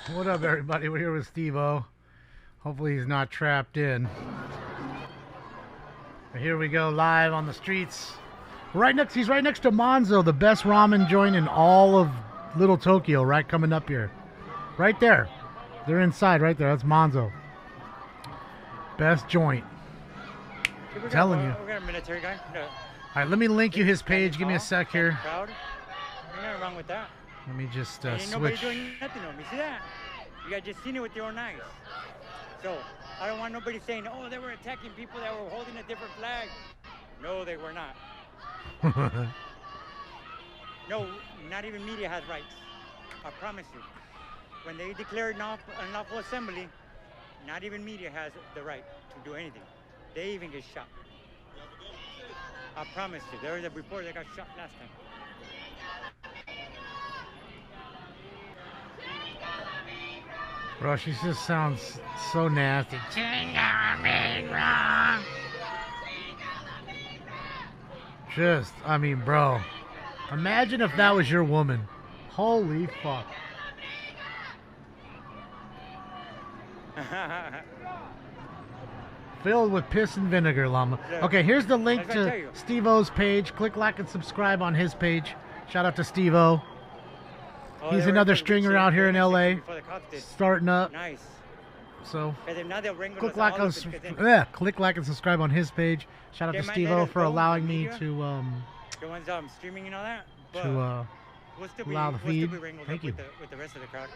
What up, everybody? We're here with Steve-O. Hopefully he's not trapped in. But here we go, live on the streets. He's right next to Monzo, the best ramen joint in all of Little Tokyo, right coming up here. Right there. They're inside right there. That's Monzo. Best joint. Okay, Telling you. We got a military guy. No. All right, let me link you his page. Give me a sec here. Proud. There's nothing wrong with that. Let me just Ain't nobody switch. doing nothing on me. See that? You guys just seen it with your own eyes. So I don't want nobody saying, "Oh, they were attacking people that were holding a different flag." No, they were not. No, not even media has rights. I promise you. When they declared unlawful assembly, not even media has the right to do anything. They even get shot. I promise you. There was a reporter that got shot last time. Bro, she just sounds so nasty. Just, I mean, bro. Imagine if that was your woman. Holy fuck. Filled with piss and vinegar, llama. Okay, here's the link to Steve-O's page. Click like and subscribe on his page. Shout out to Steve-O. He's another stringer out here in LA, starting up. Nice. So click like and subscribe on his page. Shout out to Steve-O for allowing me to streaming and all that. Allow the feed. Thank you. With the rest of the crowd.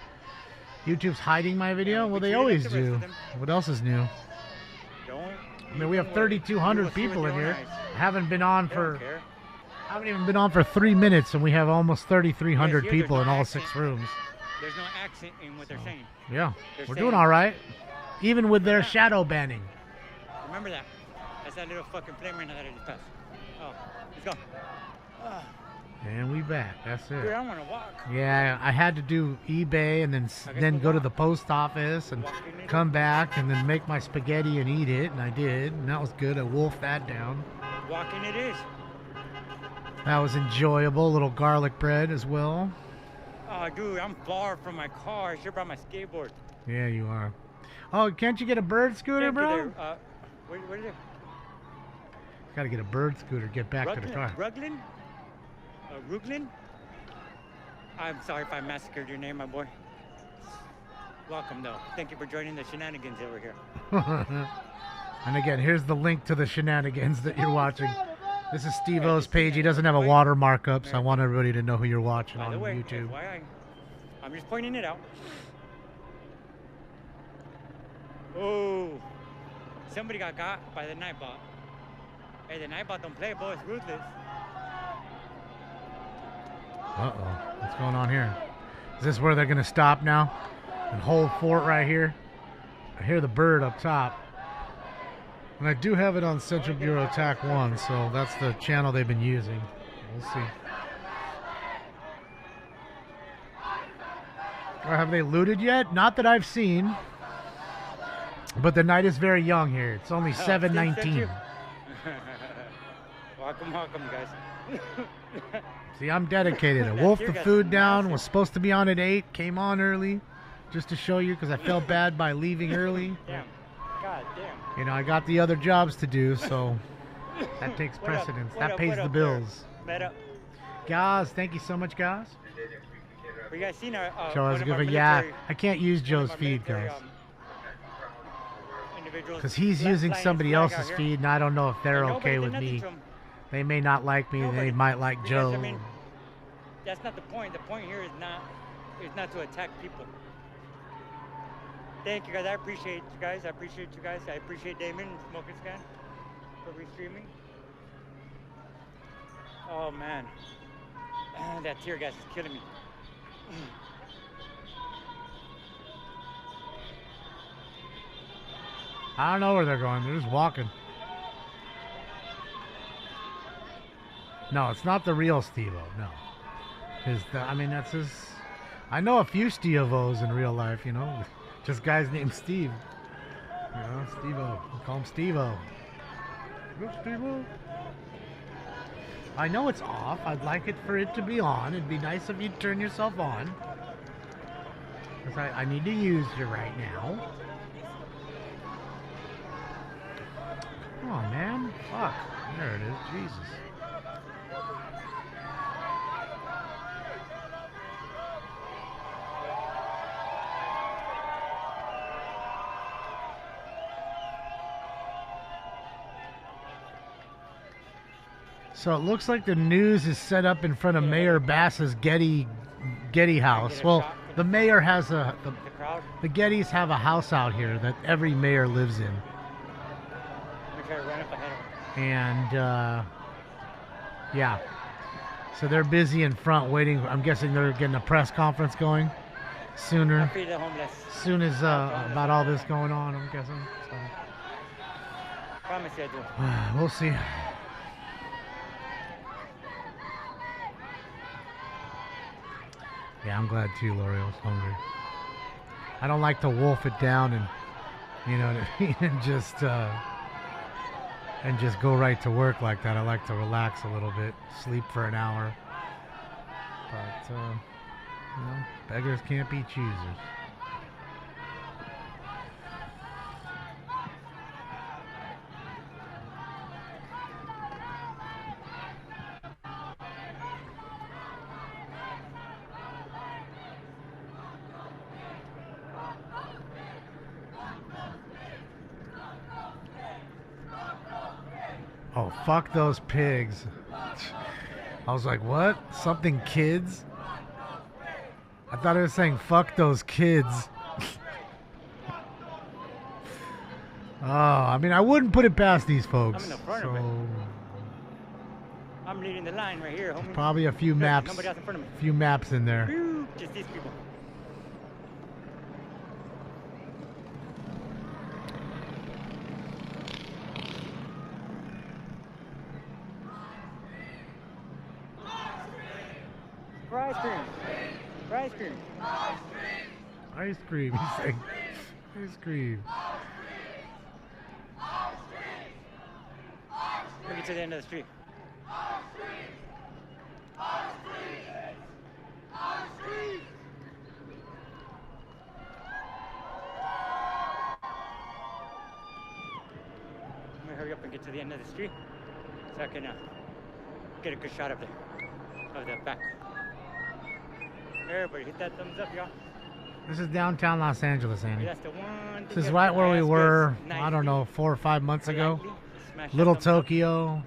YouTube's hiding my video. Well, they always do. What else is new? I mean, we have 3,200 people in here. I haven't even been on for 3 minutes, and we have almost 3,300 people in all 6 rooms. There's no accent in what they're saying. Yeah, we're doing all right, even with their shadow banning. Remember that. That's that little fucking flame right now that I just passed. Oh, let's go. And we back. That's it. Dude, I want to walk. Yeah, I had to do eBay and then go to the post office and come back and then make my spaghetti and eat it, and I did, and that was good. I wolfed that down. Walking it is. That was enjoyable. A little garlic bread as well. Oh, dude, I'm far from my car. I should have brought my skateboard. Yeah, you are. Oh, can't you get a bird scooter, bro? What is it? Gotta get a bird scooter. Get back to the car. Ruglin? Ruglin? I'm sorry if I massacred your name, my boy. Welcome, though. Thank you for joining the shenanigans over here. And again, here's the link to the shenanigans that you're watching. This is Steve-O's page. He doesn't have a watermark up, so I want everybody to know who you're watching on YouTube. I'm just pointing it out. Oh, somebody got by the Nightbot. Hey, the Nightbot don't play, boy. It's ruthless. Uh-oh. What's going on here? Is this where they're going to stop now and hold fort right here? I hear the bird up top. And I do have it on Central Bureau Attack 1, so that's the channel they've been using. We'll see. Or have they looted yet? Not that I've seen. But the night is very young here. It's only 7:19. Welcome, guys. See, I'm dedicated. I wolfed the food down. Was supposed to be on at 8. Came on early. Just to show you, because I felt bad by leaving early. Damn. God damn. You know, I got the other jobs to do, so that takes precedence. That pays the bills. Guys, thank you so much, guys. You guys seen our yeah, I can't use Joe's feed, guys. Because he's using somebody else's feed, and I don't know if they're okay with me. They may not like me. They might like Joe. I mean, that's not the point. The point here is not to attack people. Thank you, guys. I appreciate you guys. I appreciate Damon and Smoking Scan for restreaming. Oh, man. That tear gas is killing me. I don't know where they're going. They're just walking. No, it's not the real Steve-O. No. I mean, that's his... I know a few Steve-Os in real life, you know. Just guys named Steve. You know, Steve-O. We call him Steve-O. Steve-O. I know it's off. I'd like it for it to be on. It'd be nice if you'd turn yourself on. Because I need to use you right now. Come on, man. Fuck. There it is. Jesus. So it looks like the news is set up in front of Mayor Bass's Getty house. Well, the mayor has the Gettys have a house out here that every mayor lives in. And yeah, so they're busy in front waiting. I'm guessing they're getting a press conference going sooner. Soon as about all this going on, I'm guessing. So. Promise you I do. We'll see. Yeah, I'm glad too, L'Oreal's hungry. I don't like to wolf it down and, you know, and just go right to work like that. I like to relax a little bit, sleep for an hour. But, you know, beggars can't be choosers. Oh, fuck those pigs. I was like, what? Something kids? I thought it was saying fuck those kids. Oh, I mean, I wouldn't put it past these folks. I'm in the front of it. I'm leading the line right here, homie. Probably a few maps. Nobody else in front of me. Few maps in there. Just these people. Ice cream. Ice cream. Ice cream. He's saying ice cream. We'll get to the end of the street. I'm gonna hurry up and get to the end of the street so I can get a good shot of the back. Everybody hit that thumbs up, y'all. This is downtown Los Angeles, Andy. That's the one. This is right where we were, I don't know, 4 or 5 months ago. Little Tokyo.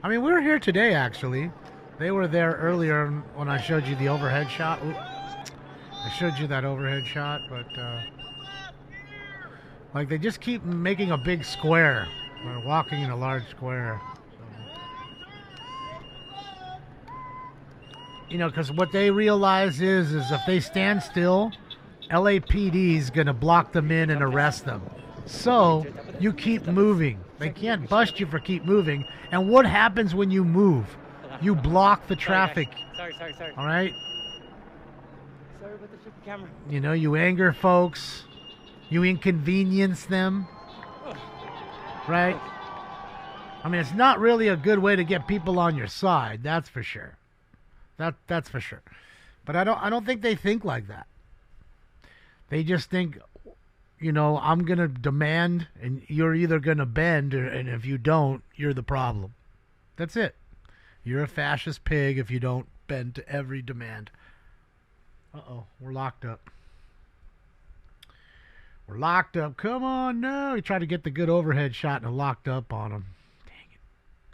I mean, we were here today, actually. They were there earlier when I showed you the overhead shot. Ooh, I showed you that overhead shot, but like they just keep making a big square. We're walking in a large square. You know, because what they realize is if they stand still, LAPD is going to block them in and arrest them. So you keep moving. They can't bust you for keep moving. And what happens when you move? You block the traffic. Sorry. All right? Sorry about the stupid camera. You know, you anger folks. You inconvenience them. Right? I mean, it's not really a good way to get people on your side. That's for sure. That's for sure. But I don't think they think like that. They just think, you know, I'm going to demand and you're either going to bend and if you don't, you're the problem. That's it. You're a fascist pig if you don't bend to every demand. Uh-oh, we're locked up. We're locked up. Come on, no. He tried to get the good overhead shot and locked up on him. Dang it.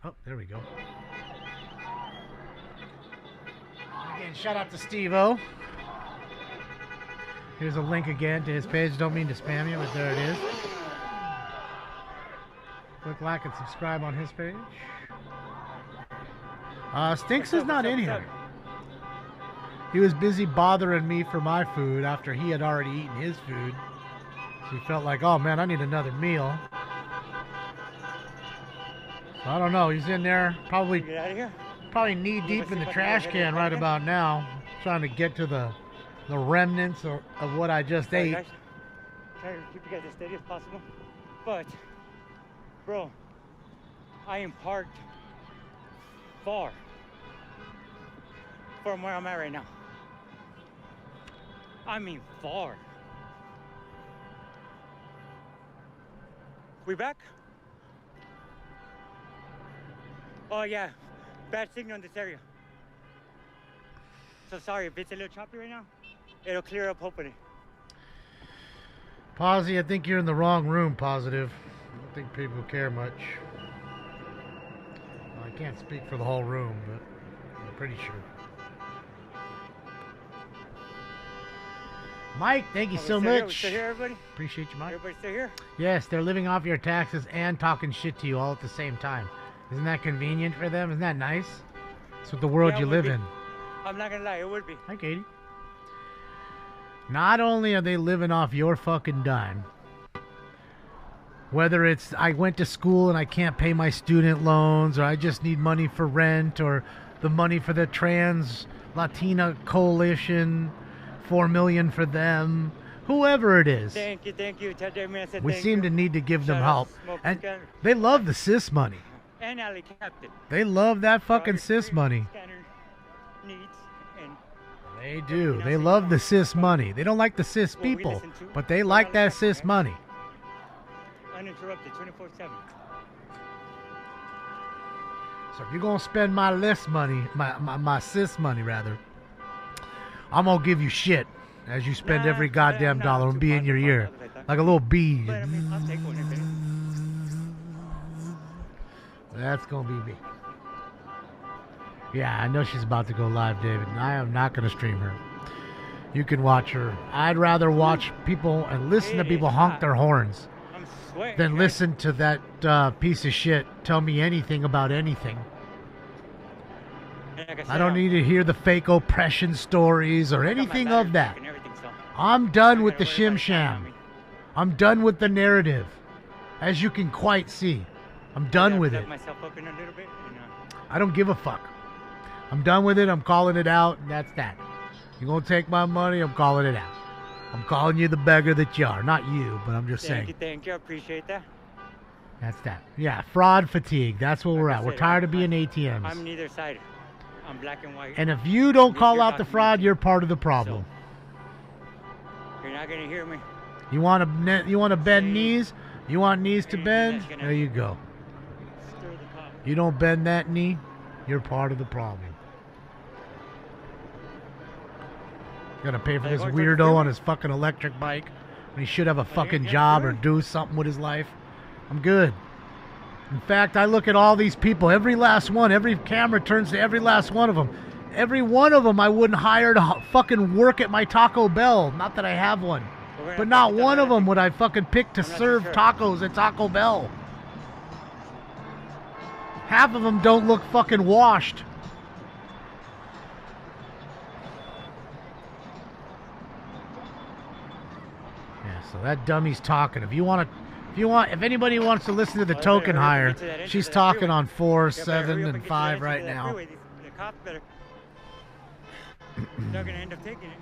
Oh, there we go. Again, shout out to Steve-O. Here's a link again to his page. Don't mean to spam you, but there it is. Click like and subscribe on his page. Stinks is not in here. He was busy bothering me for my food after he had already eaten his food. So he felt like, oh man, I need another meal. So I don't know. He's in there probably. Get out of here. Probably knee deep in the trash can right about now, trying to get to the remnants of what I just ate. Guys, trying to keep you guys as steady as possible. But, bro, I am parked far from where I'm at right now. I mean, far. We back? Oh yeah, bad signal in this area. So sorry if it's a little choppy right now. It'll clear up hopefully. Posy, I think you're in the wrong room, Positive. I don't think people care much. Well, I can't speak for the whole room, but I'm pretty sure. Mike, thank you so much. We still here, everybody? Appreciate you, Mike. Everybody still here? Yes, they're living off your taxes and talking shit to you all at the same time. Isn't that convenient for them? Isn't that nice? That's what the world Yeah, you it would live be. in. I'm not gonna lie, it would be. Hi, Katie. Not only are they living off your fucking dime, whether it's I went to school and I can't pay my student loans, or I just need money for rent, or the money for the trans Latina coalition, $4 million for them, whoever it is. Thank you. Tell Jamie I said We thank seem you. to need to give them Shout out help. Smoke And Scanner. they love the cis money. And Alley Captain. They love that For all fucking your cis free money. scanner needs and They do. They love the cis money. They don't like the cis What we people, listen to, but they what like Alley that Captain, cis right? money. uninterrupted 24/7. So if you're gonna spend my list money, my cis money rather, I'm gonna give you shit as you spend Nah, every goddamn nah, dollar I'm and too be in your positive ear about that. like a little bee. But I mean, I'll take one if it is. That's gonna be me. Yeah, I know she's about to go live, David, and I am not gonna stream her. You can watch her. I'd rather watch people and listen to It people is honk hot. their horns I'm sweating. than guys. listen to that piece of shit tell me anything about anything. And like I don't need to hear the fake oppression stories or anything of that. I'm done with the shim sham. I'm done with the narrative, as you can quite see. I'm done with it. Myself up in a little bit and, I don't give a fuck. I'm done with it. I'm calling it out, and that's that. You're going to take my money, I'm calling it out. I'm calling you the beggar that you are. Not you, but I'm just saying. Thank you. I appreciate that. That's that. Yeah, fraud fatigue. That's where we're Like I at. We're said, tired of being I'm ATMs. neither side. I'm black and white. And if you don't Use call your out the fraud, documentation. you're part of the problem. You're not gonna hear me. You want to bend See, knees? You want knees to anything bend? that's gonna- There you go. Stir the pot. You don't bend that knee, you're part of the problem. Gotta pay for Are you this going for the weirdo freeway? on his fucking electric bike when he should have a fucking yeah, job or really? do something with his life. I'm good. In fact, I look at all these people, every last one, every camera turns to every last one of them. Every one of them I wouldn't hire to fucking work at my Taco Bell. Not that I have one. We're gonna But not have to one talk of them about would I fucking pick to I'm not too serve sure. tacos at Taco Bell. Half of them don't look fucking washed. Yeah, so that dummy's talking. If anybody wants to listen to the Well, token better hurry hire, up and get to that she's entrance of that talking freeway. on 4, Yeah, better 7, hurry up and get to the 5 entrance right of that now. freeway. The cops better. They're gonna end up taking it.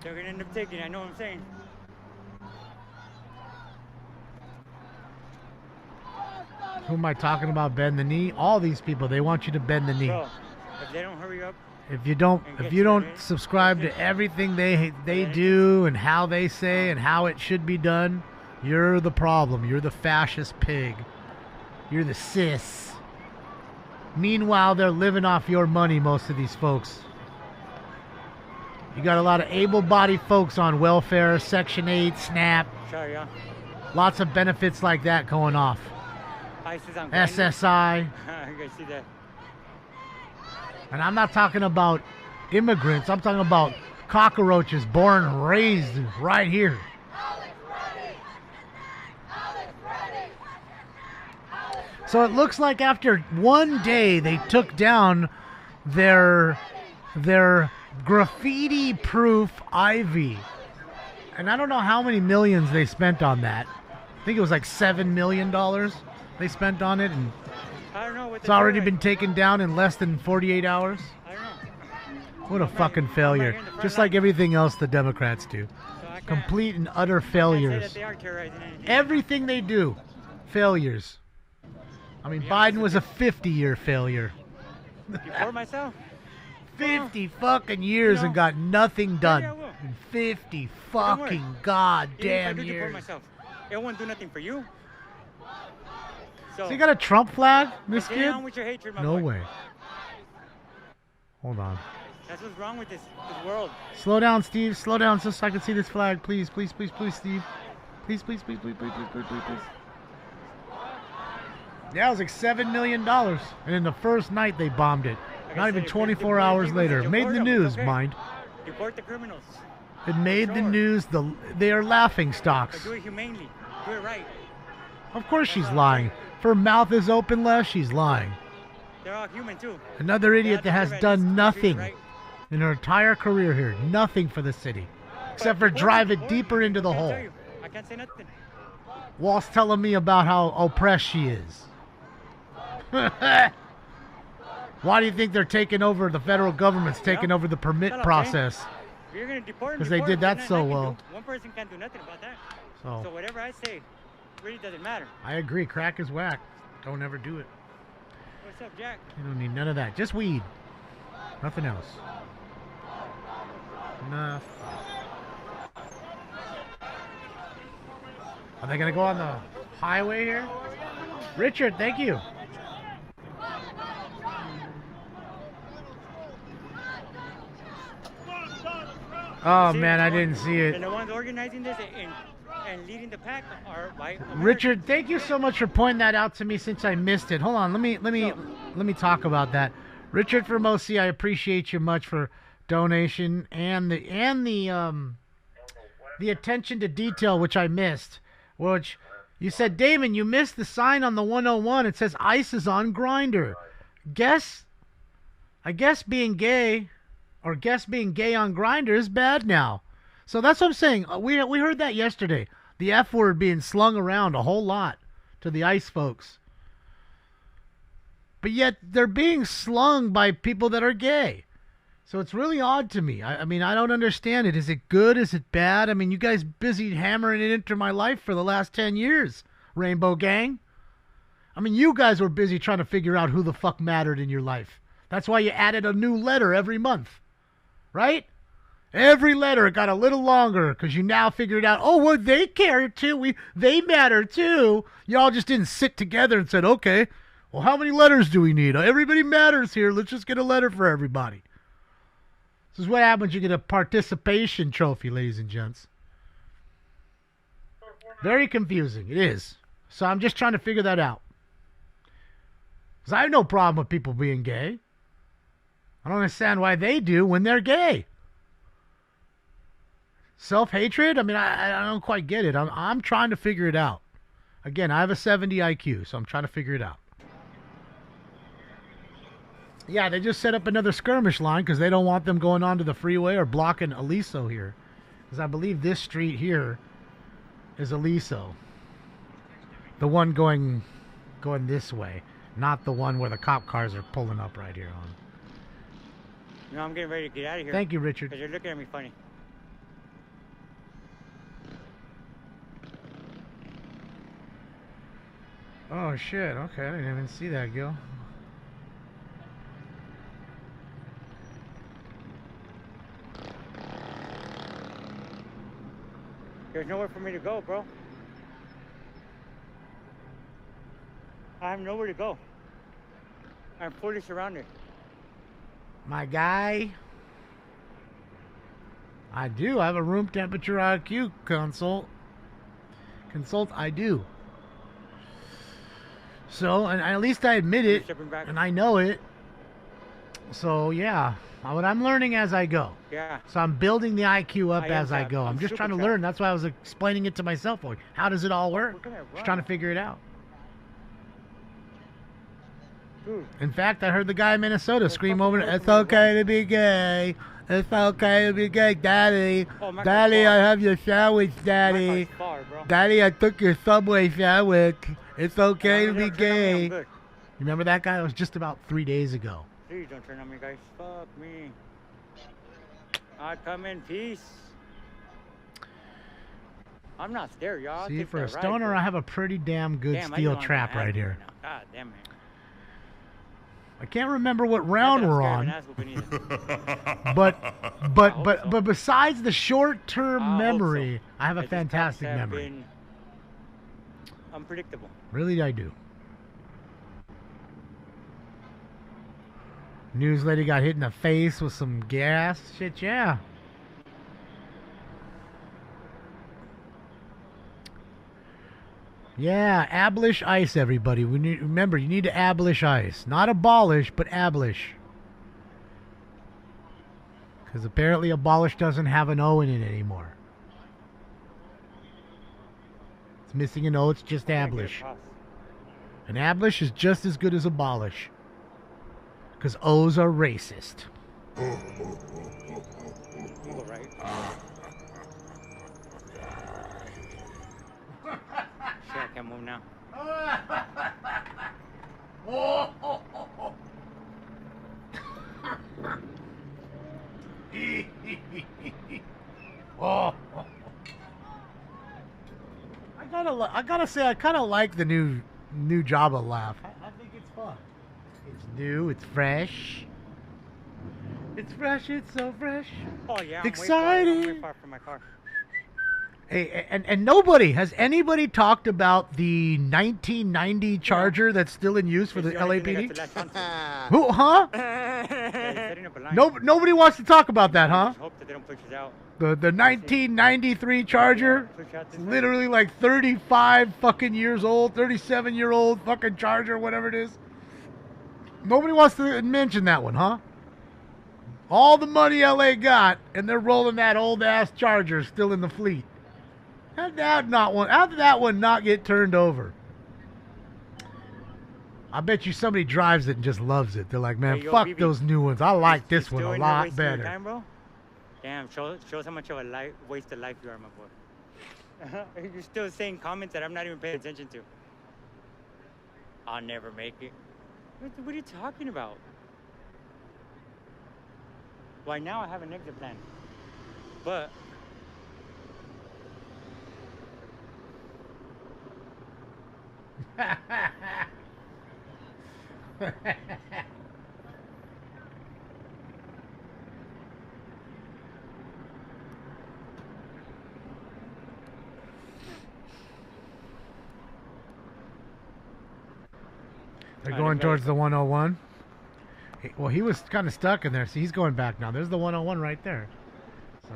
They're gonna end up taking it. I know what I'm saying. Who am I talking about? Bend the knee? All these people, they want you to bend the knee. Bro, if they don't hurry up, If you don't, And if get you to don't it. subscribe to everything they do and how they say and how it should be done, you're the problem. You're the fascist pig. You're the cis. Meanwhile, they're living off your money, most of these folks. You got a lot of able-bodied folks on welfare, Section 8, SNAP, sorry, y'all. lots of benefits like that going off. ICE is on Grindr. SSI. You guys see that? And I'm not talking about immigrants. I'm talking about cockroaches born and raised right here. So it looks like after one day they took down their graffiti-proof ivy. And I don't know how many millions they spent on that. I think it was like $7 million they spent on it, and I don't know what it's already been taken down in less than 48 hours. I don't know. What a fucking I'm right failure. here in the front Just line. like everything else the Democrats do. So I can't- Complete and utter I can't say failures. that they are terrorizing anything. Everything they do, failures. I mean, Biden was a 50-year failure. Before myself, 50 fucking years You know, and got nothing maybe I done. will. In 50 Don't worry. fucking Even if I goddamn do deport years. myself, it won't do nothing for you. So You got a Trump flag, this continue kid? on with your hatred, my No boy. way. Hold on. That's what's wrong with this world. Slow down, Steve. Slow down just so I can see this flag. Please, please, please, please, Steve. Please, please, please, please, please, please, please, please, please. Yeah, it was like $7 million. And in the first night, they bombed it. Like Not I even said, if 24 they hours want to later. It made deport the them, news, it's okay. mind. Deport the criminals. It made the Sure. news. They are laughing But stocks. do it humanely. Do it right. Of course she's That's all I'm lying. saying. If her mouth is open, Les, she's lying. They're all human too. Another idiot that has deserve at least done to be treated nothing right. in her entire career here. Nothing for the city. Except for But drive it deport, deeper into the I can't hole. tell you. I can't say nothing. Whilst telling me about how oppressed she is. Why do you think they're taking over, the federal government's taking over the permit That's all I'm saying. process? If you're gonna deport them, 'Cause they deport did them. that There's so nothing I can well. do. One person can't do nothing about that. So So whatever I say really doesn't matter. I agree, crack is whack. Don't ever do it. What's up, Jack? You don't need none of that. Just weed. Nothing else. Nothing. Are they gonna go on the highway here? Richard, thank you. Oh See, man, I didn't see And it. the ones organizing this and leading the pack are white Americans. Richard, thank you so much for pointing that out to me since I missed it. Hold on, let me talk about that. Richard from OC, I appreciate you much for donation and the attention to detail which I missed. Which you said, Damon, you missed the sign on the 101. It says ICE is on Grinder. I guess being gay on Grinder is bad now. So that's what I'm saying. We heard that yesterday. The F word being slung around a whole lot to the ICE folks. But yet they're being slung by people that are gay. So it's really odd to me. I mean, I don't understand it. Is it good? Is it bad? I mean, you guys busy hammering it into my life for the last 10 years, Rainbow Gang. I mean, you guys were busy trying to figure out who the fuck mattered in your life. That's why you added a new letter every month. Right? Every letter got a little longer because you now figured out, oh, well, they care too. They matter too. Y'all just didn't sit together and said, okay, well, how many letters do we need? Everybody matters here. Let's just get a letter for everybody. This is what happens. You get a participation trophy, ladies and gents. Very confusing. It is. So I'm just trying to figure that out. Because I have no problem with people being gay. I don't understand why they do when they're gay. Self-hatred? I mean, I don't quite get it. I'm trying to figure it out. Again, I have a 70 IQ, so I'm trying to figure it out. Yeah, they just set up another skirmish line because they don't want them going onto the freeway or blocking Aliso here. Because I believe this street here is Aliso. The one going this way, not the one where the cop cars are pulling up right here on. You know, I'm getting ready to get out of here. Thank you, Richard. Because you're looking at me funny. Oh, shit. Okay, I didn't even see that, Gil. There's nowhere for me to go, bro. I have nowhere to go. I'm fully surrounded. My guy. I do. I have a room temperature IQ consult. I do. So, and at least I admit it, and I know it. So, yeah. What I'm learning as I go. Yeah. So I'm building the IQ up as I go. I'm I'm just super trying to trapped. learn. That's why I was explaining it to myself. Like, how does it all work? Look at that Just trying to run. figure it out. Dude, In fact, I heard the guy in Minnesota scream over, "It's okay to be gay. It's okay to be gay, Daddy. Oh, my Daddy, car's I far. have your sandwich, my Daddy. car's far, bro. Daddy, I took your Subway sandwich. It's okay to Don't be turn on me, gay." I'm good. You remember that guy? It was just about 3 days ago. Please don't turn on me, guys. Fuck me. I come in peace. I'm not scared, y'all. I'll See, take for a that ride, stoner, bro. I have a pretty damn good Damn, I steel don't trap have right it here. now. God damn it. I can't remember what Not that round I'm we're scared of an on. ass whooping either. But besides the short-term I hope memory, so. I have a Because these cops fantastic have memory. been unpredictable. Really, I do. News lady got hit in the face with some gas. Shit, yeah. Yeah, abolish ICE, everybody. Remember, you need to abolish ICE. Not abolish, but abolish. Because apparently abolish doesn't have an O in it anymore. It's missing an O, it's just abolish. And abolish is just as good as abolish. Because O's are racist. I'm gonna go right. Shit, I can't move now. I gotta say, I kind of like the new Dtla laugh. I think it's fun. It's new. It's fresh. It's fresh. It's so fresh. Oh yeah, I'm Exciting. way far from my car. Hey, and nobody has anybody talked about the 1990 Charger that's still in use for the LAPD? Who? Huh? Nobody wants to talk about that, huh? Hope that they don't push us out. The 1993 Charger, literally like 35 fucking years old, 37-year-old fucking Charger, whatever it is. Nobody wants to mention that one, huh? All the money LA got, and they're rolling that old ass Charger still in the fleet. How did that one not get turned over? I bet you somebody drives it and just loves it. They're like, man, Hey, yo, fuck BB, those new ones. I like this one still a in there lot wasting your better. Time, bro? Damn, shows how much of a waste of life you are, my boy. You're still saying comments that I'm not even paying attention to. I'll never make it. What are you talking about? Why now I have an exit plan. But They're going towards the 101. Well, he was kind of stuck in there, so he's going back now. There's the 101 right there. So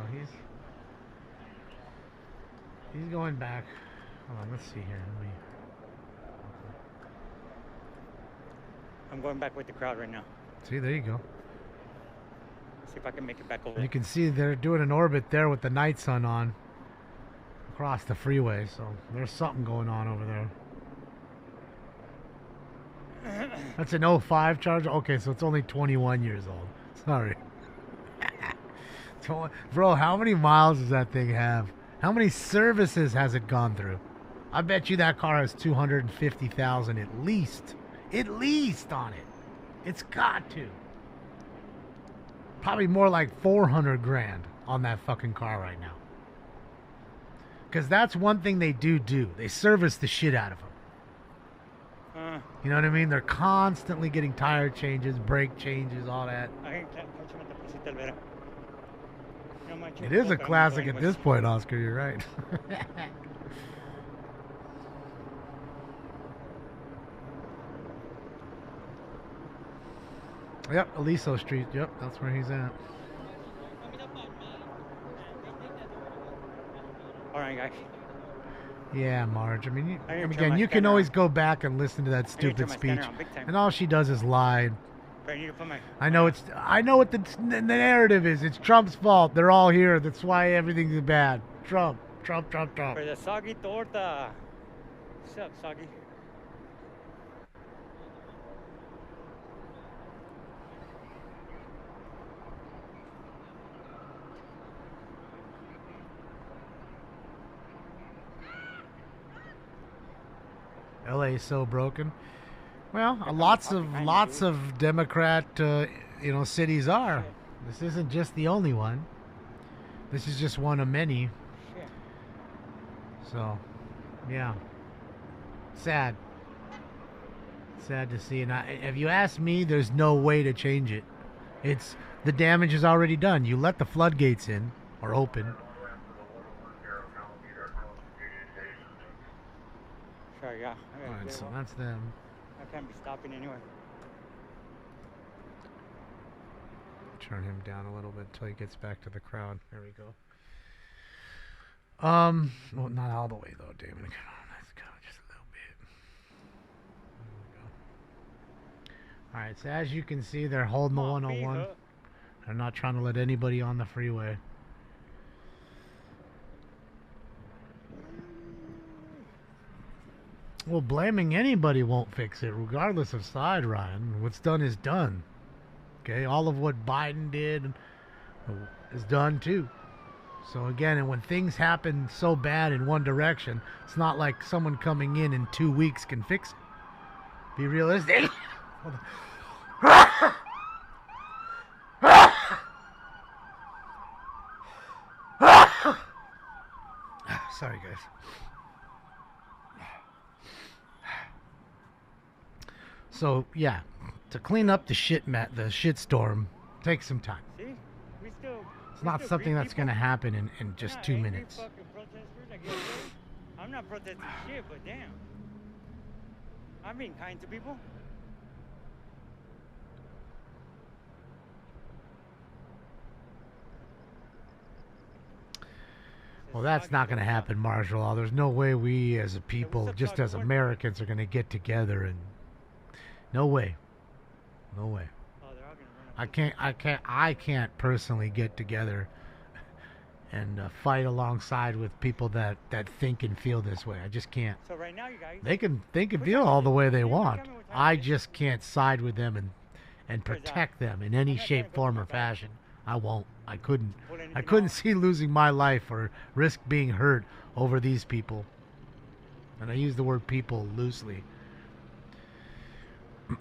he's going back. Hold on, let's see here. I'm going back with the crowd right now. See, there you go. See if I can make it back over. You can see they're doing an orbit there with the night sun on across the freeway. So there's something going on over there. That's an 05 Charger? Okay, so it's only 21 years old. Sorry. Bro, how many miles does that thing have? How many services has it gone through? I bet you that car has 250,000 at least. At least on it. It's got to. Probably more like 400 grand on that fucking car right now. Because that's one thing they do. They service the shit out of them. You know what I mean? They're constantly getting tire changes, brake changes, all that. It is a classic at this point, Oscar. You're right. Yep, Aliso Street. Yep, that's where he's at. All right, guys. Yeah, Marge. I mean, turn my you can scanner always on. go back and listen to that turn stupid my speech, scanner on big time. and all she does is lie. But I need to put my. I know what the narrative is. It's Trump's fault. They're all here. That's why everything's bad. Trump. For the soggy torta. What's up, soggy? LA is so broken. Well, lots of Democrat, cities are. This isn't just the only one. This is just one of many. Shit. So, yeah. Sad. Sad to see. And if you ask me, there's no way to change it. It's the damage is already done. You let the floodgates in or open. Sure, yeah. All right, so that's them. I can't be stopping anyway. Turn him down a little bit until he gets back to the crowd. There we go. Well, not all the way though, David. Come on, let's go just a little bit. There we go. All right, so as you can see, they're holding the 101. They're not trying to let anybody on the freeway. Well, blaming anybody won't fix it, regardless of side, Ryan. What's done is done. Okay, all of what Biden did is done too. So again, and when things happen so bad in one direction, it's not like someone coming in 2 weeks can fix it. Be realistic. Sorry, guys. So yeah, to clean up the shit storm takes some time. See? It's not something that's going to happen in just 2 minutes. I'm not protesting shit, but damn. I'm being kind to people. Well, that's not going to happen, martial law. There's no way we as a people, just as Americans, are going to get together and no way. No way. I can't personally get together and fight alongside with people that think and feel this way. I just can't. So right now, you guys, they can feel all the way they want. I just can't side with them and protect them in any shape, form, or fashion. I won't. I couldn't see losing my life or risk being hurt over these people. And I use the word people loosely.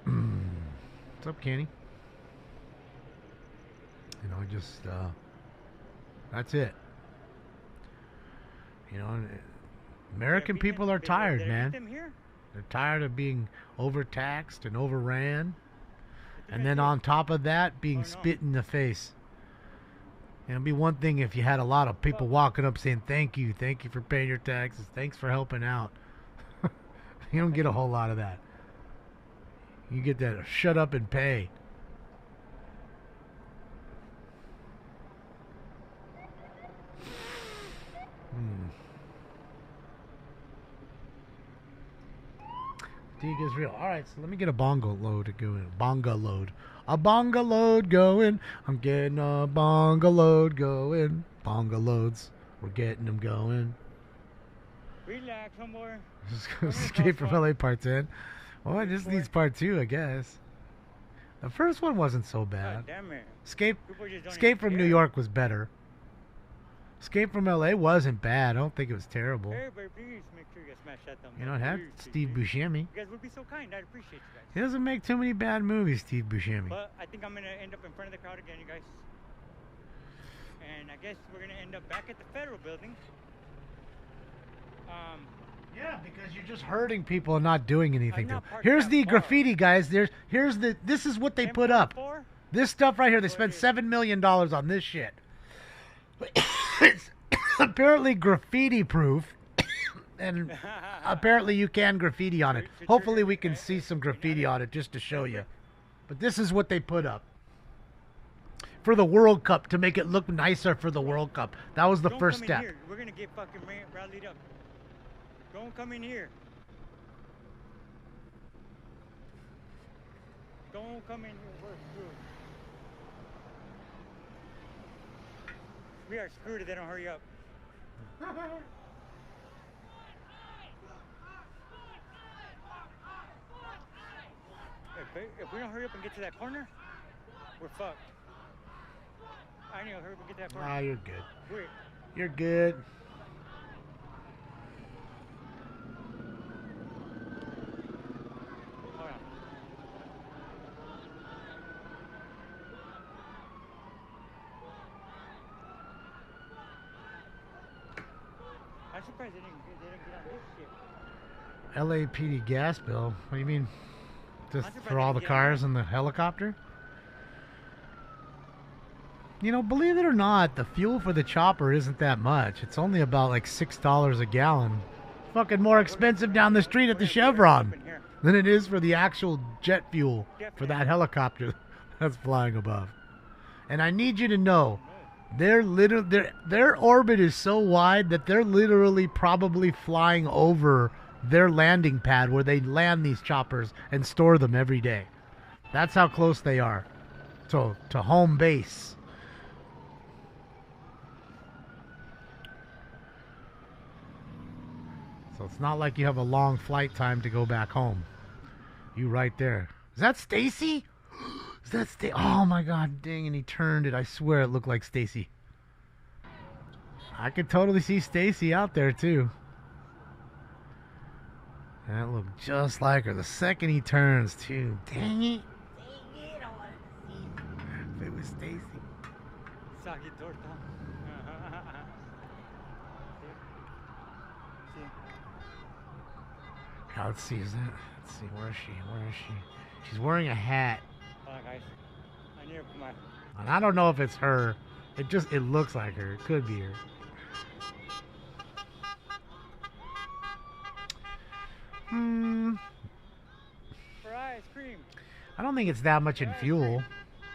What's up, Kenny? You know, just that's it. You know, American people are tired, man. They're tired of being overtaxed and overran, and then on top of that, being spit in the face. It'd be one thing if you had a lot of people walking up saying thank you for paying your taxes, thanks for helping out. You don't get a whole lot of that. You get that shut up and pay. Dig is real. Alright, so let me get a bongo load to go in. Bongo load. A bongo load going. I'm getting a bongo load going. Bongo loads. We're getting them going. Relax, homeboy. Escape from LA Part 10. Well, it just needs Part 2, I guess. The first one wasn't so bad. Damn it. Escape from New York was better. Escape from LA wasn't bad. I don't think it was terrible. Everybody, please make sure you smash that thumb. You know, it had Steve Buscemi. You guys would be so kind. I'd appreciate you guys. He doesn't make too many bad movies, Steve Buscemi. But I think I'm going to end up in front of the crowd again, you guys. And I guess we're going to end up back at the federal building. Yeah, because you're just hurting people and not doing anything. Here's the graffiti, guys. This is what they put up. This stuff right here. They spent $7 million on this shit. It's apparently graffiti proof, and apparently you can graffiti on it. Hopefully we can see some graffiti on it just to show you. But this is what they put up for the World Cup, to make it look nicer for the World Cup. That was the first step. We're gonna get fucking rallied up. Don't come in here. Don't come in here. We're screwed. We are screwed if they don't hurry up. If we don't hurry up and get to that corner, we're fucked. I need to hurry up and get to that corner. Ah, you're good. You're good. Hold on. I'm surprised they didn't get on this shit. LAPD gas bill? What do you mean? Just I'm surprised for all they the didn't get cars and the helicopter? You know, believe it or not, the fuel for the chopper isn't that much. It's only about like $6 a gallon. Fucking more expensive down the street at the Chevron than it is for the actual jet fuel for that helicopter that's flying above. And I need you to know, their orbit is so wide that they're literally probably flying over their landing pad where they land these choppers and store them every day. That's how close they are to home base. So it's not like you have a long flight time to go back home. You right there. Is that Stacy? Is that Stacy? Oh my god, dang, and he turned it. I swear it looked like Stacy. I could totally see Stacy out there too. That looked just like her. The second he turns too. Dang it. Dang it, I wanted to see if it was Stacy. Soggy torta. Let's see, is that? Let's see, where is she? Where is she? She's wearing a hat. Hold on, guys. I need to put my... And I don't know if it's her. It looks like her. It could be her. For ice cream. I don't think it's that much in fuel.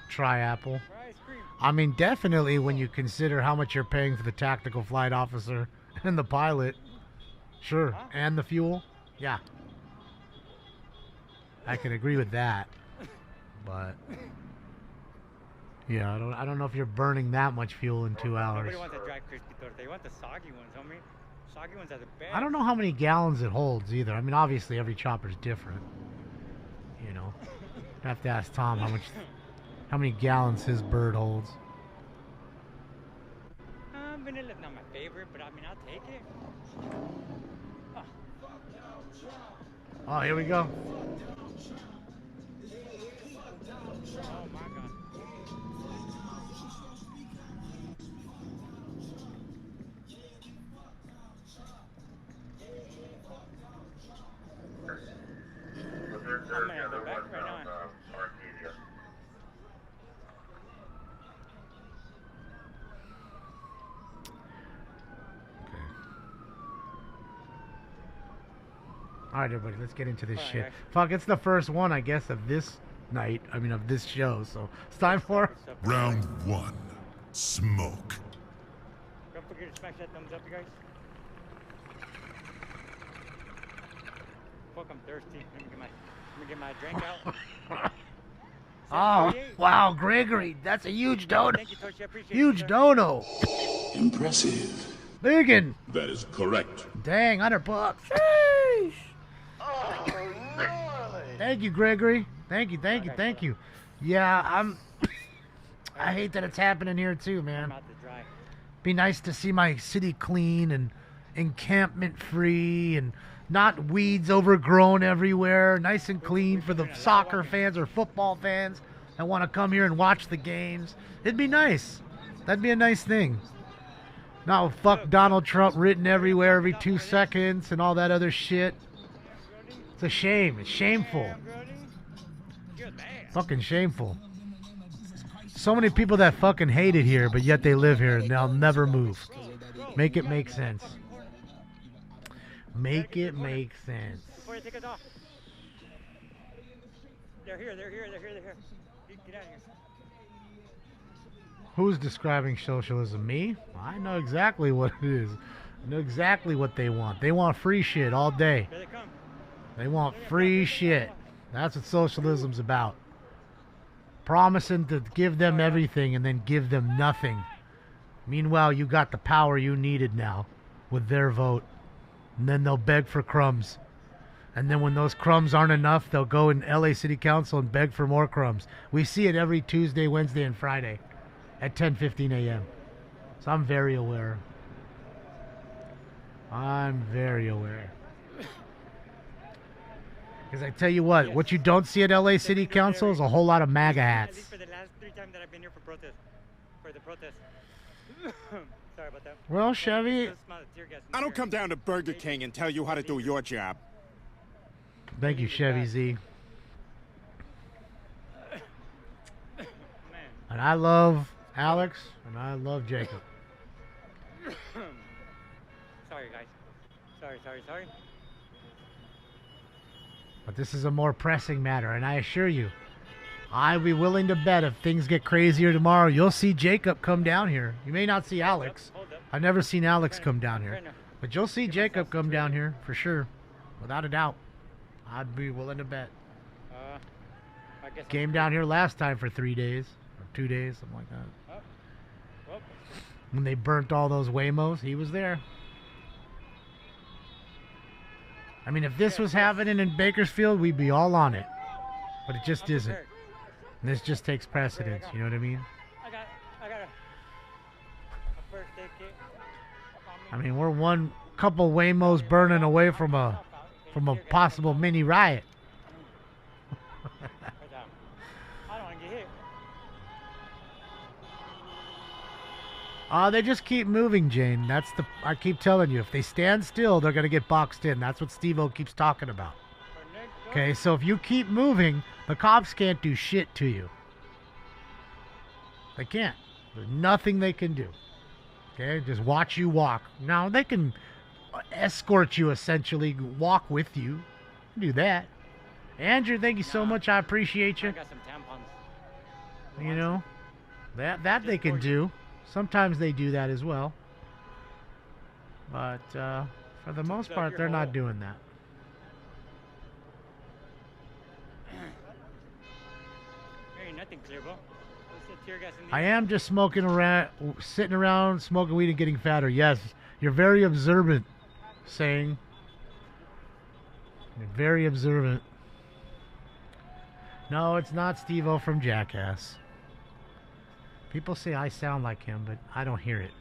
Try Apple. For ice cream. I mean, definitely when you consider how much you're paying for the tactical flight officer and the pilot. Sure. Huh? And the fuel. Yeah. I can agree with that. But yeah, I don't know if you're burning that much fuel in 2 hours. Nobody wants a dry crispy torta. They want the soggy ones, homie. Soggy ones are the best. I don't know how many gallons it holds either. I mean, obviously every chopper's different. You know, I have to ask Tom how many gallons his bird holds. Vanilla's not my favorite, but I mean, I'll take it. Oh, here we go. Oh my god. I'm gonna go back right now. All right, everybody, let's get into this All right, shit. guys. Fuck, it's the first one, I guess, of this night. I mean, of this show. So it's time for Round 1. Smoke. Don't forget to smash that thumbs up, you guys. Fuck, I'm thirsty. Let me get my drink out. Oh, 7:48. wow, Gregory, that's a huge dono. Thank you, Toshi. I appreciate it. Huge sir. dono. Impressive. Biggin. That is correct. Dang, $100. Sheesh. Thank you, Gregory. Thank you. Yeah, I hate that it's happening here too, I'm man. out to dry. Be nice to see my city clean and encampment free and not weeds overgrown everywhere. Nice and clean for the soccer fans or football fans that want to come here and watch the games. It'd be nice. That'd be a nice thing. Not with fuck Donald Trump written everywhere every 2 seconds and all that other shit. It's a shame. It's shameful. Fucking shameful. So many people that fucking hate it here, but yet they live here and they'll never move. Make it make sense. Make it make sense. Before you take us off. They're here. Get out of here. Who's describing socialism? Me? I know exactly what it is. I know exactly what they want. They want free shit all day. Here they come. They want free shit. That's what socialism's about. Promising to give them everything and then give them nothing. Meanwhile, you got the power you needed now with their vote. And then they'll beg for crumbs. And then when those crumbs aren't enough, they'll go in LA City Council and beg for more crumbs. We see it every Tuesday, Wednesday, and Friday at 10:15 a.m. So I'm very aware. Because I tell you what you don't see at LA City Council is a whole lot of MAGA At hats. least for the last 3 times that I've been here for the protest. Sorry about that. Well, Chevy, Still smell the tear gas in I don't here. come down to Burger King and tell you how to do your job. thank you, Chevy Z. And I love Alex, and I love Jacob. Sorry, guys. Sorry. But this is a more pressing matter, and I assure you, I'd be willing to bet if things get crazier tomorrow, you'll see Jacob come down here. You may not see Alex. Hold up. I've never seen Alex come down here. Trying to But you'll see get Jacob myself come down situated. here, for sure. Without a doubt. I'd be willing to bet. I guess Came down here last time for 3 days. Or 2 days, something like that. Well, When they burnt all those Waymos, he was there. I mean, if this was happening in Bakersfield, we'd be all on it. But it just I'm isn't. prepared. And this just takes precedence, you know what I mean? I got a first aid kit. I mean, we're one couple Waymos burning away from a possible mini riot. I don't want to get hit. They just keep moving, Jane. I keep telling you, if they stand still, they're gonna get boxed in. That's what Steve-O keeps talking about. Okay, so if you keep moving, the cops can't do shit to you. They can't. There's nothing they can do. Okay, just watch you walk. Now they can escort you, essentially, walk with you. Do that. Andrew, thank you so much. I appreciate I you. got some tampons. You know, that they can do. Sometimes they do that as well. But for the most part, they're not doing that. There ain't nothing clear, bro. What's the tear gas in the I air? am just sitting around, smoking weed and getting fatter. Yes, you're very observant, saying. You're very observant. No, it's not Steve-O from Jackass. People say I sound like him, but I don't hear it.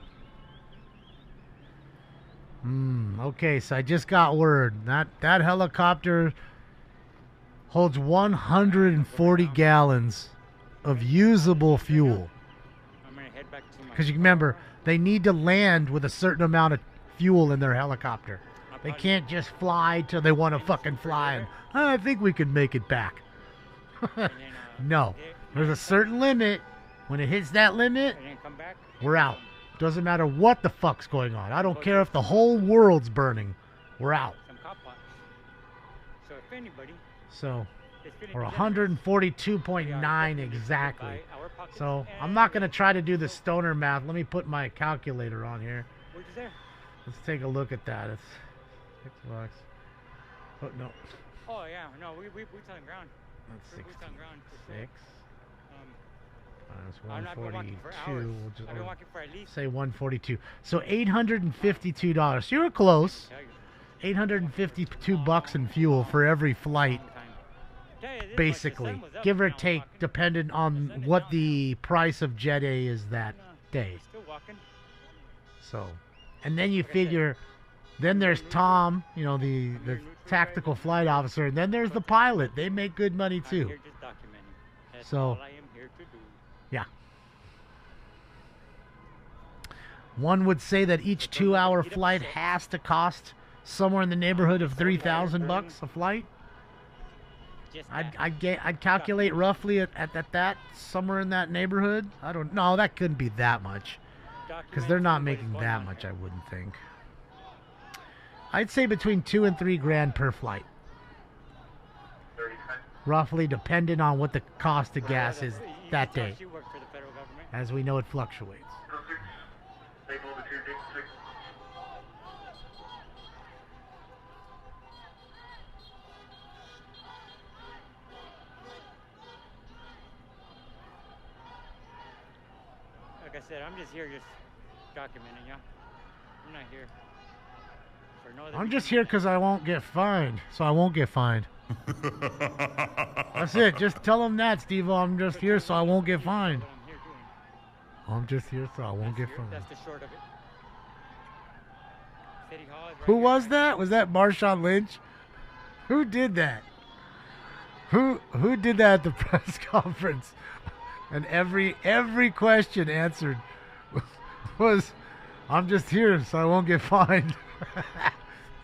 Okay, so I just got word. That helicopter holds 140 gallons of usable fuel. I'm gonna head back to my. Because you remember, they need to land with a certain amount of fuel in their helicopter. They can't just fly till they want to fucking fly. And I think we can make it back. No, there's a certain limit. When it hits that limit, And then come back. we're out. Doesn't matter what the fuck's going on. I don't care if the whole world's burning. We're out. Some cop pots. So if anybody So is feeling we're generous, 142.9 exactly. So I'm not going to try to do the stoner math. Let me put my calculator on here. Which is there? Let's take a look at that. It's $6. Oh, no. Oh yeah, no, we boots on the ground. That's We're boots on the ground for sure. 6 I'm minus not been walking for 142. hours. We'll just I've been walking for at least. say 142. So $852. So you were close. Tell you, $852 in fuel for every flight, long time. Tell you this much, the basically, sun was up give when or I was take, walking. depending on what the price of Jet A is that day. Still walking. So, and then you figure, then there's Tom, you know, the tactical flight officer, and then there's the pilot. They make good money I'm too. here just documenting. That's So- all I am here to do. Yeah. One would say that each 2-hour flight has to cost somewhere in the neighborhood of $3,000 a flight. Just that. I'd calculate roughly at that somewhere in that neighborhood. I don't know. That couldn't be that much because they're not making that much. I wouldn't think. I'd say between $2 and $3 grand per flight, roughly, depending on what the cost of gas is that day. You work for the federal government. As we know, it fluctuates. Like I said, I'm just here just documenting, yeah. I'm not here for no other I'm just reason here than- because I won't get fined, so I won't get fined. That's it. Just tell them that, Steve-O. I'm just here so I won't get fined. What I'm here doing. I'm just here so I won't get That's fined. That's the short of it. City Hall is right Who here. was that? Was that Marshawn Lynch? Who did that? Who did that at the press conference? And every question answered was, "I'm just here so I won't get fined."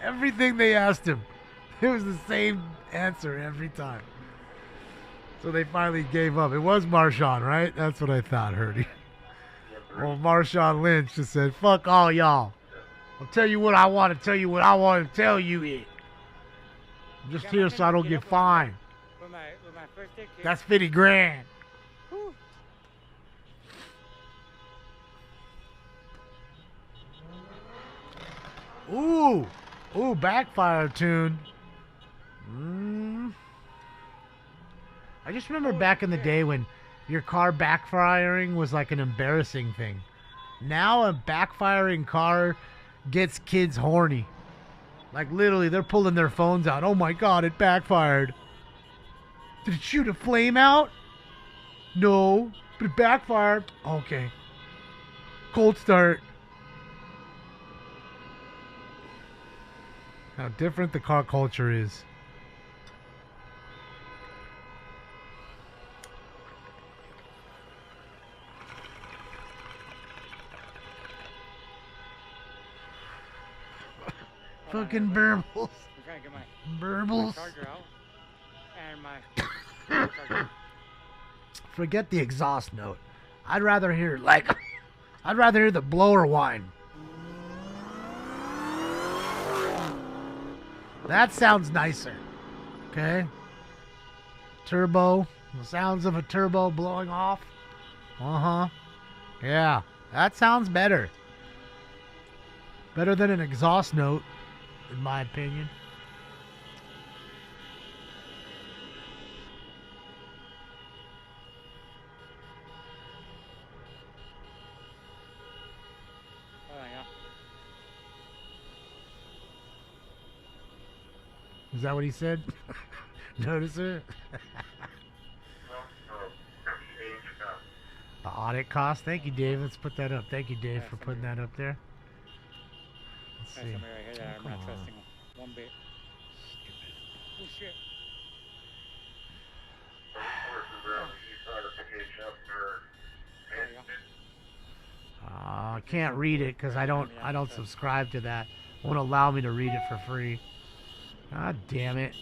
Everything they asked him, it was the same answer every time. So they finally gave up. It was Marshawn, right? That's what I thought, Hurdy. Well, Marshawn Lynch just said, fuck all y'all. I'll tell you what I want to tell you what I want to tell you. I'm just here so I don't get fined. With my first stick here. That's 50 grand. Whew. Ooh, backfire tune. I just remember back in the day when your car backfiring was like an embarrassing thing. Now a backfiring car gets kids horny. Like literally, they're pulling their phones out. Oh my God, it backfired. Did it shoot a flame out? No, but it backfired. Okay. Cold start. How different the car culture is. Fucking burbles. I'm trying to get my Burbles. charger out and my charger. Forget the exhaust note. I'd rather hear the blower whine. That sounds nicer. Okay? Turbo. The sounds of a turbo blowing off. Uh-huh. Yeah. That sounds better. Better than an exhaust note, in my opinion. Oh, yeah. Is that what he said? Notice it? The audit cost. Thank you, Dave. Let's put that up. Thank you, Dave, for putting that up there. Let's There's see. somebody right here that I'm Come not on. trusting one bit. Oh, shit. Oh, yeah. I can't read it because I don't subscribe to that. Won't allow me to read it for free. God damn it.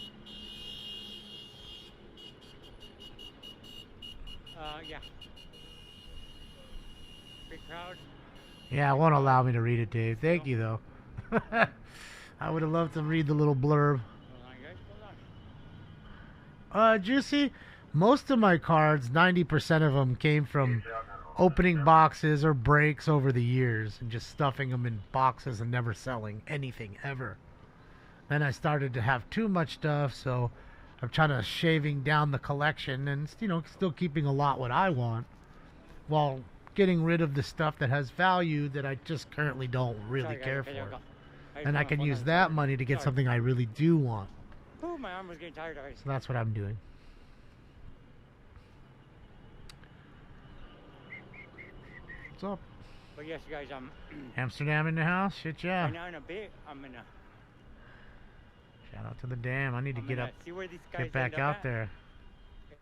Yeah. Big crowd. Yeah, it won't allow me to read it, Dave. Thank you, though. I would have loved to read the little blurb. Hold on, guys. Hold on. Juicy, most of my cards, 90% of them came from opening boxes or breaks over the years and just stuffing them in boxes and never selling anything ever. Then I started to have too much stuff, so I'm trying to shaving down the collection and, still keeping a lot what I want while getting rid of the stuff that has value that I just currently don't really Sorry, guys. care Okay, for. go. And I can use that money to get something I really do want. Ooh, my arm was getting tired already. So that's what I'm doing. What's up? But yes, guys, Amsterdam in the house? Shit, yeah. right now in a bit, I'm gonna Shout out to the dam. I need to get up, see where these guys get back end up out at. there.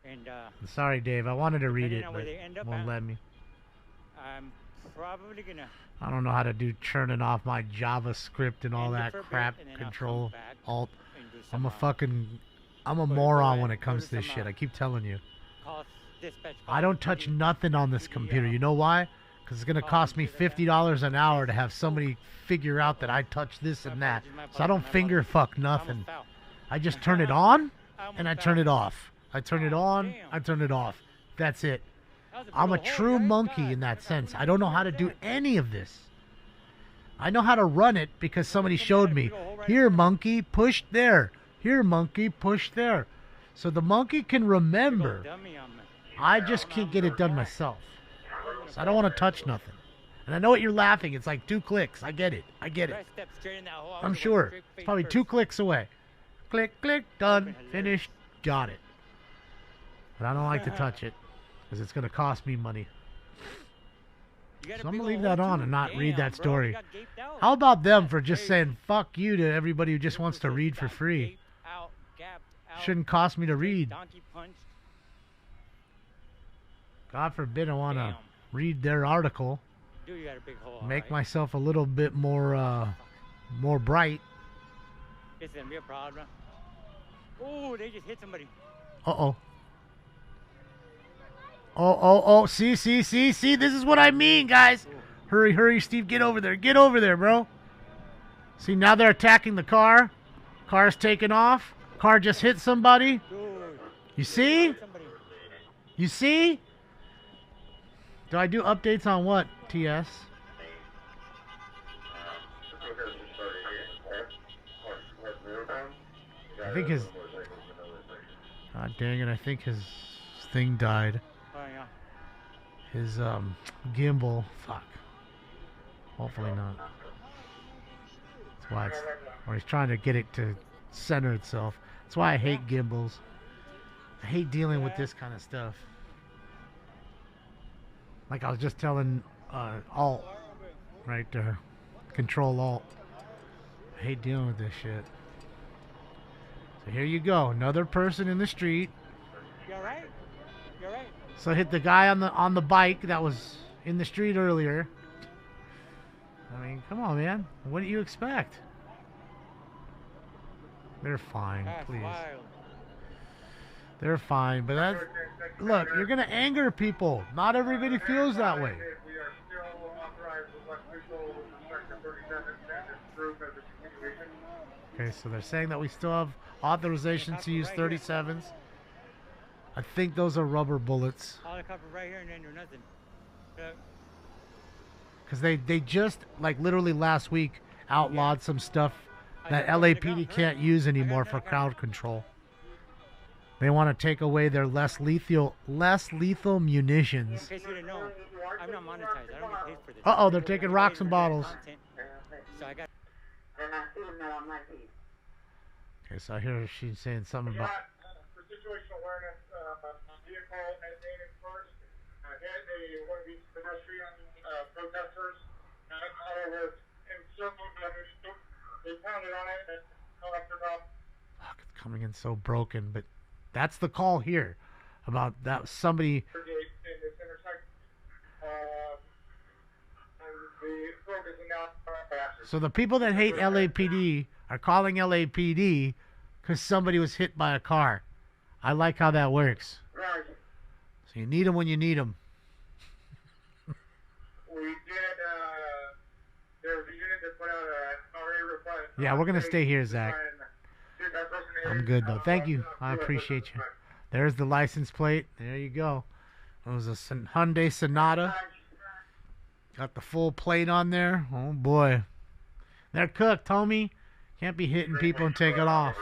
And I'm sorry, Dave. I wanted to read it, depending on but where they end up won't at. let me. I'm probably gonna I don't know how to do churning off my JavaScript and all end it that for a bit, crap. and then I'll come Control, back Alt. and do I'm some, a go moron ahead, when it go comes to to this some, shit. I keep telling you. calls, dispatch I don't calls, touch PD, nothing on this PD, computer. You know why? Because it's going to cost me $50 an hour to have somebody figure out that I touch this and that. So I don't finger fuck nothing. I just turn it on and I turn it off. I turn it on, I turn it off. That's it. I'm a true monkey in that sense. I don't know how to do any of this. I know how to run it because somebody showed me. Here, monkey, push there. Here, monkey, push there. So the monkey can remember. I just can't get it done myself. So I don't want to touch nothing. And I know what you're laughing. It's like 2 clicks. I get it. I get it. I'm sure. It's probably 2 clicks away. Click, click, done, finished, got it. But I don't like to touch it because it's going to cost me money. So I'm going to leave that on and not read that story. How about them for just saying fuck you to everybody who just wants to read for free? Shouldn't cost me to read. God forbid I want to read their article. Make myself a little bit more bright. It's going to be a problem. Oh, they just hit somebody. Uh-oh. Oh. See. This is what I mean, guys. Hurry, Steve. Get over there, bro. See, now they're attacking the car. Car's taking off. Car just hit somebody. Dude. You see? Somebody. You see? Do I do updates on what, TS? I think his... God dang it, I think his thing died. Oh, yeah. His, gimbal. Fuck. Hopefully not. That's why it's... Or he's trying to get it to center itself. That's why I hate gimbals. I hate dealing with this kind of stuff. Like I was just telling Alt right there. Control Alt. I hate dealing with this shit. So here you go. Another person in the street. You're right. You're right. So hit the guy on the bike that was in the street earlier. I mean, come on, man. What do you expect? They're fine, That's please. wild. They're fine, but that's... Look, you're going to anger people. Not everybody feels that way. Okay, so they're saying that we still have authorization to use 37s. I think those are rubber bullets. All the cover right here and then do nothing. Because they just, like literally last week, outlawed some stuff that LAPD can't use anymore for crowd control. They want to take away their less lethal munitions. In case you didn't know, I'm not monetized. I don't get paid for this. Uh-oh, they're taking rocks and bottles. So I got... Okay, so I hear she's saying something about... For situational awareness, vehicle and main first hit one of these pedestrian protesters. However, encircled them. They pounded on it and collected up. Fuck, it's coming in so broken, but that's the call here about that somebody. In this intersection, and the focus is now. So the people that hate LAPD are calling LAPD because somebody was hit by a car. I like how that works. Right. So you need them when you need them. We did. There was a unit that put out a RA request. Yeah, we're gonna stay here, Zach. I'm good though. Thank you. I appreciate you. There's the license plate. There you go. It was a Hyundai Sonata. Got the full plate on there. Oh boy. They're cooked, homie. Can't be hitting people and take it off.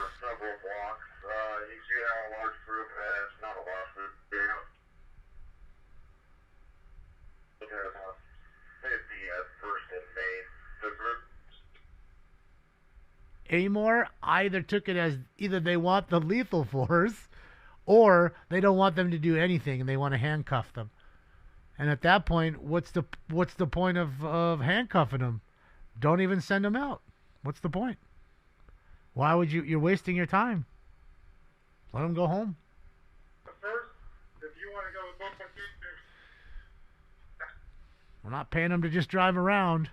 Anymore, I either took it as either they want the lethal force or they don't want them to do anything and they want to handcuff them. And at that point, what's the point of handcuffing them? Don't even send them out. What's the point? Why would you're wasting your time. Let them go home. First, if you want to go with both We're not paying them to just drive around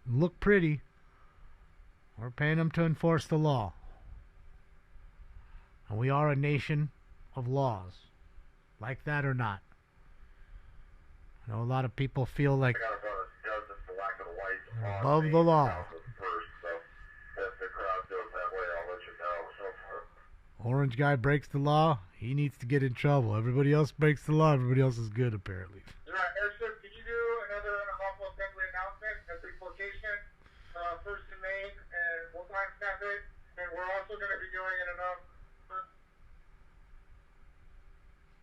and look pretty. We're paying them to enforce the law. And we are a nation of laws. Like that or not. I know a lot of people feel like they're above the law. Orange guy breaks the law, he needs to get in trouble. Everybody else breaks the law, everybody else is good apparently. Airship, can you do another unlawful assembly announcement at this location? First in Maine, and we'll timestamp it. And we're also going to be doing it enough.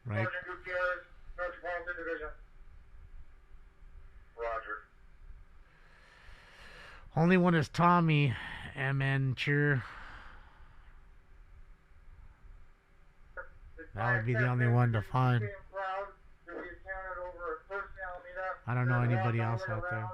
Right. Sergeant Gutierrez, Metropolitan Division. Roger. Only one is Tommy, MN cheer. That would be the only one to find. I don't know anybody else out there.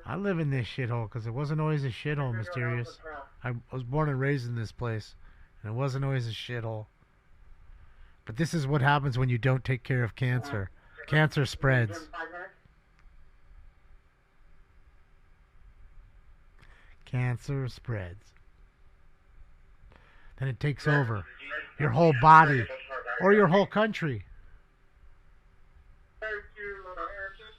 I live in this shithole because it wasn't always a shithole, Mysterious. I was born and raised in this place, and it wasn't always a shithole. But this is what happens when you don't take care of cancer. Cancer spreads. Cancer spreads. then it takes over your whole body or your whole country. Thank you, Erickson.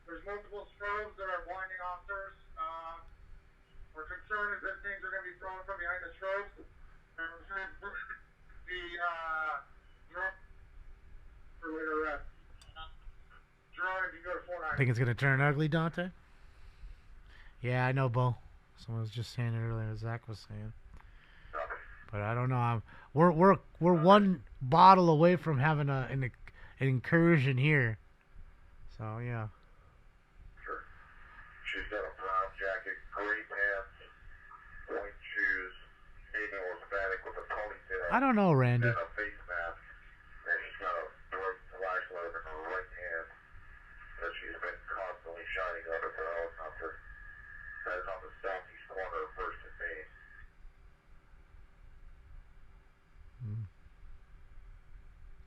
There's multiple strobes that are blinding officers. Our concern is that things are going to be thrown from behind the strobes. And the drone for later arrest. Drone, if you go to 4-9. Think it's gonna turn ugly, Dante? Yeah, I know, Bo. Someone was just saying it earlier. Zach was saying, but I don't know. We're one bottle away from having an incursion here. So yeah. Sure. She's got a brown jacket, gray pants, white shoes, aortic with a ponytail. I don't know, Randy. And a face mask. And she's got a bright flashlight in her right hand that she's been constantly shining out of her helicopter. That is on the southeast corner of First and Main.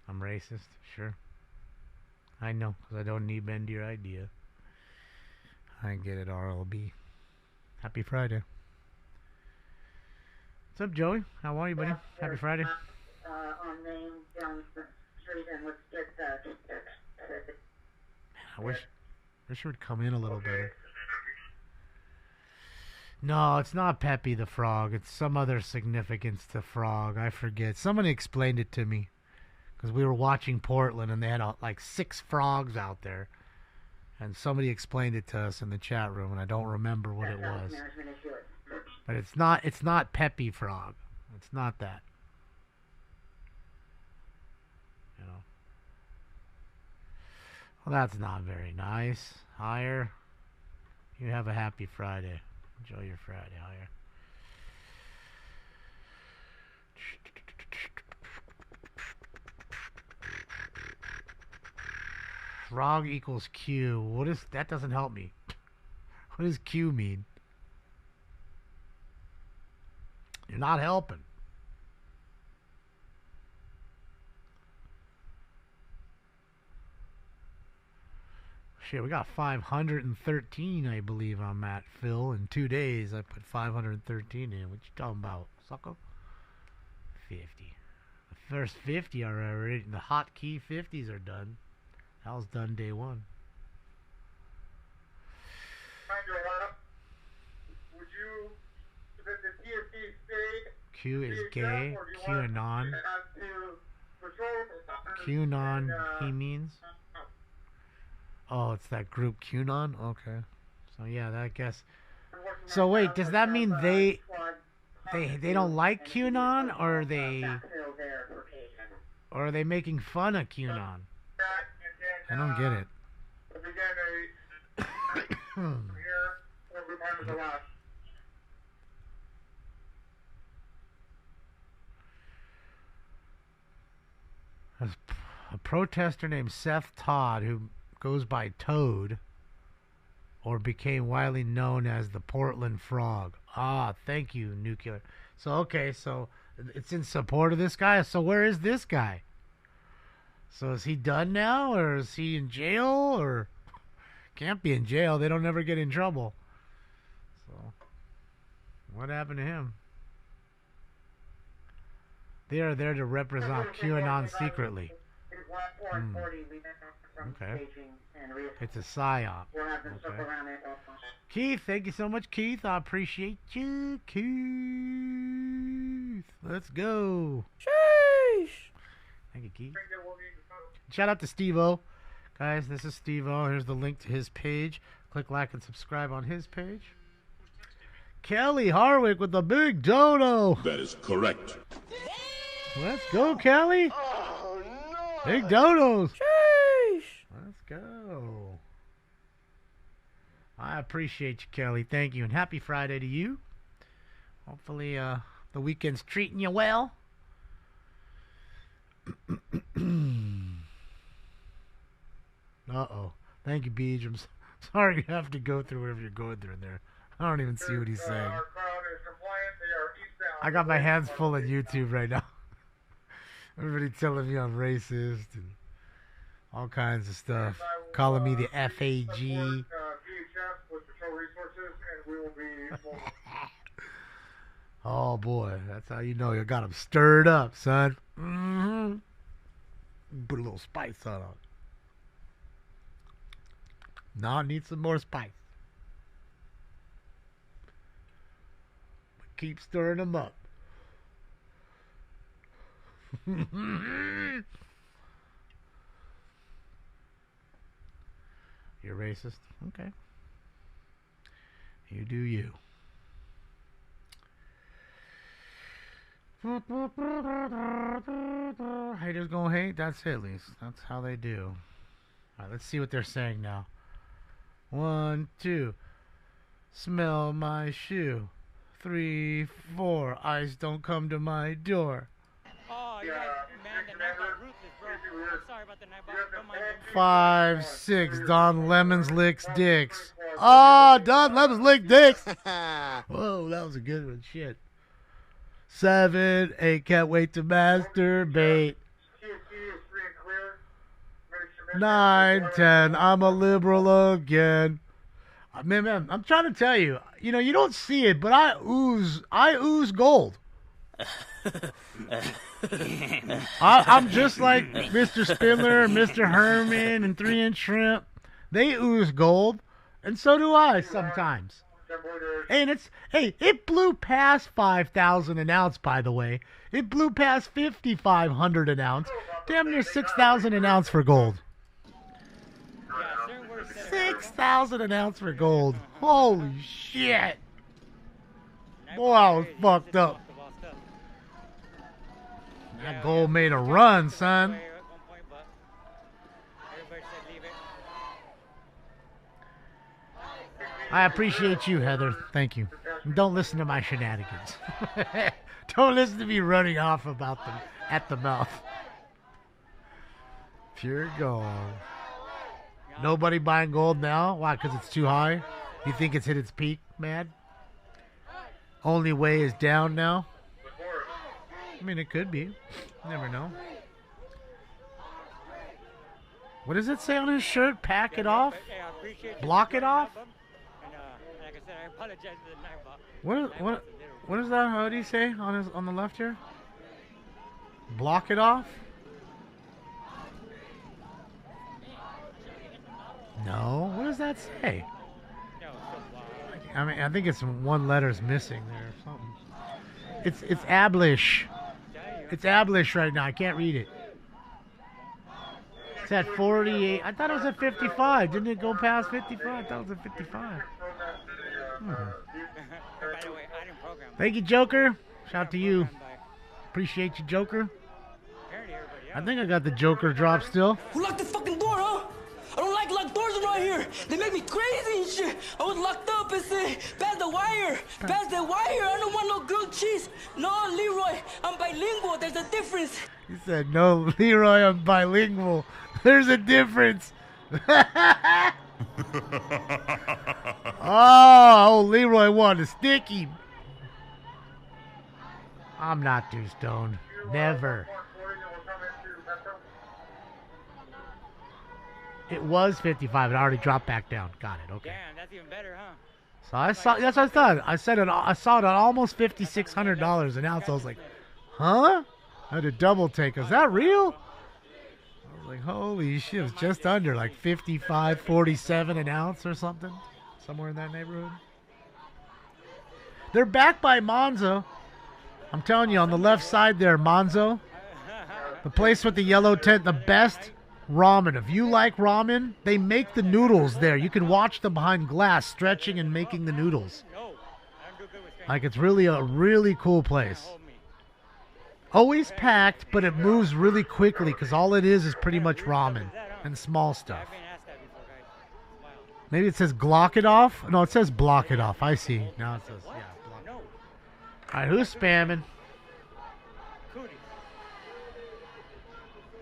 I'm racist, sure. I know, because I don't need bend your idea. I get it, RLB. Happy Friday. What's up, Joey? How are you, buddy? Happy Friday. On Main down the street, and let's get I wish it would come in a little better. No, it's not Peppy the Frog. It's some other significance to frog. I forget. Someone explained it to me. Because we were watching Portland, and they had like 6 frogs out there. And somebody explained it to us in the chat room, and I don't remember what it was. But it's not Peppy Frog. It's not that. You know. Well, that's not very nice. Higher. You have a happy Friday. Enjoy your Friday, Higher. Frog equals Q. What is that? Doesn't help me. What does Q mean? You're not helping. Shit, we got 513, I believe, on Matt Phil. In 2 days, I put 513 in. What you talking about, sucker? 50. The first 50 are already. The hot key 50s are done. That was done day 1. Would you, the TSC say Q is gay. QAnon. QAnon, he means. Oh, it's that group QAnon? Okay. So yeah, that I guess. So wait, does that mean they don't like QAnon, or are they making fun of QAnon? I don't get it. There's a protester named Seth Todd who goes by Toad, or became widely known as the Portland Frog. Ah, thank you, Nuclear. So okay, so it's in support of this guy. So where is this guy? So is he done now, or is he in jail, or can't be in jail? They don't ever get in trouble. So what happened to him? They are there to represent QAnon secretly. Okay. It's a psyop. Okay. Keith, thank you so much, Keith. I appreciate you, Keith. Let's go. Sheesh. Thank you, Keith. Shout out to Steve-O. Guys, this is Steve-O. Here's the link to his page. Click like and subscribe on his page. Kelly Harwick with the big dono. That is correct. Let's go, Kelly. Oh, no. Big donos. Sheesh. Let's go. I appreciate you, Kelly. Thank you. And happy Friday to you. Hopefully the weekend's treating you well. Uh-oh. Thank you, Beej. I'm sorry you have to go through whatever you're going through in there. I don't even see what he's saying. I got my hands full of YouTube right now. Everybody telling me I'm racist and all kinds of stuff. Calling me the FAG. VHS with patrol resources, and we will be Oh boy, that's how you know you got them stirred up, son. Mm-hmm. Put a little spice on it. No, need some more spice. But keep stirring them up. You're racist? Okay. You do you. Haters gonna hate? That's it, at least. That's how they do. Alright, let's see what they're saying now. 1, 2. Smell my shoe. 3, 4. Ice don't come to my door. Oh, yeah, man, the Nightbot ruthless, bro. I'm sorry about the Nightbot. Don't mind me. 5, 6. Don Lemons licks dicks. Oh, Don Lemons lick dicks. Whoa, that was a good one. Shit. 7, 8. Can't wait to masturbate. 9, 10. I'm a liberal again. Man, I'm trying to tell you. You know, you don't see it, but I ooze gold. I'm just like Mr. Spindler, Mr. Herman, and 3-inch Shrimp. They ooze gold, and so do I sometimes. And it blew past 5,000 an ounce, by the way. It blew past 5,500 an ounce. Damn near 6,000 an ounce for gold. 6,000 an ounce for gold. Holy shit. Boy, I was fucked up. That gold made a run, son. I appreciate you, Heather. Thank you. And don't listen to my shenanigans. Don't listen to me running off about them at the mouth. Pure gold. Nobody buying gold now? Why? Because it's too high? You think it's hit its peak, Mad? Only way is down now? I mean, it could be. Never know. What does it say on his shirt? Pack it off? Block it off? Like I said, I apologize to the Nightbot. What is that? How do you say on the left here? Block it off? No. What does that say? I mean, I think it's one letter's missing there or something. It's Ablish. It's Ablish right now. I can't read it. It's at 48. I thought it was at 55. Didn't it go past 55? I thought it was at 55. Thank you, Joker. Shout out to you. Appreciate you, Joker. I think I got the Joker drop still. Who locked the fucking door, huh? I don't like locked doors around here. They make me crazy and shit. I was locked up and said, pass the wire. Pass the wire. I don't want no grilled cheese. No, Leroy, I'm bilingual. There's a difference. He said, no, Leroy, I'm bilingual. There's a difference. Oh, Leroy wanted to stick him. I'm not too stoned. Never. It was 55. It already dropped back down. Got it. Okay. Damn, that's even better, huh? So I saw. That's what I thought. I saw it at almost $5,600 an ounce. I was like, huh? I had a double take. Is that real? I was like, holy shit! It was just under like 55.47 an ounce or something, somewhere in that neighborhood. They're backed by Monzo. I'm telling you, on the left side there, Monzo, the place with the yellow tent, the best ramen. If you like ramen, they make the noodles there. You can watch them behind glass, stretching and making the noodles. Like, it's really a really cool place. Always packed, but it moves really quickly because all it is pretty much ramen and small stuff. Maybe it says glock it off? No, it says block it off. I see. Now it says, yeah, block it off. All right, who's spamming?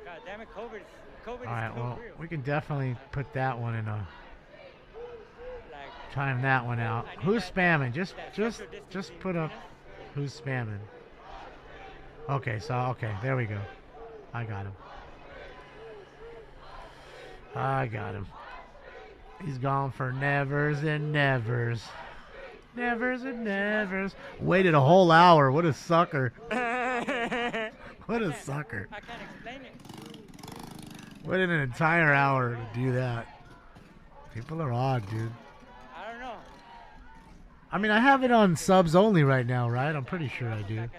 God damn it, COVID All right, well, we can definitely put that one in a time that one out. Who's spamming? Just put up who's spamming. Okay, there we go. I got him. He's gone for nevers and nevers. Nevers and nevers. Waited a whole hour. What a sucker. What a sucker. I can't explain it. Waited an entire hour to do that. People are odd, dude. I don't know. I mean, I have it on subs only right now, right? I'm pretty sure I do. At the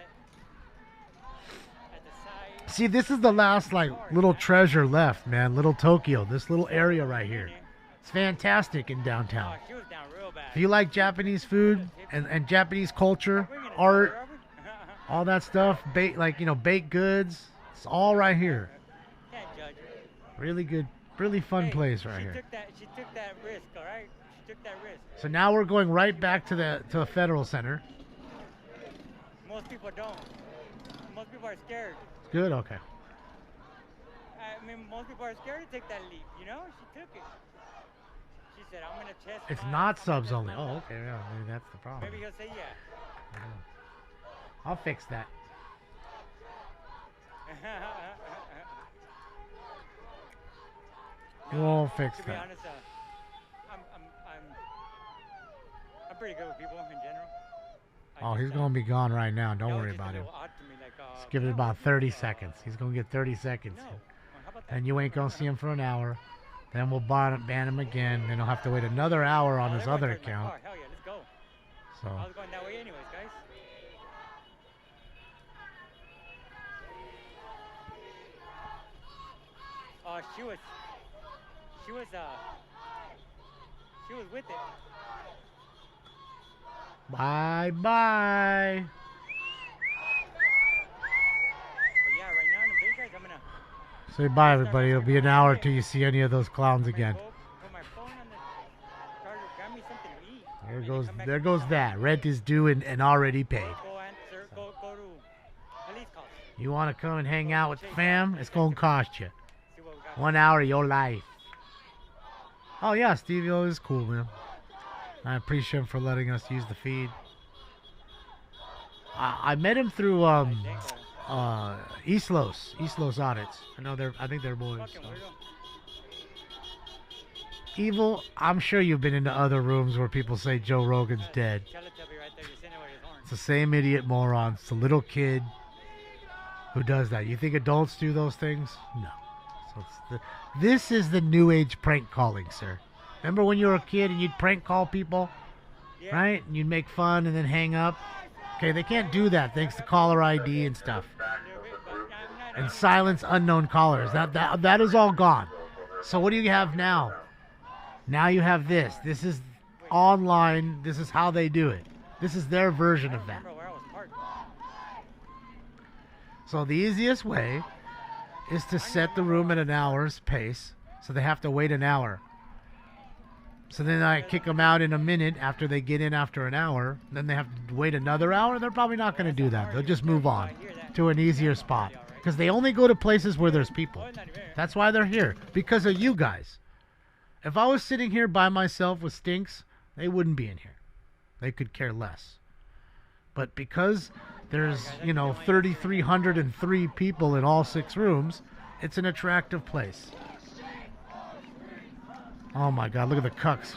side. See, this is the last, like, little treasure left, man. Little Tokyo. This little area right here. It's fantastic in downtown. Oh, she was down real bad. If you like Japanese food and Japanese culture, art, all that stuff, baked goods, it's all right here. Can't judge her. Really good, really fun place right she here. She took that risk, all right? She took that risk. So now we're going right back to the Federal Center. Most people don't. Most people are scared. It's good, okay. I mean, most people are scared to take that leap, you know? She took it. She said, I'm going to test It's my- not I'm subs gonna only. test my Oh, luck." okay, yeah, maybe that's the problem. Maybe he'll say yeah. I'll fix that. We'll fix To be that. honest, I'm pretty good with people in general. Oh, he's gonna be gone right now. Don't that was worry just a about him. little odd to me, like, Just give it about 30 seconds. He's gonna get 30 seconds. No. Well, how about that? And you ain't gonna see him for an hour. Then we'll ban him again. Then he'll have to wait another hour on Oh, his they're other gonna charge my account. car. Hell yeah, let's go. So I was going that way anyways, guys. Oh, she was with it. bye bye. But yeah, right now in the big guys, I'm gonna Say bye, everybody. It'll be an hour till you see any of those clowns again. put my phone on the charger, grab me something to eat. There and goes come back there to goes the that. Rent is due and already paid. Go answer, go to police call. You want to come and hang out with the fam? It's gonna cost you See what we got. 1 hour of your life. Oh yeah, Stevie is cool, man. I appreciate him for letting us use the feed. I met him through East Los Audits. I think they're boys. Fucking So. weirdo. Evil, I'm sure you've been into other rooms where people say Joe Rogan's dead. Teletubby right there, you're sitting there with his horn. It's the same idiot moron. It's a little kid who does that. You think adults do those things? No. So this is the new age prank calling, sir. Remember when you were a kid and you'd prank call people, Yeah. right? And you'd make fun and then hang up. Okay, they can't do that thanks to caller ID and stuff. A little bit, but I'm not- And silence unknown callers. That is all gone. So what do you have now? Now you have this. This is online. This is how they do it. This is their version of that. remember where I was parked. So the easiest way is to set the room at an hour's pace, so they have to wait an hour. So then I kick them out in a minute after they get in after an hour. Then they have to wait another hour. They're probably not going to do that. They'll just move on to an easier spot because they only go to places where there's people. That's why they're here, because of you guys. If I was sitting here by myself with Stinks, they wouldn't be in here. They could care less. But because there's, 3,303 people in all 6 rooms, it's an attractive place. Oh my God, look at the cucks.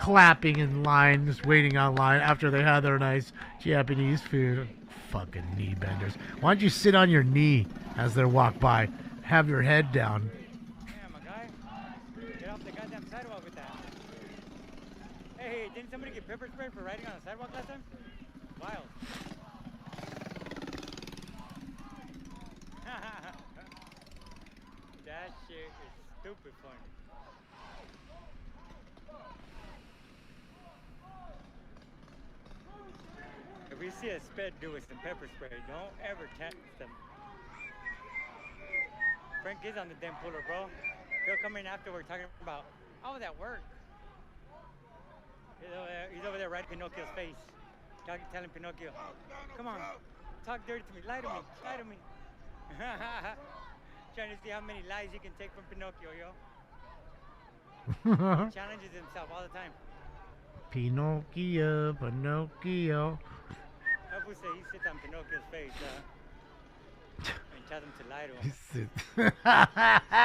Clapping in line, just waiting on line after they had their nice Japanese food. Fucking knee benders. Why don't you sit on your knee as they walk by? Have your head down. Damn, my guy. Get off the goddamn sidewalk with that. Hey, didn't somebody get pepper sprayed for riding on the sidewalk last time? Wild. That shit is stupid funny. If we see a sped do with some pepper spray, don't ever text them. Frank is on the damn puller, bro. He'll come in afterward talking about, how was that work? He's over there right Pinocchio's face. Telling Pinocchio, come on, talk dirty to me, lie to me, lie to me. Trying to see how many lies he can take from Pinocchio, yo. He challenges himself all the time. Pinocchio, Pinocchio. How would say he sits on Pinocchio's face, and tells him to lie to him.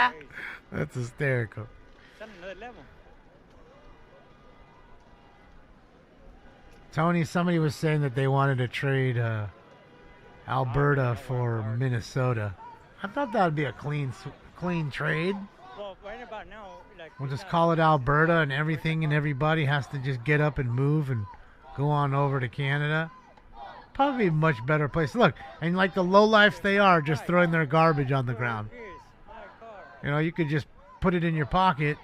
Crazy. That's hysterical. It's on another level. Tony, somebody was saying that they wanted to trade Alberta for Minnesota. I thought that would be a clean trade. Well, right about now, like We'll it's just not- call it Alberta, and everything and everybody has to just get up and move and go on over to Canada. Probably a much better place. Look, and like the lowlifes they are, just throwing their garbage on the ground. Here's my car. You know, you could just put it in your pocket,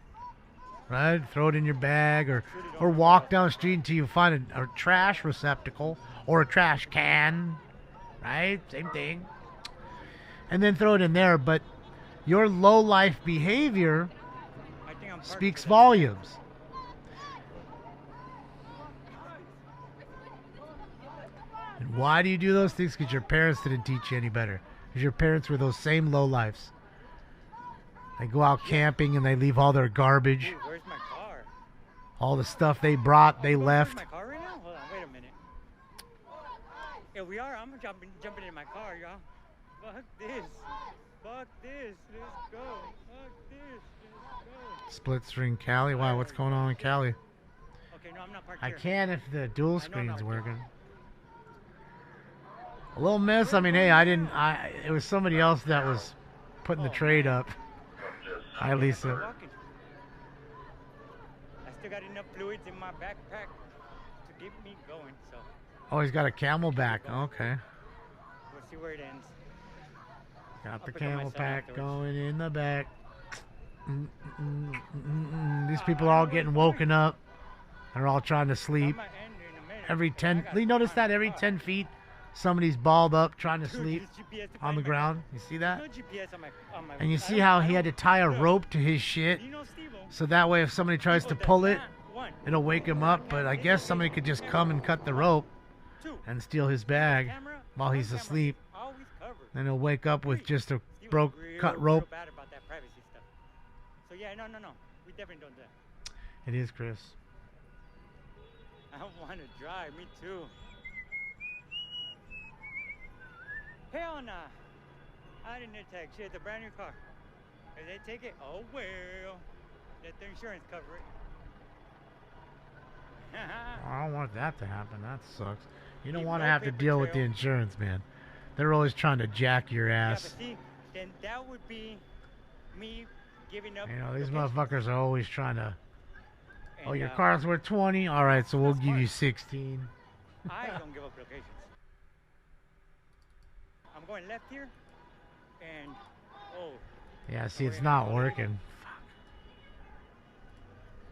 right? Throw it in your bag, or walk down the street until you find a trash receptacle or a trash can, right? Same thing. And then throw it in there. But your low-life behavior I think I'm parked speaks for that. volumes. And why do you do those things? Because your parents didn't teach you any better. Because your parents were those same low-lifes. They go out camping and they leave all their garbage. Dude, where's my car? All the stuff they brought, they Where's left. my car right now? Hold on, wait a minute. Yeah, we are. I'm jumping in my car, y'all. Fuck this. Fuck this. Let's go. Fuck this. Let's go. Split string Cali. Wow, what's going on in Cali? Okay, no, I'm not parked I here. can if the dual I know screen's not. working. A little miss. I mean, hey, it was somebody else that was putting the trade up. Hi, Lisa. Walking. I still got enough fluids in my backpack to keep me going, so Oh, he's got a Camelback. Okay. we'll see where it ends. Got the pick up my son Camelback afterwards. going in the back. These people are all getting woken up. They're all trying to sleep. I'ma end in a minute. Every I 10, gotta you notice find that my every car. 10 feet, somebody's balled up trying to Dude, sleep use GPS to on find the my ground. car. You see that? There's no GPS on my And you I see don't- how I he had to don't- tie a look, rope to his shit, you know Steve-O. so that way if somebody tries to Steve-O does pull it, not want it'll wake him up. But I guess somebody could just come and cut the rope two. and steal his bag Camera, while one he's camera, asleep. always covered. Then he'll wake up with just a Steve-O's cut real rope. bad about that privacy stuff. So yeah, no. We definitely don't do that. It is, Chris. I want to drive. Me too. Hell nah. I didn't take shit. It's a brand new car. If they take it, oh well. Let the insurance cover it. I don't want that to happen. That sucks. You don't Leave want to no have to paper deal with the trail. insurance, man. They're always trying to jack your Yeah, but ass. see, then that would be me giving up. You know, these locations. motherfuckers are always trying to. Oh, And, your car's worth 20. All right, so we'll give you 16. I don't give up locations. I'm going left here, and oh, Yeah, see, it's not working.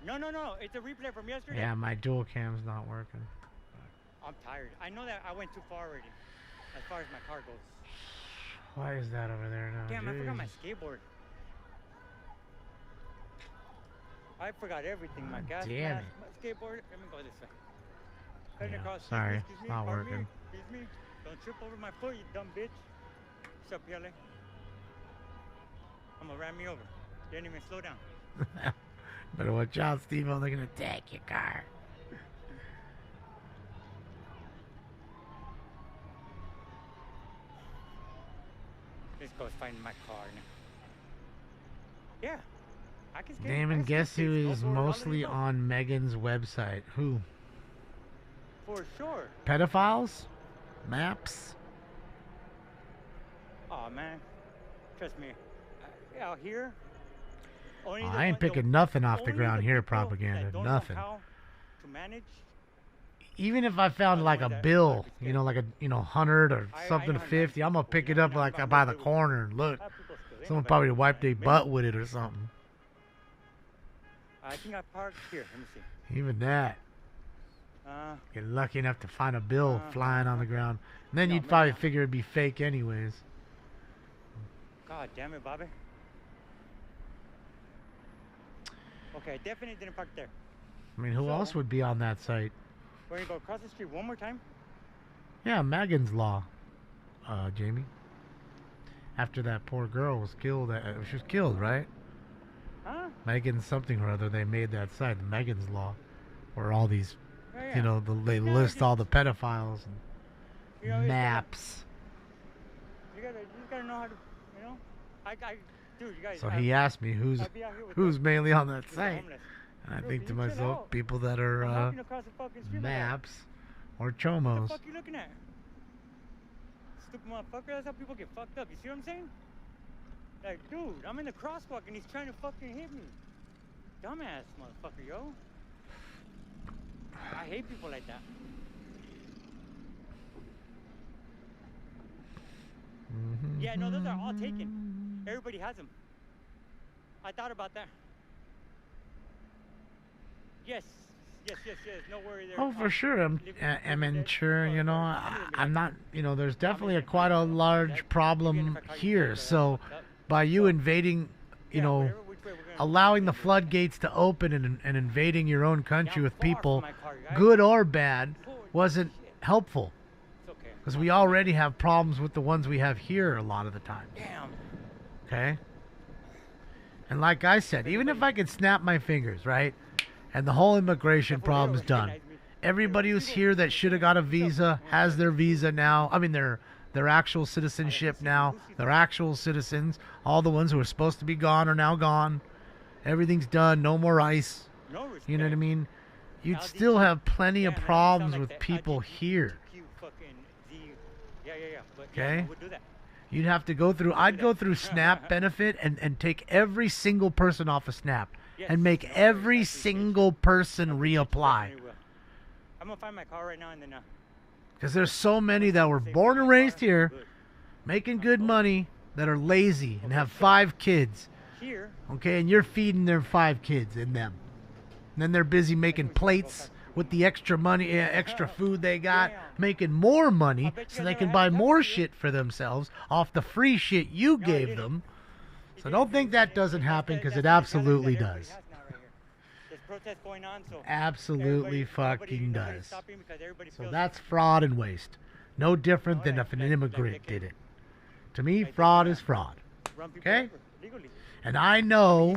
no, it's a replay from yesterday. Yeah, my dual cam's not working. I'm tired. I know that I went too far already, as far as my car goes. Why is that over there now? Damn, I forgot my Jeez. skateboard. I forgot everything. My God gas damn mask, it. my skateboard. Let me go this way. Cutting Yeah, across. sorry, Excuse it's me, not pardon me, working. Excuse me. Don't trip over my foot, you dumb bitch. What's up, PLA? I'm gonna ram me over. Didn't even slow down. Better watch out, Steve-O. They're going to take your car. Let's go find my car now. Yeah, I can skate. Damon, guess who is mostly on? on Megan's website? Who? For sure. Pedophiles? Maps? Oh man, trust me. Out here. Only I ain't picking nothing off the ground here, propaganda. Nothing. How to manage. Even if I found like a bill, you know, like a 100 or I something know to how 50, I'm gonna pick it up like by the corner and look. Someone Probably probably wiped their butt with it or something. I think I parked here. Let me see. Even that. Get lucky enough to find a bill flying on the ground. And then No, you'd maybe probably not. figure it'd be fake anyways. God damn it, Bobby. Okay, I definitely didn't park there. I mean, who So- else would be on that site? We're gonna go across the street one more time. Yeah, Megan's Law, Jamie. After that poor girl was killed, she was killed, right? Huh? Megan something or other, they made that site, Megan's Law, where all these, Yeah, you know, they Yeah, list all the pedophiles and You know, it's maps. You just gotta know how to, you know. Dude, you guys. So he asked me I'd be out here with who's the- mainly on that with the site. homeless. And I Bro, think to can you chill myself, out? people that are I'm walking across the fucking street like that. maps Or What chomos. the fuck you looking at? Stupid motherfucker. That's how people get fucked up. You see what I'm saying? Like, dude, I'm in the crosswalk and he's trying to fucking hit me. Dumbass motherfucker, yo. I hate people like that. Yeah, no, those are all taken. Everybody has them. I thought about that. Yes. No worry there. Oh, for sure. I'm sure, you know, I'm not, you know, there's definitely quite a large problem here. So by you invading, you know, allowing the floodgates to open and invading your own country with people, good or bad, wasn't helpful. Because we already have problems with the ones we have here a lot of the time. Damn. Okay? And like I said, even if I could snap my fingers, right? And the whole immigration problem's done. Everybody who's here that should have got a visa has their visa now. I mean, their actual citizenship now. They're actual citizens. All the ones who are supposed to be gone are now gone. Everything's done. No more ICE. You know what I mean? You'd still have plenty of problems with people here. Okay? You'd have to go through, I'd go through SNAP benefit and take every single person off of SNAP and make every single person reapply. I'm gonna find my car right now and then. Because there's so many that were born and raised here, making good money, that are lazy and have 5 kids. Okay, and you're feeding their 5 kids and them. And then they're busy making plates with the extra money, extra food they got, making more money so they can buy more shit for themselves off the free shit you gave them. So don't think that doesn't happen, because it absolutely does. Absolutely fucking does. So that's fraud and waste. No different than if an immigrant did it. To me, fraud is fraud. Okay? And I know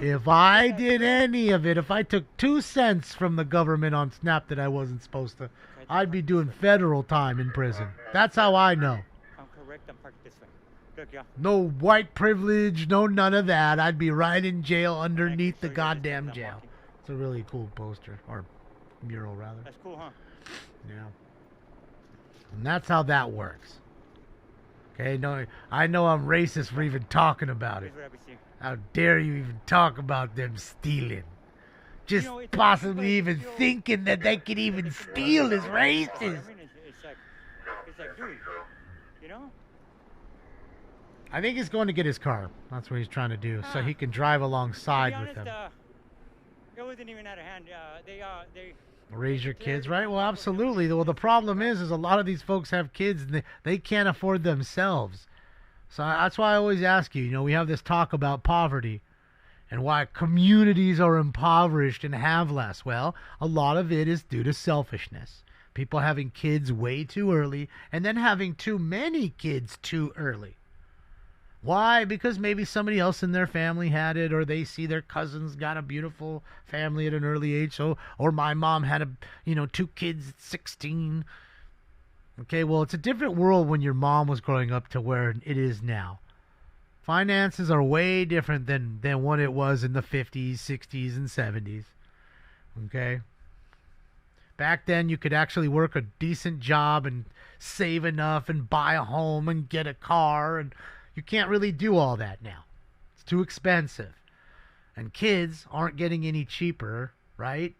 if I did any of it, if I took 2 cents from the government on SNAP that I wasn't supposed to, I'd be doing federal time in prison. That's how I know. I'm correct. I'm parked this way. Look, yeah. No white privilege, no none of that. I'd be right in jail underneath the goddamn jail. It's a really cool poster, or mural rather. That's cool, huh? Yeah. And that's how that works. Okay, no, I know I'm racist for even talking about it. How dare you even talk about them stealing? Just possibly even thinking that they could even steal is racist. It's like, dude, you know? I think he's going to get his car. That's what he's trying to do, so he can drive alongside with them. It wasn't even out of hand. They Raise your kids, right? Well, absolutely. Well, the problem is a lot of these folks have kids and they can't afford themselves. So that's why I always ask you, you know, we have this talk about poverty and why communities are impoverished and have less. Well, a lot of it is due to selfishness. People having kids way too early and then having too many kids too early. Why? Because maybe somebody else in their family had it, or they see their cousins got a beautiful family at an early age. So, or my mom had 2 kids at 16. Okay, well, it's a different world when your mom was growing up to where it is now. Finances are way different than what it was in the 50s, 60s, and 70s. Okay? Back then, you could actually work a decent job and save enough and buy a home and get a car, and you can't really do all that now. It's too expensive. And kids aren't getting any cheaper, right?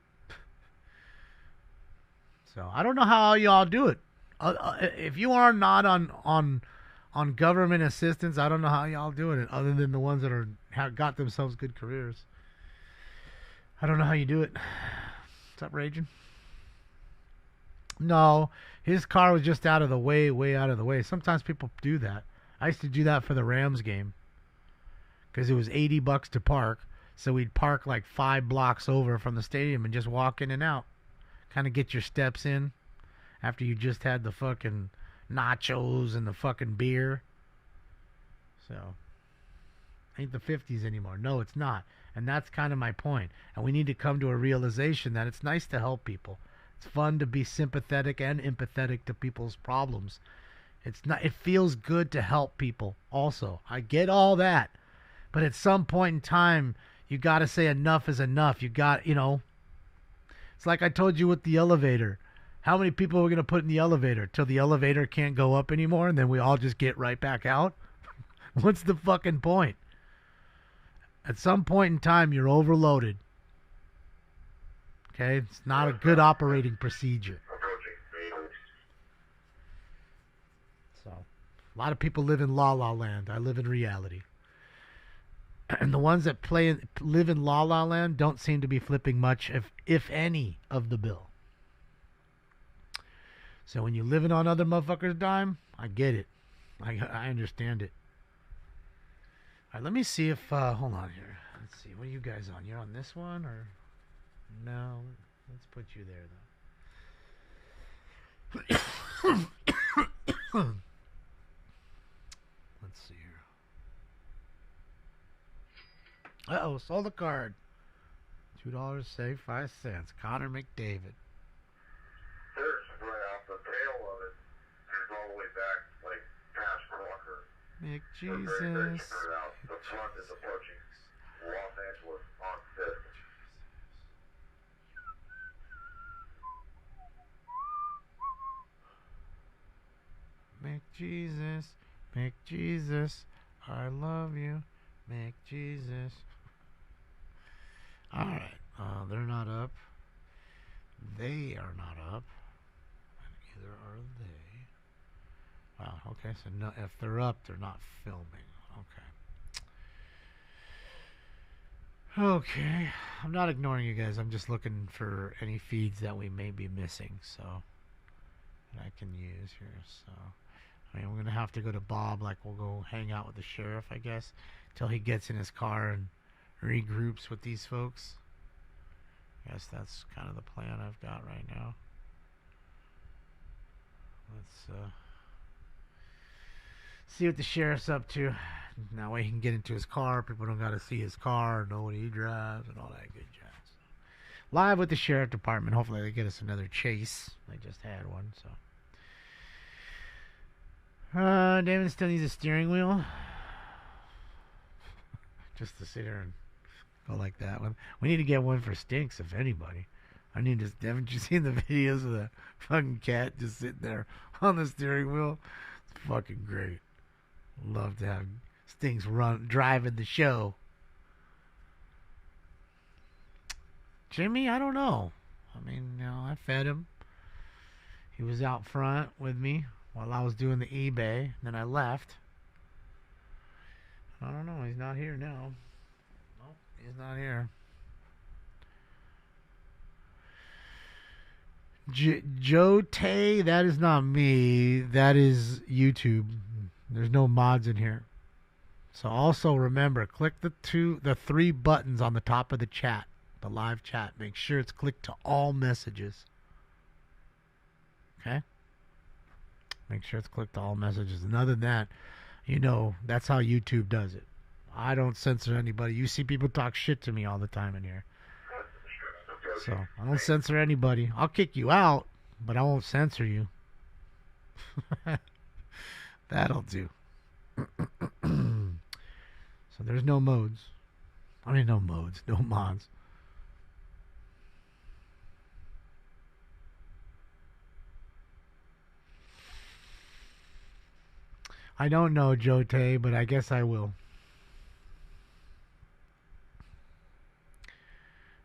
So I don't know how y'all do it. If you are not on government assistance, I don't know how y'all doing it, other than the ones that have got themselves good careers. I don't know how you do it. What's up, Raging? No, his car was just out of the way, way out of the way. Sometimes people do that. I used to do that for the Rams game because it was $80 to park. So we'd park like 5 blocks over from the stadium and just walk in and out. Kind of get your steps in after you just had the fucking nachos and the fucking beer. So, ain't the 50s anymore. No, it's not. And that's kind of my point. And we need to come to a realization that it's nice to help people. It's fun to be sympathetic and empathetic to people's problems. It's not. It feels good to help people also. I get all that. But at some point in time, you got to say enough is enough. You got, it's like I told you with the elevator. How many people are we going to put in the elevator till the elevator can't go up anymore and then we all just get right back out? What's the fucking point? At some point in time, you're overloaded. Okay? It's not a good operating procedure. So, a lot of people live in La La Land. I live in reality. And the ones that live in La La Land don't seem to be flipping much, if any, of the bill. So when you're living on other motherfuckers' dime, I get it. I understand it. All right, let me see if... hold on here. Let's see. What are you guys on? You're on this one, or... No. Let's put you there, though. Let's see here. Uh-oh, sold a card. $2, save 5 cents. Connor McDavid. There's right off the tail of it. There's all the way back, like, past Walker. McJesus. The front is approaching Los Angeles on 5th. McJesus. McJesus. I love you. McJesus. Alright. They're not up. They are not up. And neither are they. Wow, okay, so no, if they're up, they're not filming. Okay. Okay. I'm not ignoring you guys. I'm just looking for any feeds that we may be missing, so that I can use here. So I mean, we're gonna have to go to Bob, like we'll go hang out with the sheriff, I guess, till he gets in his car and regroups with these folks. I guess that's kind of the plan I've got right now. Let's see what the sheriff's up to. That way he can get into his car. People don't got to see his car, know what he drives, and all that good jazz. Live with the sheriff department. Hopefully they get us another chase. They just had one, so. David still needs a steering wheel. Just to sit here and go like that one. We need to get one for Stinks, if anybody. I need to. Haven't you seen the videos of the fucking cat just sitting there on the steering wheel? It's fucking great. Love to have Stinks driving the show. Jimmy, I don't know. I mean, you know, I fed him. He was out front with me while I was doing the eBay. Then I left. I don't know. He's not here now. Nope, he's not here. Joe Tay, that is not me. That is YouTube. There's no mods in here. So also remember, click the 3 buttons on the top of the chat, the live chat. Make sure it's clicked to all messages. Okay? Make sure it's clicked to all messages. And other than that, you know, that's how YouTube does it. I don't censor anybody. You see people talk shit to me all the time in here. So, I don't censor anybody. I'll kick you out, but I won't censor you. That'll do. So there's no modes. I mean, no modes, no mods. I don't know, Joe Tay, but I guess I will.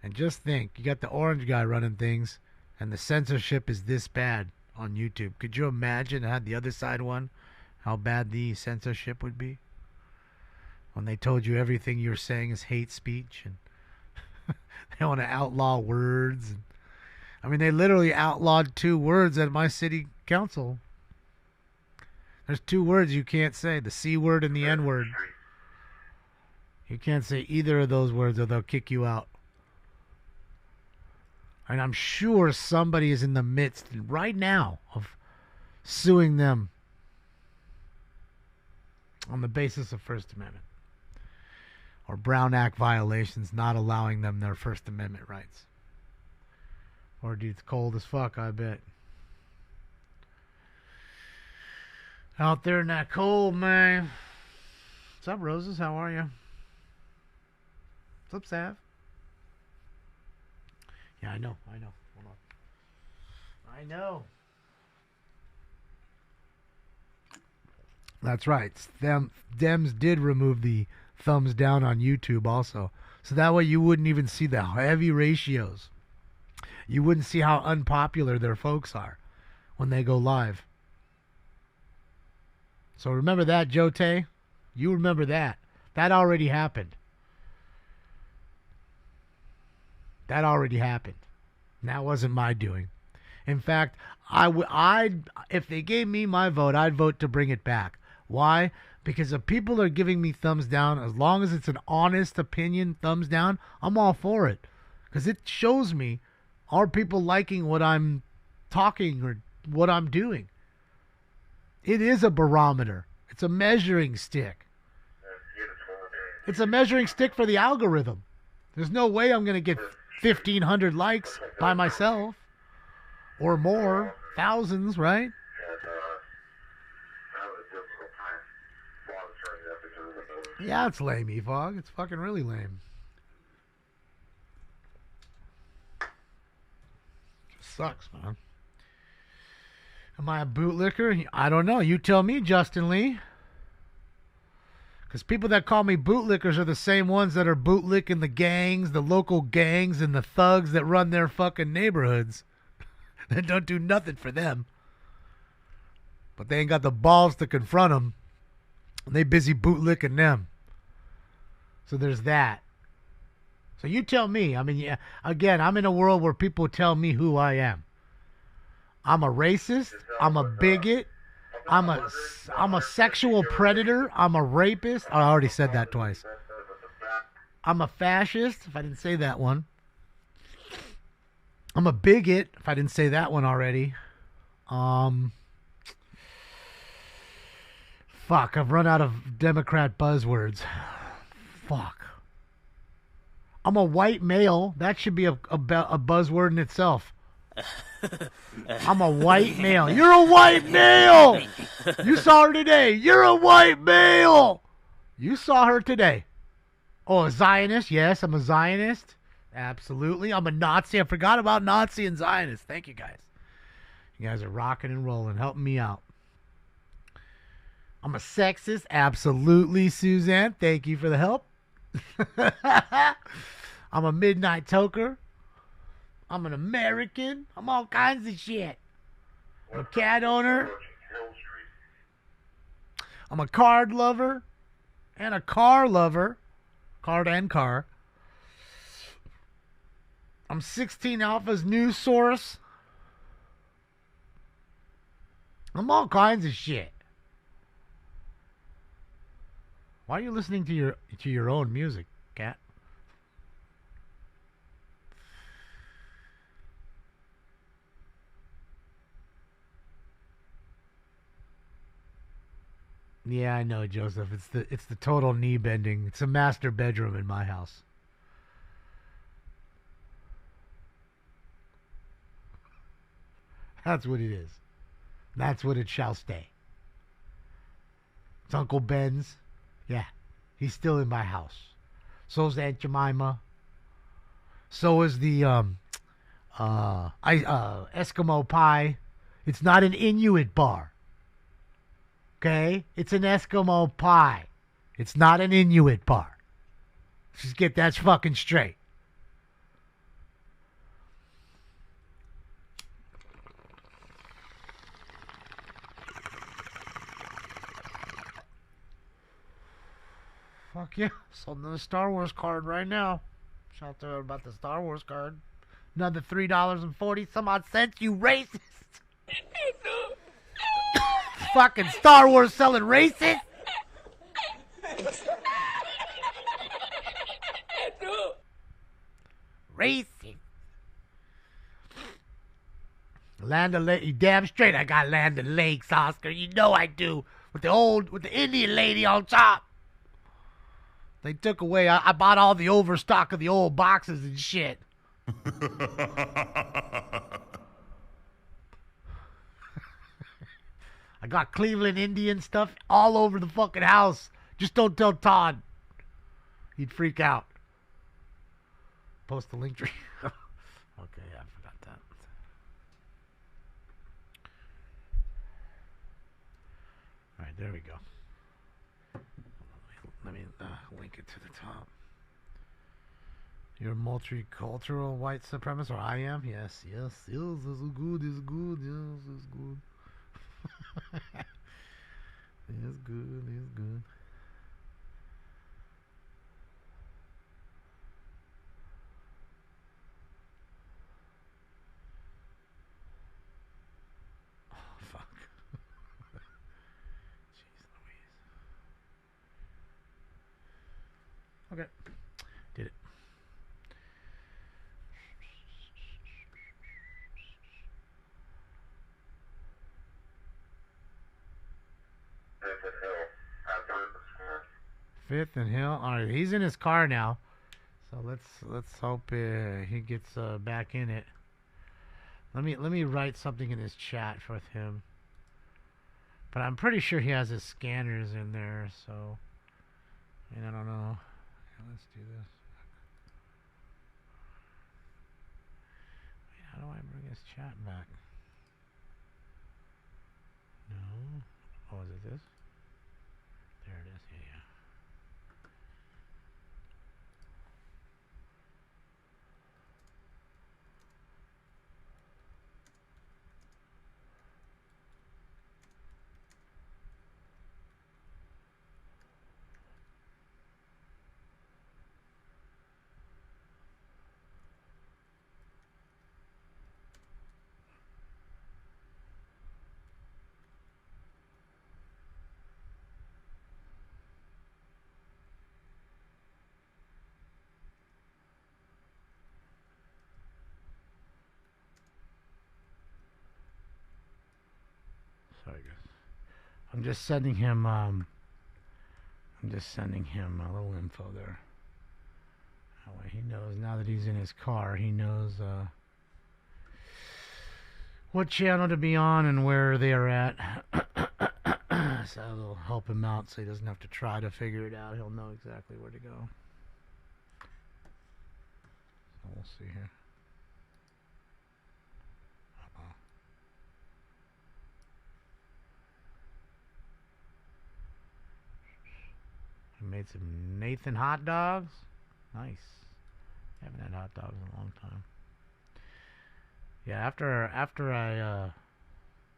And just think, you got the orange guy running things, and the censorship is this bad on YouTube. Could you imagine had the other side one, how bad the censorship would be? When they told you everything you're saying is hate speech, and they want to outlaw words. And, I mean, they literally outlawed 2 words at my city council. There's 2 words you can't say, the C word and the N word. You can't say either of those words or they'll kick you out. And I'm sure somebody is in the midst right now of suing them on the basis of First Amendment or Brown Act violations, not allowing them their First Amendment rights. Or dude, it's cold as fuck, I bet. Out there in that cold, man. What's up, Roses? How are you? What's up, Sav? Yeah, I know. Hold on. I know. That's right. Dems did remove the thumbs down on YouTube also. So that way you wouldn't even see the heavy ratios. You wouldn't see how unpopular their folks are when they go live. So remember that, Jote? You remember that. That already happened. That already happened. And that wasn't my doing. In fact, if they gave me my vote, I'd vote to bring it back. Why? Because if people are giving me thumbs down, as long as it's an honest opinion, thumbs down, I'm all for it. Because it shows me, are people liking what I'm talking or what I'm doing? It is a barometer. It's a measuring stick. It's a measuring stick for the algorithm. There's no way I'm going to get 1,500 likes by myself. Or more. Thousands, right? Yeah, it's lame, E-Fog. It's fucking really lame. Sucks, man. Am I a bootlicker? I don't know. You tell me, Justin Lee. Because people that call me bootlickers are the same ones that are bootlicking the gangs, the local gangs, and the thugs that run their fucking neighborhoods. That don't do nothing for them. But they ain't got the balls to confront them. And they busy bootlicking them. So there's that. So you tell me. I mean, yeah, again, I'm in a world where people tell me who I am. I'm a racist. I'm a bigot. I'm a sexual predator. I'm a rapist. I already said that twice. I'm a fascist, if I didn't say that one. I'm a bigot, if I didn't say that one already. Fuck, I've run out of Democrat buzzwords. Fuck. I'm a white male. That should be a buzzword in itself. I'm a white male. You're a white male! You saw her today. You're a white male! You saw her today. Oh, a Zionist? Yes, I'm a Zionist. Absolutely. I'm a Nazi. I forgot about Nazi and Zionist. Thank you, guys. You guys are rocking and rolling, helping me out. I'm a sexist. Absolutely, Suzanne. Thank you for the help. I'm a midnight toker. I'm an American. I'm all kinds of shit. I'm a cat owner. I'm a card lover. And a car lover. Card and car. I'm 16 Alpha's news source. I'm all kinds of shit. Why are you listening to your own music, Cat? Yeah, I know, Joseph. It's the total knee bending. It's a master bedroom in my house. That's what it is. That's what it shall stay. It's Uncle Ben's. Yeah, he's still in my house. So's Aunt Jemima. So is the Eskimo pie. It's not an Inuit bar. Okay? It's an Eskimo pie. It's not an Inuit bar. Just get that fucking straight. Fuck yeah. Sold another Star Wars card right now. Shout out about the Star Wars card. Another $3.40 some odd cents, you racist. Fucking Star Wars selling racist. Racist. Land O'Lakes, you damn straight I got Land O'Lakes, Oscar. You know I do. With the Indian lady on top. They took away, I bought all the overstock of the old boxes and shit. I got Cleveland Indian stuff all over the fucking house. Just don't tell Todd. He'd freak out. Post the link tree. Okay, I forgot that. right, there we go. Let me link it to the top. You're a multicultural white supremacist, or I am? Yes, yes, yes, this is good, this is good, yes, this is good. It's good, it's good. Oh, fuck. Jeez Louise. Okay. Did it. Fifth and Hill. All right, he's in his car now, so let's hope he gets back in it. Let me write something in his chat with him. But I'm pretty sure he has his scanners in there, so I don't know. Yeah, let's do this. Wait, how do I bring his chat back? No. Oh, is it this? There it is. Yeah, yeah. Sorry, guys. I'm just sending him a little info there. That way he knows, now that he's in his car, he knows what channel to be on and where they are at. So it'll help him out so he doesn't have to try to figure it out. He'll know exactly where to go. So we'll see here. I made some Nathan hot dogs. Nice. Haven't had hot dogs in a long time. Yeah, after I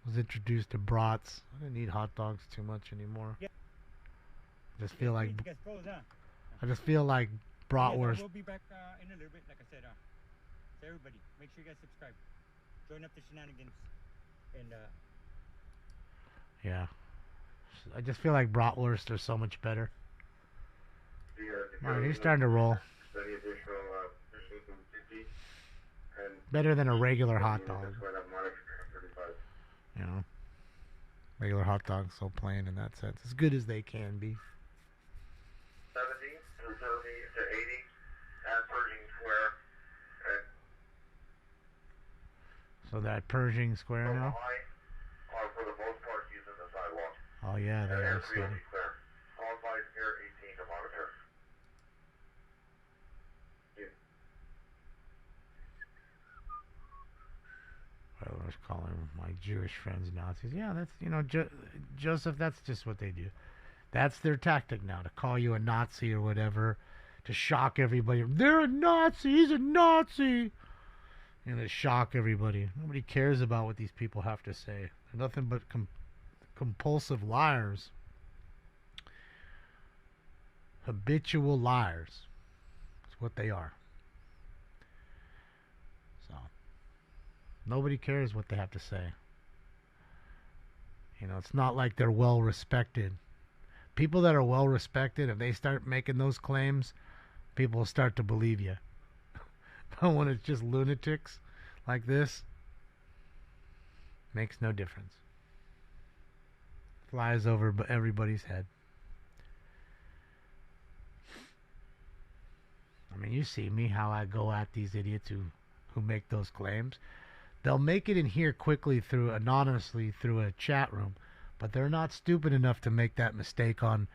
was introduced to brats, I don't eat hot dogs too much anymore. Yeah. I just feel like It gets close, huh? bratwurst. We'll be back in a little bit, like I said. So everybody, make sure you guys subscribe. Join up the shenanigans. And Yeah. I just feel like bratwurst are so much better. Alright, he's starting to roll. Better than a regular hot dog. You know, regular hot dogs, so plain in that sense. As good as they can be. 70 through 30 to 80 at Pershing Square. So that Pershing Square now? Are for the most part using the sidewalk. Oh yeah, they are. Clear. Followed by Air 18 to monitor. I was calling my Jewish friends Nazis. Yeah, that's, Joseph, that's just what they do. That's their tactic now, to call you a Nazi or whatever, to shock everybody. They're a Nazi, he's a Nazi. To shock everybody. Nobody cares about what these people have to say. They're nothing but compulsive liars. Habitual liars. That's what they are. So, nobody cares what they have to say. It's not like they're well respected. People that are well respected, if they start making those claims, people will start to believe you. But when it's just lunatics like this, makes no difference. Flies over everybody's head. I mean, you see me, how I go at these idiots who make those claims. They'll make it in here quickly anonymously through a chat room, but they're not stupid enough to make that mistake on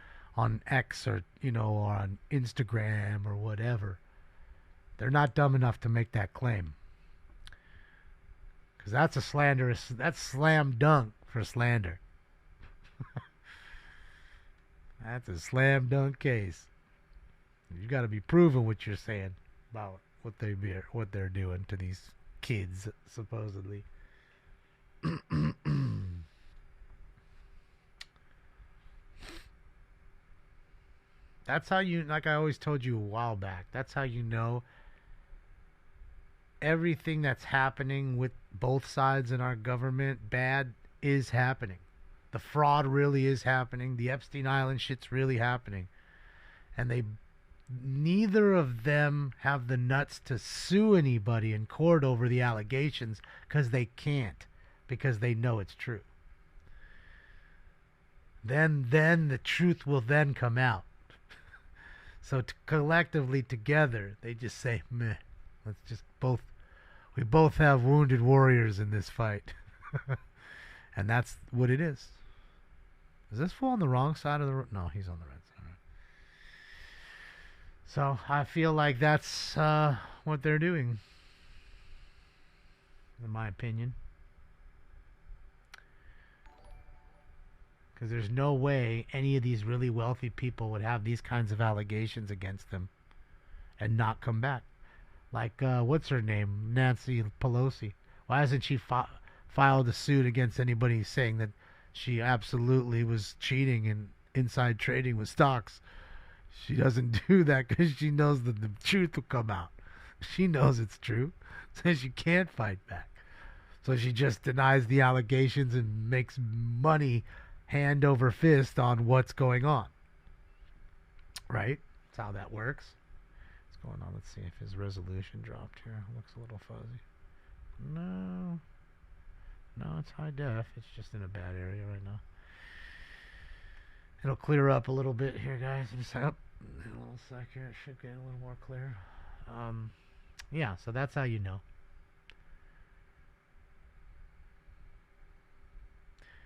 X or or on Instagram or whatever. They're not dumb enough to make that claim. Because that's slam dunk for slander. That's a slam dunk case. You got to be proven what you're saying about what they're doing to these kids, supposedly. That's how you, like I always told you a while back, that's how you know everything that's happening with both sides in our government, bad, is happening. The fraud really is happening. The Epstein Island shit's really happening. And neither of them have the nuts to sue anybody in court over the allegations because they can't, because they know it's true. Then the truth will then come out. So collectively together, they just say, meh, we both have wounded warriors in this fight. And that's what it is. Is this fool on the wrong side of the road? No, he's on the right side. So I feel like that's what they're doing, in my opinion. Because there's no way any of these really wealthy people would have these kinds of allegations against them and not come back. Like, what's her name? Nancy Pelosi. Why hasn't she filed a suit against anybody saying that she absolutely was cheating and inside trading with stocks? She doesn't do that because she knows that the truth will come out. She knows it's true, so she can't fight back. So she just denies the allegations and makes money hand over fist on what's going on. Right? That's how that works. What's going on? Let's see if his resolution dropped here. Looks a little fuzzy. No, it's high def. It's just in a bad area right now. It'll clear up a little bit here, guys. Just up a little sec here. It should get a little more clear. Yeah, so that's how you know.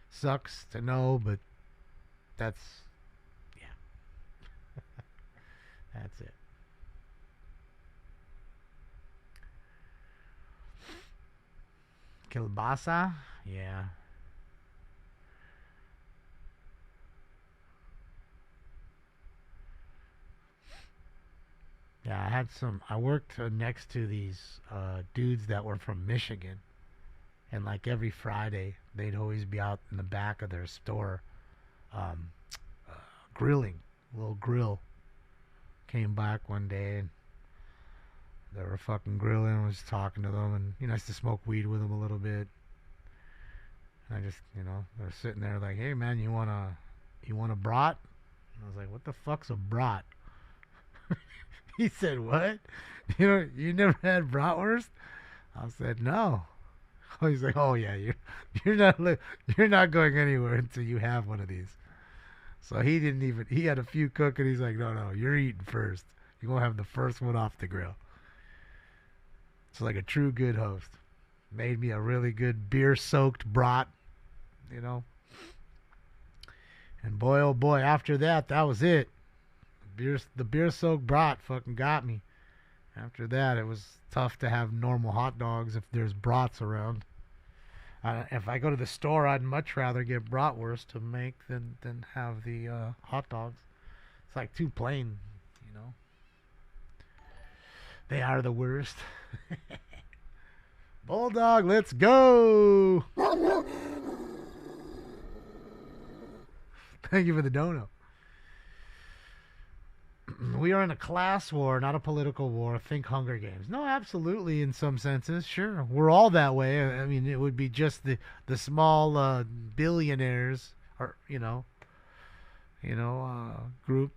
Sucks to know, but that's, yeah. That's it. Kilbasa? Yeah. Yeah, I worked next to these dudes that were from Michigan. And like every Friday, they'd always be out in the back of their store grilling. A little grill. Came back one day and they were fucking grilling. I was talking to them, and I used to smoke weed with them a little bit. And I just, they're sitting there like, hey man, you want a brat? And I was like, what the fuck's a brat? He said, what? You never had bratwurst? I said, no. He's like, oh yeah, you're not going anywhere until you have one of these. So he had a few cooking. He's like, no, you're eating first. You're going to have the first one off the grill. It's like a true good host. Made me a really good beer-soaked brat, And boy, oh boy, after that was it. The beer-soaked brat fucking got me. After that, it was tough to have normal hot dogs if there's brats around. If I go to the store, I'd much rather get bratwurst to make than have the hot dogs. It's like too plain, They are the worst. Bulldog, let's go! Thank you for the dono. We are in a class war, not a political war. Think Hunger Games. No, absolutely, in some senses, sure. We're all that way. I mean, it would be just the small billionaires, or group.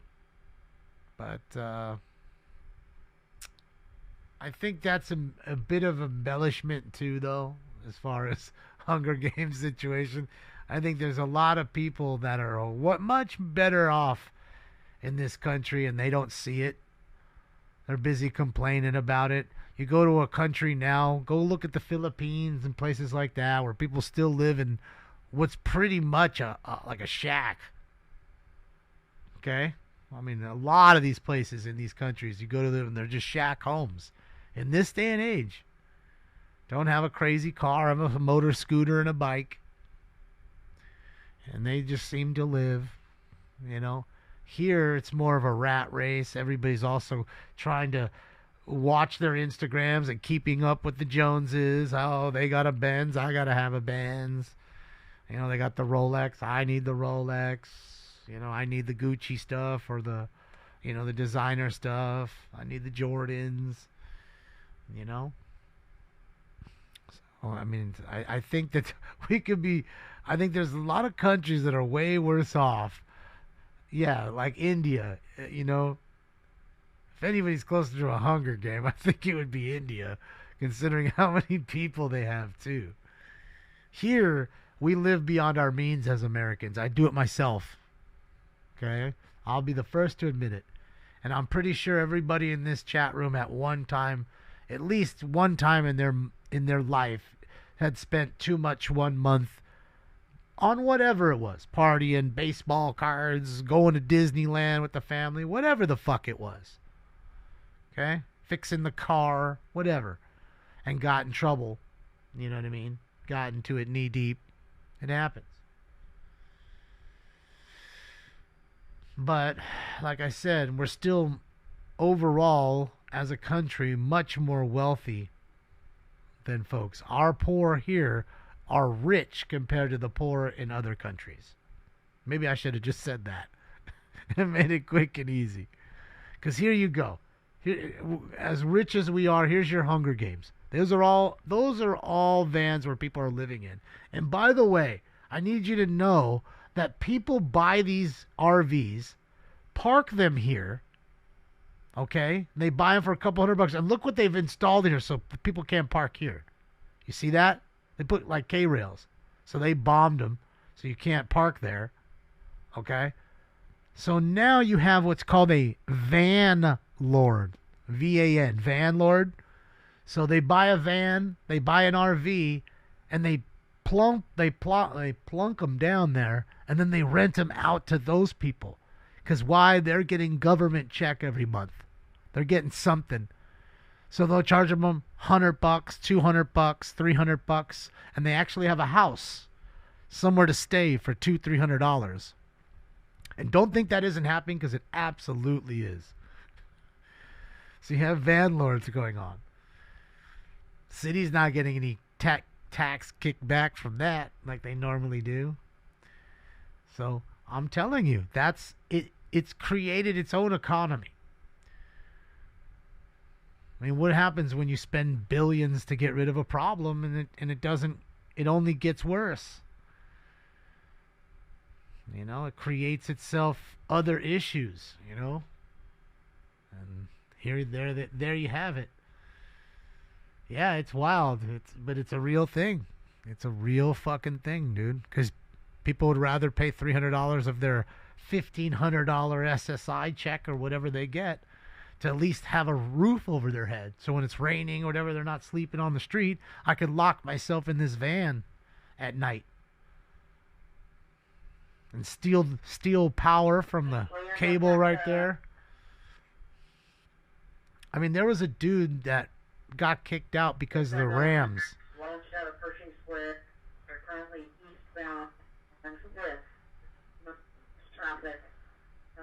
But I think that's a bit of embellishment too, though, as far as Hunger Games situation. I think there's a lot of people that are much better off in this country, and they don't see it. They're busy complaining about it. You go to a country now, go look at the Philippines and places like that, where people still live in what's pretty much like a shack. Okay? I mean, a lot of these places in these countries, you go to them and they're just shack homes. In this day and age, don't have a crazy car, have a motor scooter and a bike. And they just seem to live, Here, it's more of a rat race. Everybody's also trying to watch their Instagrams and keeping up with the Joneses. Oh, they got a Benz, I gotta have a Benz. You know, they got the Rolex, I need the Rolex. You know, I need the Gucci stuff or the, you know, the designer stuff. I need the Jordans. You know? So, I mean, I think that we could be, I think there's a lot of countries that are way worse off. Yeah, like India, you know. If anybody's closer to a Hunger Game, I think it would be India, considering how many people they have, too. Here, we live beyond our means as Americans. I do it myself. Okay? I'll be the first to admit it. And I'm pretty sure everybody in this chat room at one time, at least one time in their life, had spent too much 1 month on whatever it was. Partying, baseball cards, going to Disneyland with the family, whatever the fuck it was. Okay? Fixing the car, whatever. And got in trouble. You know what I mean? Got into it knee deep. It happens. But, like I said, we're still overall, as a country, much more wealthy than folks. Our poor here are rich compared to the poor in other countries. Maybe I should have just said that. And made it quick and easy. Because here you go. Here, as rich as we are, here's your Hunger Games. Those are all vans where people are living in. And by the way, I need you to know that people buy these RVs, park them here, okay? They buy them for a couple $100, and look what they've installed here so people can't park here. You see that? They put like K-rails. So they bombed them so you can't park there, okay? So now you have what's called a van lord, V-A-N, van lord. So they buy a van, they buy an RV, and they plunk them down there, and then they rent them out to those people. Because why? They're getting government check every month. They're getting something. So they'll charge them $100, $200, $300, and they actually have a house somewhere to stay for $200-$300. And don't think that isn't happening, because it absolutely is. So you have van lords going on. City's not getting any tax kickback from that like they normally do. So I'm telling you, that's it. It's created its own economy. I mean, what happens when you spend billions to get rid of a problem and it only gets worse? You know, it creates itself other issues, you know? And there you have it. Yeah, it's wild, but it's a real thing. It's a real fucking thing, dude. Because people would rather pay $300 of their $1,500 SSI check or whatever they get to at least have a roof over their head. So when it's raining or whatever, they're not sleeping on the street. I could lock myself in this van at night and steal power from the cable right there. I mean, there was a dude that got kicked out because of the Rams. Launch out of Pershing Square. They're currently eastbound and with traffic. I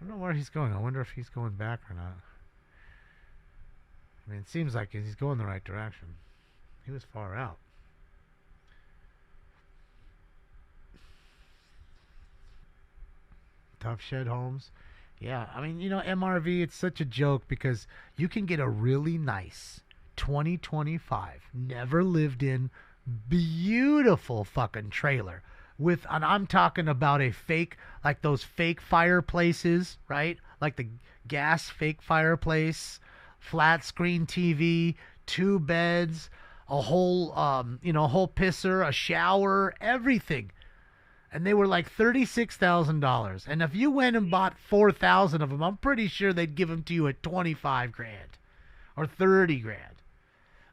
don't know where he's going. I wonder if he's going back or not. I mean, it seems like he's going the right direction. He was far out. Tough shed homes. Yeah, I mean, you know, MRV, it's such a joke because you can get a really nice 2025, never lived in, beautiful fucking trailer with, and I'm talking about a fake, like those fake fireplaces, right? Like the gas fake fireplace, flat screen TV, 2 beds, a whole, a whole pisser, a shower, everything. And they were like $36,000. And if you went and bought 4,000 of them, I'm pretty sure they'd give them to you at 25 grand or 30 grand.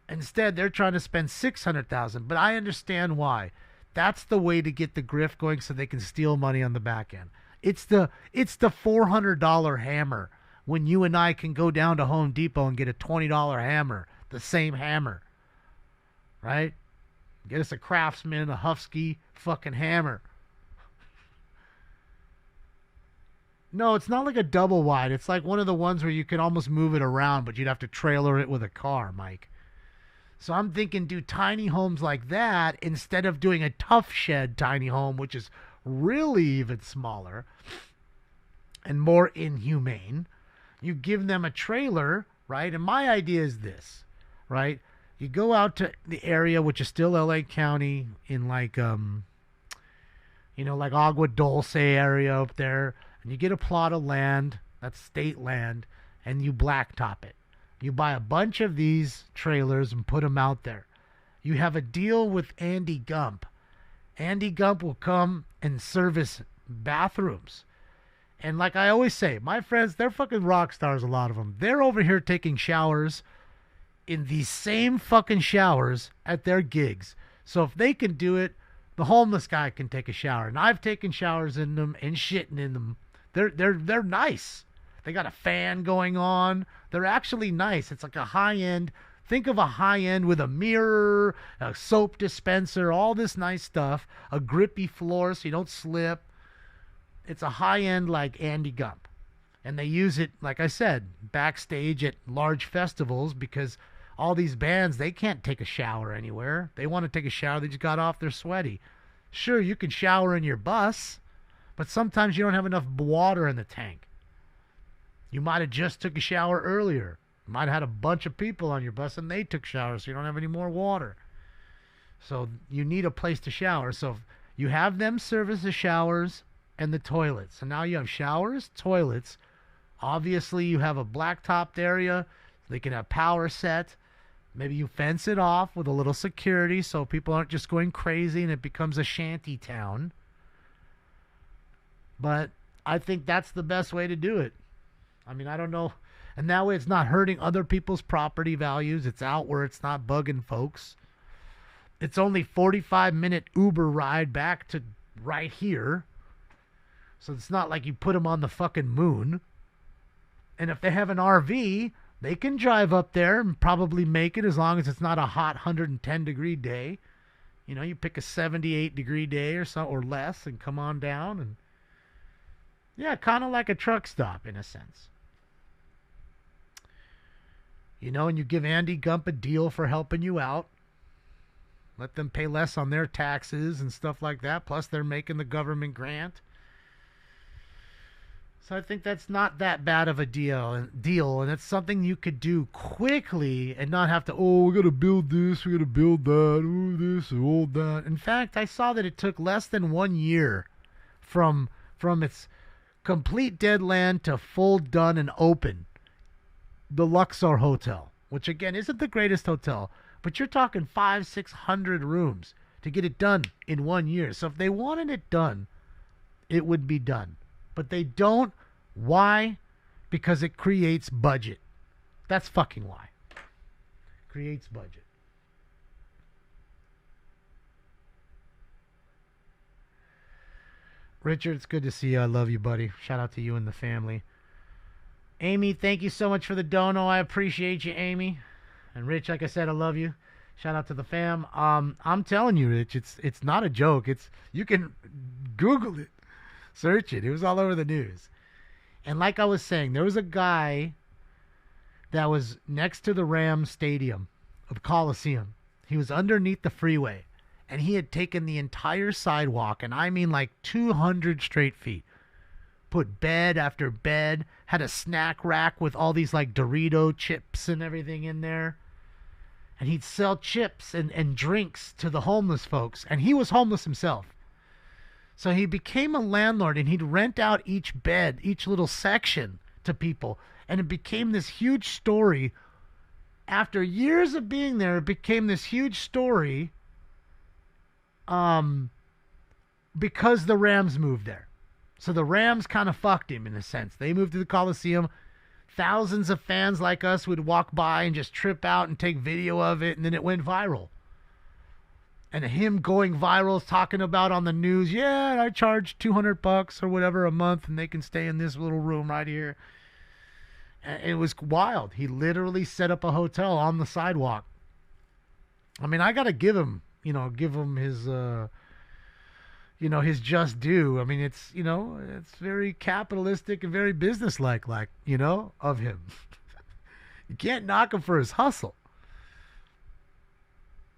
Instead, they're trying to spend 600,000. But I understand why. That's the way to get the grift going so they can steal money on the back end. It's the $400 hammer when you and I can go down to Home Depot and get a $20 hammer, the same hammer. Right? Get us a Craftsman, a Husky fucking hammer. No, it's not like a double wide. It's like one of the ones where you can almost move it around, but you'd have to trailer it with a car, Mike. So I'm thinking do tiny homes like that instead of doing a tough shed tiny home, which is really even smaller and more inhumane. You give them a trailer, right? And my idea is this, right? You go out to the area, which is still LA County, in like, like Agua Dulce area up there, and you get a plot of land, that's state land, and you blacktop it. You buy a bunch of these trailers and put them out there. You have a deal with Andy Gump. Andy Gump will come and service bathrooms. And like I always say, my friends, they're fucking rock stars, a lot of them. They're over here taking showers in these same fucking showers at their gigs. So if they can do it, the homeless guy can take a shower. And I've taken showers in them and shitting in them. They're nice. They got a fan going on. They're actually nice. It's like a high-end. Think of a high-end with a mirror, a soap dispenser, all this nice stuff, a grippy floor so you don't slip. It's a high-end like Andy Gump. And they use it, like I said, backstage at large festivals because all these bands, they can't take a shower anywhere. They want to take a shower. They just got off. They're sweaty. Sure, you can shower in your bus, but sometimes you don't have enough water in the tank. You might have just took a shower earlier. You might have had a bunch of people on your bus and they took showers, so you don't have any more water. So you need a place to shower. So you have them service the showers and the toilets. So now you have showers, toilets. Obviously, you have a blacktopped area. They can have power set. Maybe you fence it off with a little security so people aren't just going crazy and it becomes a shanty town. But I think that's the best way to do it. I mean, I don't know. And that way it's not hurting other people's property values. It's out where it's not bugging folks. It's only 45-minute Uber ride back to right here. So it's not like you put them on the fucking moon. And if they have an RV, they can drive up there and probably make it as long as it's not a hot 110-degree day. You know, you pick a 78-degree day or so or less and come on down. And yeah, kind of like a truck stop in a sense. You know, and you give Andy Gump a deal for helping you out. Let them pay less on their taxes and stuff like that. Plus, they're making the government grant. So I think that's not that bad of a deal, and it's something you could do quickly and not have to, we got to build this, we got to build that, this, that. In fact, I saw that it took less than 1 year from its complete dead land to full done and open. The Luxor Hotel, which again isn't the greatest hotel, but you're talking 500-600 rooms to get it done in 1 year. So if they wanted it done, it would be done. But they don't. Why? Because it creates budget. That's fucking why. Creates budget. Richard, it's good to see you. I love you, buddy. Shout out to you and the family. Amy, thank you so much for the dono. I appreciate you, Amy. And Rich, like I said, I love you. Shout out to the fam. I'm telling you, Rich, it's not a joke. You can Google it. Search it. It was all over the news. And like I was saying, there was a guy that was next to the Rams stadium of Coliseum. He was underneath the freeway. And he had taken the entire sidewalk, and I mean like 200 straight feet. Put bed after bed. Had a snack rack with all these like Dorito chips and everything in there. And he'd sell chips and drinks to the homeless folks. And he was homeless himself. So he became a landlord, and he'd rent out each bed, each little section to people. And it became this huge story. After years of being there, it became this huge story because the Rams moved there. So the Rams kind of fucked him in a sense. They moved to the Coliseum. Thousands of fans like us would walk by and just trip out and take video of it, and then it went viral. And him going viral, talking about on the news, yeah, I charge $200 or whatever a month, and they can stay in this little room right here. And it was wild. He literally set up a hotel on the sidewalk. I mean, I got to give him his, his just due. I mean, it's very capitalistic and very businesslike, of him. You can't knock him for his hustle.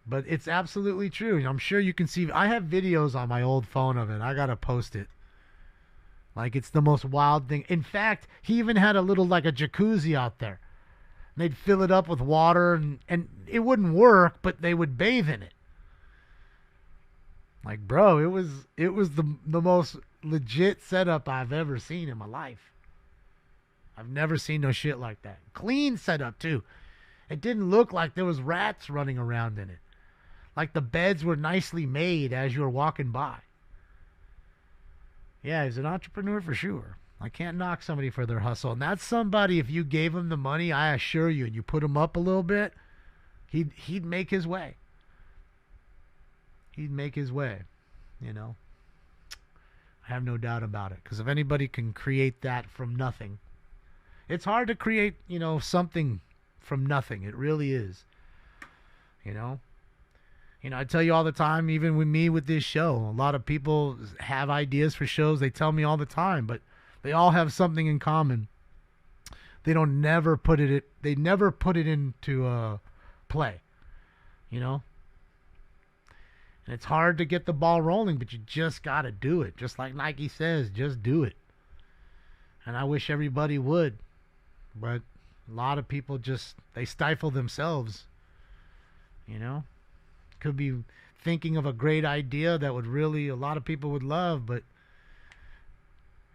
But it's absolutely true. I'm sure you can see. I have videos on my old phone of it. I got to post it. Like, it's the most wild thing. In fact, he even had a little, like a jacuzzi out there. And they'd fill it up with water, and it wouldn't work, but they would bathe in it. Like, bro, it was the most legit setup I've ever seen in my life. I've never seen no shit like that. Clean setup, too. It didn't look like there was rats running around in it. Like the beds were nicely made as you were walking by. Yeah, he's an entrepreneur for sure. I can't knock somebody for their hustle. And that's somebody, if you gave him the money, I assure you, and you put him up a little bit, he'd make his way. He'd make his way, I have no doubt about it. Because if anybody can create that from nothing, it's hard to create, something from nothing. It really is. I tell you all the time, even with me with this show, a lot of people have ideas for shows. They tell me all the time, but they all have something in common. They never put it into play, And it's hard to get the ball rolling, but you just got to do it. Just like Nike says, just do it. And I wish everybody would, but a lot of people they stifle themselves, Could be thinking of a great idea that would really, a lot of people would love, but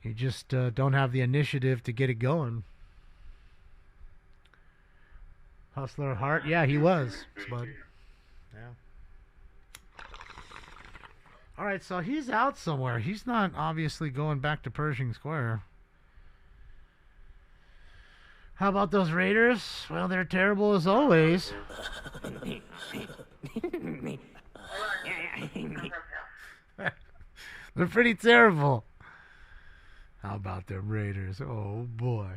you just don't have the initiative to get it going. Hustler at heart? Yeah, he was, Spud. Yeah. All right, so he's out somewhere. He's not obviously going back to Pershing Square. How about those Raiders? Well, they're terrible as always. They're pretty terrible. How about them Raiders? Oh, boy.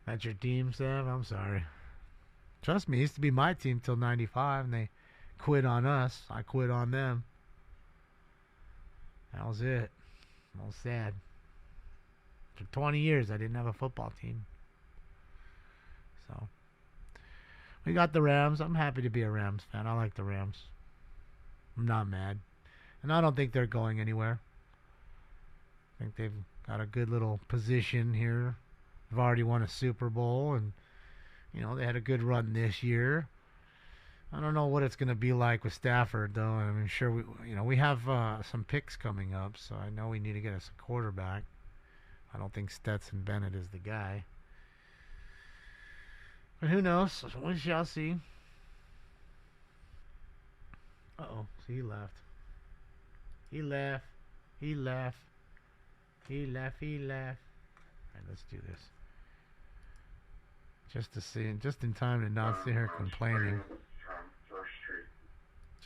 That's your team, Sam? I'm sorry. Trust me, it used to be my team till 95, and they quit on us. I quit on them. That was it. That was sad. For 20 years, I didn't have a football team. So, we got the Rams. I'm happy to be a Rams fan. I like the Rams. I'm not mad. And I don't think they're going anywhere. I think they've got a good little position here. They've already won a Super Bowl, and they had a good run this year. I don't know what it's going to be like with Stafford, though. I'm sure we have some picks coming up, so I know we need to get us a quarterback. I don't think Stetson Bennett is the guy. But who knows? We shall see. Uh-oh. See, he left. He left. He left. He left. He left. All right, let's do this. Just in time to not see her complaining.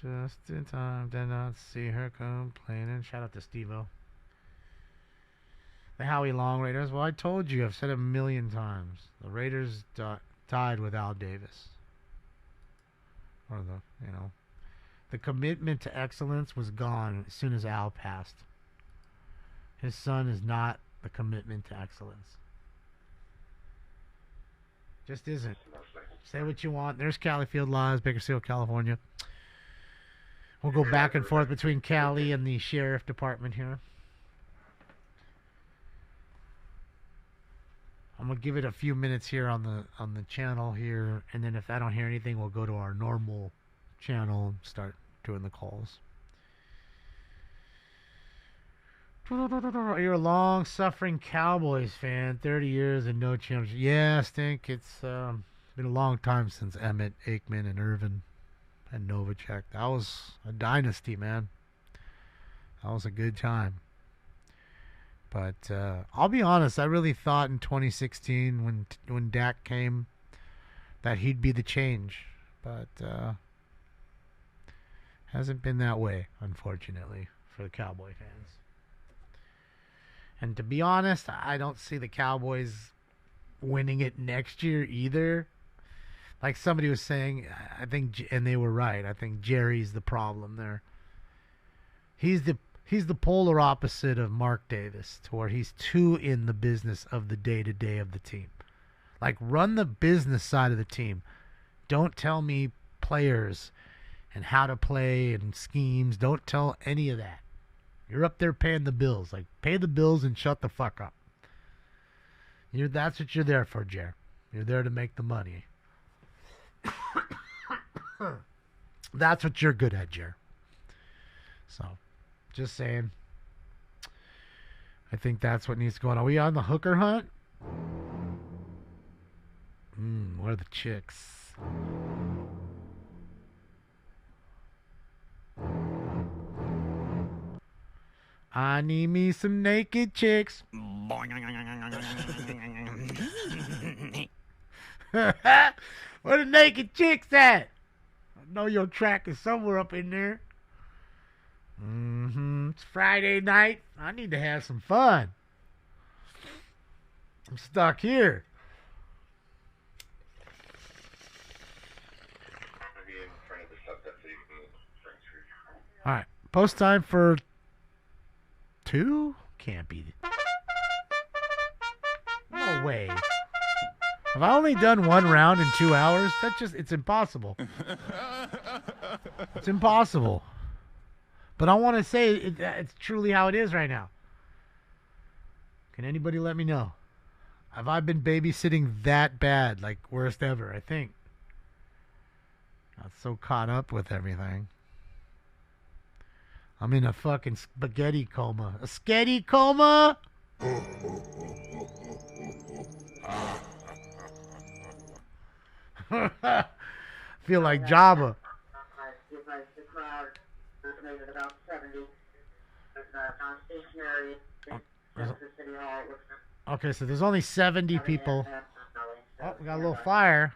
Just in time to not see her complaining. Shout out to Steve-O. The Howie Long Raiders. Well, I told you. I've said it a million times. The Raiders died with Al Davis. Or the commitment to excellence was gone as soon as Al passed. His son is not the commitment to excellence. Just isn't. Say what you want. There's Cali Field Lives, Bakersfield, California. We'll go back and forth between Cali and the sheriff department here. I'm gonna give it a few minutes here on the channel here, and then if I don't hear anything, we'll go to our normal channel and start doing the calls. You're a long-suffering Cowboys fan, 30 years and no championship. Yeah, Stink. It's been a long time since Emmett, Aikman, and Irvin and Novacek. That was a dynasty, man. That was a good time. But I'll be honest, I really thought in 2016 when Dak came that he'd be the change. But Hasn't been that way, unfortunately, for the Cowboy fans. And to be honest, I don't see the Cowboys winning it next year either. Like somebody was saying, I think, and they were right. I think Jerry's the problem there. He's the polar opposite of Mark Davis, to where he's too in the business of the day-to-day of the team. Like, run the business side of the team. Don't tell me players and how to play and schemes. Don't tell any of that. You're up there paying the bills. Like, pay the bills and shut the fuck up. That's what you're there for, Jer. You're there to make the money. That's what you're good at, Jer. So, just saying. I think that's what needs to go on. Are we on the hooker hunt? Where are the chicks? I need me some naked chicks. Where the naked chicks at? I know your track is somewhere up in there. It's Friday night. I need to have some fun. I'm stuck here. Alright. Post time for 2? Can't be. No way. Have I only done one round in 2 hours? It's impossible. It's impossible. But I want to say it's truly how it is right now. Can anybody let me know? Have I been babysitting that bad? Like, worst ever, I think. Not so caught up with everything. I'm in a fucking spaghetti coma. A sketty coma? Feel like Jabba. Okay, so there's only 70 people. Oh, we got a little fire.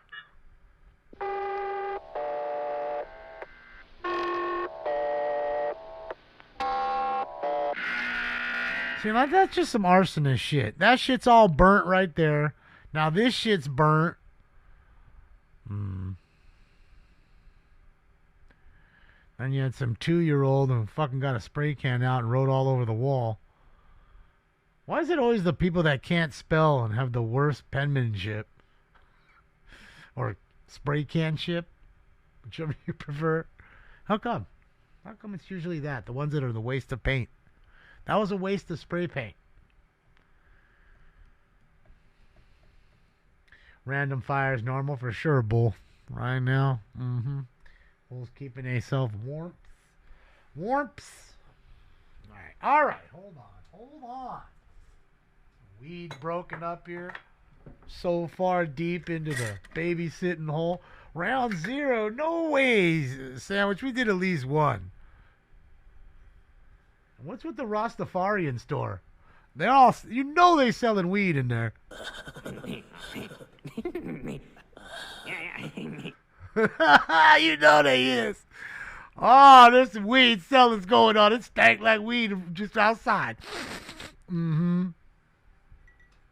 See, that's just some arsonist shit. That shit's all burnt right there. Now this shit's burnt. Then you had some 2-year-old who fucking got a spray can out and wrote all over the wall. Why is it always the people that can't spell and have the worst penmanship? Or spray can ship? Whichever you prefer. How come? How come it's usually that? The ones that are the waste of paint. That was a waste of spray paint. Random fire is normal for sure, Bull. Right now. Bull's keeping himself warm. Warmps. Alright. Hold on. Weed broken up here. So far deep into the babysitting hole. Round 0. No ways, Sandwich. We did at least one. What's with the Rastafarian store? They all, they selling weed in there. You know they is. Oh, there's some weed sellers going on. It stank like weed just outside.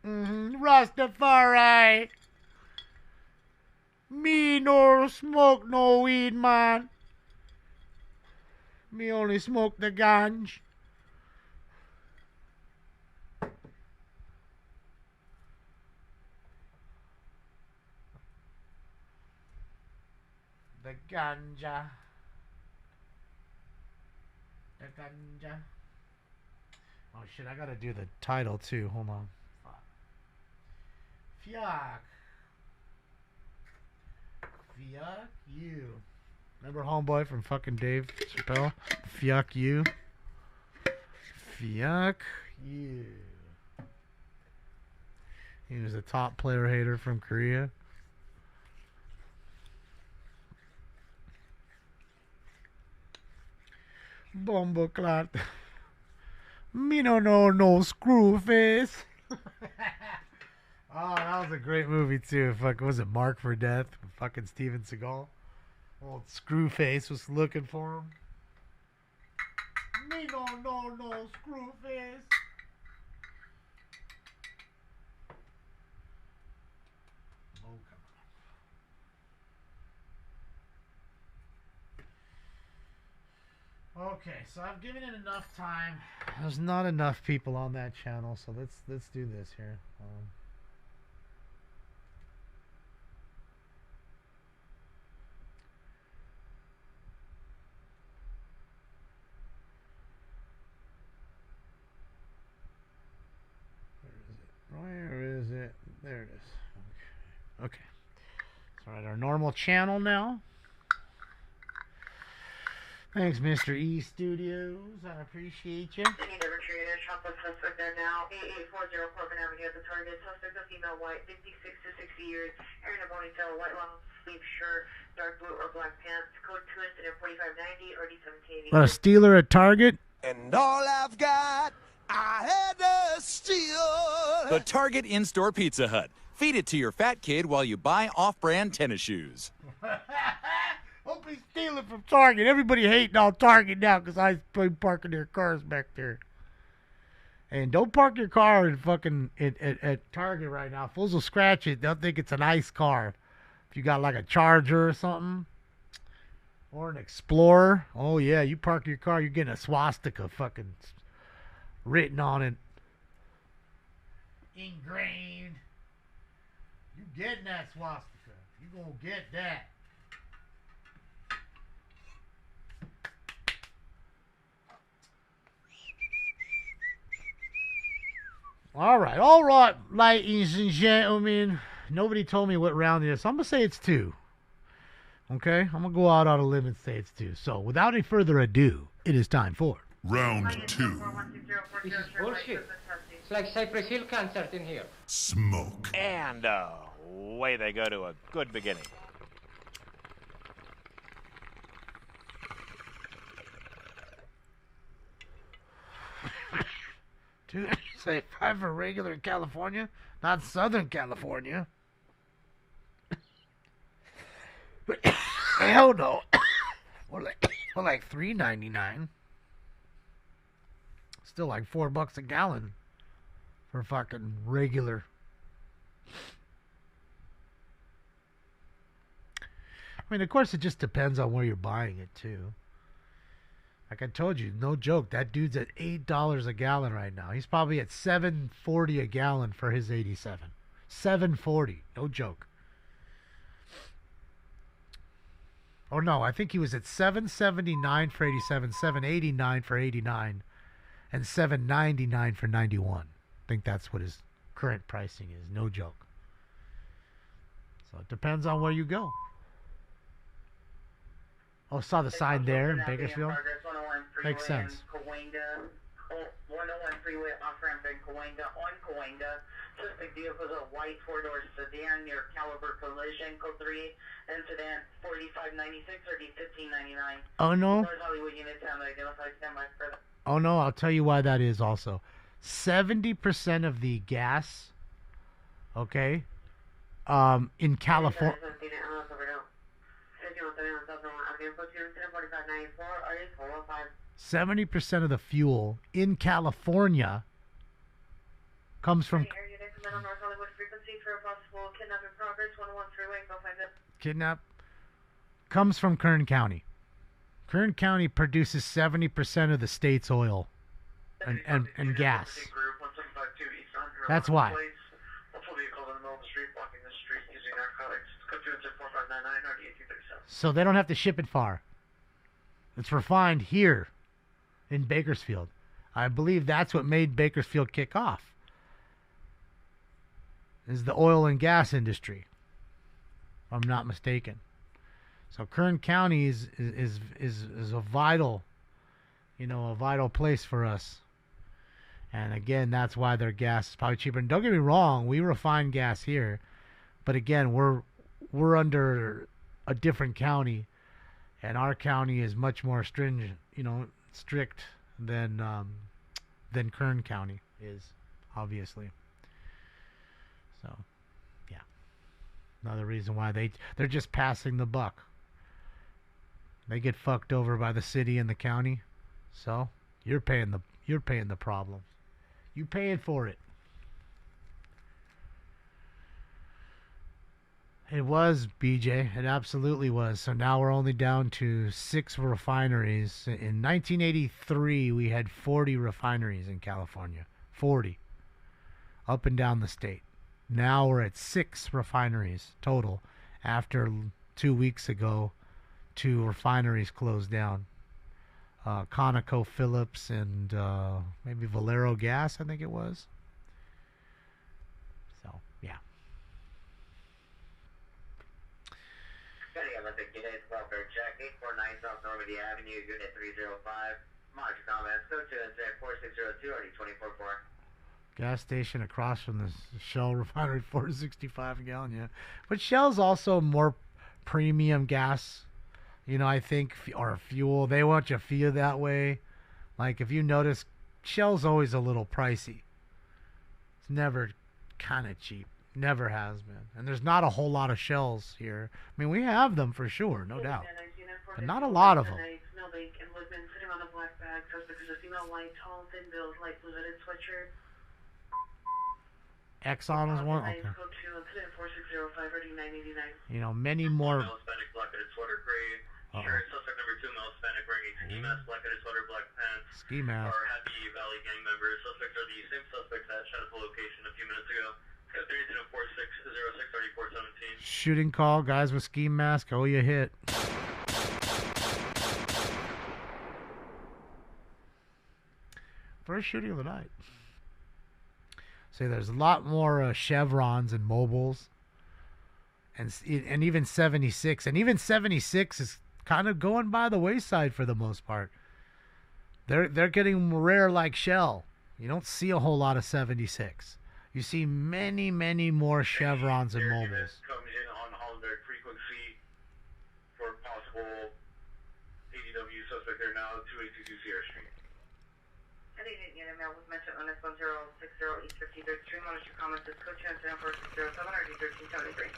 Rastafari. Me no smoke no weed, man. Me only smoke the ganj. The ganja. Oh shit, I gotta do the title too. Hold on. Fuck you. Remember Homeboy from fucking Dave Chappelle? Fuck you. Fuck you. He was a top player hater from Korea. Bomboclat. Me no know no screw face. Oh, that was a great movie too. Fuck, was it Mark for Death? Fucking Steven Seagal. Old Screwface was looking for him. Me no screw face. Oh, come on. Okay, so I've given it enough time. There's not enough people on that channel, so let's do this here. Where is it? There it is. Okay. So we're at our normal channel now. Thanks, Mr. E Studios. I appreciate you. Any never treated. Shop the suspect there now. 8840 Corbin Avenue at the target. Suspect a female, white, 56 to 60 years. Hair in a ponytail, white long sleeve shirt, dark blue or black pants. Code 2 incident 4590 or D1780. A Steeler at Target. And all I've got, I had to steal. The Target in-store Pizza Hut. Feed it to your fat kid while you buy off-brand tennis shoes. Hope he's stealing from Target. Everybody hating on Target now because I been parking their cars back there. And don't park your car in fucking at Target right now. Fools will scratch it. They'll think it's a nice car. If you got like a Charger or something. Or an Explorer. Oh yeah, you park your car, you're getting a swastika fucking written on it. Ingrained. You getting that swastika. You gonna get that. All right, ladies and gentlemen. Nobody told me what round it is, so I'm going to say it's 2. Okay? I'm going to go out on a limb and say it's 2. So, without any further ado, it is time for... Round 2. This is bullshit. It's like Cypress Hill concert in here. Smoke. And away they go to a good beginning. Dude, say 5 for regular in California, not Southern California. Hell no. Or like $3.99. Still like $4 a gallon for fucking regular. I mean, of course, it just depends on where you're buying it too. Like I told you, no joke, that dude's at $8 a gallon right now. He's probably at $7.40 a gallon for his 87. $7.40, no joke. Oh no, I think he was at $7.79 for 87, $7.89 for 89, and $7.99 for 91. I think that's what his current pricing is, no joke. So it depends on where you go. Oh, saw the sign there in Bakersfield. Makes sense. 101 freeway off-ramp in Cahuenga, on Cahuenga. Suspect vehicle was a white four-door sedan near Caliber Collision, code 3, incident 4596 or D1599. Oh no. Hollywood unit town identified, standby for that. Oh no, I'll tell you why that is also. 70% of the gas, okay, in California. 70% of the fuel in California comes from comes from Kern County. Kern County produces 70% of the state's oil and gas. That's why. So they don't have to ship it far. It's refined here in Bakersfield. I believe that's what made Bakersfield kick off. Is the oil and gas industry, if I'm not mistaken. So Kern County is a vital, a vital place for us. And again, that's why their gas is probably cheaper. And don't get me wrong, we refine gas here, but again, we're under a different county, and our county is much more stringent, strict than Kern County is, obviously. So, yeah, another reason why they're just passing the buck. They get fucked over by the city and the county, so You're paying the problem. You paying for it. It was, BJ. It absolutely was. So now we're only down to 6 refineries. In 1983, we had 40 refineries in California. 40. Up and down the state. Now we're at 6 refineries total. After 2 weeks ago, 2 refineries closed down. ConocoPhillips and maybe Valero Gas, I think it was. So, yeah. Olympic Unit, welfare check, 849 South Normandy Avenue, Unit 305. Mark comments, go to us at 4602, already 24-4. Gas station across from the Shell refinery, $4.65 a gallon, yeah. But Shell's also more premium gas, you know, I think, or fuel. They want you to feel that way. Like, if you notice, Shell's always a little pricey. It's never kind of cheap. Never has been. And there's not a whole lot of Shells here. I mean, we have them for sure, no doubt. But not a lot of them. Sitting on a black bag, suspect is a female, white, tall, thin build, light blue hooded sweatshirt. Exxon is one. Okay. You know, many more. Hispanic black hooded sweater, gray shirt. Suspect number 2, male Hispanic, wearing a ski mask, black hooded sweater, black pants. Ski mask. Are Happy Valley gang members. Suspects are the same suspects that shot at the location a few minutes ago. Shooting call, guys with ski mask. Oh, you hit. First shooting of the night. See, there's a lot more Chevrons and Mobiles, and even 76, and even 76 is kind of going by the wayside for the most part. They're getting rare like Shell. You don't see a whole lot of 76. You see many, many more Chevrons and Mobiles. Comes in on Hollenberg frequency for possible ADW suspect there now, 2822 Sierra Street. I think you get a mail with mention on this 1060 East 53rd Street. Monitor comments is code 207 or D1373.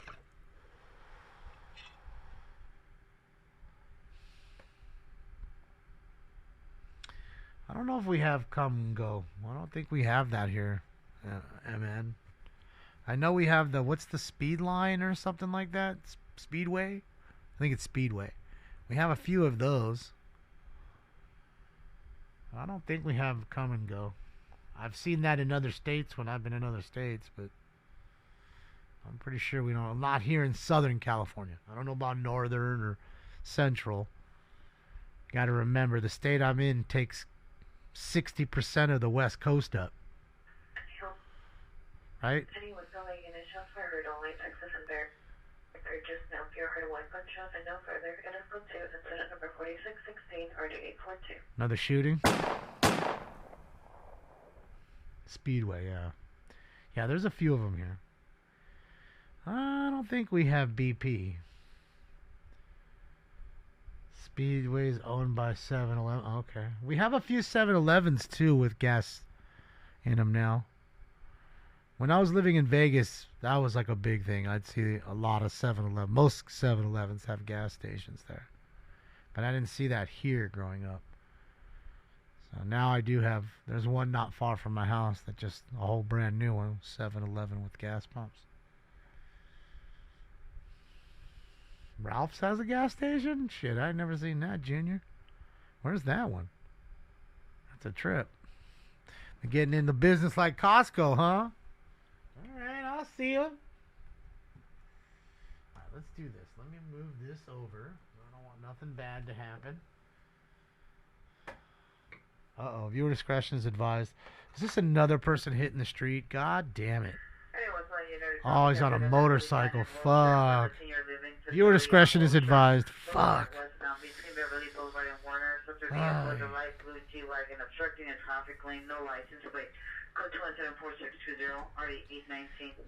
I don't know if we have come and go. I don't think we have that here. MN. I know we have the, what's the speed line or something like that? Speedway? I think it's Speedway. We have a few of those. I don't think we have come and go. I've seen that in other states when I've been in other states, but I'm pretty sure we don't. Not here in Southern California. I don't know about Northern or Central. Got to remember, the state I'm in takes 60% of the West Coast up. Right? Just now, if you're heard one gunshot and no further, it is code 2, incident number 4616, RD842. Another shooting? Speedway, yeah. Yeah, there's a few of them here. I don't think we have BP. Speedway's owned by 7-Eleven. Okay. We have a few 7-Elevens, too, with gas in them now. When I was living in Vegas, that was like a big thing. I'd see a lot of 7-Eleven. Most 7-Elevens have gas stations there. But I didn't see that here growing up. So now I do have, there's one not far from my house that just, a whole brand new one, 7-Eleven with gas pumps. Ralph's has a gas station? Shit, I've never seen that, Junior. Where's that one? That's a trip. They're getting into business like Costco, huh? Alright, I'll see you. Alright, let's do this. Let me move this over. I don't want nothing bad to happen. Uh-oh, viewer discretion is advised. Is this another person hitting the street? God damn it. Oh, he's on a motorcycle. Fuck. Viewer discretion is advised. Fuck.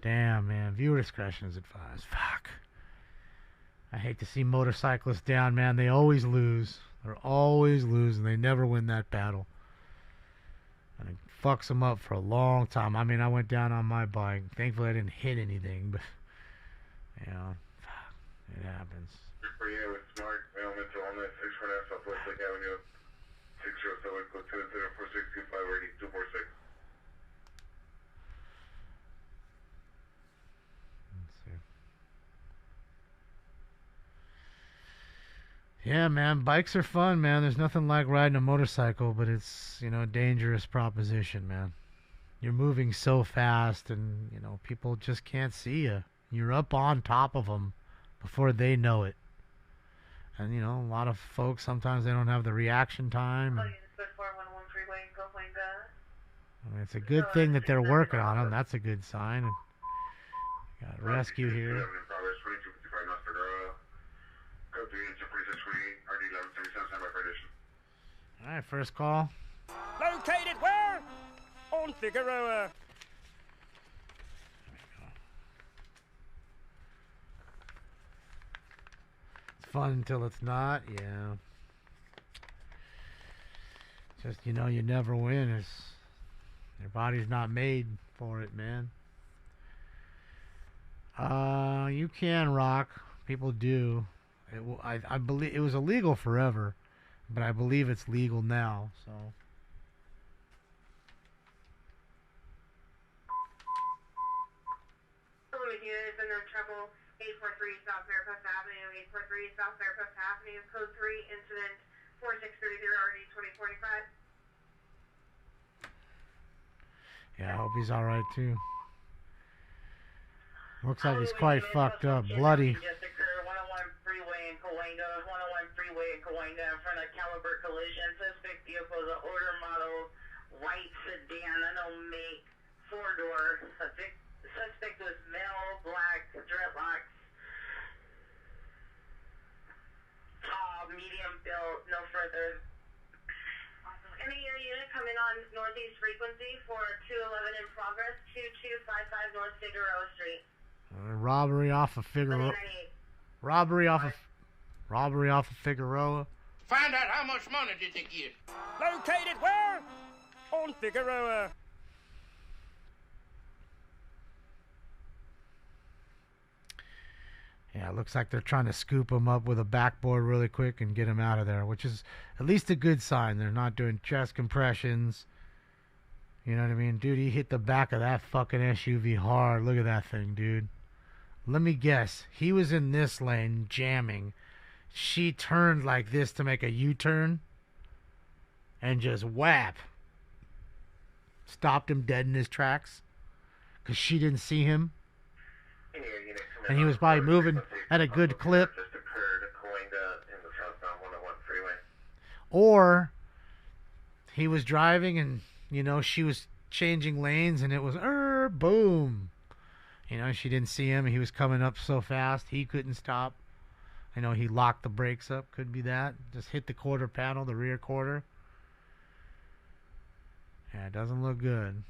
Damn, man. Viewer discretion is advised. Fuck. I hate to see motorcyclists down, man. They always lose. They're always losing. They never win that battle. And it fucks them up for a long time. I mean, I went down on my bike. Thankfully, I didn't hit anything, but, you know, it happens. With Smart, Mailman to Illness, 649 Southwest Lake Avenue, 607 Code 4625 ready 246. Yeah, man, bikes are fun, man. There's nothing like riding a motorcycle, but it's, you know, a dangerous proposition, man. You're moving so fast, and, you know, people just can't see you. You're up on top of them before they know it. And, you know, a lot of folks, sometimes they don't have the reaction time. And, I mean, it's a good thing that they're working on them. That's a good sign. And got a rescue here. All right, first call. Located where? On Figueroa. It's fun until it's not, yeah. Just, you know, you never win. Your body's not made for it, man. You can rock. People do. I believe it was illegal forever, but I believe it's legal now, so. Is in trouble. 843 South Fairfax Avenue, 843 South Fairfax Avenue, code 3, incident 4630 RD 2045. Yeah, I hope he's alright too. Looks like he's quite fucked up, bloody. Just occurred 101 freeway in Cahuenga, 101 freeway in Cahuenga in front of Caliber Collision. Suspect vehicle is an order model white sedan, unknown make, 4-door. Suspect was male, black, dreadlocks, tall, medium built, no further. Any unit coming on northeast frequency for 211 in progress, 2255 North Figueroa Street. Robbery off of Figueroa. Robbery off of Figueroa. Find out how much money did they get. Located where? On Figueroa. Yeah, it looks like they're trying to scoop him up with a backboard really quick and get him out of there, which is at least a good sign. They're not doing chest compressions. You know what I mean? Dude, he hit the back of that fucking SUV hard. Look at that thing, dude. Let me guess. He was in this lane jamming. She turned like this to make a U-turn and just whap. Stopped him dead in his tracks because she didn't see him. And he was probably moving at a good clip. Or he was driving and, you know, she was changing lanes and it was, boom. You know, she didn't see him and he was coming up so fast he couldn't stop. I know he locked the brakes up. Could be that. Just hit the quarter panel, the rear quarter. Yeah, it doesn't look good.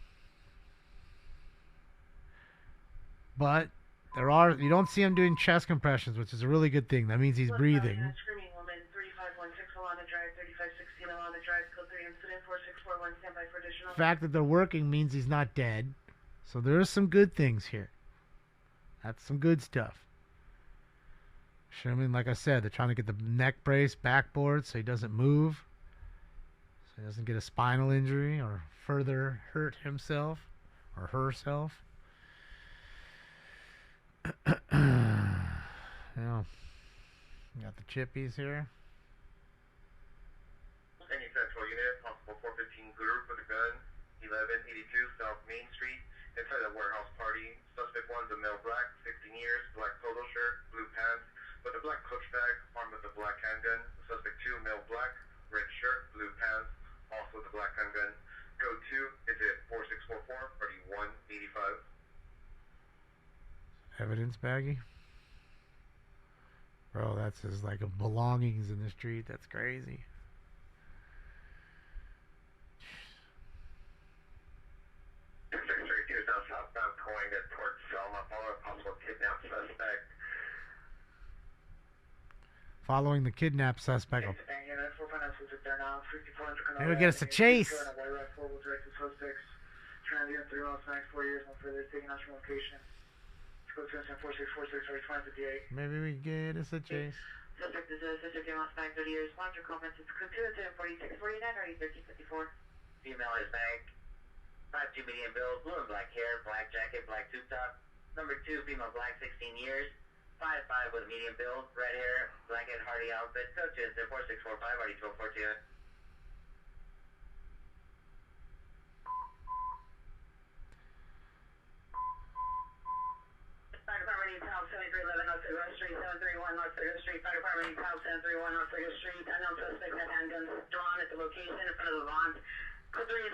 But you don't see him doing chest compressions, which is a really good thing. That means he's breathing. Screaming woman, 3516 Alana Drive, 3516 Alana Drive, code 3, incident 4641, standby for additional. The fact that they're working means he's not dead. So there are some good things here. That's some good stuff. Sherman, like I said, they're trying to get the neck brace backboard so he doesn't move. So he doesn't get a spinal injury or further hurt himself or herself. Yeah. Got the chippies here. Any central unit, possible 415 group with a gun, 1182 South Main Street, inside a warehouse party. Suspect one's a male black, 16 years, black polo shirt, blue pants, with a black coach bag, armed with a black handgun. Suspect 2, male black, red shirt, blue pants, also with a black handgun. Code 2 is at 4644, party 185. Evidence baggie. Bro, that's his like belongings in the street. That's crazy. Southbound Cahuenga towards Selma, following possible kidnap suspect. Following the kidnap suspect. Maybe get us a chase. Transient 3 months, 4 years, no further, taking out your location. Maybe we get us a chase. Suspect is a sister female, 30 years. Watch your comments. It's code 2 4649, already 1354. Female Hispanic. 5'2" medium build, blue and black hair, black jacket, black tube top. Number 2, female black, 16 years. 5'5" with a medium build, red hair, blanket, hardy outfit. Code 2 4645, already 1242. Fire Department needs help, 7311 North Cigar Street, 731 North Cigar Street. Fire Department needs help, 731 North Cigar Street. Unknown suspect had handguns drawn at the location in front of the lawn. Code 3 is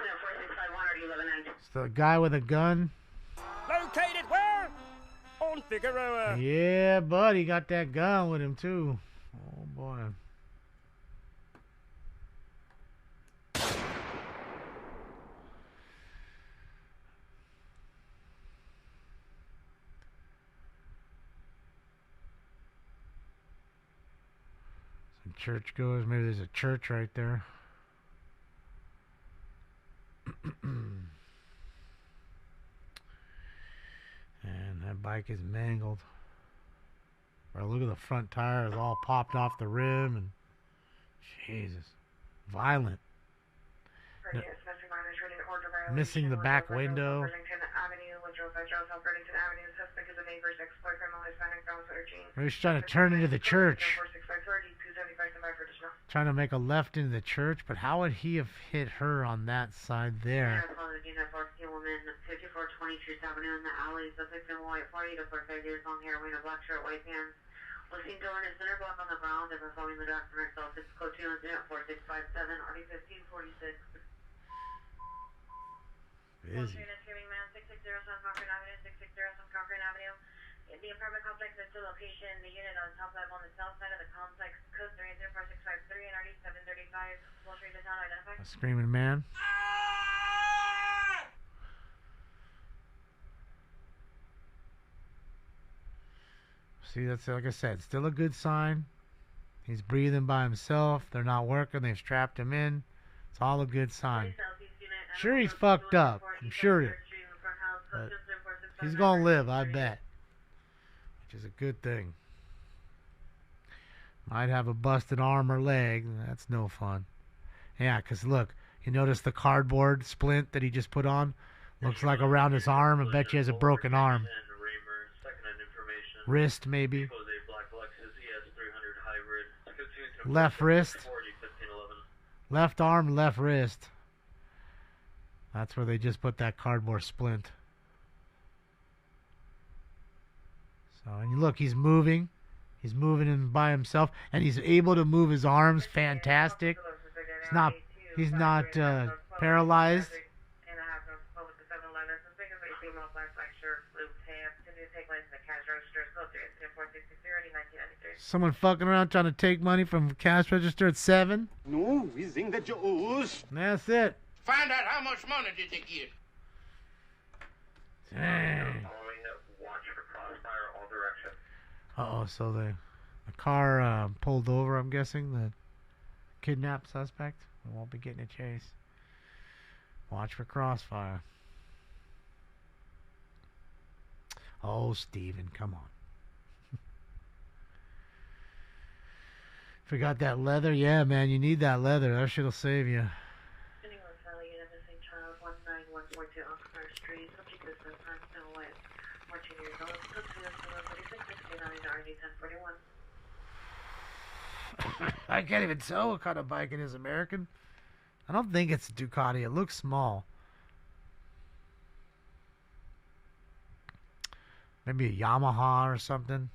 4651, already 1190. It's the guy with a gun. Located where? On Figueroa. Yeah, bud, he got that gun with him too. Oh boy. Some churchgoers. Maybe there's a church right there. And that bike is mangled. Bro, look at the front tire. It's all popped off the rim. And Jesus. Violent. No, missing the back window. He's trying to turn into the church. Trying to make a left into the church, but how would he have hit her on that side there? 5422 Avenue in the alley. Suspect in white, 40 to 45 years long hair, wearing a black shirt, white pants. Was seen throwing his center block on the ground and performing the document itself. It's code 2 incident 4657, RD 1546. Busy. Man, 660 South Concord Avenue, 660 South Concord Avenue. The apartment complex is the location. The unit on top level on the south side of the complex. Code 3 4653 and RD 735. Full street is not identified. A screaming man. See, that's like I said, still a good sign. He's breathing by himself. They're not working. They've strapped him in. It's all a good sign. Sure, he's fucked up. I'm sure. But he's gonna live, I bet. Which is a good thing. Might have a busted arm or leg. That's no fun. Yeah, because look, you notice the cardboard splint that he just put on? Looks like around his arm. I bet he has a broken arm. Wrist, maybe. Left wrist. Left arm, left wrist. That's where they just put that cardboard splint. So, and look, he's moving. He's moving in by himself, and he's able to move his arms. Fantastic. He's not paralyzed. Someone fucking around trying to take money from cash register at 7? No, we think that you owe us. That's it. Find out how much money did they get. Dang. Uh-oh, so the car pulled over, I'm guessing, the kidnapped suspect. We won't be getting a chase. Watch for crossfire. Oh, Steven, come on. Forgot that leather? Yeah, man, you need that leather. That shit'll save you. I can't even tell what kind of bike it is. American? I don't think it's a Ducati. It looks small. Maybe a Yamaha or something.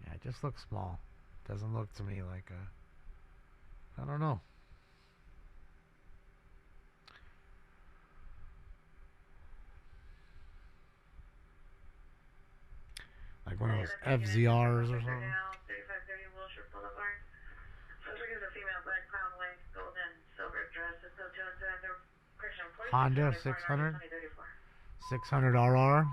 Yeah, it just looks small. Doesn't look to me like a... I don't know. Like one of those FZRs or something. Honda 600. 600 RR.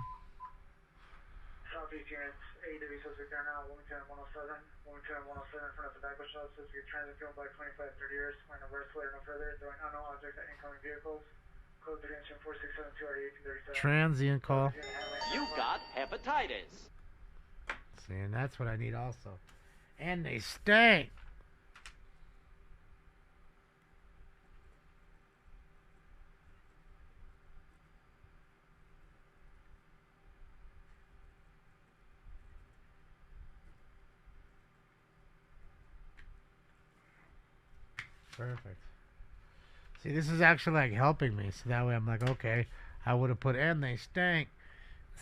Southeast units, AEW suspect there now, Wilmington 107. Wilmington 107 in front of the tobacco shop. Suspect transit fuel by 25-30 years. Wearing a breastplate or no further. Throwing unknown objects at incoming vehicles. Transient call. You got hepatitis. See, and that's what I need also. And they stink. Perfect. See, this is actually like helping me. So that way I'm like, okay, I would have put and they stank.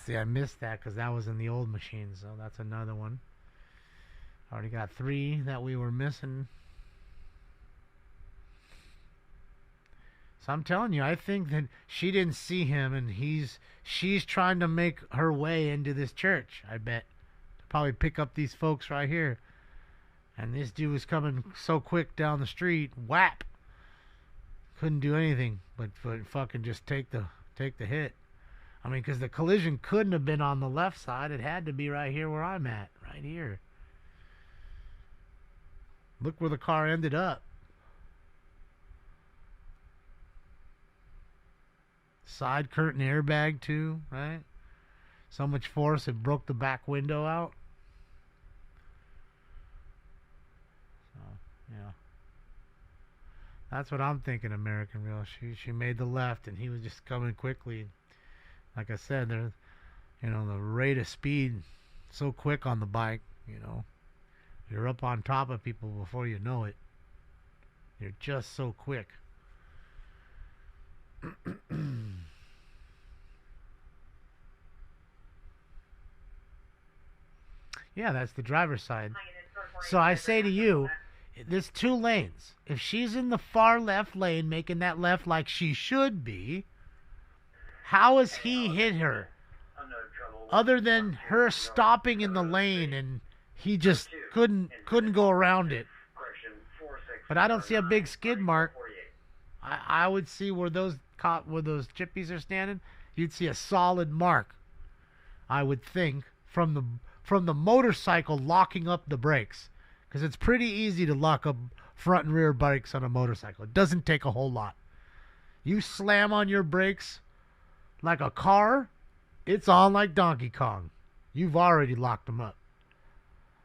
See, I missed that because that was in the old machine. So that's another one. Already got 3 that we were missing. So I'm telling you, I think that she didn't see him and she's trying to make her way into this church, I bet. To probably pick up these folks right here. And this dude was coming so quick down the street, whap. Couldn't do anything but fucking just take the hit. I mean, because the collision couldn't have been on the left side. It had to be right here where I'm at, right here. Look where the car ended up. Side curtain airbag too, right? So much force it broke the back window out. Yeah. That's what I'm thinking, American Real. She made the left and he was just coming quickly. Like I said, the rate of speed so quick on the bike, You're up on top of people before you know it. You're just so quick. Yeah, that's the driver's side. So I say to you, there's 2 lanes. If she's in the far left lane, making that left like she should be, how has he hit her? Other than her stopping in the lane and he just couldn't go around it. But I don't see a big skid mark. I would see where those chippies are standing. You'd see a solid mark. I would think from the motorcycle locking up the brakes. Because it's pretty easy to lock up front and rear brakes on a motorcycle. It doesn't take a whole lot. You slam on your brakes like a car, it's on like Donkey Kong. You've already locked them up.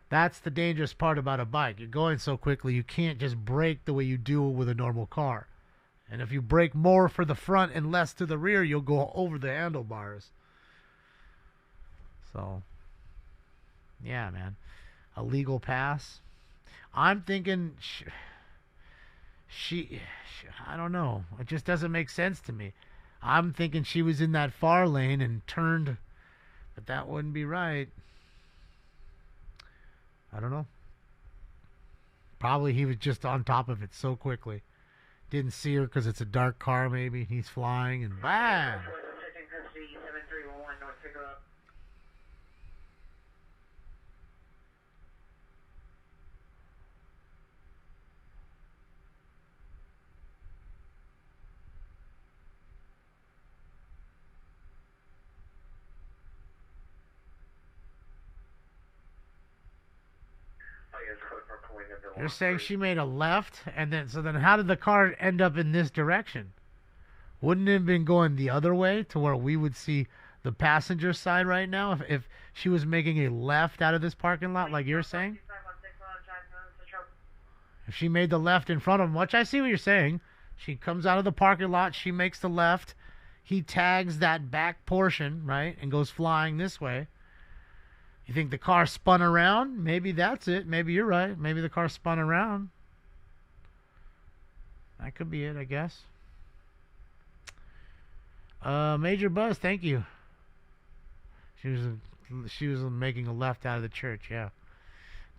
That's the dangerous part about a bike. You're going so quickly, you can't just brake the way you do with a normal car. And if you brake more for the front and less to the rear, you'll go over the handlebars. So, yeah, man. A legal pass. I'm thinking she I don't know. It just doesn't make sense to me. I'm thinking she was in that far lane and turned, but that wouldn't be right. I don't know. Probably he was just on top of it so quickly. Didn't see her because it's a dark car maybe. He's flying and bam! You're saying she made a left, and then how did the car end up in this direction? Wouldn't it have been going the other way to where we would see the passenger side right now if she was making a left out of this parking lot like you're saying? If she made the left in front of him, which I see what you're saying. She comes out of the parking lot, she makes the left, he tags that back portion, right, and goes flying this way. You think the car spun around? Maybe that's it. Maybe you're right. Maybe the car spun around. That could be it, I guess. Major Buzz, thank you. She was making a left out of the church, yeah.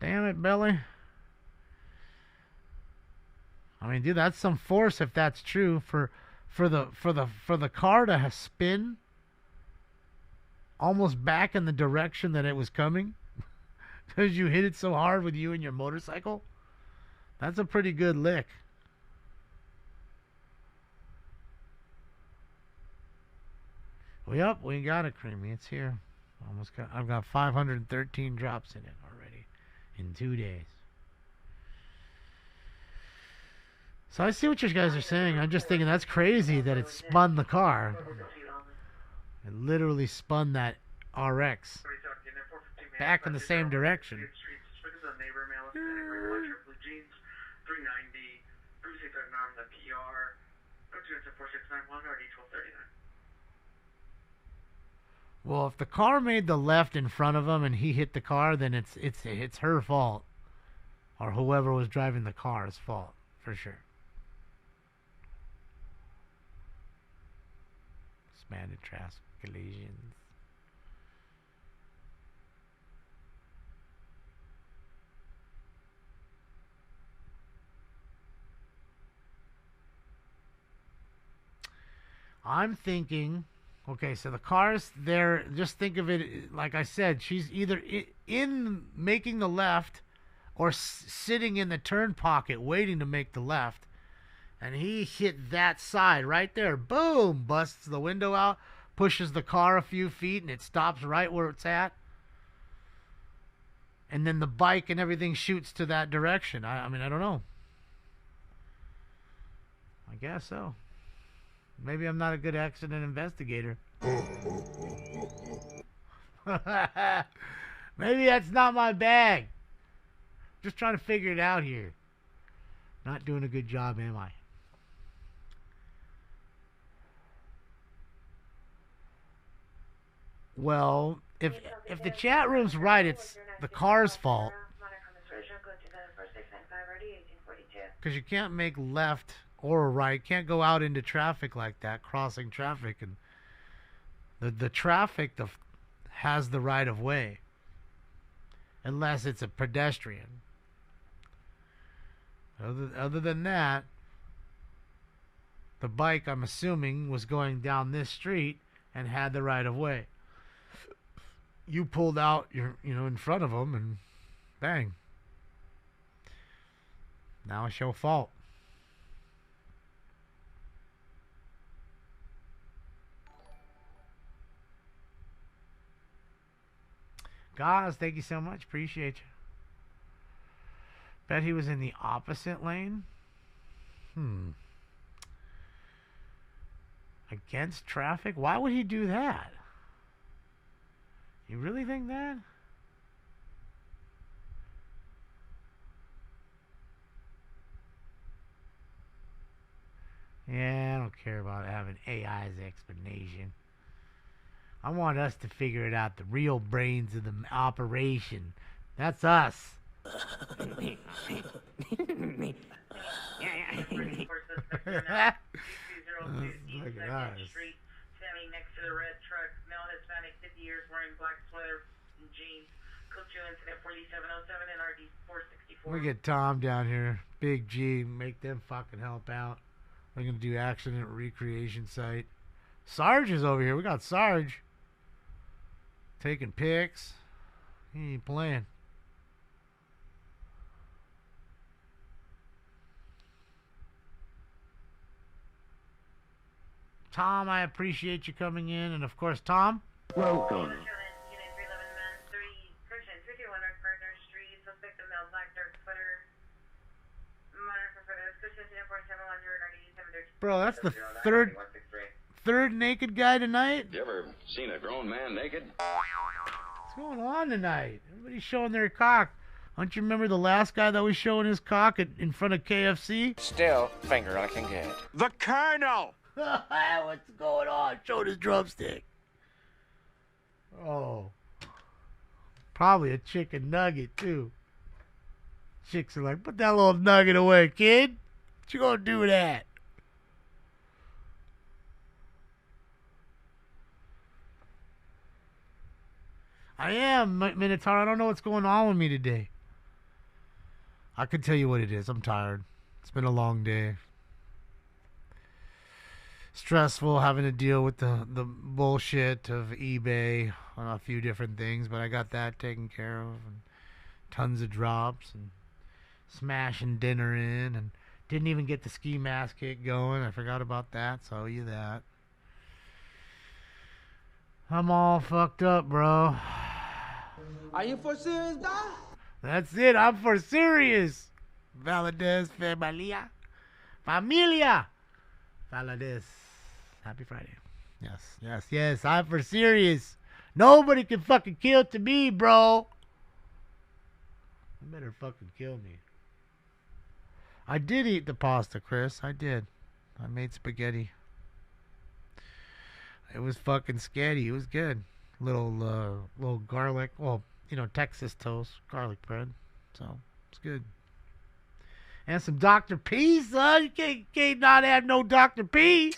Damn it, Belly. I mean, dude, that's some force if that's true for the car to spin almost back in the direction that it was coming because you hit it so hard with you and your motorcycle. That's a pretty good lick. Yep, we got it, Creamy. It's here. I've got 513 drops in it already in 2 days. So I see what you guys are saying. I'm just thinking that's crazy that it spun the car. It literally spun that RX back in the same direction. Well, if the car made the left in front of him and he hit the car, then it's her fault, or whoever was driving the car's fault for sure. Expanded traffic collisions. I'm thinking, okay, so the car's there. Just think of it, like I said, she's either in making the left or sitting in the turn pocket waiting to make the left. And he hit that side right there. Boom! Busts the window out, pushes the car a few feet, and it stops right where it's at. And then the bike and everything shoots to that direction. I mean, I don't know. I guess so. Maybe I'm not a good accident investigator. Maybe that's not my bag. Just trying to figure it out here. Not doing a good job, am I? Well, if the chat room's right, it's the car's fault. Because you can't make left or right. Can't go out into traffic like that, crossing traffic. And the traffic has the right of way. Unless it's a pedestrian. Other than that, the bike, I'm assuming, was going down this street and had the right of way. You pulled out in front of them, and bang. Now it's your fault. Guys, thank you so much. Appreciate you. Bet he was in the opposite lane. Against traffic? Why would he do that? You really think that? Yeah, I don't care about having AI's explanation. I want us to figure it out, the real brains of the operation. That's us. Look at us. Standing next to the red truck, male Hispanic, 50 years, wearing black sweater and jeans. Code 2 incident 4707 and RD 464. We get Tom down here, Big G, make them fucking help out. We're gonna do accident recreation site. Sarge is over here. We got Sarge taking pics. He ain't playing. Tom, I appreciate you coming in, and of course, Tom. Welcome. Bro, that's the third naked guy tonight. You ever seen a grown man naked? What's going on tonight? Everybody's showing their cock. Don't you remember the last guy that was showing his cock in front of KFC? Still, finger I can get. The Colonel! What's going on? Showed his drumstick. Oh. Probably a chicken nugget, too. Chicks are like, put that little nugget away, kid. What you gonna do with that? I am, Minotaur. I don't know what's going on with me today. I can tell you what it is. I'm tired. It's been a long day. Stressful having to deal with the bullshit of eBay on a few different things, but I got that taken care of, and tons of drops, and smashing dinner in, and didn't even get the ski mask kit going. I forgot about that, so I owe you that. I'm all fucked up, bro. Are you for serious, dog? That's it. I'm for serious. Valadez Familia. Familia. Follow this. Happy Friday. Yes. I'm for serious. Nobody can fucking kill to me, bro. You better fucking kill me. I did eat the pasta, Chris. I did. I made spaghetti. It was fucking sketty. It was good. Little garlic. Well, Texas toast, garlic bread. So it's good. And some Dr. P, son. You can't not have no Dr. P.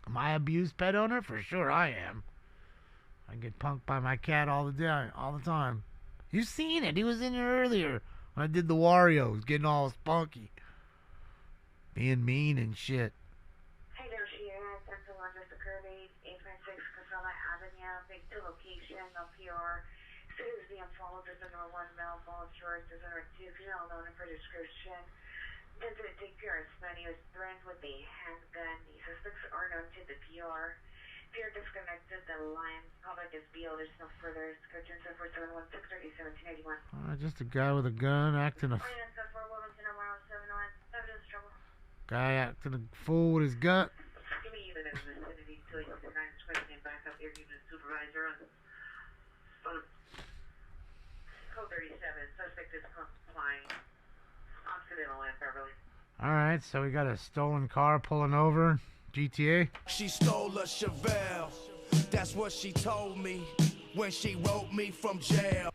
Am I abused pet owner? For sure I am. I get punked by my cat all the time. You seen it. He was in here earlier when I did the Wario. He was getting all spunky. Being mean and shit. Hey there, Sierra. Dtla, just occurred 856 Casella Avenue. Big to location, no PR. Cities being followed. There's a 1 male, ball shorts. There's a 2 female known for description. Then to take PR Spanish was threatened with a handgun. The suspects are known to the PR. If you're disconnected, the line public is BL. There's no further description. 74716301781. Just a guy with a gun acting a guy acting a fool with his gun. Give me even in the vicinity till you can question back up here. Even supervisor on code 37. Suspect is complying. Occidental and Beverly. Alright, so we got a stolen car pulling over. GTA. She stole a Chevelle. That's what she told me when she wrote me from jail.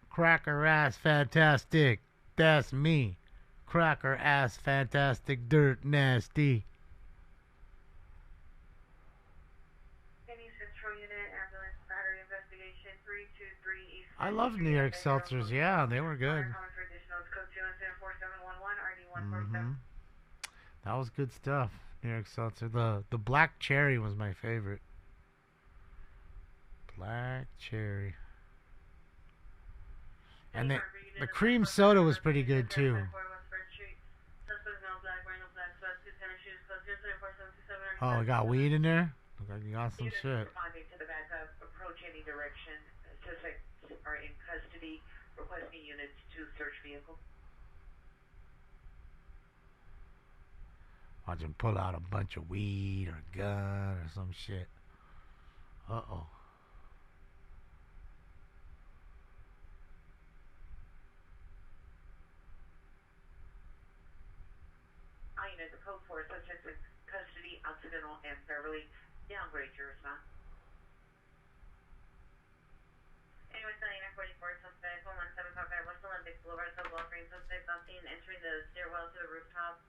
Cracker ass fantastic. That's me. Cracker ass fantastic dirt nasty. I love New York seltzers. Yeah, they were good. That was good stuff. New York seltzer. The black cherry was my favorite. Black cherry. And the cream soda was pretty good too. Oh, we got weed in there? Look like you got some shit. Approach any direction. Suspects are in custody. Requesting units to search vehicle. Watch him pull out a bunch of weed or a gun or some shit. Uh-oh. Unit, the code 4 suspects in custody, Occidental and Beverly. Downgrade your response. Anyway, Miscellaneous 44 suspect 11755 West Olympic Boulevard, South Walgreens. Suspect on scene entering the stairwell to the rooftop.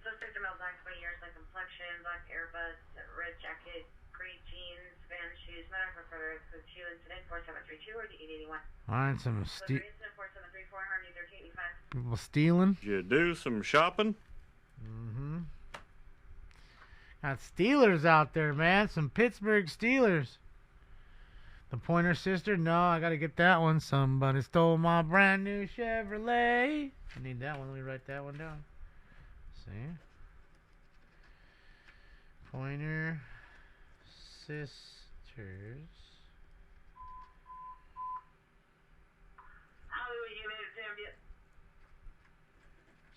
Suspect male, black, 20 years, light complexion, black earbuds, red jacket, gray jeans, van shoes. Matter for further Q incident 4732 or the 881. Alright, some incident 4734 Harmony 1385. people stealing. Did you do some shopping? Mm-hmm. Got Steelers out there, man. Some Pittsburgh Steelers. The Pointer Sister? No, I gotta get that one. Somebody stole my brand new Chevrolet. I need that one. Let me write that one down. See? Pointer Sisters. Hollywood unit attempt.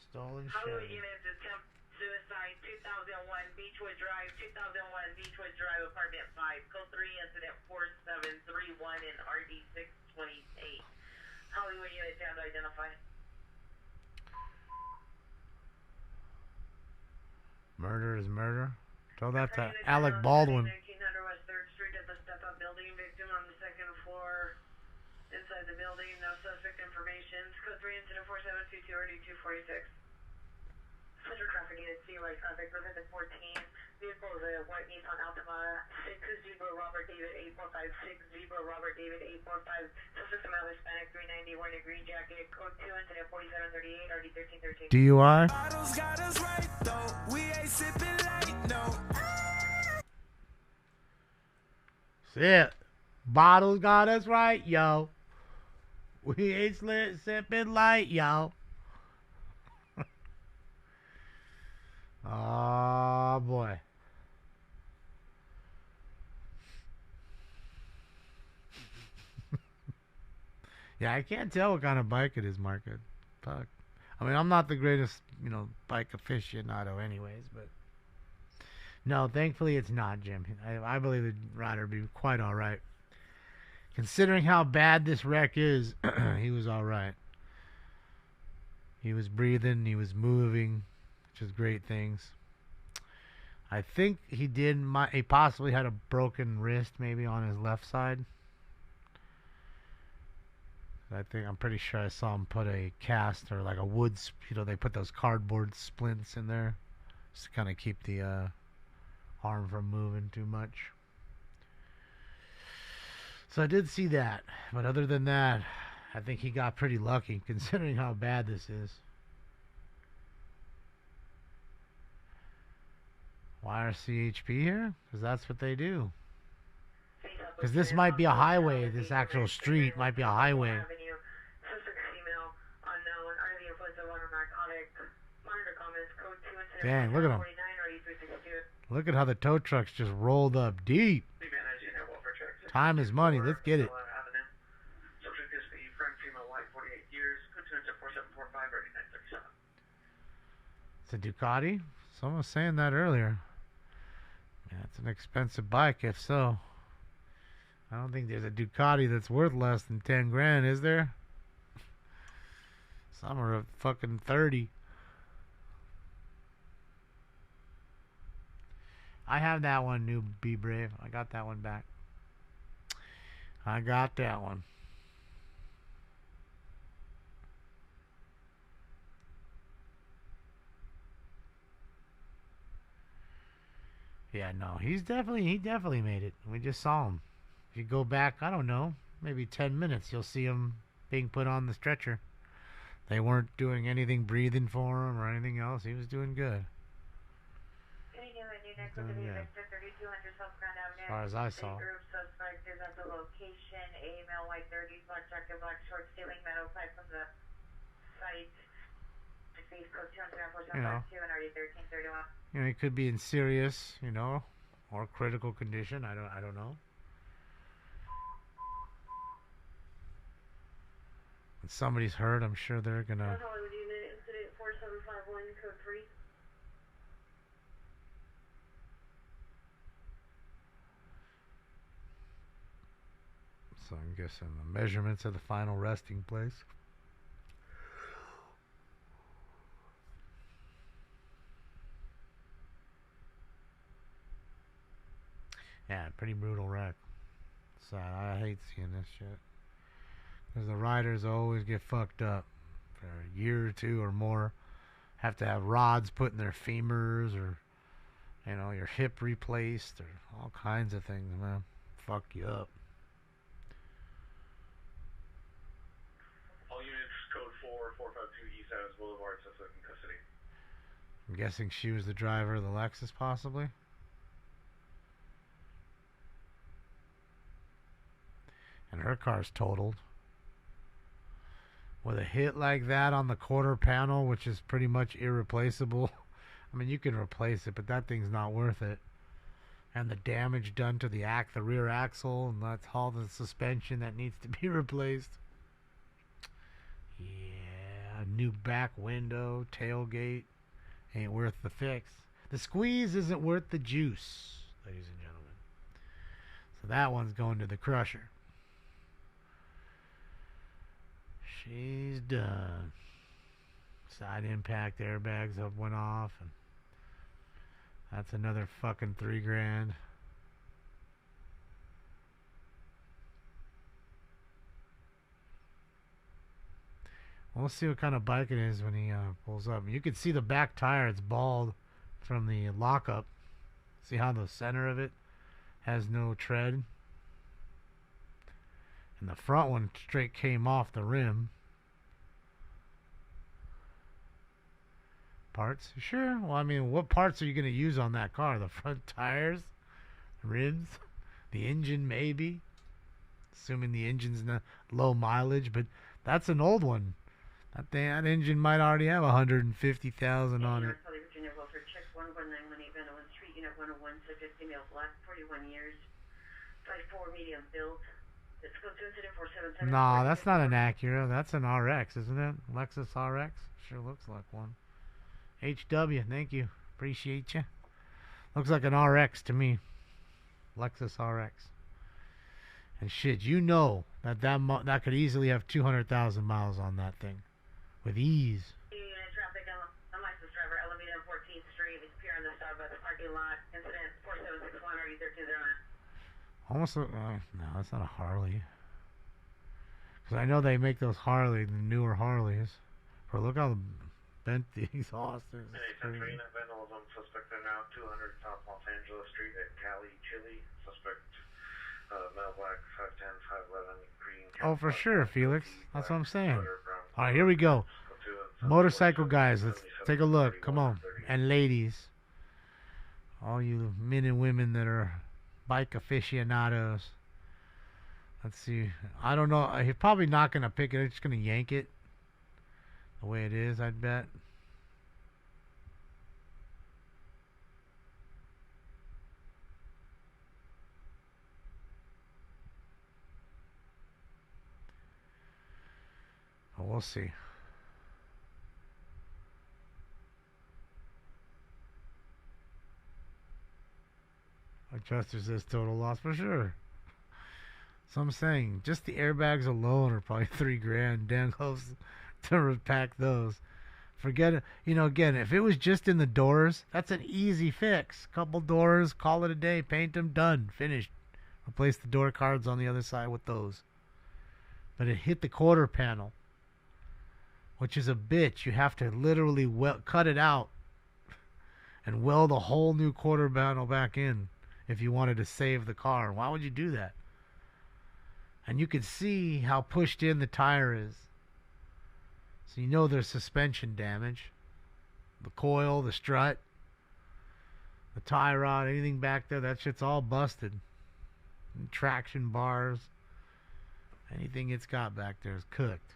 Stolen Hollywood Chevy. unit attempt suicide 2001 Beechwood Drive, 2001 Beechwood Drive, apartment 5, code 3, incident 4731 in RD 628. Hollywood unit attempt identified. Murder is murder. Tell that to Alec Baldwin. 1900 West 3rd Street at the step-up building. Victim on the second floor. Inside the building, no suspect information. Code 3, incident 4722 RD 246. Central traffic unit C, right traffic, River 14. Vehicle is a white Nissan Altima. 6 Zebra Robert David 8456. Zebra Robert David 845. Suspect male Hispanic 390 wearing a green jacket. Code 2, incident 4738 RD 1313. DUI. Bottles got us right though. We ain't sipping light, no. That's it. Bottles got us right, yo. We ain't sipping light, y'all. Oh, boy. Yeah, I can't tell what kind of bike it is, Market. Fuck. I mean, I'm not the greatest, bike aficionado anyways, but... No, thankfully it's not, Jim. I believe the rider would be quite alright. Considering how bad this wreck is, he was alright. He was breathing, he was moving, which is great things. I think he possibly had a broken wrist maybe on his left side. I'm pretty sure I saw him put a cast or like a wood, they put those cardboard splints in there just to kind of keep the arm from moving too much. So I did see that, but other than that, I think he got pretty lucky considering how bad this is. Why are CHP here? Because that's what they do. Because this might be a highway. This actual street might be a highway. Dang, look at them. Look at how the tow trucks just rolled up deep. Time is money. Let's get it. It's a Ducati? Someone was saying that earlier. Yeah, it's an expensive bike, if so. I don't think there's a Ducati that's worth less than 10 grand, is there? Some are fucking 30. I have that one, new Be Brave. I got that one back. I got that one. Yeah, no, he definitely made it. We just saw him. If you go back, I don't know, maybe 10 minutes, you'll see him being put on the stretcher. They weren't doing anything breathing for him or anything else. He was doing good. Doing good. As far as I saw. He could be in serious, or critical condition. I don't know. When somebody's hurt, I'm sure they're gonna. So I'm guessing the measurements of the final resting place. Yeah, pretty brutal wreck. Sad. I hate seeing this shit. Because the riders always get fucked up for a year or two or more. Have to have rods put in their femurs or, your hip replaced or all kinds of things, man. Fuck you up. All units, code 4452 East Adams Boulevard, suspect in custody. I'm guessing she was the driver of the Lexus, possibly. And her car's totaled. With a hit like that on the quarter panel, which is pretty much irreplaceable. I mean, you can replace it, but that thing's not worth it. And the damage done to the rear axle, and that's all the suspension that needs to be replaced. Yeah, new back window, tailgate, ain't worth the fix. The squeeze isn't worth the juice, ladies and gentlemen. So that one's going to the crusher. She's done. Side impact airbags went off, and that's another fucking $3 grand. We'll see what kind of bike it is when he pulls up. You can see the back tire; it's bald from the lockup. See how the center of it has no tread, and the front one straight came off the rim. Parts? Sure. Well, I mean, what parts are you going to use on that car? The front tires? Rims? The engine, maybe? assuming the engine's not low mileage, but that's an old one. That engine might already have 150,000 on it. Virginia Welfare Check 11918 Van Owen Street, Unit 101, subject female black, 41 years, 5'4", medium build. It's code sensitive 477. Nah, that's not an Acura. That's an RX, isn't it? Lexus RX? Sure looks like one. HW, thank you. Appreciate you. Looks like an RX to me. Lexus RX. And shit, you know that could easily have 200,000 miles on that thing. With ease. Traffic, unlicensed driver, elevated on 14th Street. It's appear on the side by the parking lot. Incident 4761, RD 1309. Almost, no, that's not a Harley. Because I know they make those Harley, the newer Harleys. But look how bent the exhaust is. Vandalism suspect there now, 200 South Los Angeles Street at Cali, Chile. Suspect, male black, 5'10", 5'11", green. Oh, for sure, Felix. That's what I'm saying. All right, here we go. Motorcycle guys, let's take a look. Come on. And ladies. All you men and women that are bike aficionados. Let's see. I don't know. He's probably not going to pick it. He's just going to yank it the way it is, I'd bet. Well, we'll see. Chester says total loss for sure. So I'm saying just the airbags alone are probably $3,000. Damn close to repack those. Forget it. You know, again, if it was just in the doors, that's an easy fix. Couple doors, call it a day, paint them, done, finished. Replace the door cards on the other side with those. But it hit the quarter panel, which is a bitch. You have to literally cut it out and weld a whole new quarter panel back in if you wanted to save the car. Why would you do that? And you can see how pushed in the tire is. So you know there's suspension damage. The coil, the strut, the tie rod, anything back there, that shit's all busted. And traction bars, anything it's got back there is cooked.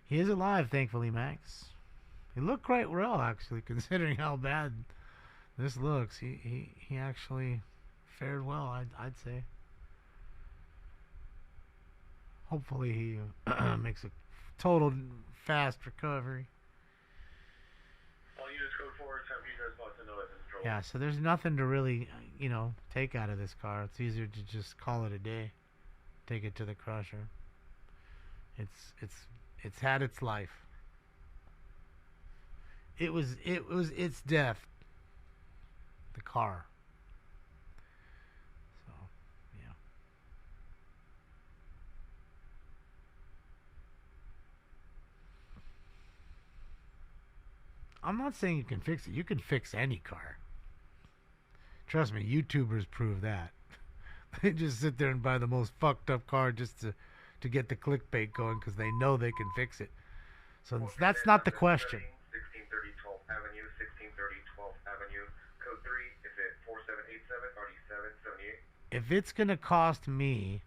He is alive, thankfully, Max. He looked quite well, actually, considering how bad this looks. He actually fared well, I'd say. Hopefully he makes a total fast recovery. All units code 4, time for you guys lost to know it's in control. Yeah, so there's nothing to really, take out of this car. It's easier to just call it a day. Take it to the crusher. It's had its life. It was its death. The car. So, yeah. I'm not saying you can fix it. You can fix any car. Trust me, YouTubers prove that. They just sit there and buy the most fucked up car just to get the clickbait going because they know they can fix it. So that's not the question. 1630 12th Avenue, 1630 12th Avenue, code 3, is it 4787 RD778? If it's going to cost me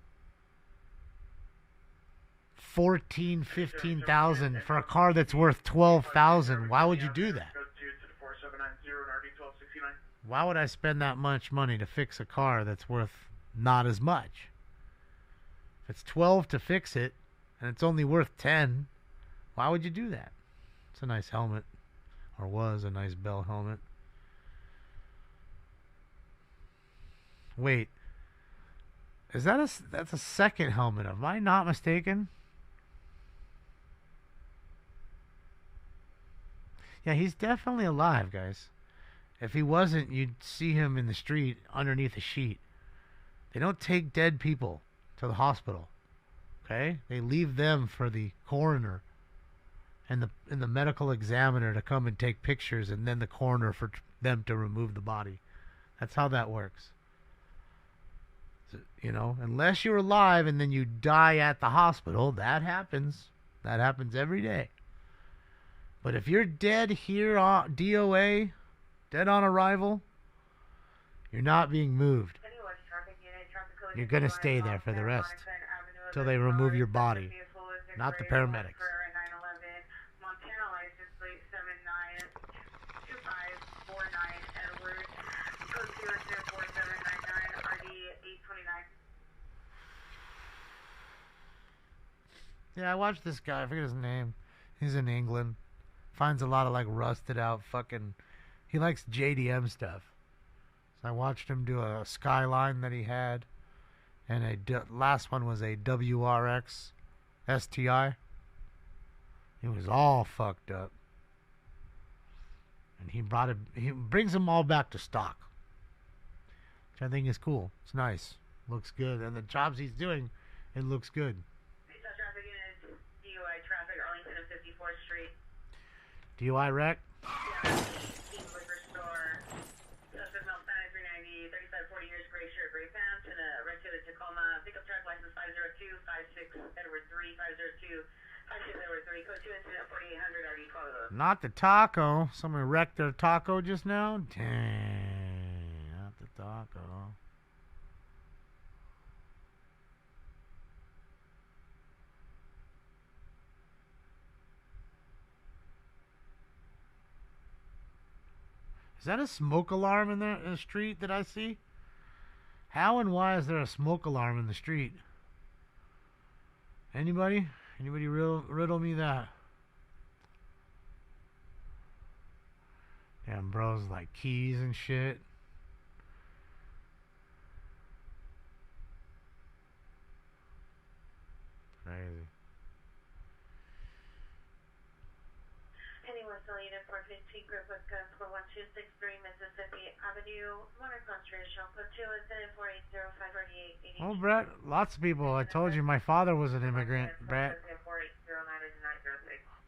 $14,000-15,000 for a car that's worth $12,000, why would you do that? Code 2 to the 4790 and RD1269. Why would I spend that much money to fix a car that's worth not as much? If it's 12 to fix it and it's only worth 10, why would you do that? It's a nice helmet, or was a nice Bell helmet. Wait, is that's a second helmet? Am I not mistaken? Yeah, he's definitely alive, guys. If he wasn't, you'd see him in the street underneath a sheet. They don't take dead people to the hospital. Okay? They leave them for the coroner and the medical examiner to come and take pictures, and then the coroner for them to remove the body. That's how that works. So, unless you're alive and then you die at the hospital, that happens. That happens every day. But if you're dead here on DOA, dead on arrival, you're not being moved. Anyway, traffic unit, traffic code You're going to stay there for the rest till they remove your body, not the paramedics. Montana license plate 792549 Edwards, code 24799 RD 829. Yeah, I watched this guy. I forget his name. He's in England. Finds a lot of like rusted out fucking. He likes JDM stuff. So I watched him do a Skyline that he had, and last one was a WRX STI. It was all fucked up, and he brings them all back to stock, which I think is cool. It's nice, looks good, and the jobs he's doing, it looks good. Traffic units, DUI traffic, Arlington and 54th Street. DUI wreck. Liquor store. Suspect male, 390, 35, 40 years, gray shirt, gray pants, and a red Toyota Tacoma. Pickup truck license 50256 Edward 3 502 56 Edward 3. Code 2 incident 4800 RD 12. Not the taco. Someone wrecked their taco just now. Dang, not the taco. Is that a smoke alarm in the street that I see? How and why is there a smoke alarm in the street? Anybody? Anybody riddle me that? Damn, bros, like keys and shit. Crazy. Penny Miscellaneous 415 Group with Gospel 1263 Mississippi Avenue. Modern Constitutional. Code 2 incident 4805 Oh, Brett, lots of people. I told you my father was an immigrant, Brett.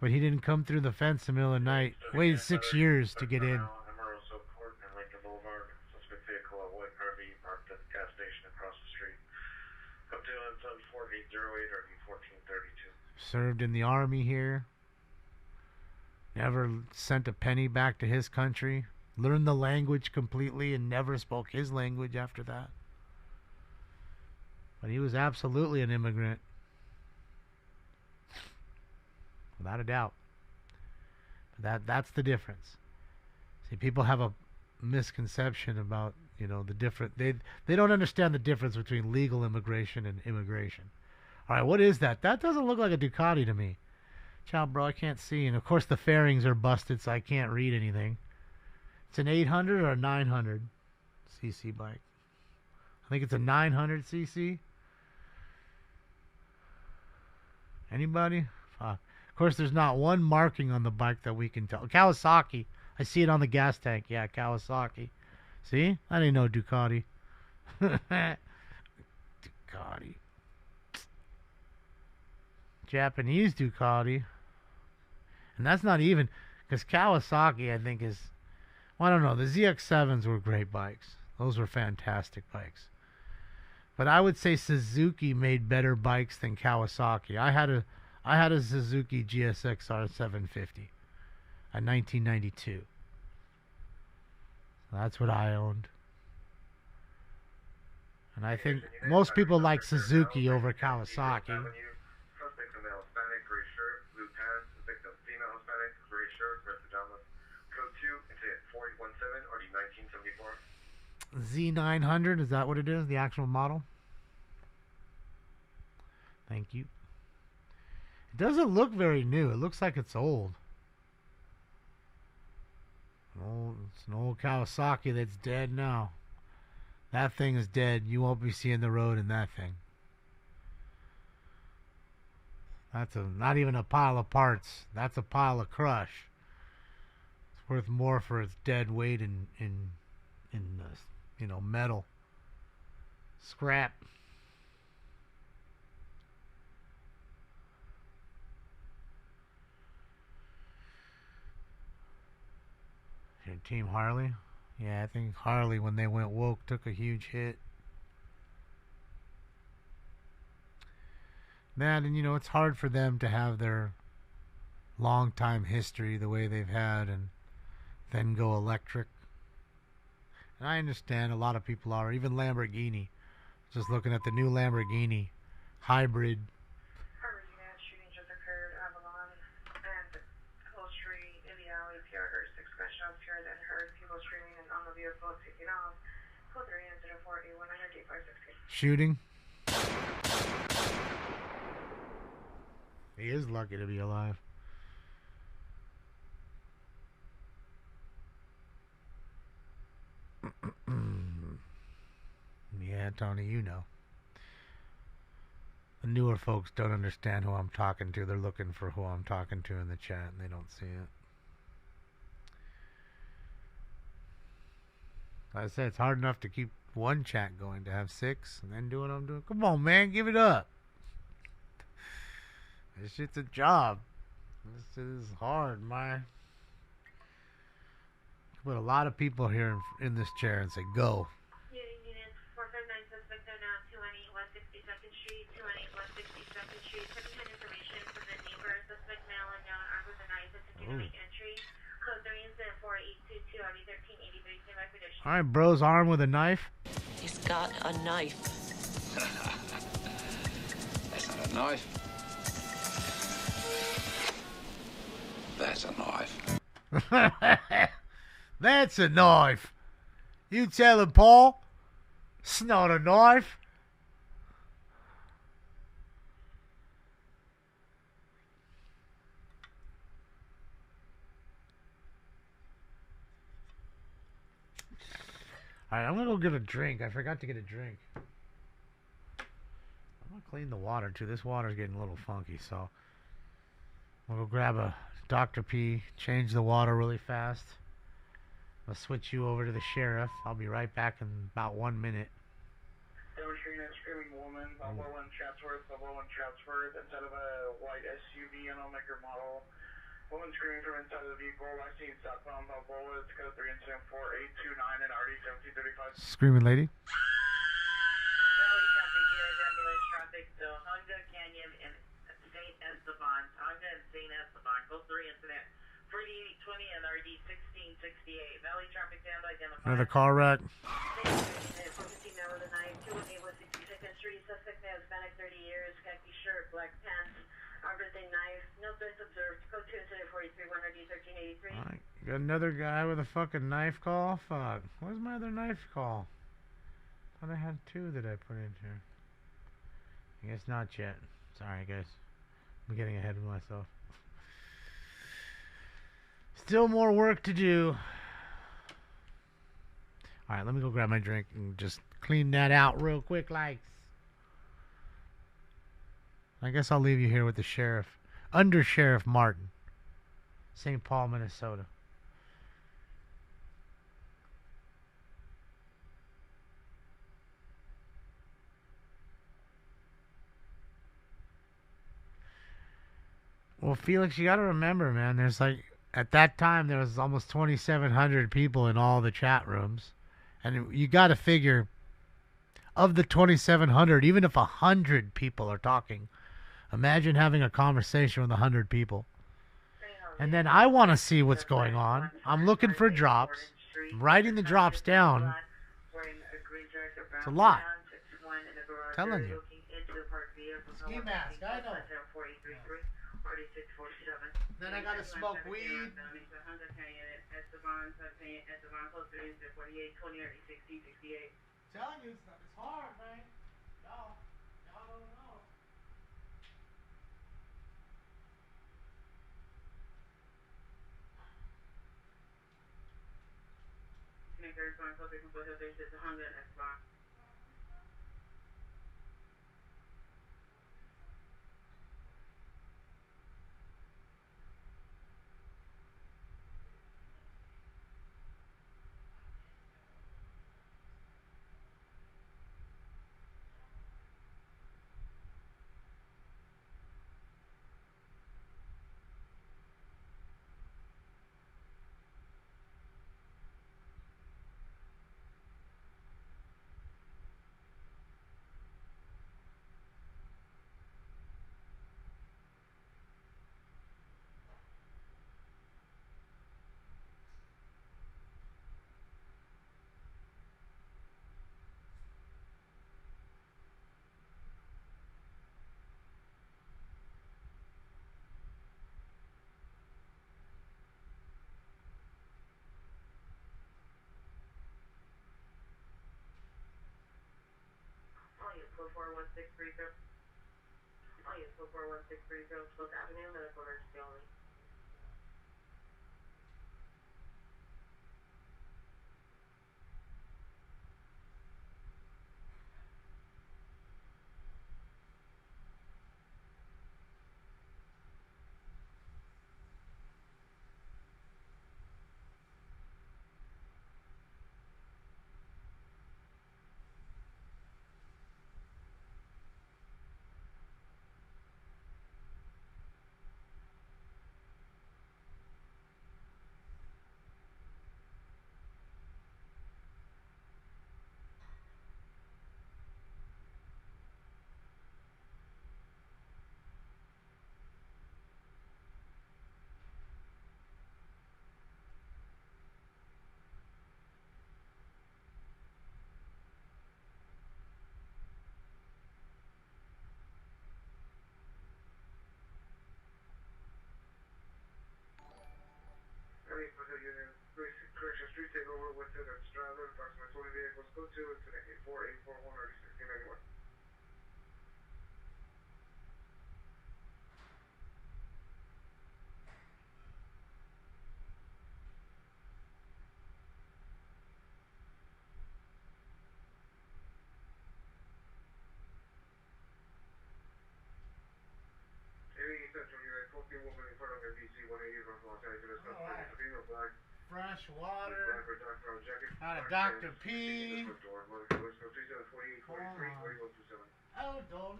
But he didn't come through the fence in the middle of the night. Waited 6 years to get in. Served in the army here. Never sent a penny back to his country. Learned the language completely and never spoke his language after that. But he was absolutely an immigrant. Without a doubt. That's the difference. See, people have a misconception about, the different. They don't understand the difference between legal immigration and immigration. All right, what is that? That doesn't look like a Ducati to me. Ciao, bro, I can't see. And, of course, the fairings are busted, so I can't read anything. It's an 800 or a 900 cc bike. I think it's a 900 cc. Anybody? Fuck. Of course, there's not one marking on the bike that we can tell. Kawasaki. I see it on the gas tank. Yeah, Kawasaki. See? I didn't know Ducati. Ducati. Japanese Ducati. And that's not even, because Kawasaki, I think, is, well, I don't know. The ZX-7s were great bikes. Those were fantastic bikes. But I would say Suzuki made better bikes than Kawasaki. I had a Suzuki GSX-R 750, a 1992. That's what I owned. And I think most people like Suzuki over Kawasaki. Z900, is that what it is? The actual model? Thank you. It doesn't look very new. It looks like it's old. It's an old Kawasaki that's dead now. That thing is dead. You won't be seeing the road in that thing. That's not even a pile of parts. That's a pile of crush. It's worth more for its dead weight in metal. Scrap. Your Team Harley? Yeah, I think Harley, when they went woke, took a huge hit. Man, and it's hard for them to have their long time history the way they've had and then go electric. And I understand a lot of people are, even Lamborghini. Just looking at the new Lamborghini hybrid. Harvard unit shooting just occurred. Avalon and close tree in the alley. PR heard 6 gunshots. PR then heard people screaming and on the vehicle taking off. Code 3 incident 48100 Shooting. He is lucky to be alive. Yeah, Tony, you know. The newer folks don't understand who I'm talking to. They're looking for who I'm talking to in the chat, and they don't see it. Like I said, it's hard enough to keep one chat going, to have 6, and then do what I'm doing. Come on, man, give it up. This shit's a job. This is hard, man. Put a lot of people here in this chair and say, go. Units 459 suspect on 218 West 62nd Street, 218 West 62nd Street. Second-hand information from the neighbor. Suspect male and young armed with a knife attempting to make entry. Code 3 incident 4822 RD 1383. Stand by for addition. All right, bro's armed with a knife. He's got a knife. That's not a knife. That's a knife. That's a knife. You tell him, Paul. It's not a knife. Alright, I'm gonna go get a drink. I forgot to get a drink. I'm gonna clean the water too. This water's getting a little funky, so I'll go grab a Dr. P, change the water really fast. I'll switch you over to the sheriff. I'll be right back in about 1 minute. Demonstrating a screaming woman, Buffalo in Chatsworth, inside of a white SUV and Omega model. Woman screaming from inside of the vehicle. Last seen southbound Balboa. It's code 3 incident 4829 and RD 1735. Screaming lady. Valley traffic here is ambulance traffic to Honda Canyon and St. Esteban. Honda and St. Esteban. Code 3 incident 4820 and RD 1668. Valley traffic down identified. Another car wreck. 415 now with a knife. 218 West 62nd Street. Suspect male, Hispanic, 30 years. Khaki shirt, black pants. Armed with a knife. No threats observed. Code 2 incident 431 RD 1383. Alright, got another guy with a fucking knife call? Fuck. Where's my other knife call? Thought I had 2 that I put in here. I guess not yet. Sorry, guys. I'm getting ahead of myself. Still more work to do. Alright, let me go grab my drink and just clean that out real quick, like. I guess I'll leave you here with the sheriff. Under Sheriff Martin. St. Paul, Minnesota. Well, Felix, you got to remember, man, there's like, at that time, there was almost 2,700 people in all the chat rooms. And you got to figure, of the 2,700, even if 100 people are talking, imagine having a conversation with 100 people. And then I want to see what's going on. I'm looking for drops. I'm writing the drops down. It's a lot. I'm telling you. Ski mask, I know. Then I gotta smoke weed. Telling you, it's hard, man. Y'all don't know. 41630. Oh, yes, 41630, Spoke Avenue, medical emergency only. Correction Street, take over with it at Stradler, approximately 20 vehicles, go to incident 84841 or 1691. Central, you're at 14 woman in front of NBC 180 from Los Angeles, Alright. female black. Fresh water. Black or dark brown jacket. Out of Dr. P. Hold on.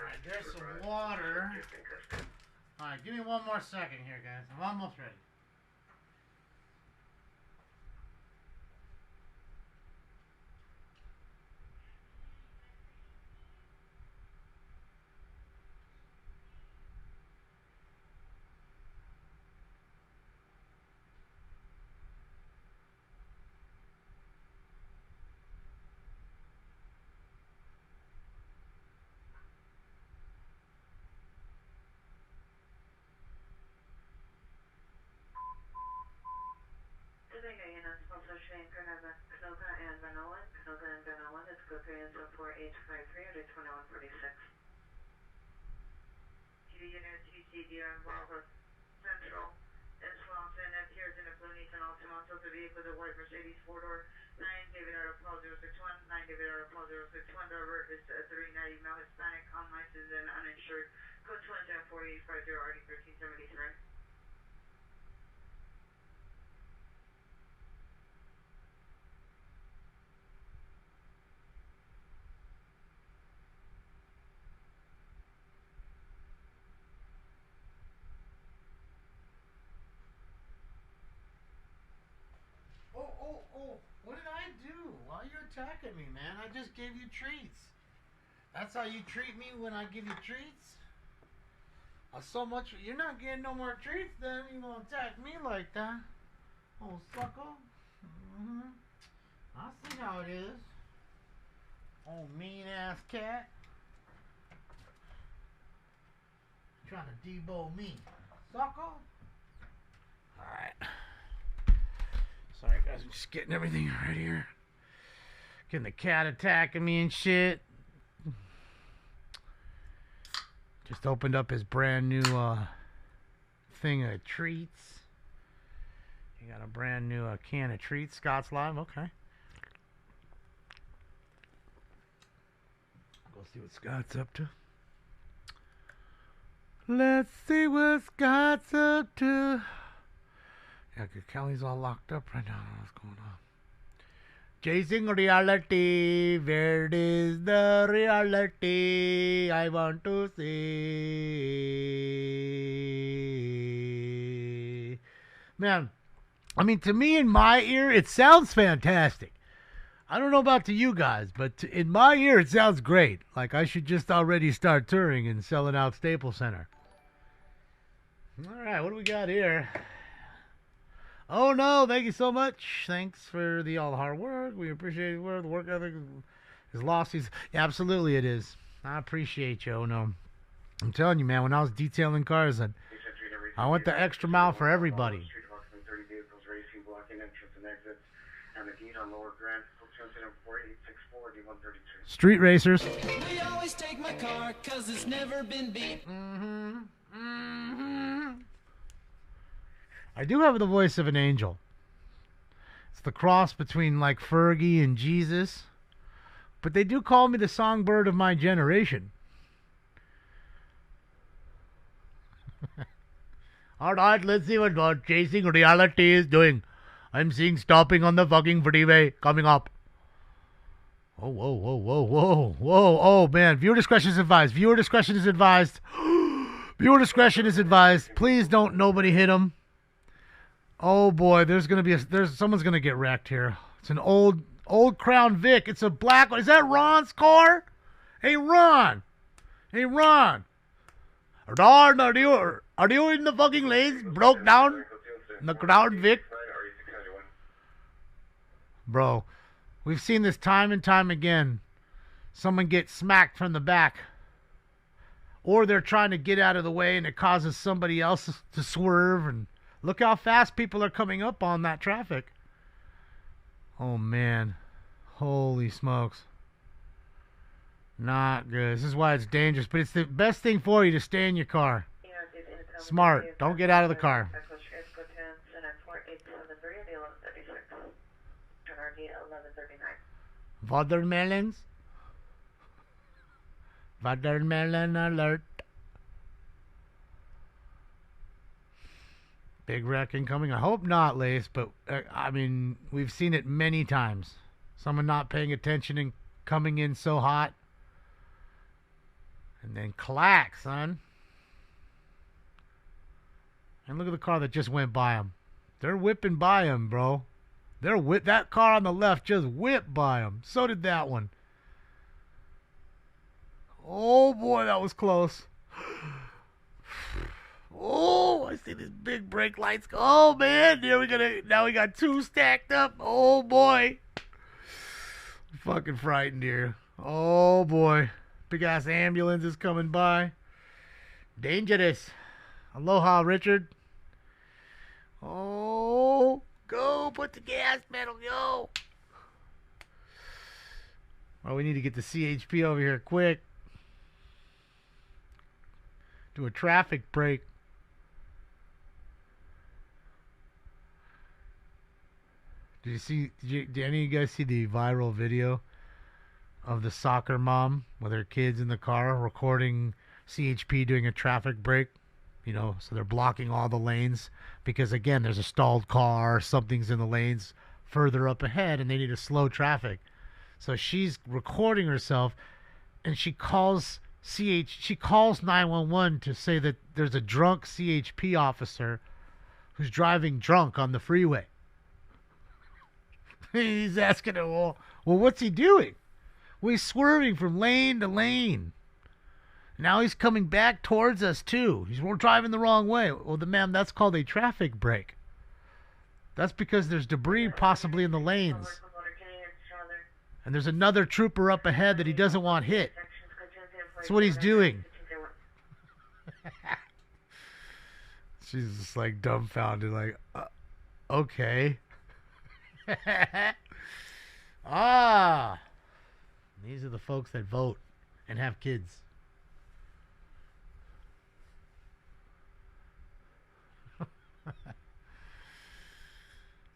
Alright, there's some water. Alright, give me one more second here, guys. I'm almost ready. Canoga and Van Owen. Canoga and Van Owen. It's go 3474853 at 2146. TV unit TCD are involved with Central in Swanson. Appears in a blue Nissan Altima. So the vehicle is a white Mercedes 4-door. 9 David Arrow Paul 061. 9 David Arrow Paul 061. Driver is a 390 male Hispanic. Unlicensed and uninsured. Code 2748550 RD 1373. Oh, what did I do? Why are you attacking me, man? I just gave you treats. That's how you treat me when I give you treats? So much, you're not getting no more treats then. You gonna attack me like that. Oh, sucker. I see how it is. Oh, mean ass cat. Trying to debo me. Sucker. Alright. Sorry guys, I'm just getting everything right here. Getting the cat attacking me and shit. Just opened up his brand new thing of treats. He got a brand new can of treats. Scott's Live, okay. Go see what Scott's up to. Let's see what Scott's up to. Yeah, cause Kelly's all locked up right now. I don't know what's going on. Chasing reality. Where is the reality? I want to see. Man, I mean, to me, in my ear, it sounds fantastic. I don't know about to you guys, but in my ear, it sounds great. Like I should just already start touring and selling out Staples Center. All right, what do we got here? Oh no, thank you so much. Thanks for all the hard work. We appreciate the work ethic is lost. Yeah, absolutely it is. I appreciate you. Oh no, I'm telling you, man. When I was detailing cars, I went the extra mile for everybody. Street racers. We always take my car 'cause it's never been beat. I do have the voice of an angel. It's the cross between like Fergie and Jesus. But they do call me the songbird of my generation. Alright, let's see what chasing reality is doing. I'm seeing stopping on the fucking freeway coming up. Oh, whoa, whoa, whoa, whoa, whoa. Oh, man. Viewer discretion is advised. Viewer discretion is advised. Viewer discretion is advised. Please don't nobody hit him. Oh, boy. Someone's going to get wrecked here. It's an old Crown Vic. It's a black one. Is that Ron's car? Hey, Ron. Hey, Ron. Ron, are you in the fucking lanes? Broke down? In the Crown Vic? Bro. We've seen this time and time again. Someone gets smacked from the back. Or they're trying to get out of the way and it causes somebody else to swerve. And look how fast people are coming up on that traffic. Oh, man. Holy smokes. Not good. This is why it's dangerous. But it's the best thing for you to stay in your car. Smart. Don't get out of the car. Watermelons? Watermelon alert. Big wreck incoming. I hope not, Lace, but I mean, we've seen it many times. Someone not paying attention and coming in so hot. And then clack, son. And look at the car that just went by him. They're whipping by him, bro. That car on the left just whipped by him. So did that one. Oh, boy, that was close. Oh, I see these big brake lights. Oh, man. Now we got two stacked up. Oh, boy. I'm fucking frightened here. Oh, boy. Big-ass ambulance is coming by. Dangerous. Aloha, Richard. Oh, go put the gas pedal, go. Oh, we need to get the CHP over here quick. Do a traffic break. Did any of you guys see the viral video of the soccer mom with her kids in the car recording CHP doing a traffic break? You know, so they're blocking all the lanes because, again, there's a stalled car, something's in the lanes further up ahead, and they need to slow traffic. So she's recording herself, and she calls 911 to say that there's a drunk CHP officer who's driving drunk on the freeway. He's asking her, well, what's he doing? Well, he's swerving from lane to lane. Now he's coming back towards us, too. We're driving the wrong way. Well, ma'am, that's called a traffic break. That's because there's debris possibly in the lanes. And there's another trooper up ahead that he doesn't want hit. That's what he's doing. She's just like dumbfounded, like, okay. These are the folks that vote and have kids.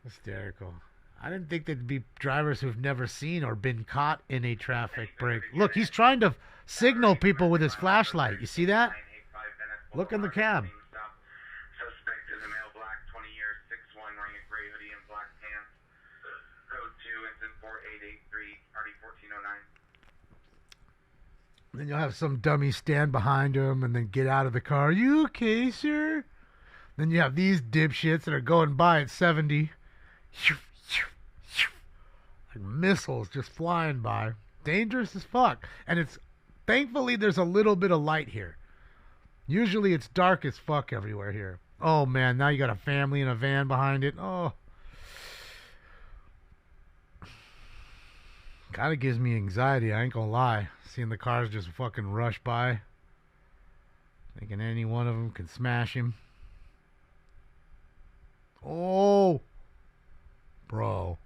Hysterical. I didn't think there'd be drivers who've never seen or been caught in a traffic break. Look, he's trying to signal people with his flashlight. You see that? Look in the cab. Suspect is a male, black, 20 years, 6'1", wearing a gray hoodie and black pants. Code 2, incident 4883, RD 1409. Then you'll have some dummy stand behind him and then get out of the car. Are you okay, sir? Then you have these dipshits that are going by at 70. Like missiles just flying by. Dangerous as fuck. And thankfully there's a little bit of light here. Usually it's dark as fuck everywhere here. Oh man, now you got a family in a van behind it. Oh. Kind of gives me anxiety, I ain't gonna lie. Seeing the cars just fucking rush by. Thinking any one of them can smash him. Oh! Bro.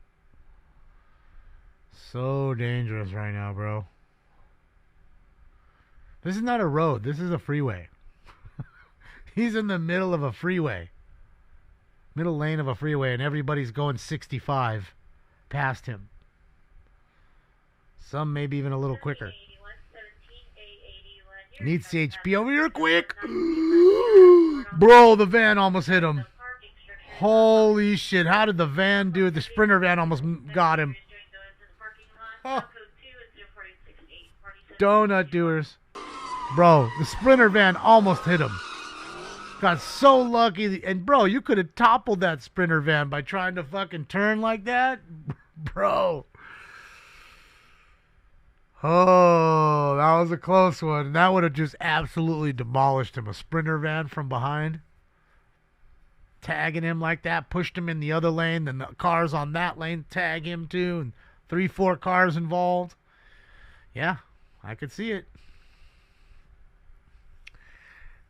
So dangerous right now, bro. This is not a road. This is a freeway. He's in the middle of a freeway. Middle lane of a freeway, and everybody's going 65 past him. Some maybe even a little quicker. Needs CHP over here quick. Bro, the van almost hit him. Holy shit. How did the van do it? The Sprinter van almost got him. Oh. Donut doers. Bro, the Sprinter van almost hit him. Got so lucky. And, bro, you could have toppled that Sprinter van by trying to fucking turn like that. Bro. Oh, that was a close one. That would have just absolutely demolished him. A Sprinter van from behind. Tagging him like that. Pushed him in the other lane. Then the cars on that lane tag him too. And 3-4 cars involved. Yeah, I could see it.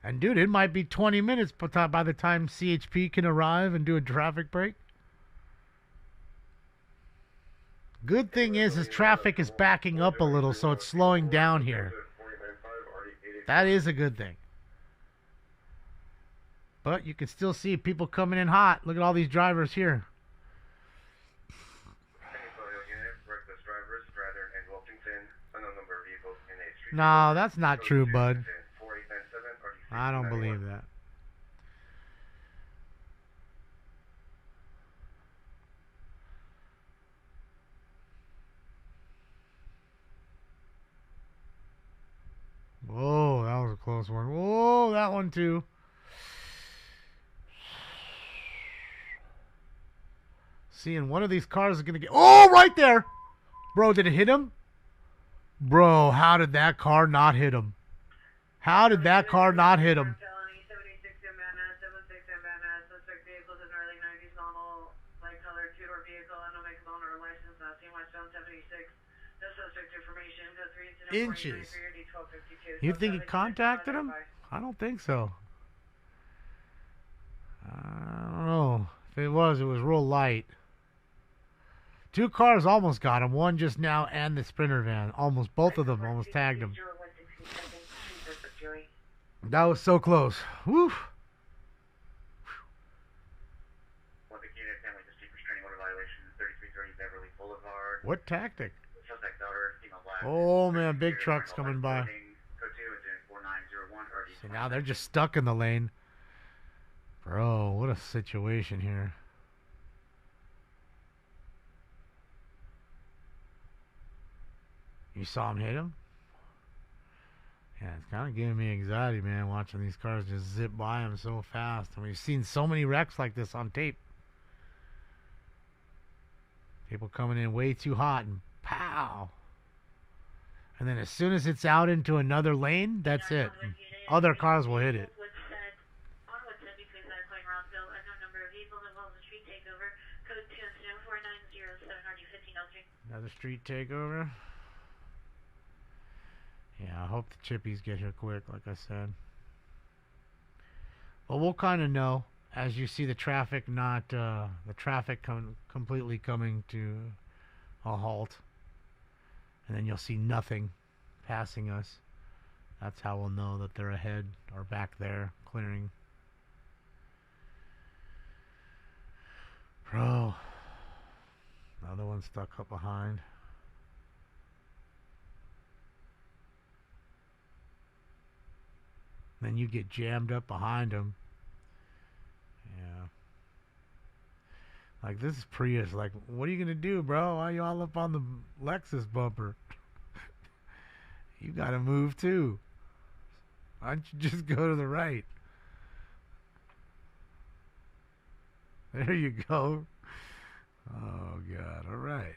And, dude, it might be 20 minutes by the time CHP can arrive and do a traffic break. Good thing is traffic is backing up a little, so it's slowing down here. That is a good thing. But you can still see people coming in hot. Look at all these drivers here. No, that's not true, bud. I don't believe that. Whoa, that was a close one. Whoa, that one too. Seeing one of these cars is going to get... Oh, right there! Bro, did it hit him? Bro, how did that car not hit him? How did that car not hit him? Inches. You think he contacted him? I don't think so. I don't know. If it was real light. 2 cars almost got him. One just now and the Sprinter van. Almost, both of them almost tagged him. That was so close. Woo. What tactic? Oh man, big trucks coming by. See, now they're just stuck in the lane. Bro, what a situation here. You saw him hit him? Yeah, it's kind of giving me anxiety, man, watching these cars just zip by him so fast. And we've seen so many wrecks like this on tape. People coming in way too hot and pow. And then as soon as it's out into another lane, that's it. Other cars will hit it. Another street takeover. Yeah, I hope the chippies get here quick, like I said. But we'll kind of know as you see the traffic completely coming to a halt. And then you'll see nothing passing us. That's how we'll know that they're ahead or back there clearing. Bro. Another one stuck up behind. Then you get jammed up behind them. Yeah. Like, this is Prius. Like, what are you going to do, bro? Why are you all up on the Lexus bumper? You got to move, too. Why don't you just go to the right? There you go. Oh, God. All right.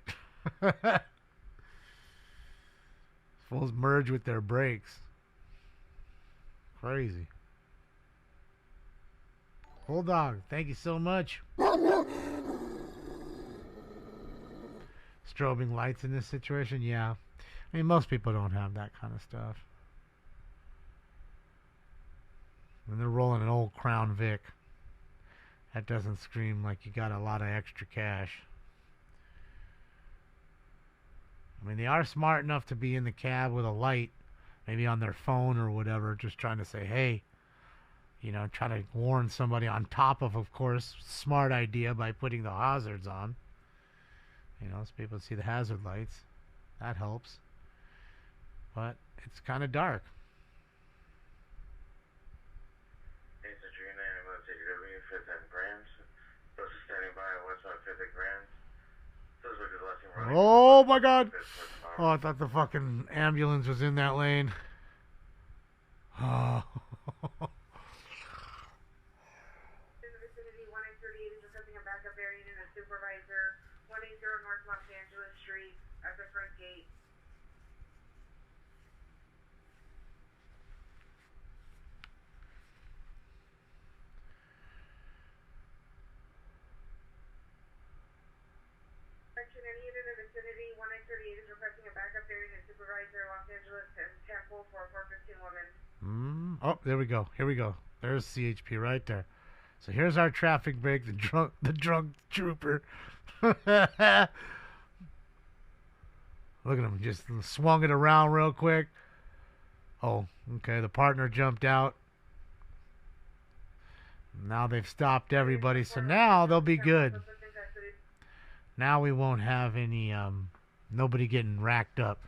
Fools merge with their brakes. Crazy. Bulldog, thank you so much. Strobing lights in this situation, yeah. I mean, most people don't have that kind of stuff. And they're rolling an old Crown Vic. That doesn't scream like you got a lot of extra cash. I mean, they are smart enough to be in the cab with a light, maybe on their phone or whatever, just trying to say, hey, you know, trying to warn somebody on top of course, smart idea by putting the hazards on. You know, so people see the hazard lights. That helps. But it's kind of dark. Oh my God! Oh, I thought the fucking ambulance was in that lane. Oh. In the vicinity, 1838 is requesting a backup variant in a supervisor. 180 North Los Angeles Street at the front gate. Any unit in the vicinity, 1838 is requesting a backup variant in supervisor, Los Angeles and Temple for a 415 woman. Oh, there we go. Here we go. There's CHP right there. So here's our traffic break. The drunk trooper. Look at him. Just swung it around real quick. Oh, okay. The partner jumped out. Now they've stopped everybody. So now they'll be good. Now we won't have any nobody getting racked up,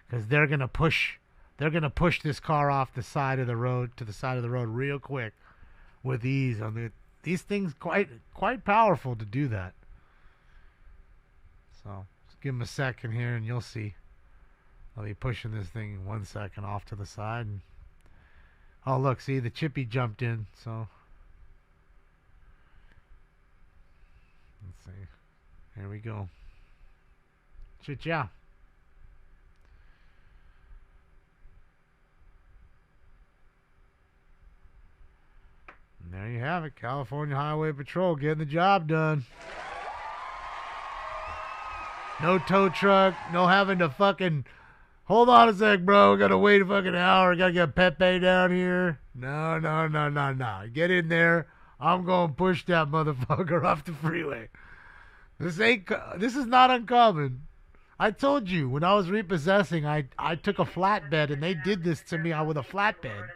because they're gonna push this car off the side of the road to the side of the road real quick with ease. These things quite powerful to do that. So just give them a second here and you'll see. I'll be pushing this thing in 1 second off to the side. And, oh look, see, the chippy jumped in. So let's see. There we go. Shit, yeah. And there you have it. California Highway Patrol getting the job done. No tow truck. No having to fucking... Hold on a sec, bro. We gotta wait a fucking hour. Gotta get Pepe down here. No. Get in there. I'm gonna push that motherfucker off the freeway. This is not uncommon. I told you, when I was repossessing, I took a flatbed, and they did this to me with a flatbed.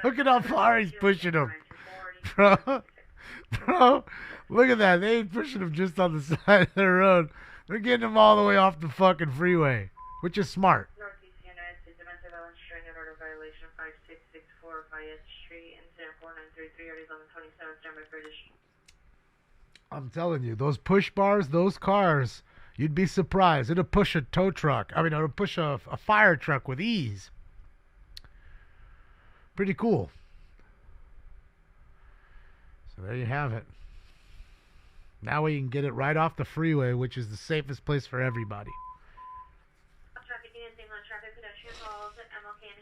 Look at how far he's pushing him. Bro, look at that. They ain't pushing him just on the side of the road. They're getting him all the way off the fucking freeway, which is smart. I'm telling you, those push bars, those cars, you'd be surprised. It'll push a tow truck. I mean, it'll push a fire truck with ease. Pretty cool. So there you have it. Now we can get it right off the freeway, which is the safest place for everybody. Traffic units, England traffic, pedestrian calls, MLK and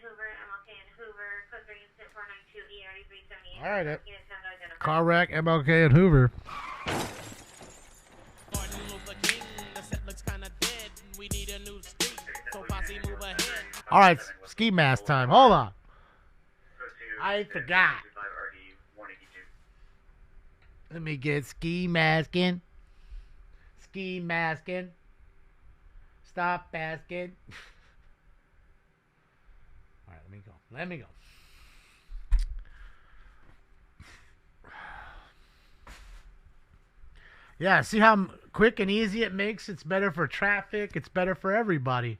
Hoover, code 3 and 492 E9378. All right. Car wreck, MLK and Hoover. All right, ski mask time. Hold on. I forgot. Let me get ski masking. Ski masking. Stop asking. All right, let me go. Yeah, see how quick and easy it makes? It's better for traffic. It's better for everybody.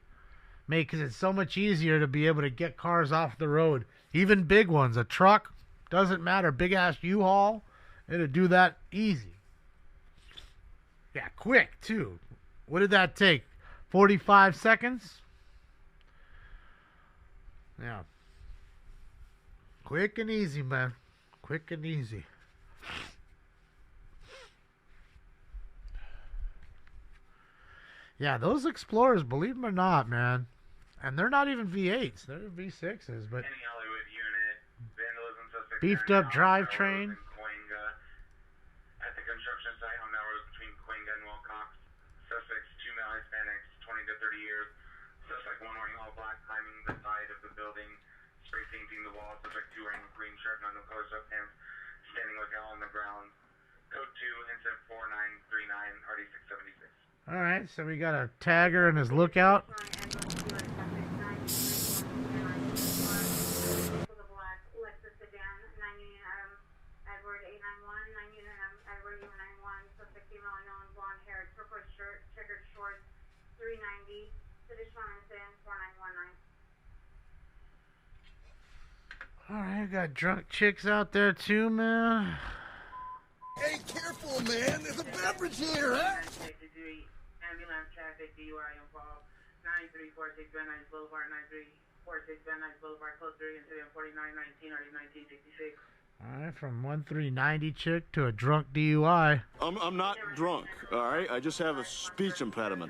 Makes it so much easier to be able to get cars off the road. Even big ones. A truck, doesn't matter. Big ass U-Haul, it'll do that easy. Yeah, quick too. What did that take? 45 seconds? Yeah. Quick and easy, man. Quick and easy. Yeah, those Explorers, believe them or not, man. And they're not even V8s. They're V6s, but Any Hollywood unit, vandalism suspect. beefed up drivetrain. At the construction site on Melrose between Coinga and Wilcox. Suspects 2 male Hispanics, 20 to 30 years. Suspect 1 wearing all black, climbing the side of the building, spray painting the wall. Suspect 2 wearing green shirt and no color sweatpants, standing lookout on the ground. Code 2, incident 4939, RD 676. All right, so we got a tagger and his lookout. All right, got drunk chicks out there too, man. Hey, careful, man. There's a beverage here, huh? Ambulance traffic, DUI involved. 9346 Van Nuys Boulevard, 9346 Van Nuys Boulevard, code 3, incident 4919, RD 1966. All right, from 1390 chick to a drunk DUI. I'm not drunk, all right? I just have a speech impediment.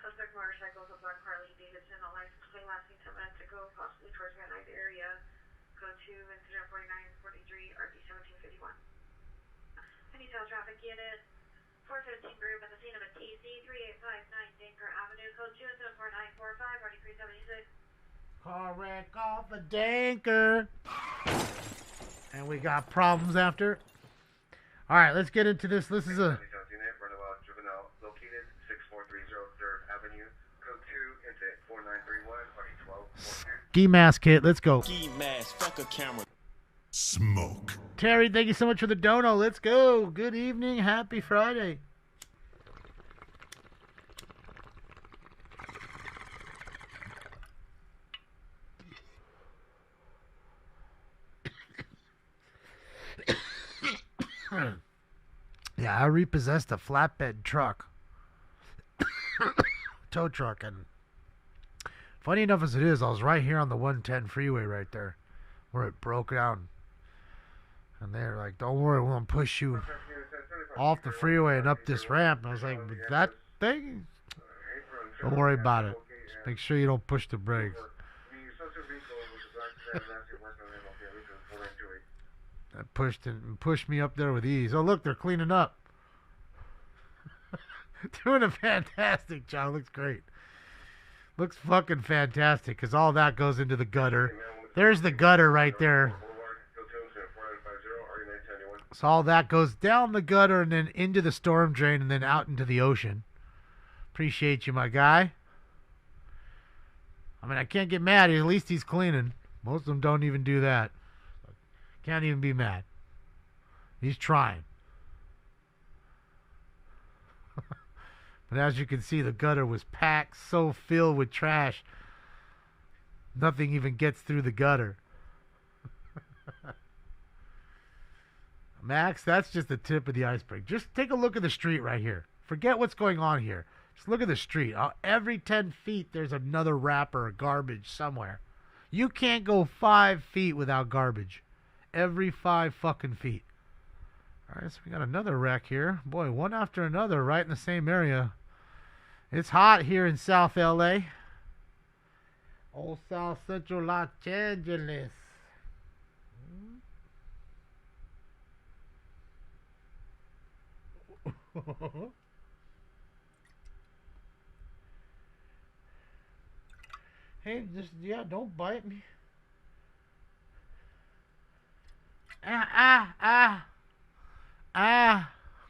Suspect motorcycles, a black Harley Davidson, a license plate lasting 10 minutes ago, possibly towards Van Nuys area. Code 2, incident 4943, RD 1751. Any tail traffic unit, 415 group at the scene of a TC 3859 Danker Avenue, code 2, incident 4945, RD 376. Car wreck off a Danker. And we got problems after. All right, let's get into this. This is a... Ski mask hit. Let's go. Ski mask, fuck a camera. Smoke. Terry, thank you so much for the dono. Let's go. Good evening. Happy Friday. Yeah, I repossessed a flatbed truck. Tow truck, and funny enough as it is, I was right here on the 110 freeway right there where it broke down. And they're like, don't worry, we're going to push you off the freeway and up this ramp. And I was like, that thing? Don't worry about it. Just make sure you don't push the brakes. That pushed me up there with ease. Oh, look, they're cleaning up. Doing a fantastic job. Looks great. Looks fucking fantastic because all that goes into the gutter. There's the gutter right there. So all that goes down the gutter and then into the storm drain and then out into the ocean. Appreciate you, my guy. I mean, I can't get mad. At least he's cleaning. Most of them don't even do that. Can't even be mad. He's trying. But as you can see, the gutter was packed, so filled with trash, nothing even gets through the gutter. Max, that's just the tip of the iceberg. Just take a look at the street right here. Forget what's going on here. Just look at the street. Every 10 feet, there's another wrapper of garbage somewhere. You can't go 5 feet without garbage. Every 5 fucking feet. All right, so we got another wreck here. Boy, one after another right in the same area. It's hot here in South LA. Old South Central Los Angeles. Hey, don't bite me.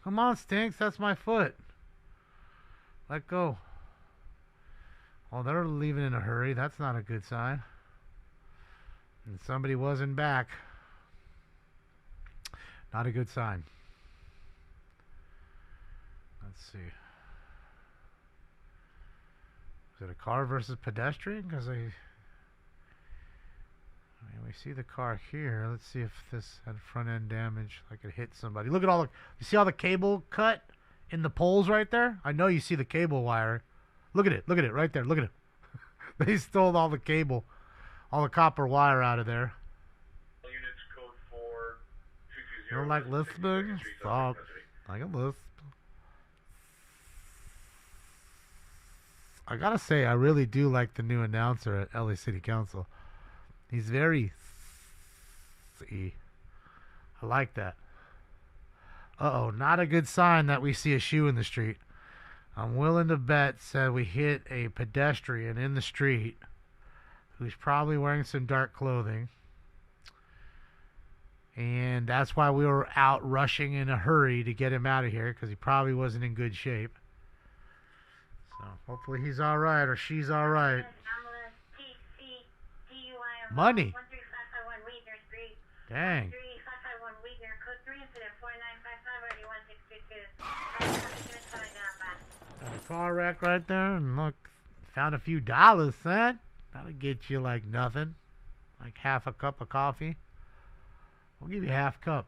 Come on, Stinks. That's my foot. Let go. Oh, they're leaving in a hurry. That's not a good sign. And somebody wasn't back. Not a good sign. Let's see. Is it a car versus pedestrian? Because we see the car here. Let's see if this had front end damage. Like it hit somebody. Look at all the. You see all the cable cut in the poles right there? I know you see the cable wire. Look at it. Look at it right there. Look at it. They stole all the cable, all the copper wire out of there. Units code 4 You don't like lisping? Stop. Like a lisp. I gotta say, I really do like the new announcer at LA City Council. He's very I like that. Uh-oh, not a good sign that we see a shoe in the street. I'm willing to bet said we hit a pedestrian in the street who's probably wearing some dark clothing. And that's why we were out rushing in a hurry to get him out of here, because he probably wasn't in good shape. So hopefully he's all right or she's all right. Money. Dang. Got a car wreck right there, and look, found a few dollars, son. That'll get you like nothing, like half a cup of coffee. We'll give you half cup.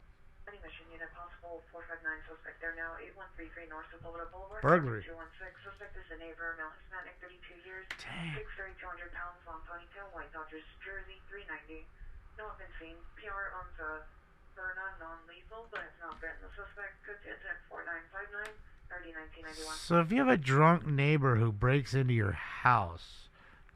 Burglary. 216. Suspect is a neighbor, male Hispanic, 32 years. Dang. 6'3", 200 pounds, long ponytail, white Dodgers jersey, 390. No one been seen. PR owns a Verna, non-lethal, but it's not been. The suspect could be incident 4959, early 1991. So if you have a drunk neighbor who breaks into your house,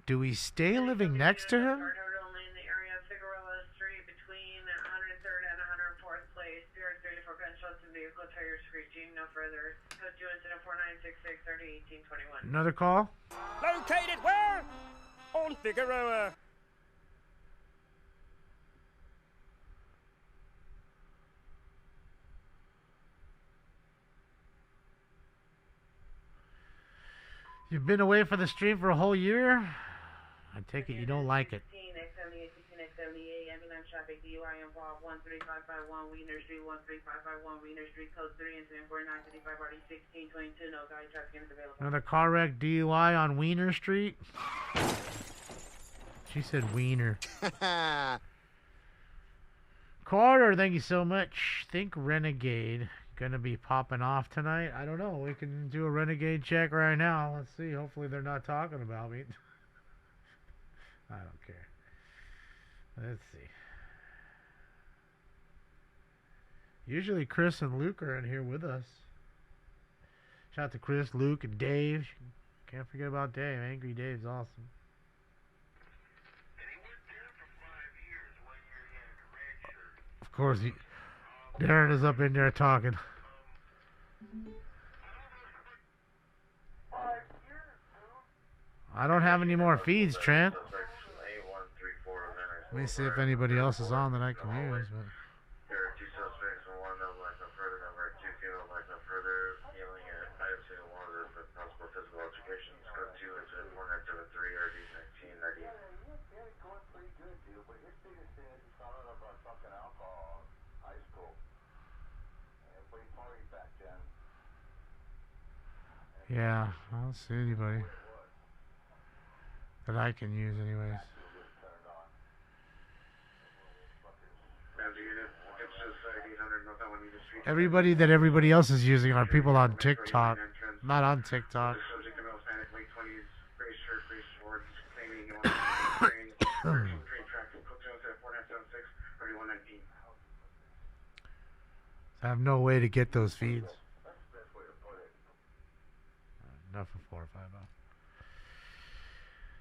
do we stay living next to him? Only in the area of Figueroa Street between 103rd and 104th place. PR 34 gunshots in vehicle, tire screeching, no further. Code 2 incident 4966, 30 18 21. Another call? Located where? On Figueroa. You've been away from the stream for a whole year? I take it you don't like it. 16, 16, ambulance traffic, DUI involved, 13551 Wiener Street, 13551 Wiener Street, code 3, incident 4935, RD 1622, no guide traffic is available. Another car wreck, DUI on Wiener Street? She said Wiener. Carter, thank you so much. Think Renegade gonna be popping off tonight? I don't know. We can do a Renegade check right now. Let's see. Hopefully they're not talking about me. I don't care. Let's see. Usually Chris and Luke are in here with us. Shout out to Chris, Luke, and Dave. Can't forget about Dave. Angry Dave's awesome. Of course, Darren is up in there talking. I don't have any more feeds, Trent. Let me see if anybody else is on that I can use. But... There are two suspects, one no black, no further, number two female black, no further, dealing at item single one of the possible physical altercations. Code 2 incident 4973, RD 1990. Yeah, I don't see anybody that I can use anyways. Everybody that everybody else is using are people on TikTok, not on TikTok. I have no way to get those feeds. Enough for 450.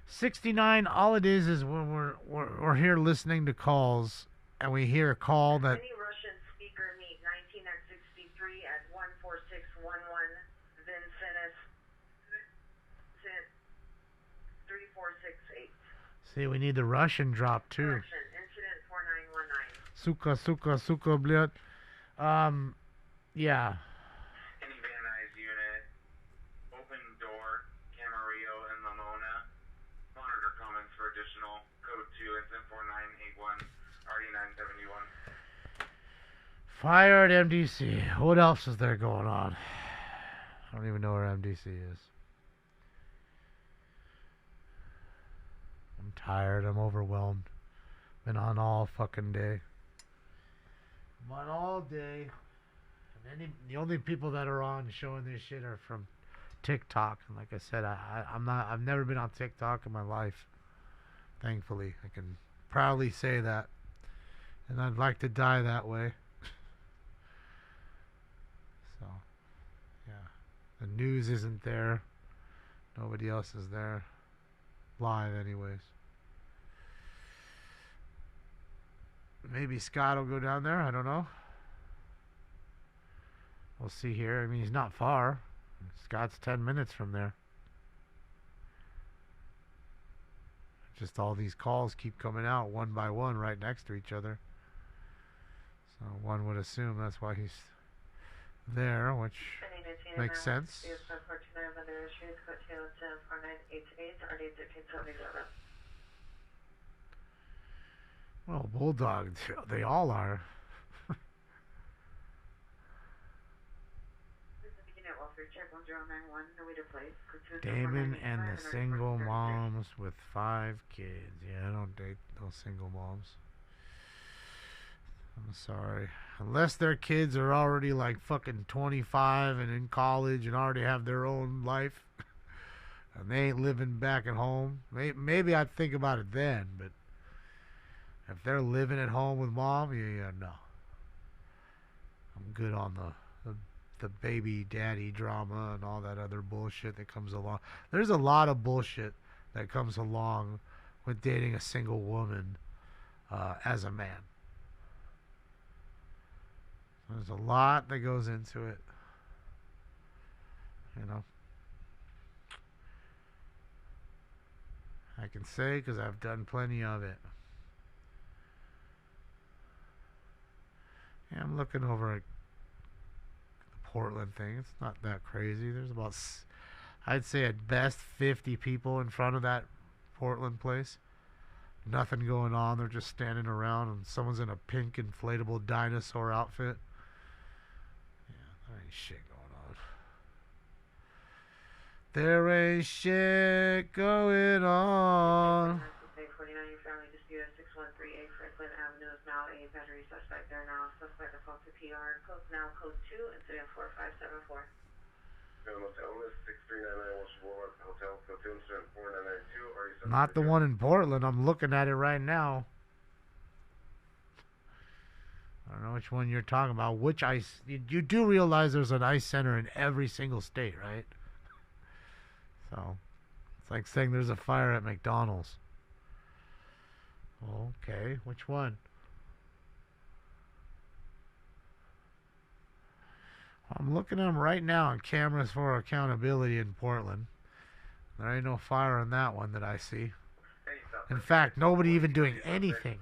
69. All it is when we're here listening to calls, and we hear a call that. Any Russian speaker meet 19x63 at 14611 Vincennes 3468. See, we need the Russian drop too. Russian incident 4919. Suka, bled. Yeah. Any vandalized unit, open door, Camarillo and Lamona. Monitor comments for additional. Code 2, incident 4981, RD 971. Fire at MDC. What else is there going on? I don't even know where MDC is. I'm tired. I'm overwhelmed. Been on all fucking day. I'm on all day. And the only people that are on showing this shit are from TikTok. And like I said, I've never been on TikTok in my life. Thankfully, I can proudly say that. And I'd like to die that way. So, yeah. The news isn't there. Nobody else is there. Live, anyways. Maybe Scott will go down there. I don't know. We'll see here. I mean, he's not far. Scott's 10 minutes from there. Just all these calls keep coming out one by one right next to each other. So one would assume that's why he's there, which makes sense. Well, Bulldog, they all are. Damon and the single moms with 5 kids. Yeah, I don't date those single moms. I'm sorry. Unless their kids are already like fucking 25 and in college and already have their own life and they ain't living back at home. Maybe I'd think about it then, but if they're living at home with mom, yeah, no. I'm good on the baby daddy drama and all that other bullshit that comes along. There's a lot of bullshit that comes along with dating a single woman as a man. There's a lot that goes into it. You know. I can say because I've done plenty of it. Yeah, I'm looking over at the Portland thing. It's not that crazy. There's about, I'd say at best, 50 people in front of that Portland place. Nothing going on. They're just standing around and someone's in a pink inflatable dinosaur outfit. Yeah, there ain't shit going on. There ain't shit going on. 49, your family dispute at 6138 Franklin Avenue is now a battery suspect there now. Suspect assault to PR. Code now code 2, incident 4574. Not the one in Portland. I'm looking at it right now. I don't know which one you're talking about. Which ice? You do realize there's an ice center in every single state, right? So it's like saying there's a fire at McDonald's. Okay, which one? I'm looking at them right now on cameras for accountability in Portland. There ain't no fire on that one that I see. In fact, nobody even doing anything.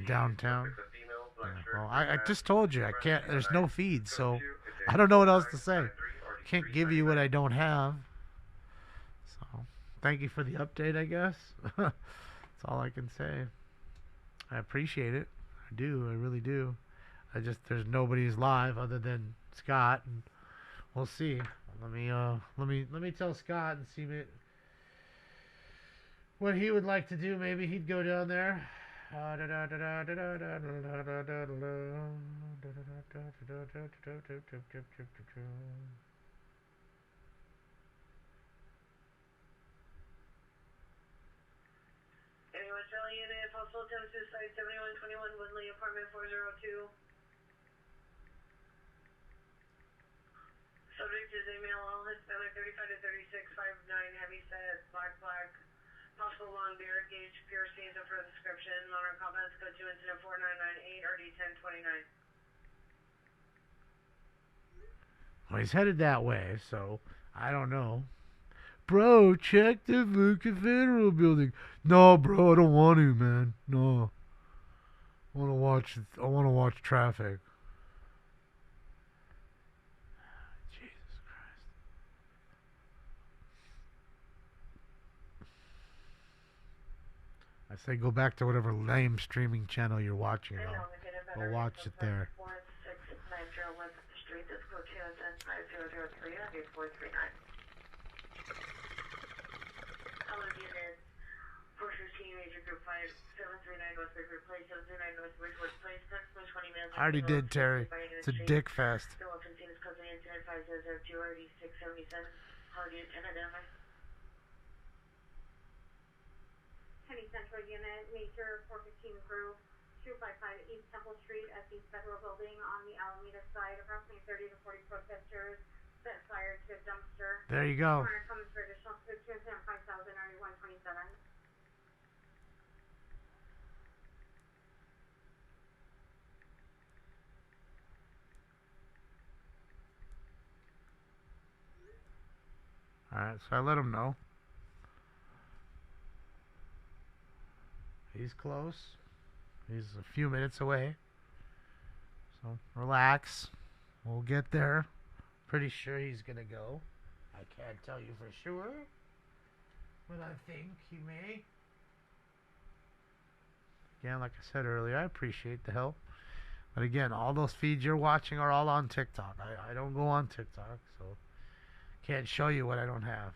Downtown. Yeah, well, I just told you I can't. There's no feed, so I don't know what else to say. Can't give you what I don't have. So, thank you for the update, I guess. That's all I can say. I appreciate it. I do. I really do. There's nobody's live other than Scott, and we'll see. Let me tell Scott and see what he would like to do. Maybe he'd go down there. Anyone filling in a possible attempt suicide 7121 Woodley apartment 402. Subject is a male, all Hispanic, 35 to 36, 5'9", heavy set, black. Possible long beard, gauge, piercings, and for description. Modern comments, code 2, incident 4998, RD 1029. Well, he's headed that way, so I don't know. Bro, check the fucking federal building. No, bro, I don't want to, man. No. I want to watch traffic. I say go back to whatever lame streaming channel you're watching it on. Go watch it there. 4690 West Street, this code 2105003, RD 439. Color unit 415, major group 5739 West River Place, 739 West Ridgewood Place, approximately 20 minutes. I already did, Terry. It's a dick fest. Still up in Phoenix, cousin incident 5002, RD 677. How do you identify? Penny Central Unit, Major 415 Group, 255 East Temple Street at the Federal Building on the Alameda side. Approximately 30 to 40 protesters set fire to a dumpster. There you go. Corner comes for additional 5,000 127. Alright, so I let him know. He's close. He's a few minutes away. So relax. We'll get there. Pretty sure he's gonna go. I can't tell you for sure, but I think he may. Again, like I said earlier, I appreciate the help. But again, all those feeds you're watching are all on TikTok. I don't go on TikTok, so can't show you what I don't have.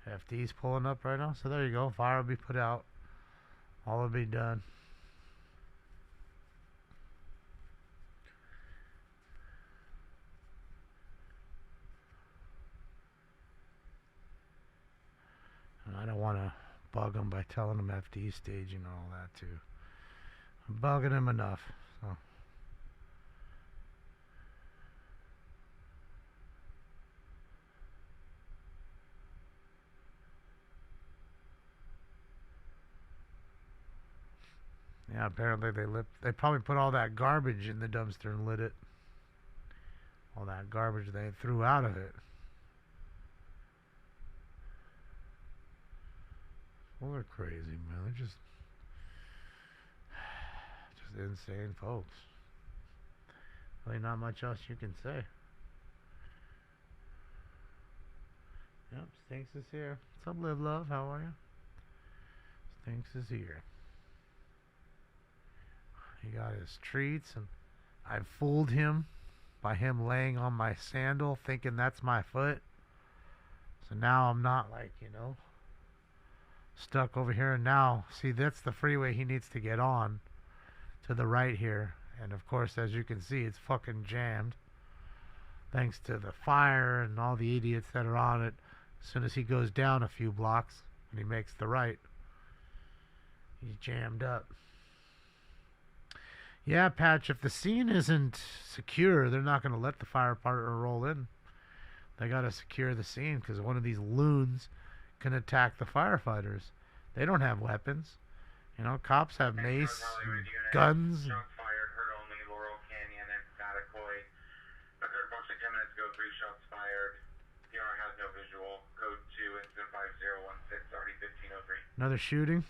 FD's pulling up right now, so there you go. Fire will be put out. All will be done. And I don't want to bug him by telling him FD staging and all that too. I'm bugging him enough. So. Yeah, apparently they probably put all that garbage in the dumpster and lit it. All that garbage they threw out of it. Well, they're crazy, man. They're just insane folks. Really not much else you can say. Yep, Stinks is here. What's up, Live Love? How are you? Stinks is here. He got his treats, and I fooled him by him laying on my sandal thinking that's my foot. So now I'm not, like, you know, stuck over here. And now, see, that's the freeway he needs to get on, to the right here. And of course, as you can see, it's fucking jammed thanks to the fire and all the idiots that are on it. As soon as he goes down a few blocks and he makes the right, he's jammed up. Yeah, Patch, if the scene isn't secure, they're not going to let the fire department roll in. They got to secure the scene because one of these loons can attack the firefighters. They don't have weapons. You know, cops have mace, and guns. And Shots fired, heard only Laurel Canyon and Satakoy. Occurred approximately 10 minutes ago, 3 shots fired. PR has no visual. Code 2, incident 5016, already 1503. Another shooting.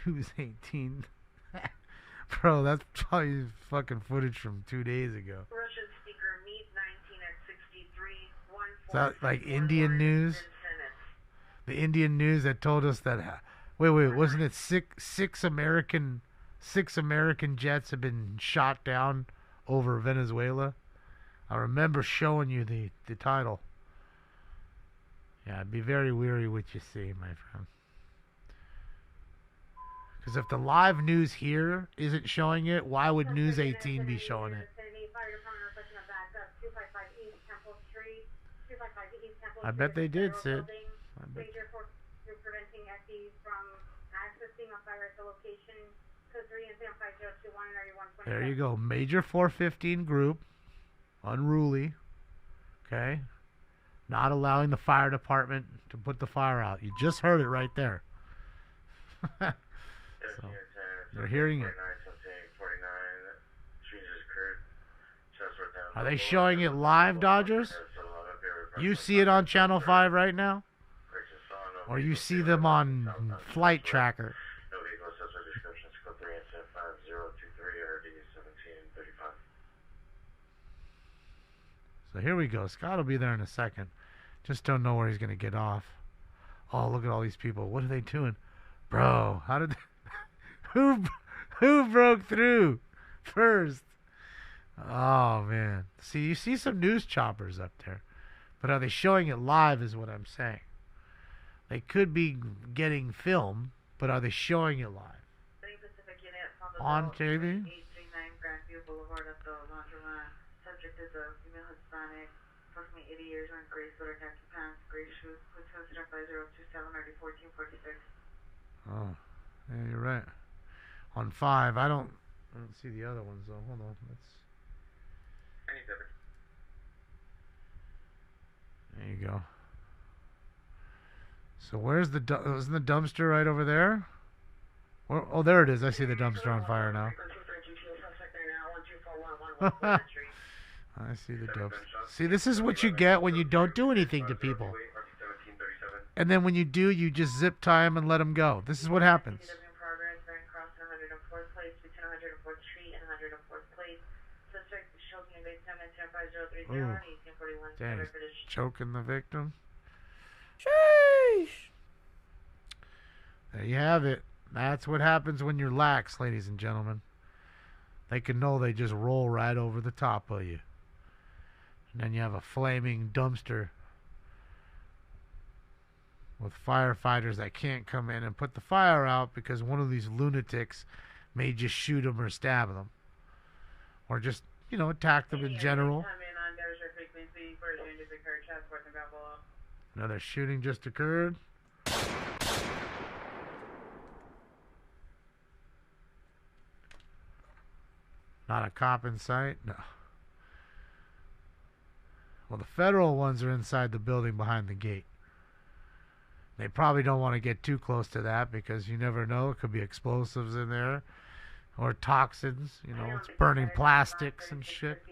News 18. Bro, that's probably fucking footage from 2 days ago. Russian speaker, meet 19 at 63. Is that like Indian news? The Indian news that told us that. Wait, wasn't it six American jets have been shot down over Venezuela? I remember showing you the title. Yeah, be very wary what you see, my friend. Because if the live news here isn't showing it, why would News 18 be showing it? I bet they did, Sid. Major force preventing FDs from accessing a fire at the location. Code 3 incident 5021 and 120. There you go. Major 415 group. Unruly. Okay. Not allowing the fire department to put the fire out. You just heard it right there. So, you're hearing it. Are they showing it live, Dodgers? You see it on Channel 5 right now? Or you see them on Flight Tracker? So here we go. Scott will be there in a second. Just don't know where he's going to get off. Oh, look at all these people. What are they doing? Bro, how did... Who broke through first? Oh, man. See, you see some news choppers up there. But are they showing it live is what I'm saying. They could be getting film, but are they showing it live? On TV? 839 Grandview Boulevard at the laundromat. Subject is a female Hispanic, approximately 80 years, wearing gray sweater, khaki pants, gray shoes. With incident 5027 already 1446. Oh, Yeah, you're right. On 5, I don't see the other ones though. Hold on. There you go. So where's the isn't the dumpster right over there? Oh, there it is. I see the dumpster on fire now. I see the dumpster. See, this is what you get when you don't do anything to people. And then when you do, you just zip tie them and let them go. This is what happens. Ooh. Dang, he's choking the victim. Sheesh. There you have it. That's what happens when you're lax, ladies and gentlemen. They can know they just roll right over the top of you. And then you have a flaming dumpster with firefighters that can't come in and put the fire out because one of these lunatics may just shoot them or stab them. Or just, you know, attack them in general. Another shooting just occurred. Not a cop in sight? No. Well, the federal ones are inside the building behind the gate. They probably don't want to get too close to that because you never know. It could be explosives in there or toxins. You know, it's burning plastics and shit.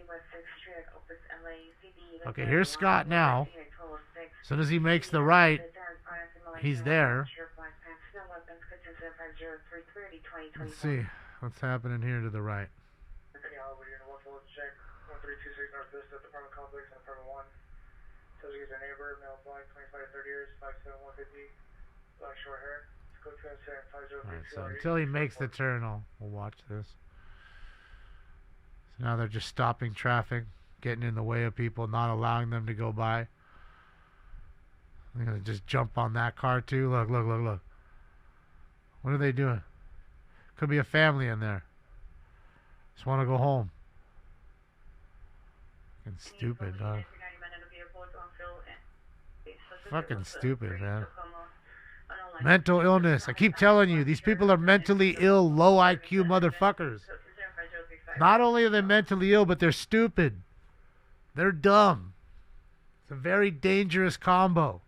Okay, here's Scott now. As soon as he makes the right, he's there. Let's see what's happening here to the right. Alright, so until he makes the turn, we'll watch this. So now they're just stopping traffic, getting in the way of people, not allowing them to go by. They're going to just jump on that car too. Look, look, look, look. What are they doing? Could be a family in there. Just want to go home. Fucking stupid, dog. Fucking stupid, man. Mental illness. I keep telling you, these people are mentally ill, low IQ motherfuckers. Not only are they mentally ill, but they're stupid. They're dumb. It's a very dangerous combo.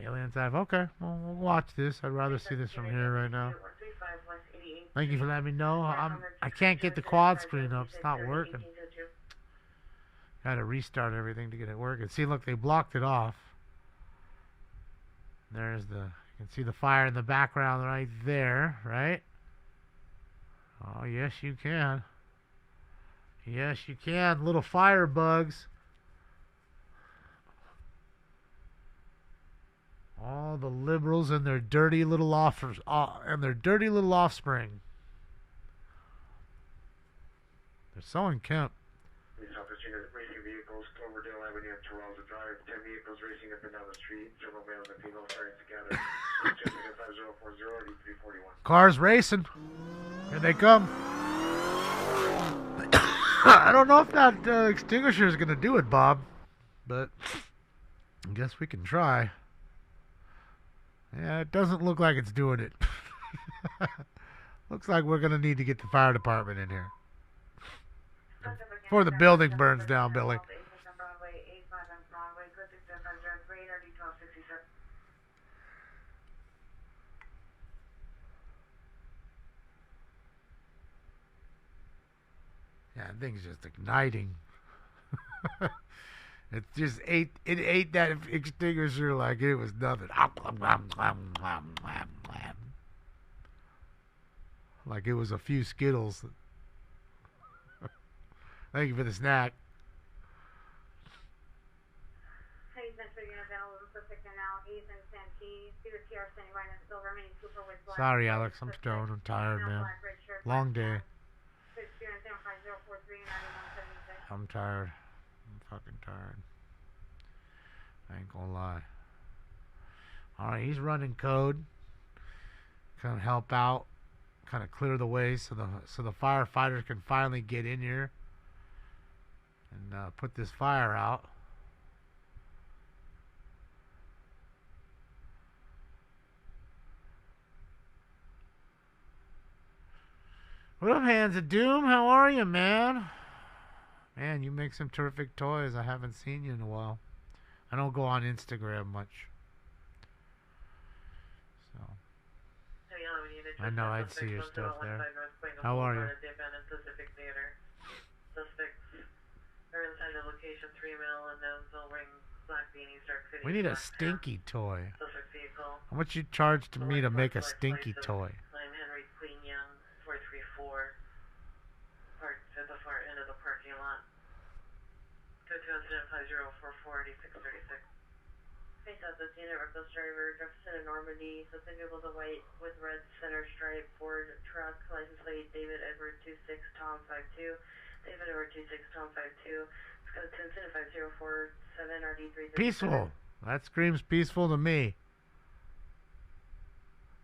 Alien type. Okay, well, we'll watch this. I'd rather see this from here right now. Thank you for letting me know. I can't get the quad screen up. It's not working. Got to restart everything to get it working. See, look, they blocked it off. There's you can see the fire in the background right there, right? Oh, yes, you can. Yes, you can. Little fire bugs. All the liberals and their dirty little offspring. They're so unkempt. Racing vehicles, Cloverdale Avenue and Terrells Drive. 10 vehicles racing up and down the street. Several males and females starting together. Jessica 5040 D341. Cars racing. Here they come. I don't know if that extinguisher is going to do it, Bob. But I guess we can try. Yeah, it doesn't look like it's doing it. Looks like we're going to need to get the fire department in here. Before the building burns down, Billy. Yeah, that thing's just igniting. It just ate that extinguisher like it was nothing. Like it was a few Skittles. Thank you for the snack. Sorry, Alex. I'm stoned. I'm tired, man. Long day. I'm tired. I'm fucking tired. I ain't gonna lie. Alright, he's running code. Kind of help out. Kind of clear the way so the firefighters can finally get in here and put this fire out. What up, Hands of Doom? How are you, man? Man, you make some terrific toys. I haven't seen you in a while. I don't go on Instagram much. So. I know I'd see your stuff there. How are you? We need a stinky toy. How much you charge to me to make a stinky toy? At the far end of the parking lot. Go to incident 50448636. Face out the scene at reckless driver, Jefferson and Normandy, suspect was a white with red center stripe Ford truck, license plate David Edward 26 Tom 52. David Edward 26 Tom 52. Go to incident 5047 RD3. Peaceful. That screams peaceful to me.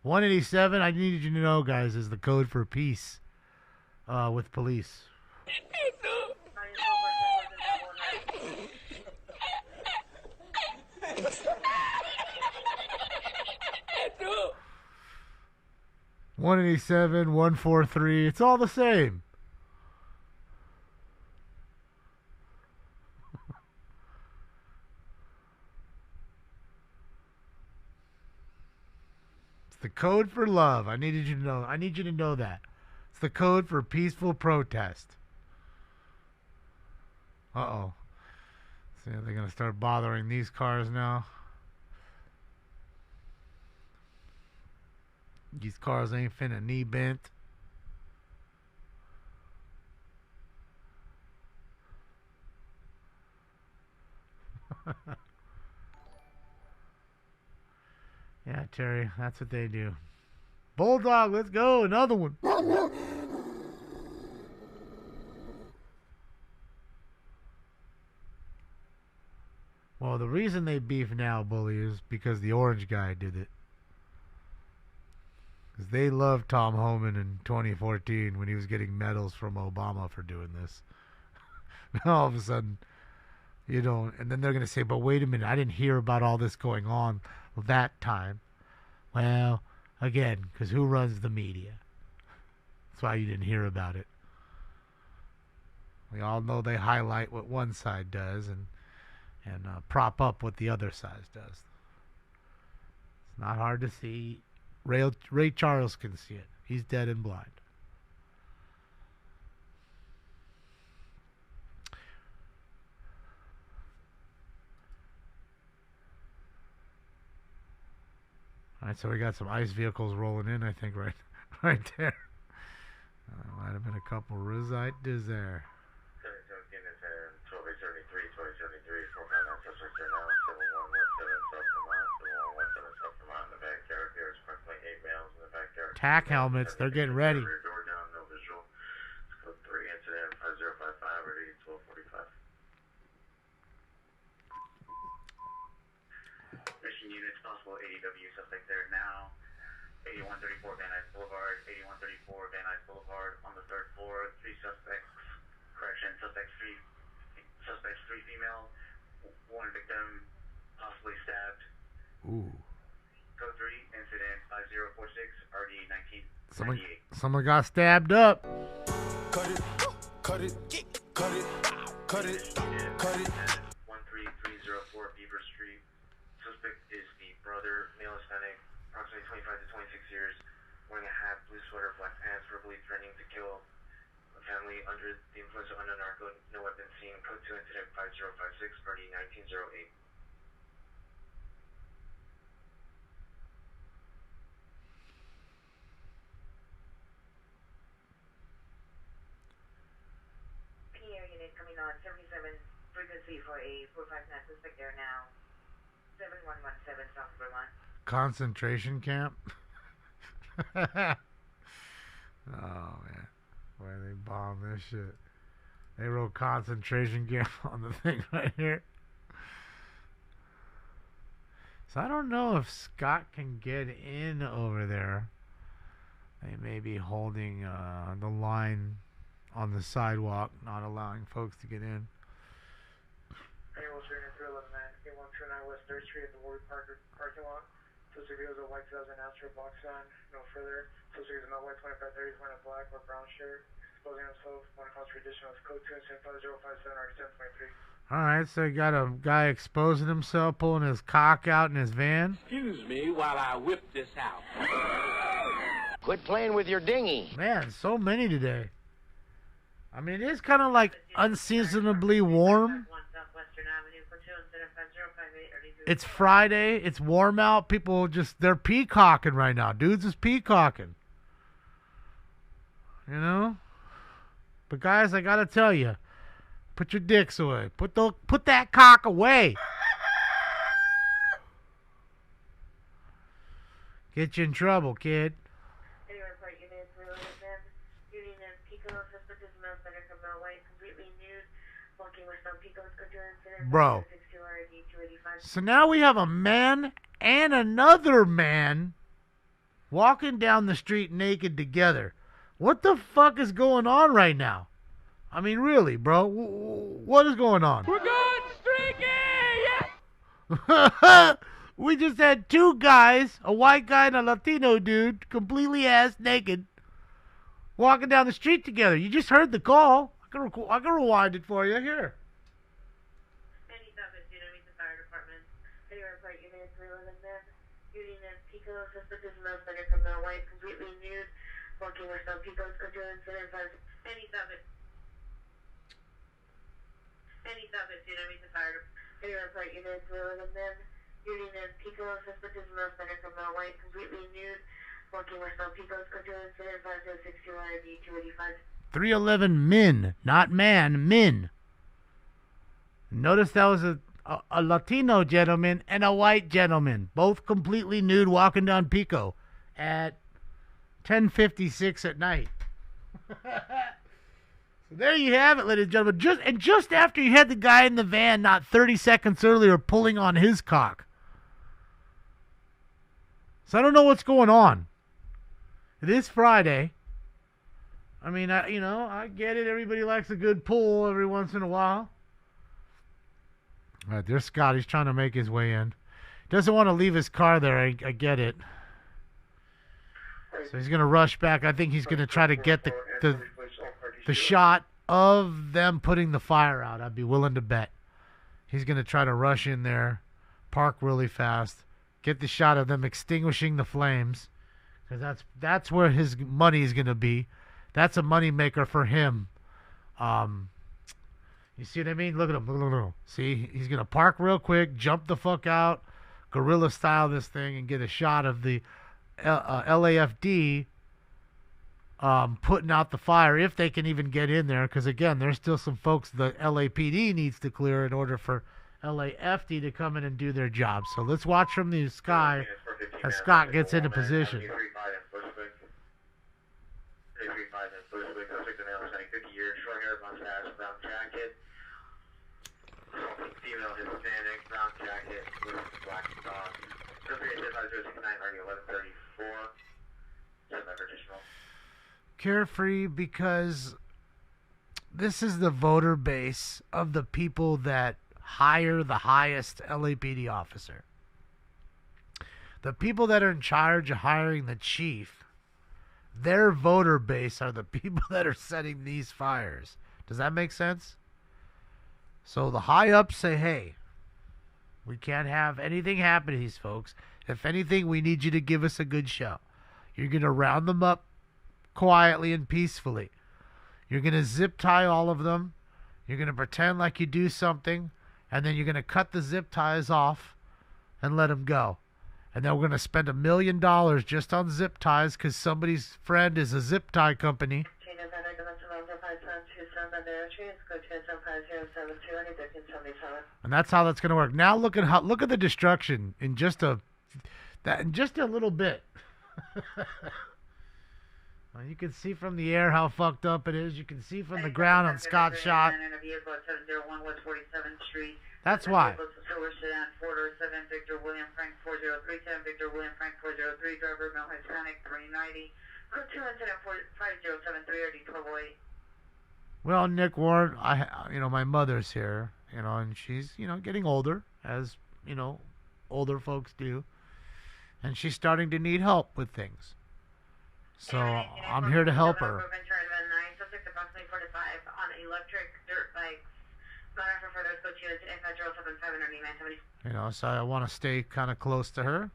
187, I need you to know, guys, is the code for peace with police. 187, 143. It's all the same. It's the code for love. I need you to know that. It's the code for peaceful protest. Uh-oh. See, they're going to start bothering these cars now. These cars ain't finna knee bent. Yeah, Terry, that's what they do. Bulldog, let's go. Another one. Well, the reason they beef now, Bully, is because the orange guy did it. Because they loved Tom Homan in 2014 when he was getting medals from Obama for doing this. Now all of a sudden, you don't. And then they're going to say, but wait a minute, I didn't hear about all this going on that time. Well, again, because who runs the media? That's why you didn't hear about it. We all know they highlight what one side does and prop up what the other side does. It's not hard to see. Ray Charles can see it. He's dead and blind. All right, so we got some ICE vehicles rolling in, I think, right there. Might have been a couple Rizite is there. TAC helmets, they're getting ready. Mission units, possible ADW suspect there now. 8134 Van Nuys Boulevard, 8134 Van Nuys Boulevard on the 3rd floor. 3 suspects, correction, suspects three female, 1 victim, possibly stabbed. Ooh. Code 3, incident 5046, RD 1998. Someone got stabbed up. Cut it, cut it, cut it, cut it, cut it. 13304 Beaver Street. Suspect is the brother, male Hispanic, approximately 25 to 26 years, wearing a hat, blue sweater, black pants, verbally threatening to kill a family under the influence of unknown narco, no weapon seen. Code 2, incident 5056, RD 1908. Coming on 77 frequency for a 459 suspect there now. 7117 South Vermont. Concentration camp? Oh, man. Why they bomb this shit? They wrote concentration camp on the thing right here. So I don't know if Scott can get in over there. They may be holding the line on the sidewalk, not allowing folks to get in. A1 West 3rd Street at the Warwick parking lot. Suspect vehicles a white 2000 Astro box on, no further. Suspect is not white 2530, wearing a black or brown shirt, exposing himself. One calls for additional code 25057 RD 723. All right, so you got a guy exposing himself, pulling his cock out in his van. Excuse me while I whip this out. Quit playing with your dinghy. Man, so many today. I mean, it is kind of like unseasonably warm. It's Friday. It's warm out. People they're peacocking right now. Dudes is peacocking. You know? But guys, I got to tell you, put your dicks away. Put that cock away. Get you in trouble, kid. Bro. So now we have a man and another man walking down the street naked together. What the fuck is going on right now? I mean, really, bro. What is going on? We're going streaky! Yeah! We just had two guys, a white guy and a Latino dude, completely ass naked, walking down the street together. You just heard the call. I can rewind it for you. Here. Completely nude, walking with some people controlling 757. Any subject, you know, meet the fire. Any report units, Willing and men, Union and Pico, suspect is most better from white, completely nude, walking with some people controlling 75062 RD 285. 311 min, not man, min. Notice that was a Latino gentleman and a white gentleman, both completely nude, walking down Pico at 10:56 at night. So there you have it, ladies and gentlemen. Just after you had the guy in the van not 30 seconds earlier pulling on his cock. So I don't know what's going on. It is Friday. I mean, I get it. Everybody likes a good pull every once in a while. All right, there's Scott. He's trying to make his way in. Doesn't want to leave his car there. I get it. So he's going to rush back. I think he's going to try to get the shot of them putting the fire out. I'd be willing to bet. He's going to try to rush in there, park really fast, get the shot of them extinguishing the flames, because that's where his money is going to be. That's a money maker for him. You see what I mean? Look at him. Look at him. See, he's going to park real quick, jump the fuck out, guerrilla style this thing, and get a shot of the LAFD putting out the fire, if they can even get in there, because, again, there's still some folks the LAPD needs to clear in order for LAFD to come in and do their job. So let's watch from the sky as Scott gets into position. Female Hispanic, brown jacket, with black thong. Carefree, because this is the voter base of the people that hire the highest LAPD officer. The people that are in charge of hiring the chief, their voter base are the people that are setting these fires. Does that make sense? So the high-ups say, hey, we can't have anything happen to these folks. If anything, we need you to give us a good show. You're going to round them up quietly and peacefully. You're going to zip tie all of them. You're going to pretend like you do something, and then you're going to cut the zip ties off and let them go. And then we're going to spend $1 million just on zip ties because somebody's friend is a zip tie company. And that's how that's going to work. Now look at the destruction in just a little bit. Well, you can see from the air how fucked up it is. You can see from the ground on Scott's shot. That's why. Silver sedan, 407 Victor William Frank 4037 Victor William Frank 403 driver male Hispanic 390 code 2 incident 5073 RD 1208. Well, Nick Ward, my mother's here, and she's, getting older, as, older folks do. and she's starting to need help with things. So I'm here to help her. Approximately 45 on electric dirt bikes. For further, go to 507 You know, so I want to stay kind of close to her.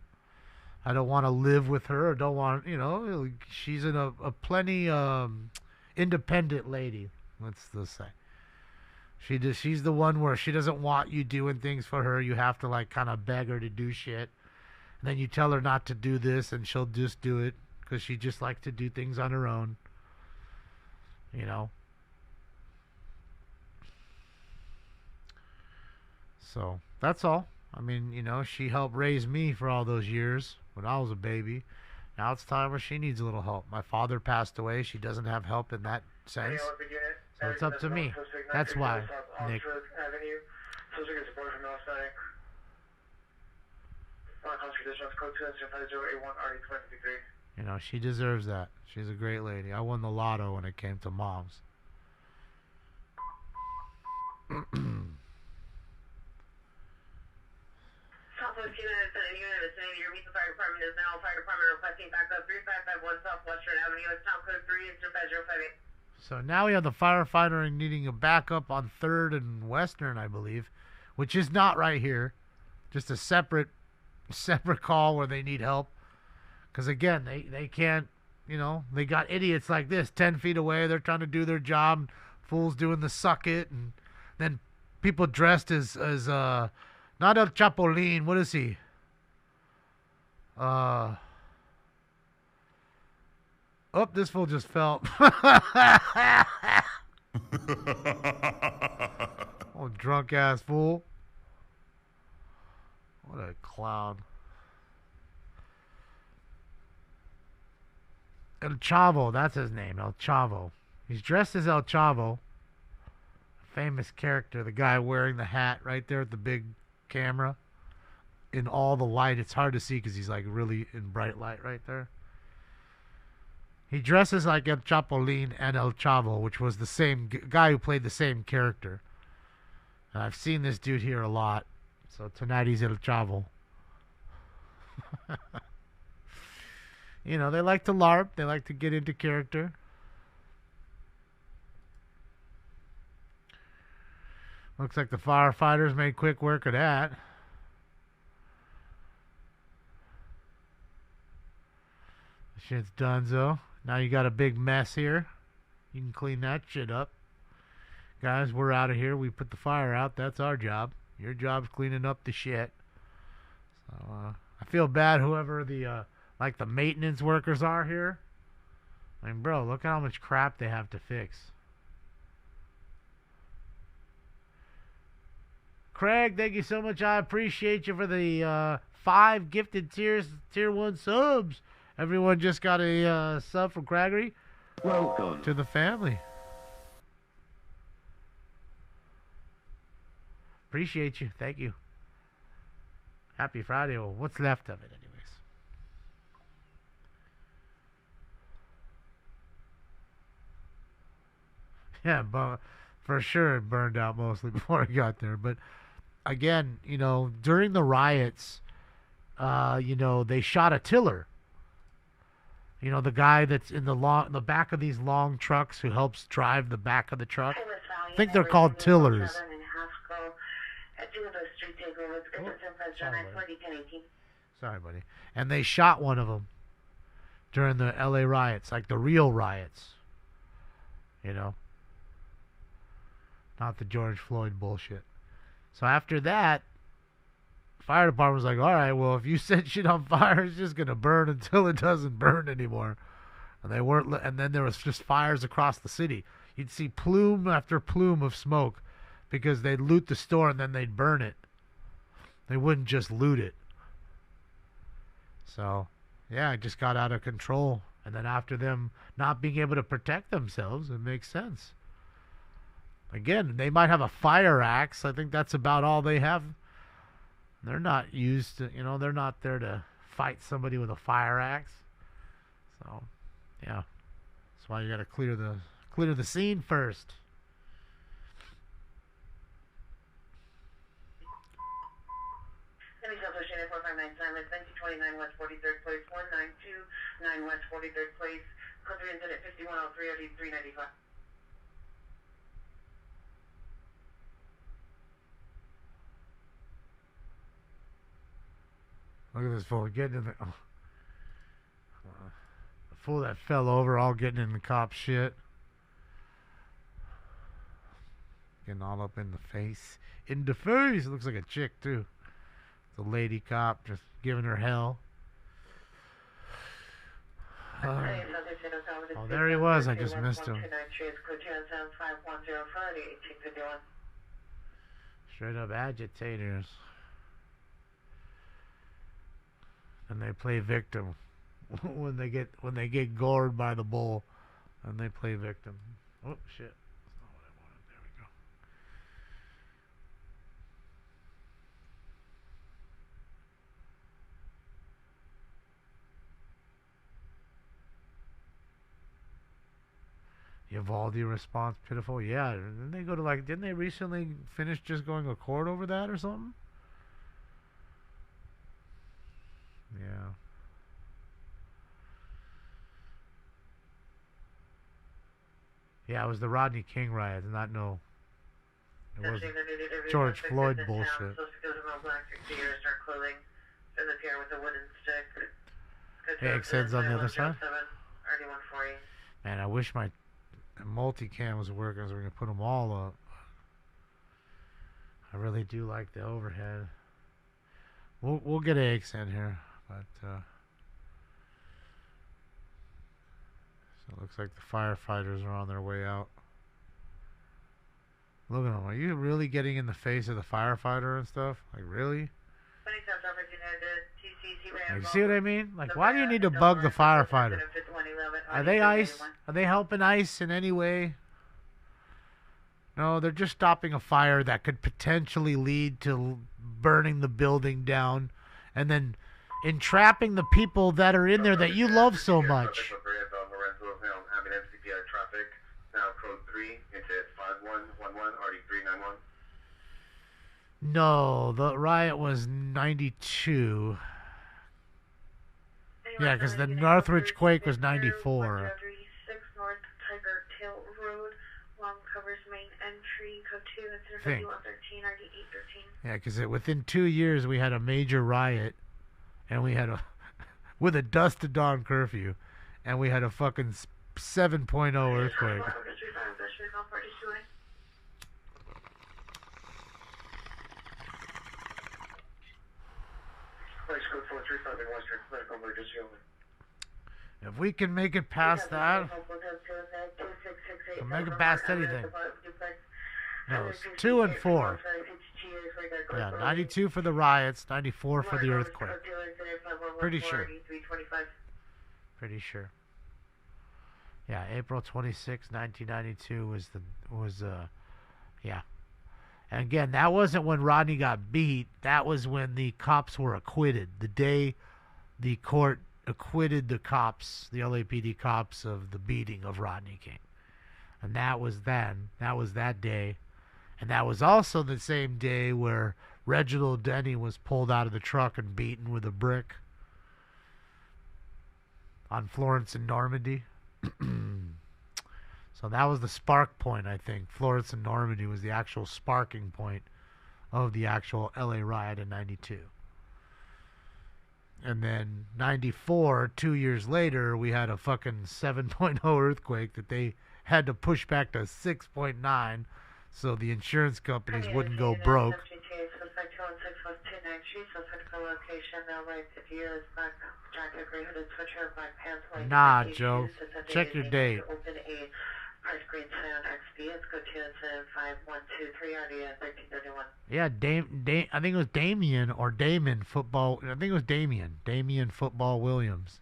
I don't want to live with her, or don't want, you know, she's in a plenty independent lady, let's just say. She's the one where she doesn't want you doing things for her. You have to like kind of beg her to do shit. And then you tell her not to do this and she'll just do it because she just likes to do things on her own. You know. So that's all. I mean, you know, she helped raise me for all those years when I was a baby. Now it's time where she needs a little help. My father passed away. She doesn't have help in that sense. So it's up to me. That's why, Nick. You know, she deserves that. She's a great lady. I won the lotto when it came to moms. Southwest United Center, unit vicinity, your Mesa Fire Department is now fire department requesting backup 3551 Southwestern Avenue. It's town code 3 is 5058. So now we have the firefighter needing a backup on 3rd and Western, I believe, which is not right here. Just a separate call where they need help. Because again, they can't, you know, they got idiots like this 10 feet away. They're trying to do their job. Fools doing the suck it. And then people dressed as not El Chapolin. What is he? Oh, this fool just fell. Oh, drunk ass fool. What a clown. El Chavo, that's his name, El Chavo. He's dressed as El Chavo. Famous character, the guy wearing the hat right there with the big camera. In all the light, it's hard to see because he's like really in bright light right there. He dresses like El Chapolin and El Chavo, which was the same guy who played the same character. And I've seen this dude here a lot. So tonight he's El Chavo. You know, they like to LARP. They like to get into character. Looks like the firefighters made quick work of that. Shit's donezo. Now you got a big mess here. You can clean that shit up. Guys, we're out of here. We put the fire out. That's our job. Your job's cleaning up the shit. So, I feel bad whoever the, like the maintenance workers are here. I mean, bro, look at how much crap they have to fix. Craig, thank you so much. I appreciate you for the 5 gifted tier 1 subs. Everyone just got a sub from Craggery. Welcome to the family. Appreciate you. Thank you. Happy Friday. Well, what's left of it, anyways? Yeah, but for sure it burned out mostly before I got there. But again, you know, during the riots, you know, they shot a tiller. You know, the guy that's in the back of these long trucks who helps drive the back of the truck. I think they're called tillers. Sorry, buddy. And they shot one of them during the LA riots, like the real riots. You know? Not the George Floyd bullshit. So after that, fire department was like, all right, well, if you set shit on fire, it's just going to burn until it doesn't burn anymore. And they weren't, and then there was just fires across the city. You'd see plume after plume of smoke because they'd loot the store and then they'd burn it. They wouldn't just loot it. So, yeah, it just got out of control. And then after them not being able to protect themselves, it makes sense. Again, they might have a fire axe. I think that's about all they have. They're not used to, you know, they're not there to fight somebody with a fire axe. So, yeah. That's why you got to clear the scene first. 29 West 43rd Place, 1929 West 43rd Place, code 3 incident 5103 RD 395. Look at this fool getting in the... Oh. The fool that fell over all getting in the cop shit. Getting all up in the face. In the face! It looks like a chick, too. The lady cop just giving her hell. Oh, there he was. I just missed him. Straight up agitators. And they play victim when they get gored by the bull, and they play victim. Oh shit! That's not what I wanted. There we go. Uvalde response pitiful. Yeah, didn't they go to didn't they recently finish just going to court over that or something? Yeah. Yeah, it was the Rodney King riots, not no. It wasn't George Floyd bullshit. Hey, Exed's on the other side. Man, I wish my multicam was working so we could put them all up. I really do like the overhead. We'll get eggs in here, but so it looks like the firefighters are on their way out. Look at them. Are you really getting in the face of the firefighter and stuff? Like, really? Like, see what I mean? Like, why do you need to bug the firefighter? Are they ICE? Are they helping ICE in any way? No, they're just stopping a fire that could potentially lead to burning the building down and then entrapping the people that are in there that you love so much. No, the riot was 92. Yeah, because the Northridge quake was 94. Think. Yeah, because within 2 years we had a major riot, and we had with a dusk to dawn curfew, and we had a fucking 7.0 earthquake. If we can make it past that, we'll make it past anything. No, it's 2 and 4. Yeah, 92 for the riots, 94 for the earthquake. Pretty sure. Pretty sure. Yeah, April 26, 1992 was yeah. And again, that wasn't when Rodney got beat. That was when the cops were acquitted. The day the court acquitted the cops, the LAPD cops, of the beating of Rodney King. And that was then. That was that day. And that was also the same day where Reginald Denny was pulled out of the truck and beaten with a brick on Florence and Normandy. So that was the spark point, I think. Florence and Normandy was the actual sparking point of the actual LA riot in 92. And then 94, 2 years later, we had a fucking 7.0 earthquake that they had to push back to 6.9 so the insurance companies wouldn't go broke. Nah, Joe. Check your date. Yeah, I think it was Damien or Damon Football. I think it was Damien Football Williams.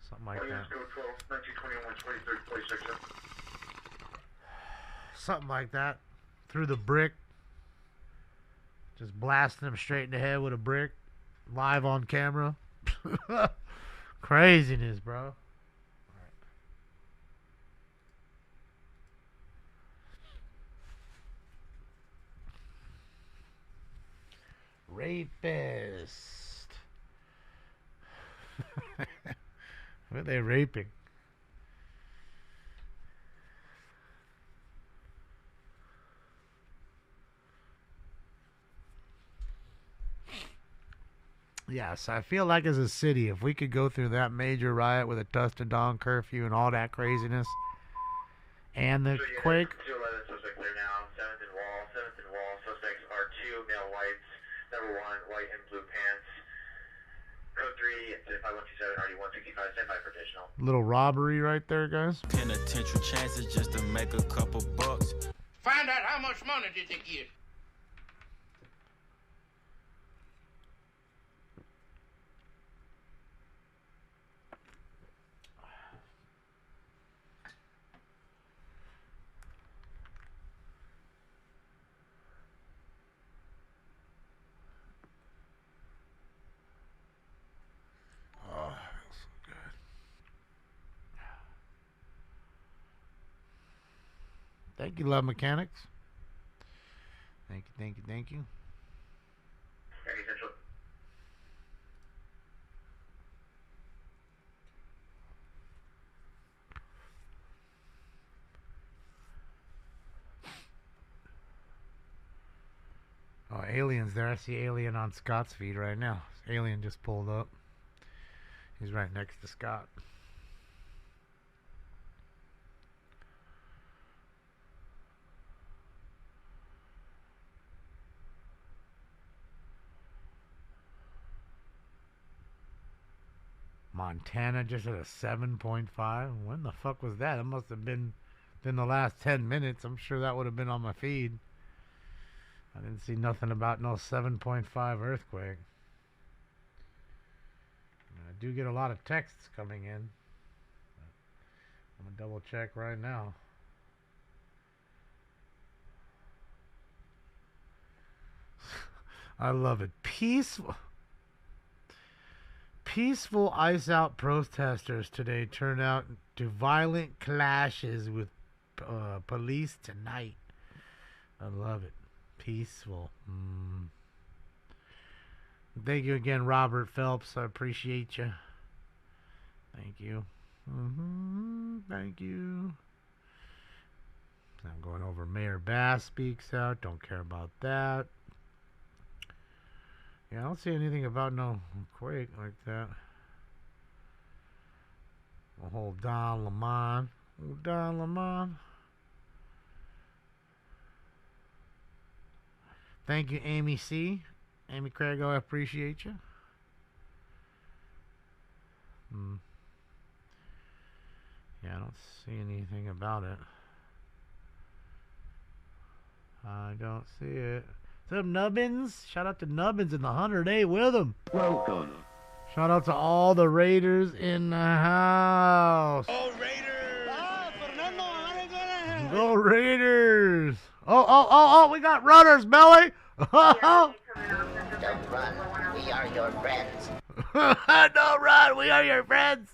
Something like that. Something like that. Through the brick. Just blasting him straight in the head with a brick. Live on camera. Craziness, bro. Rapist. Who are they raping? Yes, I feel like as a city, if we could go through that major riot with a dusk to dawn curfew and all that craziness, and the quake. 211 suspects there now. 7th and Wall. 7th and Wall. Suspects are 2 male whites. Number 1, white and blue pants. Code 3, 5127, RD165. Stand by for additional. Little robbery right there, guys. Penitentiary chances just to make a couple bucks. Find out how much money did they get. Oh, that's so good. Thank you, Love Mechanics. Thank you, thank you, thank you. Ready, Central. Oh, Alien's there. I see Alien on Scott's feed right now. Alien just pulled up. He's right next to Scott. Montana just at a 7.5. When the fuck was that? It must have been within the last 10 minutes. I'm sure that would have been on my feed. I didn't see nothing about no 7.5 earthquake. I do get a lot of texts coming in. I'm going to double check right now. I love it. Peaceful ice out protesters today turned out to violent clashes with police tonight. I love it. Peaceful. Thank you again, Robert Phelps. I appreciate you. Thank you. Thank you. I'm going over Mayor Bass speaks out. Don't care about that. Yeah, I don't see anything about no quake like that. Oh, hold on, Lamont. Hold on, Lamont. Thank you, Amy C. Amy Crago, I appreciate you. Yeah, I don't see anything about it. I don't see it. What's up, Nubbins? Shout out to Nubbins in the 100A with him. Welcome. Shout out to all the Raiders in the house. Oh, Raiders! Go Raiders! Oh, we got runners, Belly! Don't run. We are your friends. Don't run, we are your friends.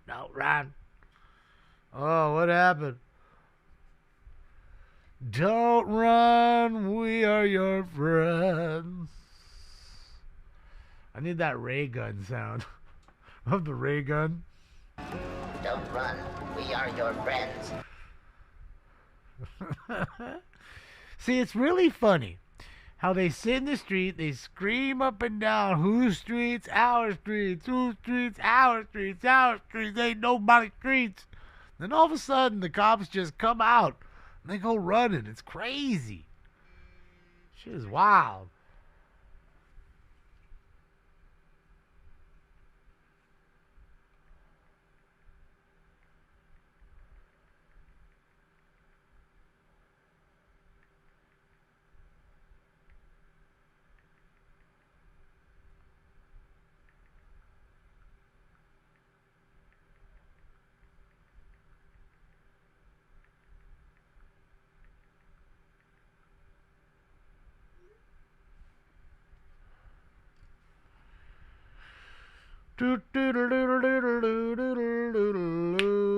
Don't run. Oh, what happened? Don't run, we are your friends. I need that ray gun sound. Of the ray gun. Don't run. We are your friends. See, it's really funny how they sit in the street, they scream up and down, whose streets, our streets, whose streets, our streets, our streets, ain't nobody's streets. Then all of a sudden, the cops just come out and they go running. It's crazy. Shit is wild.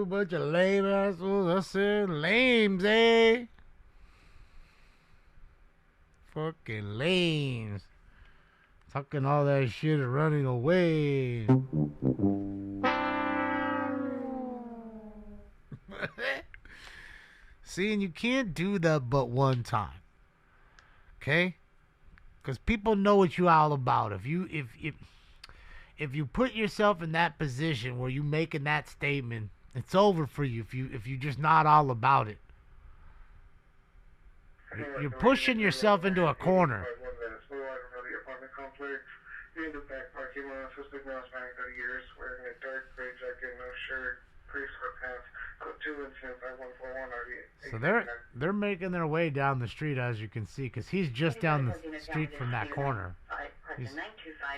Bunch of lame assholes. I said lames, eh? Fucking lames. That's Fucking all that shit and running away. See, and you can't do that but one time. Okay? Because people know what you're all about. If you put yourself in that position where you making that statement, it's over for you if you're just not all about it. You're pushing yourself into a corner. In the back parking lot, supposed to be wearing a dark gray jacket, no shirt, pretty sweatpants, code 2 and 141 RD. So they're making their way down the street, as you can see, because he's just down the street from that corner. He's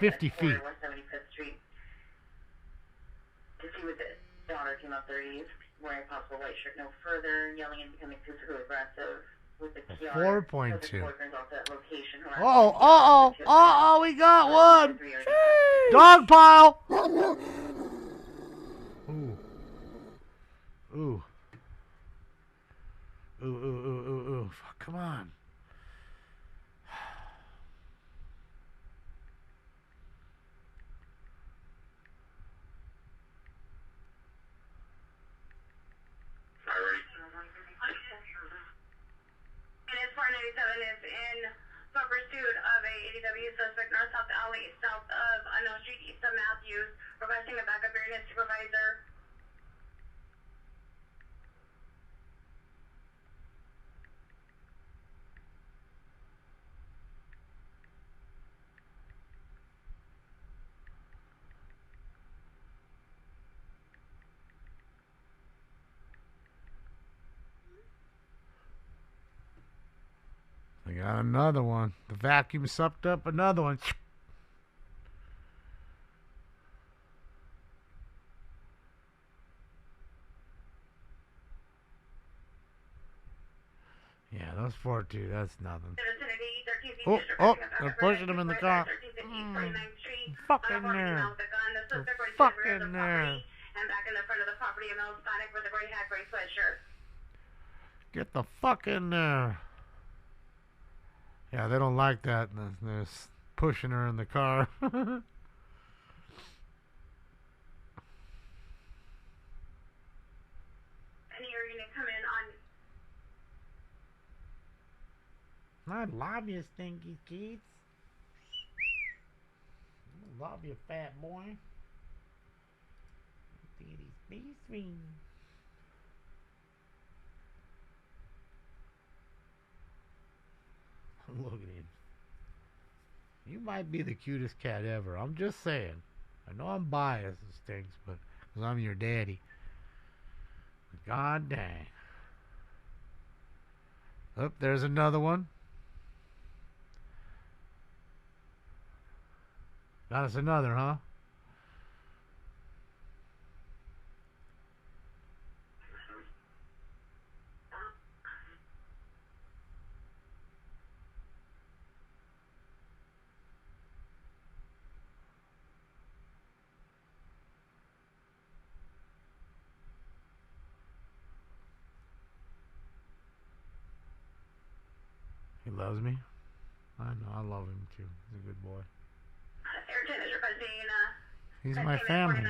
50 feet. West 75th Street. To see what the daughter came up 30s, wearing a possible white shirt no further, yelling and becoming physically aggressive. 4.2. Oh, we got one. Dog pile. Ooh. Come on. Is in for pursuit of a ADW suspect north-south alley south of Unknown Street east of Matthews, requesting a backup unit supervisor. I got another one. The vacuum sucked up another one. Yeah, those 4-2, that's nothing. Oh, they're pushing him in the car. Fucking there. Fucking there. And back in the front of the property, a male Hispanic with a gray hat, gray sweatshirt. Get the fuck in there. Yeah, they don't like that. They're pushing her in the car. And you're gonna come in on. I love you, stinky kids. I love you, fat boy. Daddy's best friend. Look at him. You might be the cutest cat ever. I'm just saying. I know I'm biased and stinks, but because I'm your daddy. God dang. Oh, there's another one. Got us another, huh? He loves me. I know, I love him too. He's a good boy. He's my family.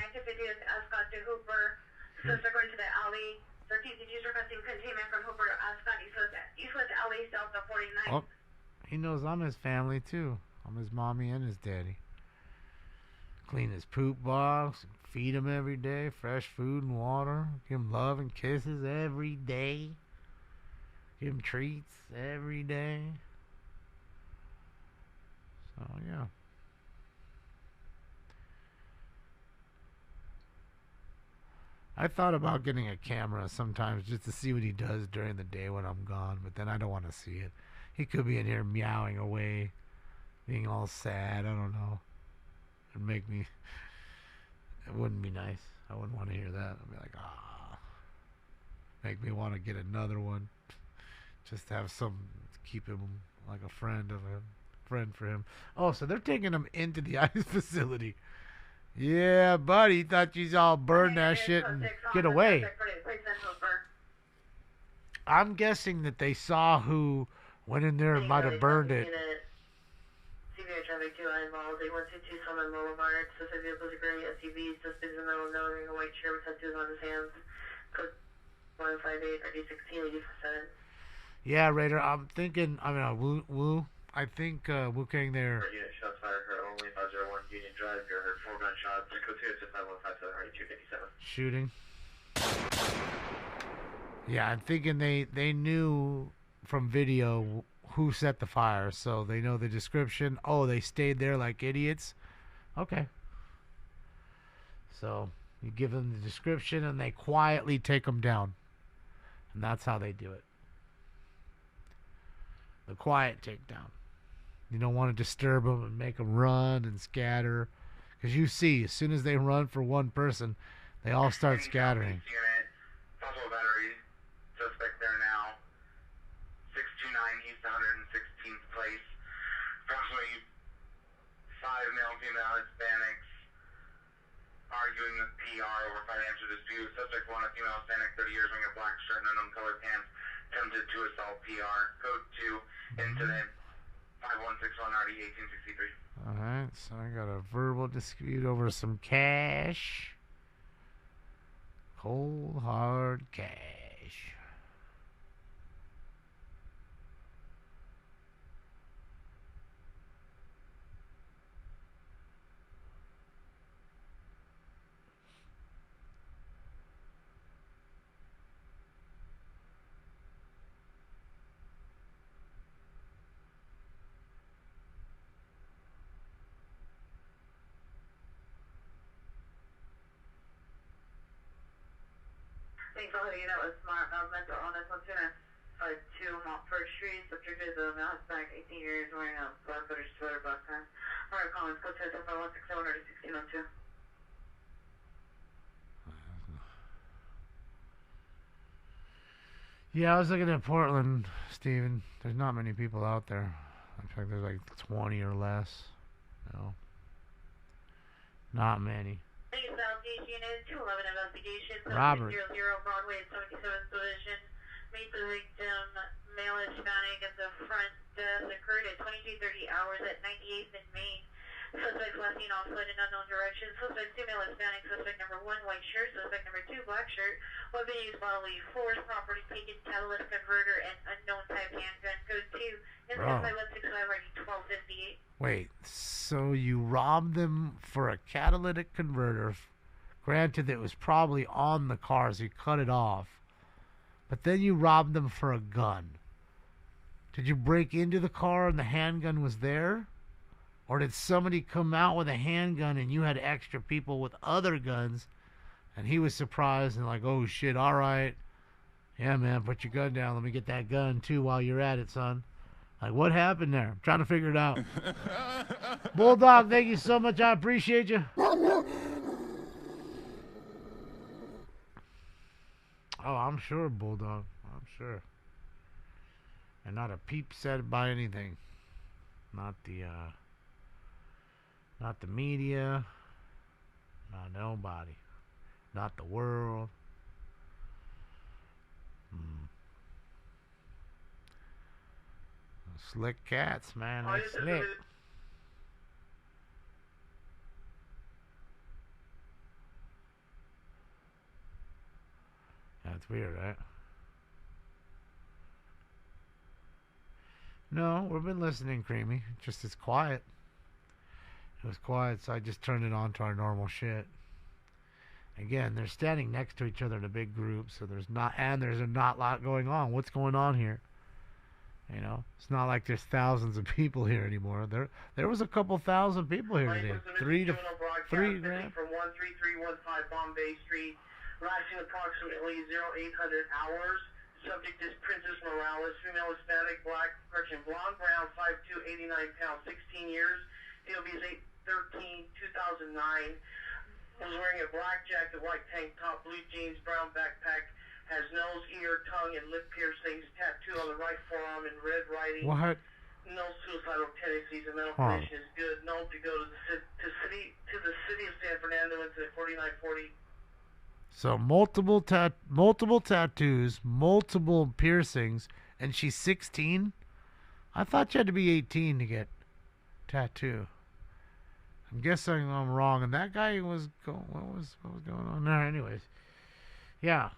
Oh, he knows I'm his family too. I'm his mommy and his daddy. Clean his poop box, feed him every day, fresh food and water, give him love and kisses every day. Give him treats every day. So, yeah. I thought about getting a camera sometimes just to see what he does during the day when I'm gone, but then I don't want to see it. He could be in here meowing away, being all sad. I don't know. It'd make me... It wouldn't be nice. I wouldn't want to hear that. I'd be like, ah. Make me want to get another one. Just to have some, to keep him like a friend for him. Oh, so they're taking him into the ICE facility. Yeah, buddy, thought you all burn that shit and get away. I'm guessing that they saw who went in there and might have burned it. CVR traffic 2 involved. 8122 Summit Boulevard. Suspect vehicles are gray SUVs. Suspect in the middle of no wearing a white shirt with tattoos on his hands. Code 158 RD16 Yeah, Raider. I'm thinking. I mean, Wu. I think Wu Kang there. Unit shots fired. Heard only 501 Union Drive. You heard 4 gunshots. Code 2 5157 RD257. Shooting. Yeah, I'm thinking they knew from video who set the fire, so they know the description. Oh, they stayed there like idiots. Okay. So you give them the description and they quietly take them down. And that's how they do it. The quiet takedown. You don't want to disturb them and make them run and scatter. Because you see, as soon as they run for one person, they all start scattering. Unit, Buffalo Battery. Suspect there now. 629 East 116th Place. Approximately 5 male, female Hispanics arguing with PR over financial dispute. Suspect 1, a female Hispanic, 30 years, wearing a black shirt and unknown colored pants, attempted to assault PR. Code 2, incident 5161 RD 1863. Alright, so I got a verbal dispute over some cash. Cold, hard cash. Thanks for letting you know it's smart. Mental illness on 2 Montfort Street. Subject is a male Hispanic, 18 years, wearing a black hooded sweater, black pants. Alright, Collins, code 2 5167 1602. Yeah, I was looking at Portland, Steven. There's not many people out there. In fact, there's like 20 or less. No. Not many. Southeast Unit 211 investigation. Robert. 00 Broadway, 77th Division. Meet the victim, male Hispanic at the front desk. Occurred at 22:30 hours at 98th and Main. Suspect last seen off foot in unknown direction. Suspect 2 male Hispanic. Suspect number 1 white shirt. Suspect number 2 black shirt. Weapon used bodily force. Property taken. Catalyst converter and unknown type handgun. Code 2. Incident 5165 RD 1258. Wait, so you robbed them for a catalytic converter. Granted, it was probably on the car, so you cut it off. But then you robbed them for a gun. Did you break into the car and the handgun was there? Or did somebody come out with a handgun and you had extra people with other guns and he was surprised and like, oh shit, alright. Yeah, man, put your gun down. Let me get that gun too while you're at it, son. Like, what happened there? I'm trying to figure it out. Bulldog, thank you so much. I appreciate you. Oh, I'm sure, Bulldog. I'm sure. And not a peep said by anything. Not the media. Not nobody. Not the world. Slick cats, man. They slick. That's weird, right? No, we've been listening, Creamy. Just it's quiet. It was quiet, so I just turned it on to our normal shit. Again, they're standing next to each other in a big group, so there's not a lot going on. What's going on here? You know, it's not like there's thousands of people here anymore. There was a couple thousand people here today. 3 grand. From 13315 Bombay Street, lasting approximately 0800 hours. Subject is Princess Morales, female Hispanic, black, blonde, brown, 5'2", 89 pounds, 16 years. DOB is 8/13/2009. Was wearing a black jacket, white tank top, blue jeans, brown backpack. Has nose, ear, tongue, and lip piercings. Tattoo on the right forearm in red writing. What? No suicidal tendencies. And mental condition is good. Known to go to the city of San Fernando incident 4940. So multiple tattoos, multiple piercings, and she's 16. I thought you had to be 18 to get tattoo. I'm guessing I'm wrong. And that guy was what was going on there? Anyways, yeah,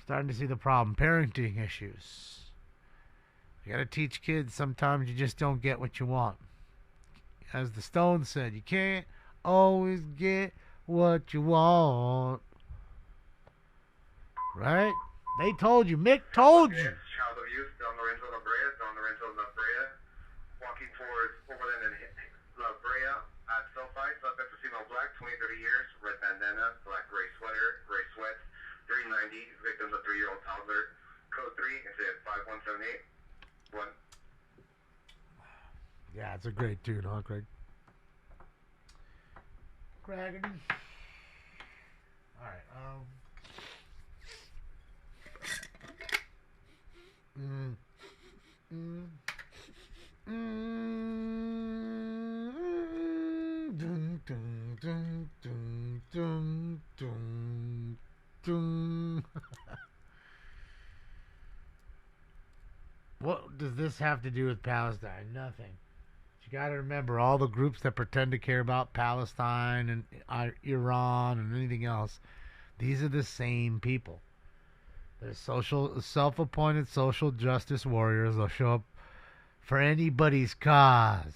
starting to see the problem. Parenting issues. You gotta teach kids. Sometimes you just don't get what you want. As the Stones said, you can't always get what you want. Right? They told you. Mick told you. Child abuse, Don Lorenzo La Brea, Don Lorenzo La Brea, walking towards Overland and La Brea at Sulphite, suspect for female black, 20, 30 years, red bandana, black gray sweater, gray sweats, 390, victims a 3-year-old toddler, code 3, incident 5178, 1. Yeah, it's a great tune, huh, Craig? Craggedy. Alright, Dun, dun, dun, dun, dun, dun, dun. What does this have to do with Palestine? Nothing. You got to remember, all the groups that pretend to care about Palestine and Iran and anything else, these are the same people. They're self-appointed social justice warriors. They'll show up for anybody's cause,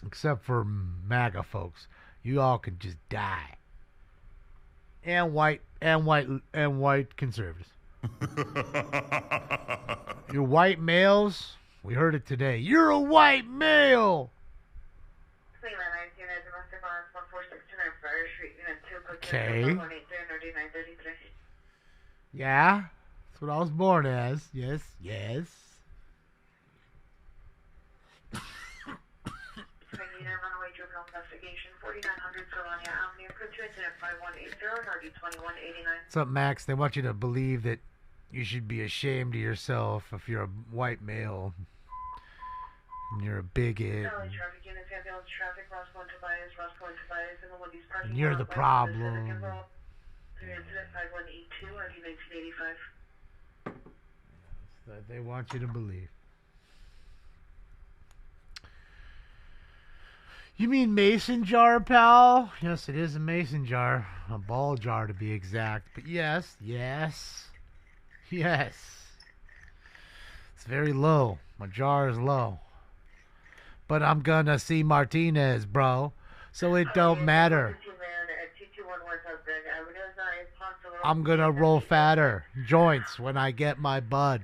except for MAGA folks. You all can just die. And white conservatives. You're white males. We heard it today. You're a white male. Okay. Yeah. That's what I was born as. Yes. Yes. What's up, Max? They want you to believe that you should be ashamed of yourself if you're a white male and you're a bigot. And you're the problem. That they want you to believe. You mean mason jar, pal? Yes, it is a mason jar. A ball jar to be exact. But yes. Yes. It's very low. My jar is low. But I'm gonna see Martinez, bro. So it don't matter. I'm gonna roll fatter joints when I get my bud.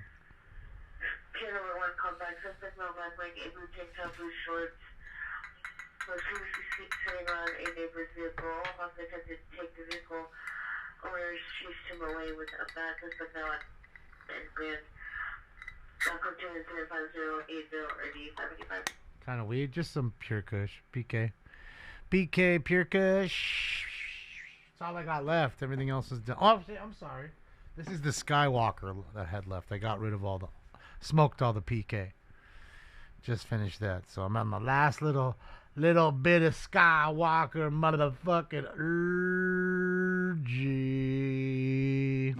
Sitting around a neighbor's vehicle, because it take the vehicle, or chased him away with a bag of vanilla and grand. Welcome to incident 5080 or D75. Kind of weird, just some pure kush. PK, pure kush. That's all I got left. Everything else is done. Oh, I'm sorry. This is the Skywalker that I had left. I got rid of smoked all the PK. Just finished that. So I'm on the last little bit of Skywalker motherfucking urge.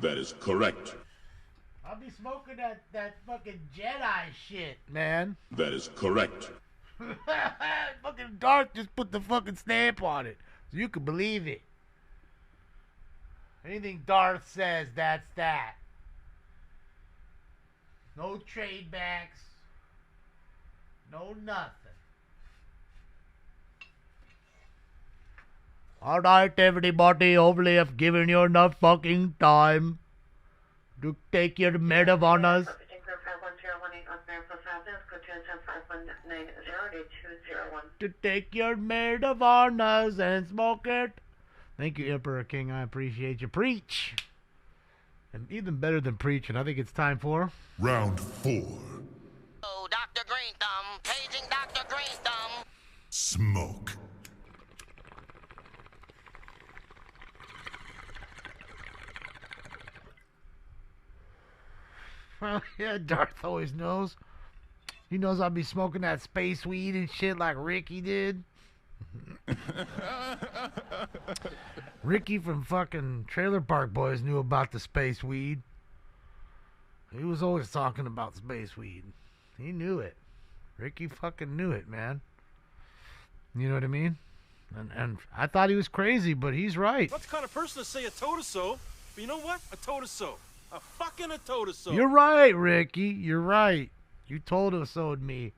That is correct. I'll be smoking that fucking Jedi shit, man. That is correct. Fucking Darth just put the fucking stamp on it, so you can believe it. Anything Darth says, that's that. No trade backs. No nothing. Alright, everybody, hopefully I've given you enough fucking time to take your med of honors. To take your med of honors and smoke it. Thank you, Emperor King. I appreciate you. Preach. And even better than preaching, I think it's time for Round 4. Oh, Dr. Green Thumb. Paging Dr. Green Thumb. Smoke. Well, yeah, Darth always knows. He knows I'll be smoking that space weed and shit like Ricky did. Ricky from fucking Trailer Park Boys knew about the space weed. He was always talking about space weed. He knew it. Ricky fucking knew it, man. You know what I mean? And I thought he was crazy, but he's right. Not the kind of person to say I told her so, but you know what? I told her so. I fucking told her so. You're right, Ricky. You're right. You told us so to me.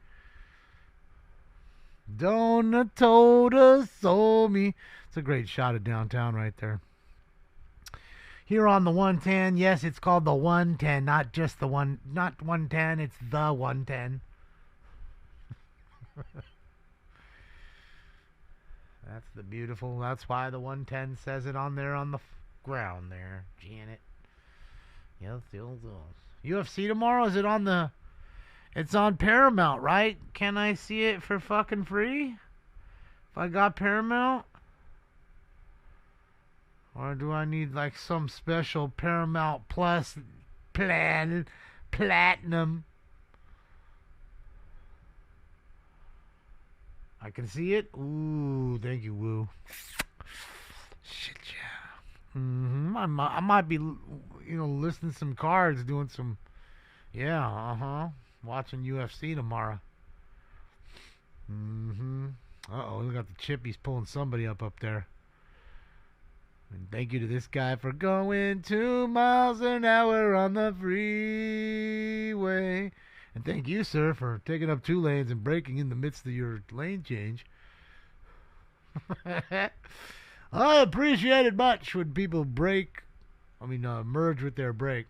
Donna told us so me. It's a great shot of downtown right there. Here on the 110, yes, it's called the 110, not just the one, not 110, it's the 110. That's the beautiful, that's why the 110 says it on there on the ground there, Janet. Yes, UFC tomorrow, is it on the, it's on Paramount, right? Can I see it for fucking free? If I got Paramount? Or do I need like some special Paramount Plus plan, platinum? I can see it. Ooh, thank you, Woo. Shit, yeah. I might be, listing some cards, doing some, watching UFC tomorrow. Uh-oh, we got the chippies pulling somebody up there. And thank you to this guy for going 2 miles an hour on the freeway. And thank you, sir, for taking up 2 lanes and braking in the midst of your lane change. I appreciate it much when people merge with their brake.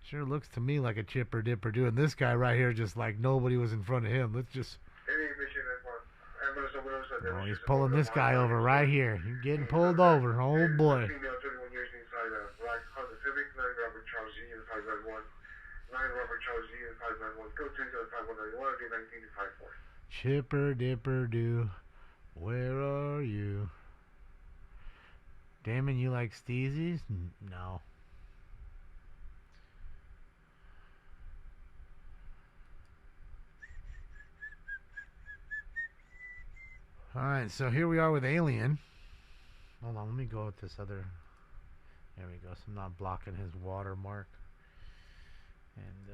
Sure looks to me like a chipper dipper doing this guy right here just like nobody was in front of him. Let's just... Oh, he's pulling this guy over right here. He's getting pulled over. Oh, boy. Chipper dipper do, where are you? Damon, you like Steezies? No. Alright, so here we are with Alien. Hold on, let me go with this other. There we go, so I'm not blocking his watermark. And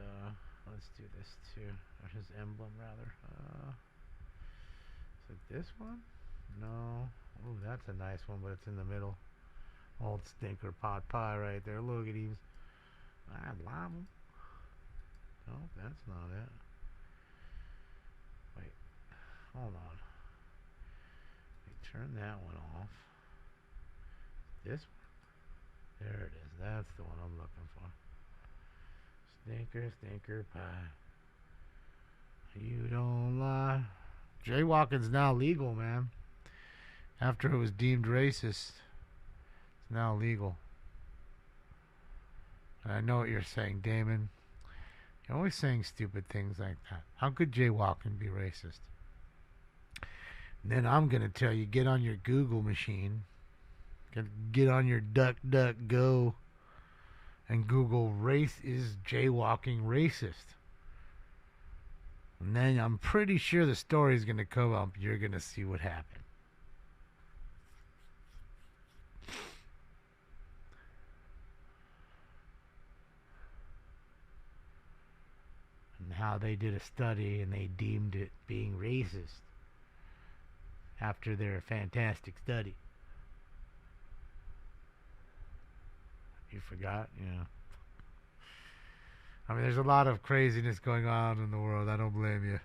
let's do this too. Or his emblem, rather. Is it this one? No. Oh, that's a nice one, but it's in the middle. Old stinker pot pie right there. Look at these. I love them. No, that's not it. Wait. Hold on. Turn that one off. This one? There it is. That's the one I'm looking for. Stinker pie. You don't lie. Jaywalking's now legal, man. After it was deemed racist, it's now legal. And I know what you're saying, Damon. You're always saying stupid things like that. How could jaywalking be racist? And then I'm going to tell you, get on your Google machine, get on your DuckDuckGo, and Google race is jaywalking racist. And then I'm pretty sure the story is going to come up. You're going to see what happened. And how they did a study and they deemed it being racist. After their fantastic study. You forgot? Yeah. I mean, there's a lot of craziness going on in the world. I don't blame you.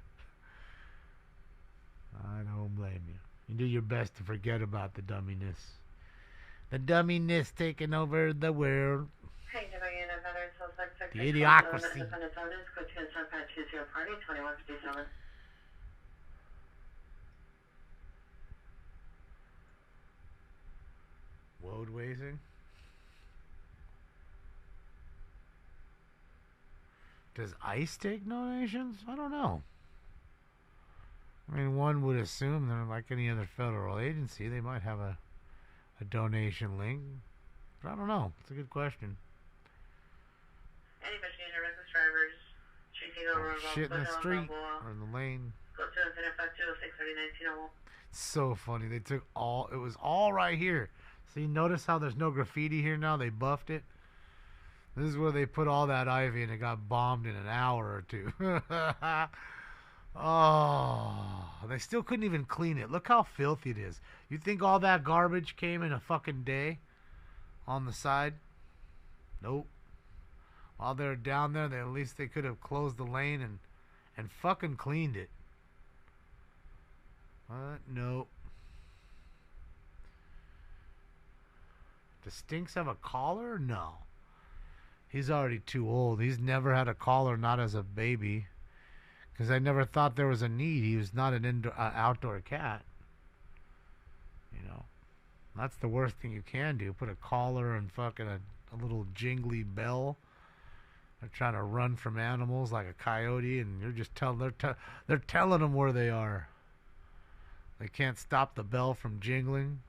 I don't blame you. You do your best to forget about the dumminess. The dumminess taking over the world. The idiocracy. Road racing? Does ICE take donations? I don't know. I mean, one would assume that like any other federal agency, they might have a donation link. But I don't know. It's a good question. Any Michigan reckless drivers, chasing over Shit in the street or in the lane. Go to infinite 526 It's so funny. They took all, it was all right here. See, notice how there's no graffiti here now? They buffed it. This is where they put all that ivy and it got bombed in an hour or two. Oh, they still couldn't even clean it. Look how filthy it is. You think all that garbage came in a fucking day on the side? Nope. While they're down there, at least they could have closed the lane and fucking cleaned it. What? Nope. Does Stinks have a collar? No. He's already too old. He's never had a collar, not as a baby. Because I never thought there was a need. He was not an outdoor cat. You know. That's the worst thing you can do. Put a collar and fucking a little jingly bell. They're trying to run from animals like a coyote, and you're just they're telling them where they are. They can't stop the bell from jingling.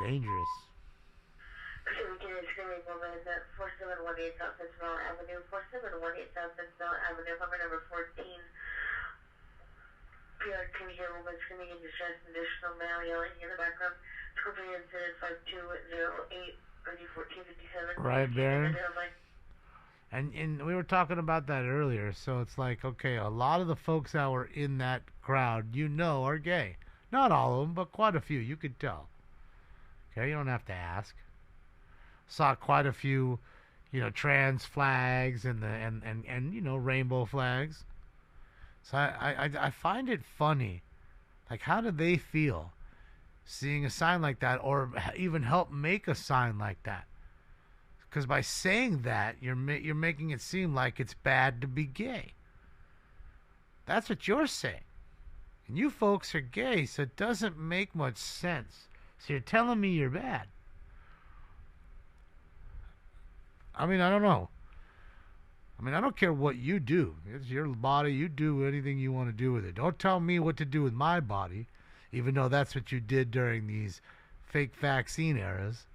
Dangerous. Discriminating woman is at 4718 South Central Avenue, 4718 South Central Avenue, apartment number 14. PRT here, woman screaming in distress, additional male yelling in the background. Scorpion incident 5208 1457. Right, Baron? And we were talking about that earlier, so it's like, okay, a lot of the folks that were in that crowd, you know, are gay. Not all of them, but quite a few. You could tell. Okay, you don't have to ask. Saw quite a few, you know, trans flags and you know, rainbow flags. So I find it funny. Like, how do they feel seeing a sign like that, or even help make a sign like that? Because by saying that, you're making it seem like it's bad to be gay. That's what you're saying. And you folks are gay, so it doesn't make much sense. So you're telling me you're bad. I mean, I don't know. I mean, I don't care what you do. It's your body. You do anything you want to do with it. Don't tell me what to do with my body, even though that's what you did during these fake vaccine eras,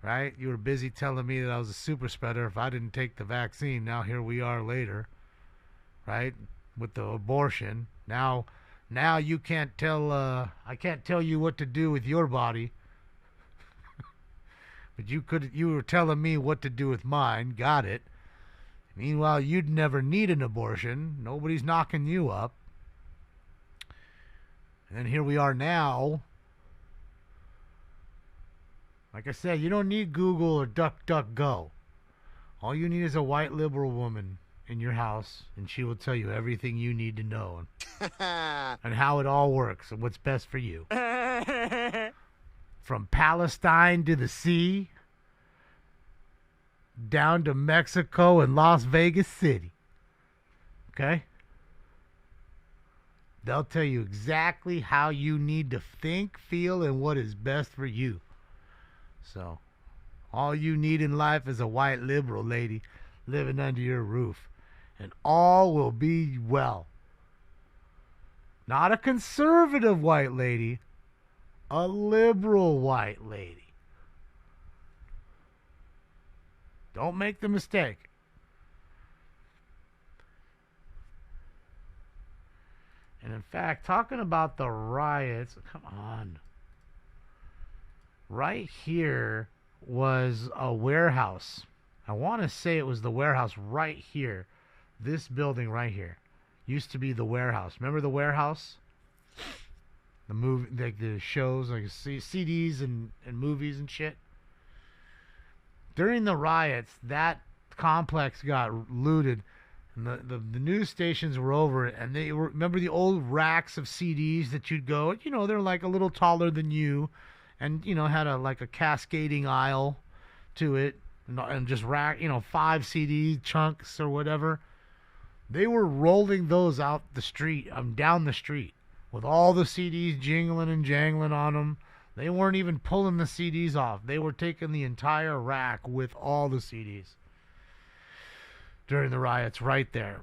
right? You were busy telling me that I was a super spreader if I didn't take the vaccine. Now here we are later, right, with the abortion. Now you can't tell, I can't tell you what to do with your body. But you were telling me what to do with mine. Got it. Meanwhile, you'd never need an abortion. Nobody's knocking you up. And then here we are now. Like I said, you don't need Google or DuckDuckGo. All you need is a white liberal woman in your house, and she will tell you everything you need to know and how it all works and what's best for you. From Palestine to the sea, down to Mexico and Las Vegas City. Okay? They'll tell you exactly how you need to think, feel, and what is best for you. So, all you need in life is a white liberal lady living under your roof, and all will be well. Not a conservative white lady, a liberal white lady. Don't make the mistake. And in fact, talking about the riots, come on. Right here was a warehouse. I want to say it was the warehouse right here. This building right here used to be the warehouse. Remember the warehouse? The movie, like the shows, like CDs and movies and shit. During the riots, that complex got looted, and the news stations were over it, and they were, remember the old racks of CDs that you'd go, you know, they're like a little taller than you, and, you know, had like a cascading aisle to it, and just rack, you know, 5 CD chunks or whatever. They were rolling those out the street, down the street, with all the CDs jingling and jangling on them. They weren't even pulling the CDs off. They were taking the entire rack with all the CDs during the riots right there.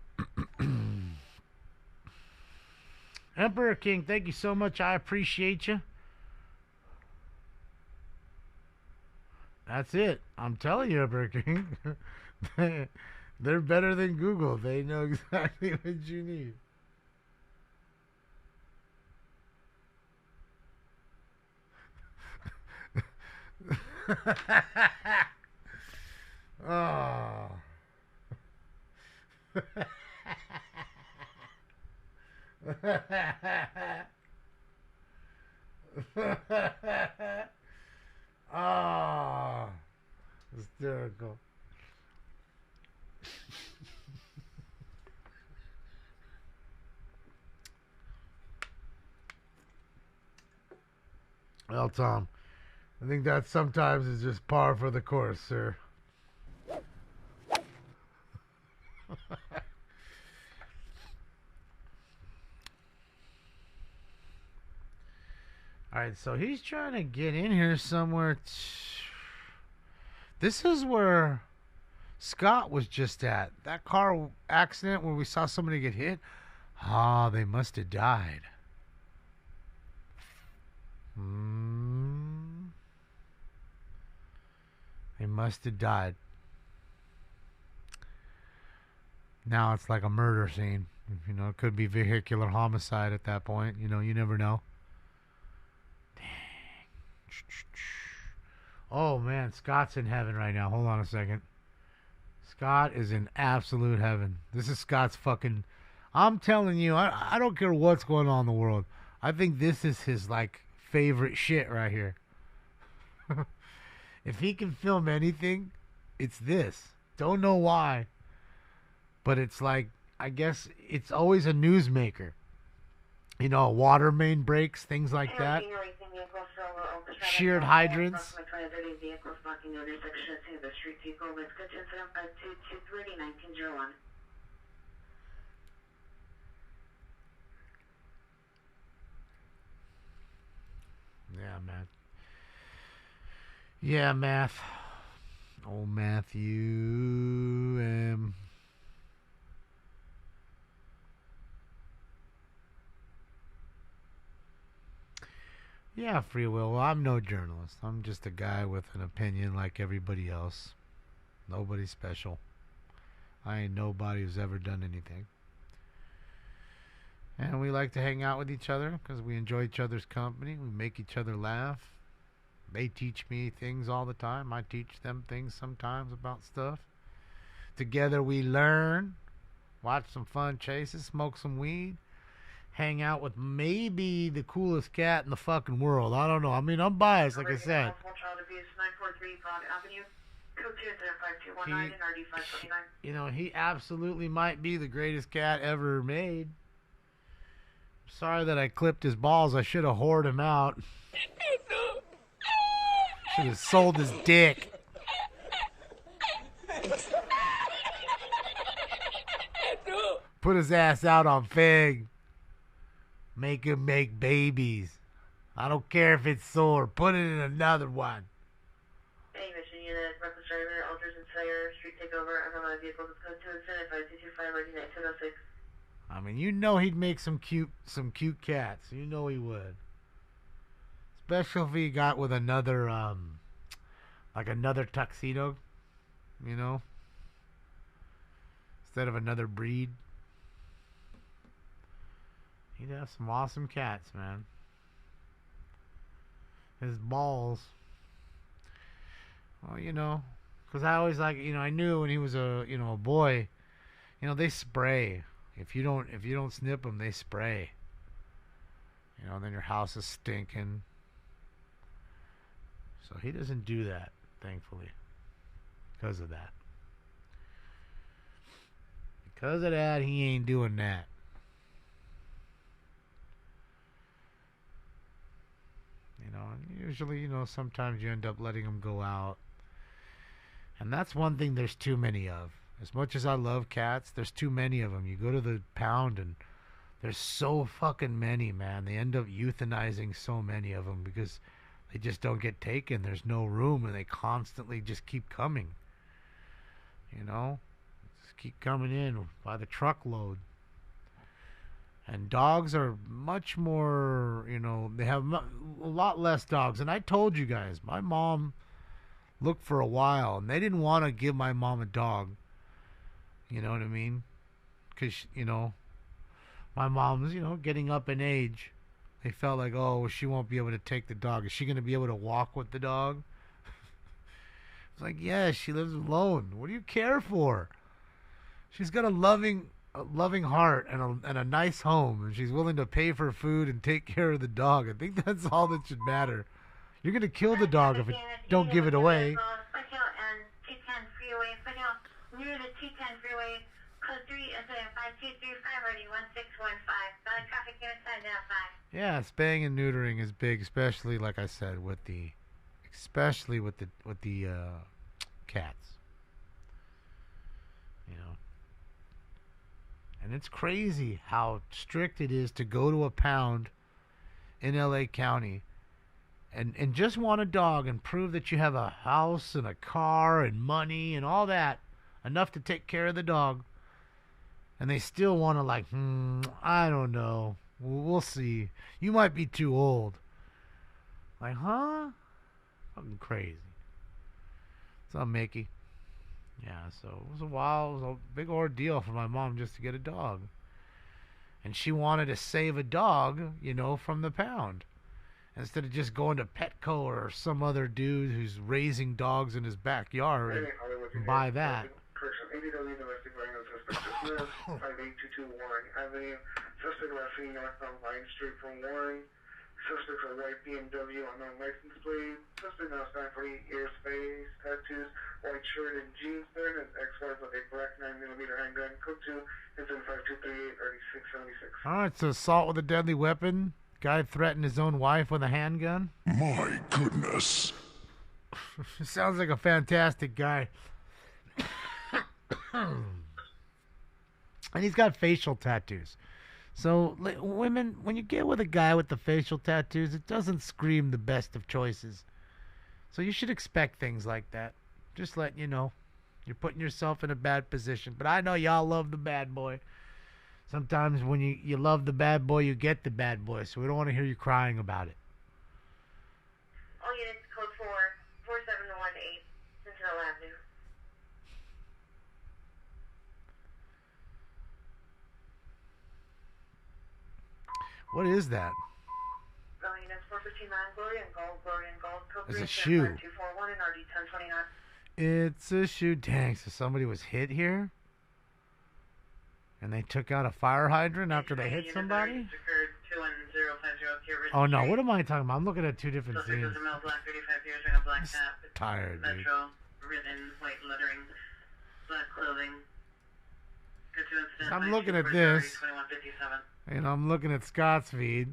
Emperor King, thank you so much. I appreciate you. That's it. I'm telling you, Emperor King. They're better than Google. They know exactly what you need. Oh. Ah, hysterical. Well, Tom, I think that sometimes is just par for the course, sir. Alright, so he's trying to get in here somewhere. This is where Scott was just at. That car accident where we saw somebody get hit. Ah, they must have died. They must have died. Now it's like a murder scene. You know, it could be vehicular homicide at that point. You know, you never know. Oh, man, Scott's in heaven right now. Hold on a second. Scott is in absolute heaven. This is Scott's fucking... I'm telling you, I don't care what's going on in the world. I think this is his, like, favorite shit right here. If he can film anything, it's this. Don't know why. But it's like, I guess it's always a newsmaker. You know, water main breaks, things like that. Sheared hydrants. Yeah, man. Yeah, Math. Old Matthew. Yeah, free will. Well, I'm no journalist. I'm just a guy with an opinion like everybody else. Nobody special. I ain't nobody who's ever done anything. And we like to hang out with each other because we enjoy each other's company. We make each other laugh. They teach me things all the time. I teach them things sometimes about stuff. Together we learn, watch some fun chases, smoke some weed, hang out with maybe the coolest cat in the fucking world. I don't know. I mean, I'm biased, like I said. You know, he absolutely might be the greatest cat ever made. Sorry that I clipped his balls. I should have whored him out. Should have sold his dick. Put his ass out on Fig. Make him make babies. I don't care if it's sore. Put it in another one. Hey, mission unit, reckless driver, Alders and Slayer, street takeover, unreliable vehicle, code 2 incident, 5225, ready 206. I mean, you know he'd make some cute cats. You know he would. Especially if he got with another, like another tuxedo, you know, instead of another breed. He'd have some awesome cats, man. His balls. Well, you know, because I always like, you know, I knew when he was a boy, you know, they spray. If you don't snip them, they spray. You know, and then your house is stinking. So he doesn't do that, thankfully. Because of that. Because of that, he ain't doing that. You know, usually, you know, sometimes you end up letting them go out. And that's one thing there's too many of. As much as I love cats, there's too many of them. You go to the pound and there's so fucking many, man. They end up euthanizing so many of them because they just don't get taken. There's no room and they constantly just keep coming. You know? Just keep coming in by the truckload. And dogs are much more, you know, they have a lot less dogs. And I told you guys, my mom looked for a while and they didn't want to give my mom a dog. You know what I mean? Because, you know, my mom's, you know, getting up in age. They felt like, oh, she won't be able to take the dog. Is she going to be able to walk with the dog? It's like, yeah, she lives alone. What do you care for? She's got a loving a loving heart and a nice home, and she's willing to pay for food and take care of the dog. I think that's all that should matter. You're gonna kill the dog if you don't give it away. And T10 freeway, near the T10 freeway, code 3 is a 5235 ready 1615. Valley traffic unit sign down 5. Yeah, spaying and neutering is big, especially like I said with the cats. You know. And it's crazy how strict it is to go to a pound in LA County and just want a dog and prove that you have a house and a car and money and all that, enough to take care of the dog. And they still want to I don't know. We'll see. You might be too old. Like, huh? Fucking crazy. What's up, Mickey? Yeah, so it was a big ordeal for my mom just to get a dog. And she wanted to save a dog, from the pound. Instead of just going to Petco or some other dude who's raising dogs in his backyard and buy that. ADW domestic violence suspect dismissed. 58221 Avenue. Suspect last seen northbound Vine Street from Warren. Suspect's a white BMW unknown license plate. Suspect now standing for 8 years, face, tattoos, white shirt and jeans. There and ex-wife with a black 9mm handgun. Code 2, incident 5238, early 676. Alright, so assault with a deadly weapon. Guy threatened his own wife with a handgun. My goodness. Sounds like a fantastic guy. And he's got facial tattoos. So, women, when you get with a guy with the facial tattoos, it doesn't scream the best of choices. So you should expect things like that. Just letting you know. You're putting yourself in a bad position. But I know y'all love the bad boy. Sometimes when you love the bad boy, you get the bad boy. So we don't want to hear you crying about it. All units, code 4, 4718, Central Avenue. What is that? All units, 459, Glory and Gold, code It's 3, a shoe. 241 and RD 1029. It's a shoe. Dang, so somebody was hit here? And they took out a fire hydrant after they hit somebody? Oh, no. What am I talking about? I'm looking at two different scenes. I'm tired, dude. Metro, written, white lettering, black clothing. I'm looking at this. And I'm looking at Scott's feed.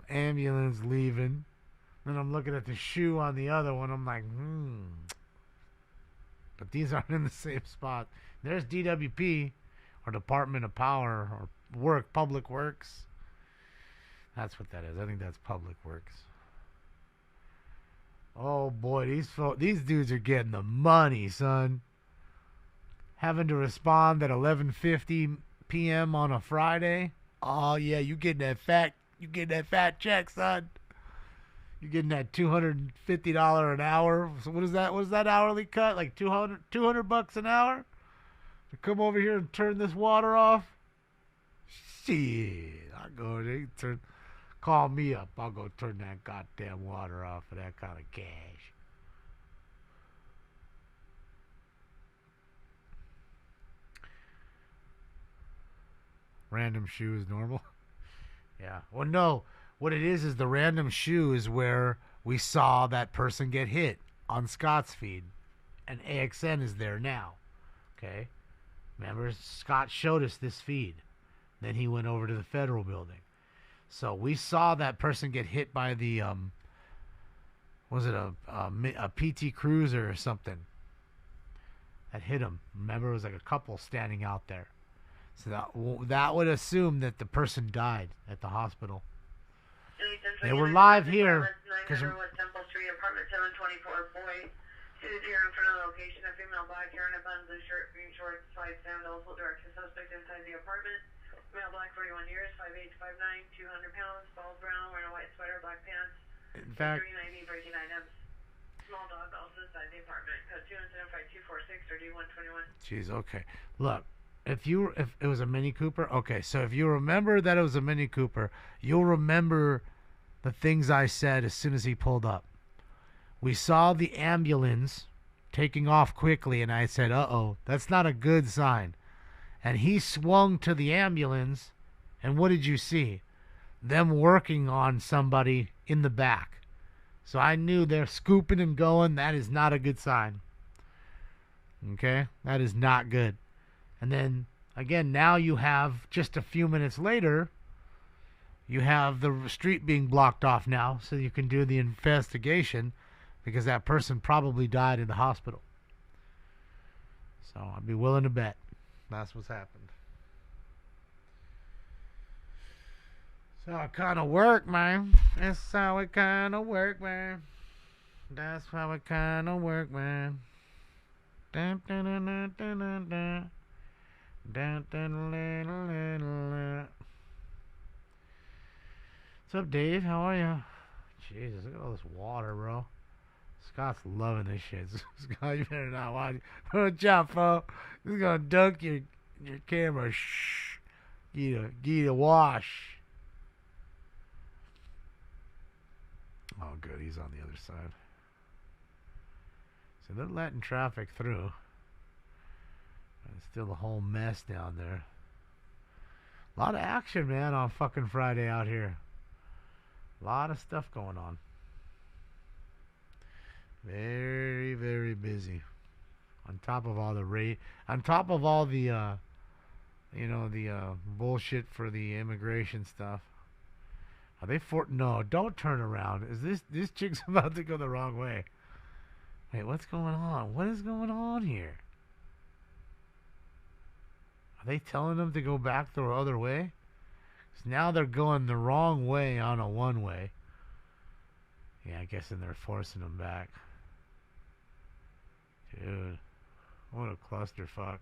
Ambulance leaving. And I'm looking at the shoe on the other one. I'm like, But these aren't in the same spot. There's DWP, or Department of Power, or Public Works. That's what that is. I think that's Public Works. Oh boy, these dudes are getting the money, son. Having to respond at 11:50 p.m. on a Friday. Oh yeah, you getting that fat check, son. You're getting that $250 an hour. So what is that? What is that hourly cut? Like $200 an hour? To come over here and turn this water off? Shit. I'll go there. Call me up. I'll go turn that goddamn water off for that kind of cash. Random shoe is normal? Yeah. Well, no. What it is the random shoe is where we saw that person get hit on Scott's feed. And AXN is there now. Okay? Remember, Scott showed us this feed. Then he went over to the federal building. So we saw that person get hit by the, was it a PT Cruiser or something? That hit him. Remember, it was like a couple standing out there. So that would assume that the person died at the hospital. They were live here. 900 West Temple Street, apartment 724, boy. Seated here in front of the location, a female black hair in a bun, blue shirt, green shorts, side sandals, will direct the suspect inside the apartment. Male black, 41 years, 5'8", 5'9", 200 pounds, bald brown, wearing a white sweater, black pants. In fact, 390 for 89 M's. Small dog also inside the apartment. Code 2 incident 5246 or D121. Jeez, okay. Look, if it was a Mini Cooper, okay, so if you remember that it was a Mini Cooper, you'll remember the things I said as soon as he pulled up. We saw the ambulance taking off quickly, and I said, uh-oh, that's not a good sign. And he swung to the ambulance, and what did you see? Them working on somebody in the back. So I knew they're scooping and going. That is not a good sign. Okay? That is not good. And then, again, now you have, just a few minutes later, you have the street being blocked off now so you can do the investigation because that person probably died in the hospital. So I'd be willing to bet that's what's happened. So it kind of work, man. That's how it kind of work, man. That's how it kind of work, man. Dun, dun, dun, dun, dun, dun, dun. Dun, dun, dun, dun, dun. What's up, Dave? How are you? Jesus, look at all this water, bro. Scott's loving this shit. Scott, you better not watch it. Watch out, fo. This is gonna dunk your camera. Shh. Get a wash. Oh, good. He's on the other side. So they're letting traffic through. It's still a whole mess down there. A lot of action, man, on fucking Friday out here. A lot of stuff going on. Very, very busy. On top of all the bullshit for the immigration stuff. Are they No, don't turn around. Is this chick's about to go the wrong way? Wait, what's going on? What is going on here? Are they telling them to go back the other way? 'Cause now they're going the wrong way on a one-way. Yeah, I guess they're forcing them back. Dude, what a clusterfuck.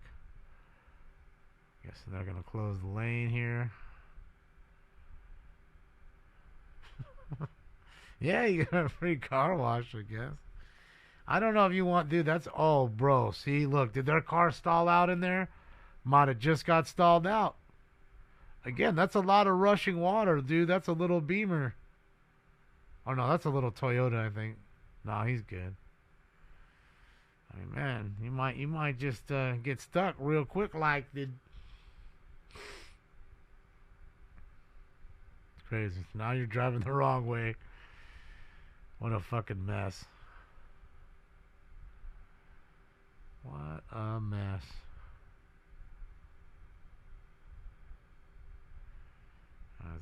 Guessing they're gonna close the lane here. Yeah, you got a free car wash, I guess. I don't know if you want, dude, that's, oh, bro, see, look, did their car stall out in there? Might have just got stalled out. Again, that's a lot of rushing water, dude. That's a little Beamer. Oh, no, that's a little Toyota, I think. No, he's good. I mean, man, you might just get stuck real quick like did. It's crazy. Now you're driving the wrong way. What a fucking mess. What a mess.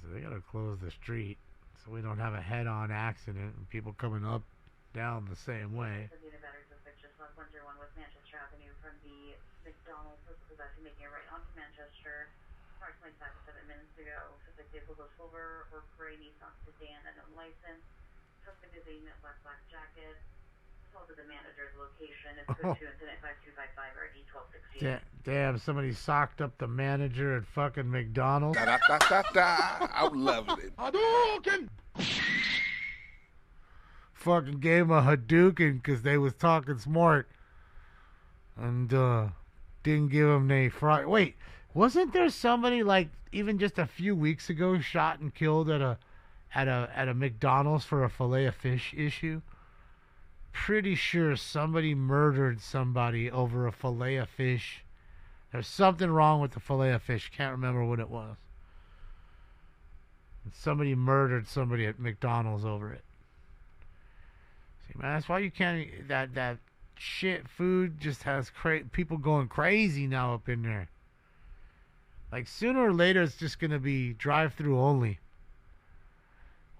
So they gotta close the street so we don't have a head-on accident and people coming up, down the same way. With Manchester Avenue from the McDonald's was actually making it right onto Manchester approximately 5 to 7 minutes ago. Suspect vehicle was silver or gray Nissan sedan and unlicensed. Suspect is a black jacket. Call to the manager's location. It's code 2 incident 5255 or D1268. Damn, somebody socked up the manager at fucking McDonald's. I'm loving it. Hadouken! Fucking gave him a Hadouken because they was talking smart. And didn't give him a fry. Wait, wasn't there somebody like even just a few weeks ago shot and killed at a McDonald's for a fillet of fish issue? Pretty sure somebody murdered somebody over a fillet of fish. There's something wrong with the fillet of fish. Can't remember what it was. And somebody murdered somebody at McDonald's over it. See, man, that's why you can't. That shit food just has people going crazy now up in there. Like sooner or later, it's just gonna be drive-through only.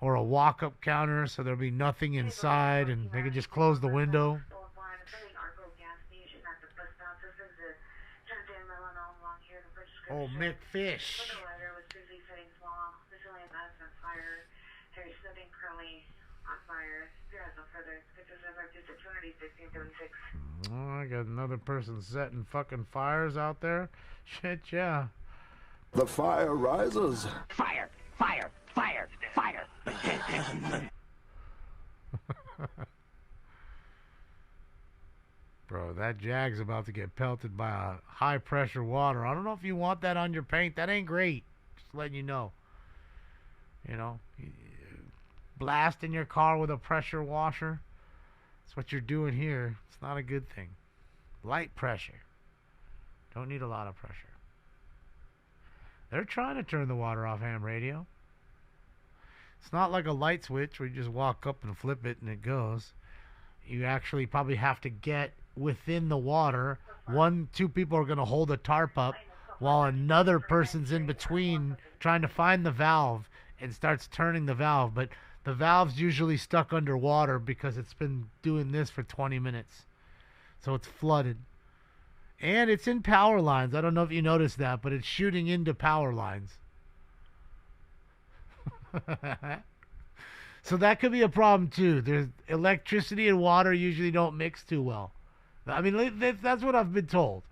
Or a walk-up counter, so there'll be nothing inside, and they can just close the window. Oh, McFish. Oh, I got another person setting fucking fires out there. Shit, yeah. The fire rises. Fire, fire, fire, fire. Bro, that Jag's about to get pelted by a high pressure water. I don't know if you want that on your paint. That ain't great. Just letting you know. You know, blasting your car with a pressure washer. That's what you're doing here. It's not a good thing. Light pressure. Don't need a lot of pressure. They're trying to turn the water off, ham radio. It's not like a light switch where you just walk up and flip it and it goes. You actually probably have to get within the water. 1-2 people are going to hold a tarp up while another person's in between trying to find the valve and starts turning the valve. But the valve's usually stuck underwater because it's been doing this for 20 minutes. So it's flooded. And it's in power lines. I don't know if you noticed that, but it's shooting into power lines. So that could be a problem too. There's electricity and water usually don't mix too well. I mean, that's what I've been told.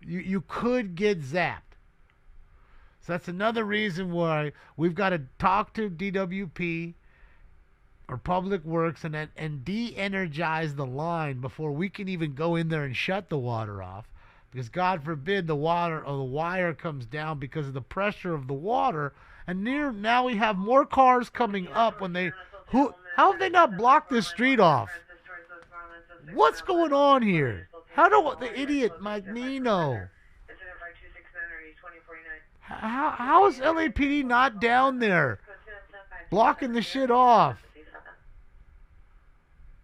You could get zapped. So that's another reason why we've got to talk to DWP or Public Works and de-energize the line before we can even go in there and shut the water off. Because God forbid the water or the wire comes down because of the pressure of the water. And now we have more cars coming up when how have they not blocked this street off? What's going on here? How do the idiot Magnino? How is LAPD not down there blocking the shit off?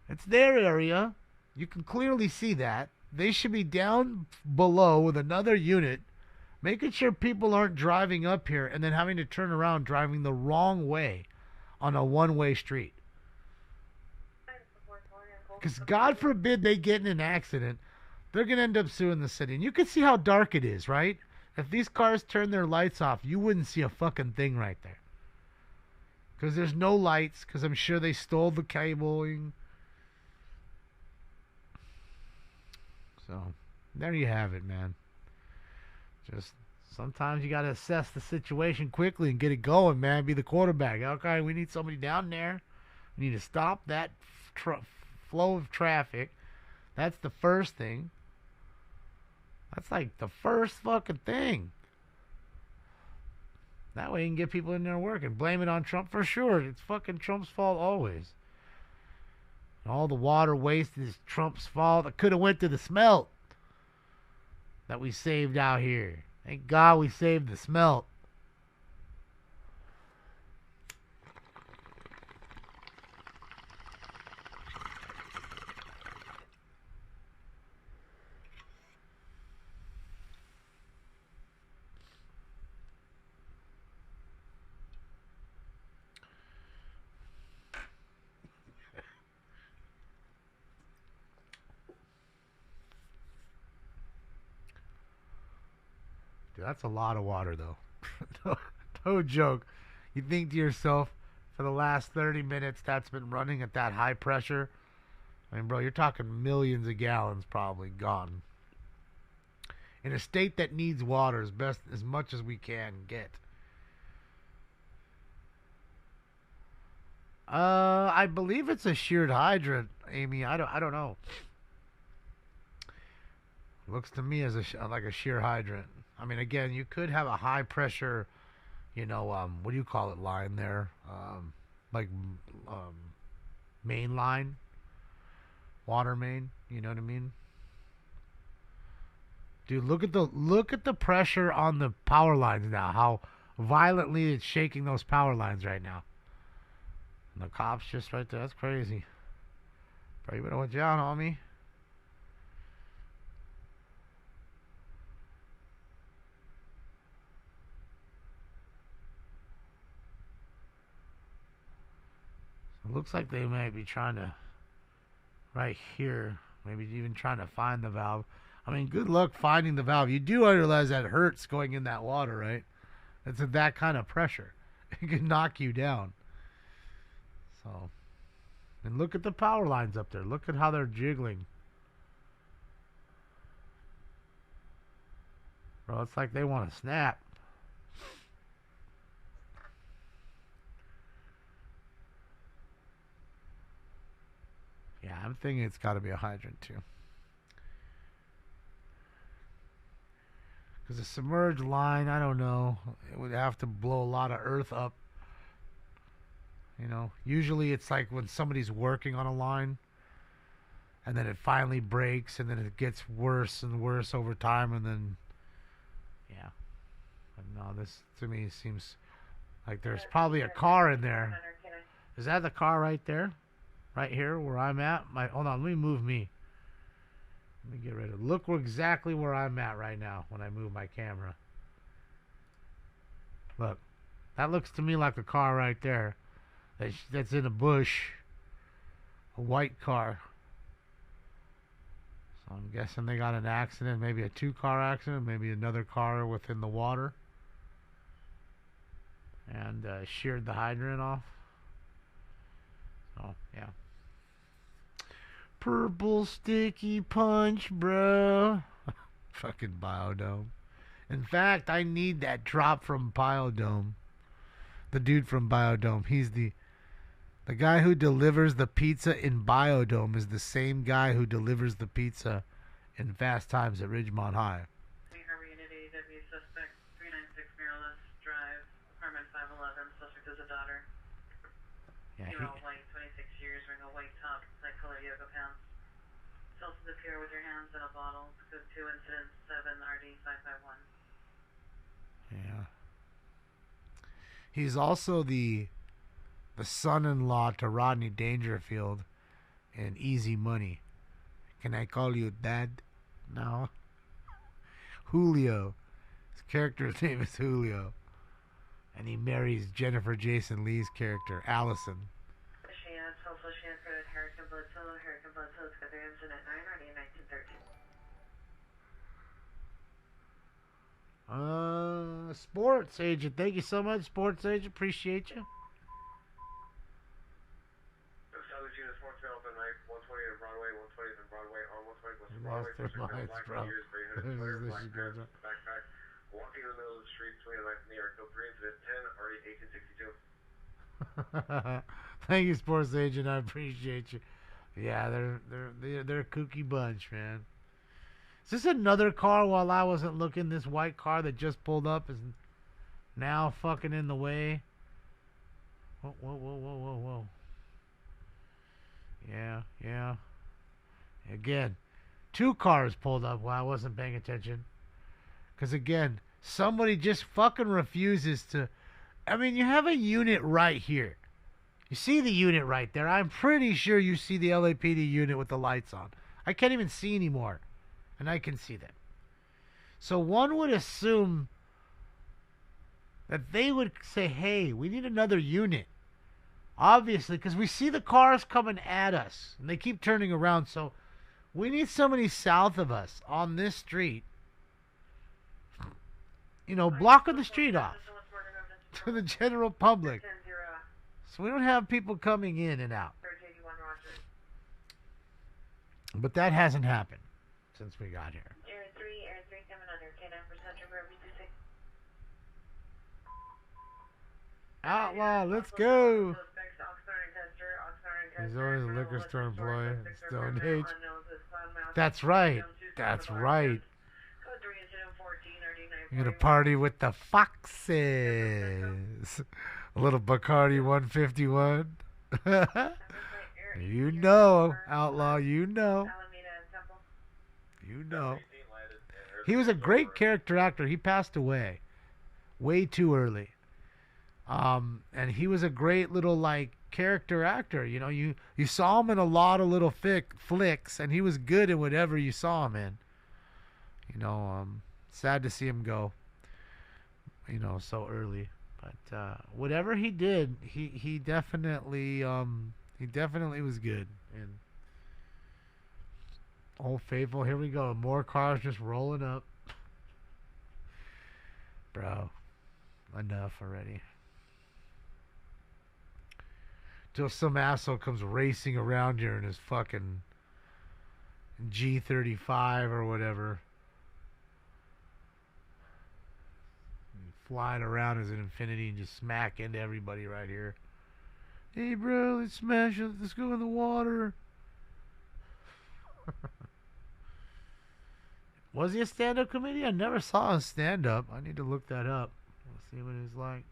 It's their area. You can clearly see that. They should be down below with another unit, making sure people aren't driving up here and then having to turn around driving the wrong way on a one-way street. Because God forbid they get in an accident, they're going to end up suing the city. And you can see how dark it is, right? If these cars turn their lights off, you wouldn't see a fucking thing right there. Because there's no lights, because I'm sure they stole the cabling. So, there you have it, man. Just sometimes you got to assess the situation quickly and get it going, man. Be the quarterback. Okay, we need somebody down there. We need to stop that flow of traffic. That's the first thing. That's like the first fucking thing. That way you can get people in there working. Blame it on Trump for sure. It's fucking Trump's fault always. All the water waste is Trump's fault. It could have went to the smelt that we saved out here. Thank God we saved the smelt. Dude, that's a lot of water, though. No joke. You think to yourself, for the last 30 minutes that's been running at that high pressure, I mean, bro, you're talking millions of gallons probably gone. In a state that needs water as much as we can get. I believe it's a sheared hydrant, Amy. I don't know. Looks to me as like a shear hydrant. I mean, again, you could have a high pressure, what do you call it, line there? Main line, water main. You know what I mean? Dude, look at the pressure on the power lines now. How violently it's shaking those power lines right now. And the cops just right there. That's crazy. Bro, you better watch out, homie. It looks like they might be trying to, right here, maybe even trying to find the valve. I mean, good luck finding the valve. You do realize that hurts going in that water, right? It's at that kind of pressure. It can knock you down. So, and look at the power lines up there. Look at how they're jiggling. Bro, it's like they want to snap. Yeah, I'm thinking it's got to be a hydrant too. Because a submerged line, I don't know. It would have to blow a lot of earth up. You know, usually it's like when somebody's working on a line and then it finally breaks and then it gets worse and worse over time and then, yeah. But no, this to me seems like there's probably a car in there. Is that the car right there? Right here where I'm at? Hold on, let me move me. Let me get rid of it. Look exactly where I'm at right now when I move my camera. Look. That looks to me like a car right there. That's in a bush. A white car. So I'm guessing they got an accident. Maybe a 2-car accident. Maybe another car within the water. And sheared the hydrant off. Oh, yeah. Purple sticky punch, bro. Fucking Biodome. In fact, I need that drop from Biodome. The dude from Biodome. He's the guy who delivers the pizza in Biodome is the same guy who delivers the pizza in Fast Times at Ridgemont High. Harbor Unit AW suspect 396 Mirrorless Drive, apartment 511. Suspect is a daughter. Yeah, Female, white, 26 years, wearing a white top, light color yoga pants. Self to the pier with your hands in a bottle. Code 2 incident 7 RD 551. Yeah. He's also the son-in-law to Rodney Dangerfield in Easy Money. Can I call you Dad? No. Julio. His character's name is Julio. And he marries Jennifer Jason Leigh's character, Allison. She had credit Hurricane Bledsoe. Hurricane Bledsoe's got their incident 9 RD 1913. Sports agent. Thank you so much, sports agent. Appreciate you. Southern Unit Sports Mail open night 120 on Broadway, 120th on Broadway, on 120 West Lost Broadway. their minds, bro. Backpack. Walking in the middle of the street, 29th in New York, Code 3 incident 10 RD 1862. Thank you, sports agent. I appreciate you. Yeah, they're a kooky bunch, man. Is this another car while I wasn't looking? This white car that just pulled up is now fucking in the way. Whoa, whoa, whoa, whoa, whoa, whoa. Yeah. Again, 2 cars pulled up while I wasn't paying attention. Because again, somebody just fucking refuses to. I mean, you have a unit right here. You see the unit right there. I'm pretty sure you see the LAPD unit with the lights on. I can't even see anymore. And I can see that. So one would assume that they would say, hey, we need another unit. Obviously, because we see the cars coming at us. And they keep turning around. So we need somebody south of us on this street. You know, blocking the street off to the general public. So we don't have people coming in and out. But that hasn't happened since we got here. Aaron 3 coming under. K9 for Central Road, B26. Outlaw, let's go. He's always a liquor store employee. Stone Age. That's right. That's right. You're gonna party with the Foxes. A little Bacardi 151. You know, Outlaw, you know. You know. He was a great character actor. He passed away way too early. And he was a great little, like, character actor. You know, you saw him in a lot of little flicks, and he was good in whatever you saw him in. You know, sad to see him go, you know, so early. But whatever he did, he definitely was good. And Old Faithful, here we go. More cars just rolling up. Bro, enough already. Till some asshole comes racing around here in his fucking G35 or whatever. Flying around as an Infinity and just smack into everybody right here. Hey, bro, let's smash it. Let's go in the water. Was he a stand-up comedian? I never saw a stand-up. I need to look that up. Let's see what he's like.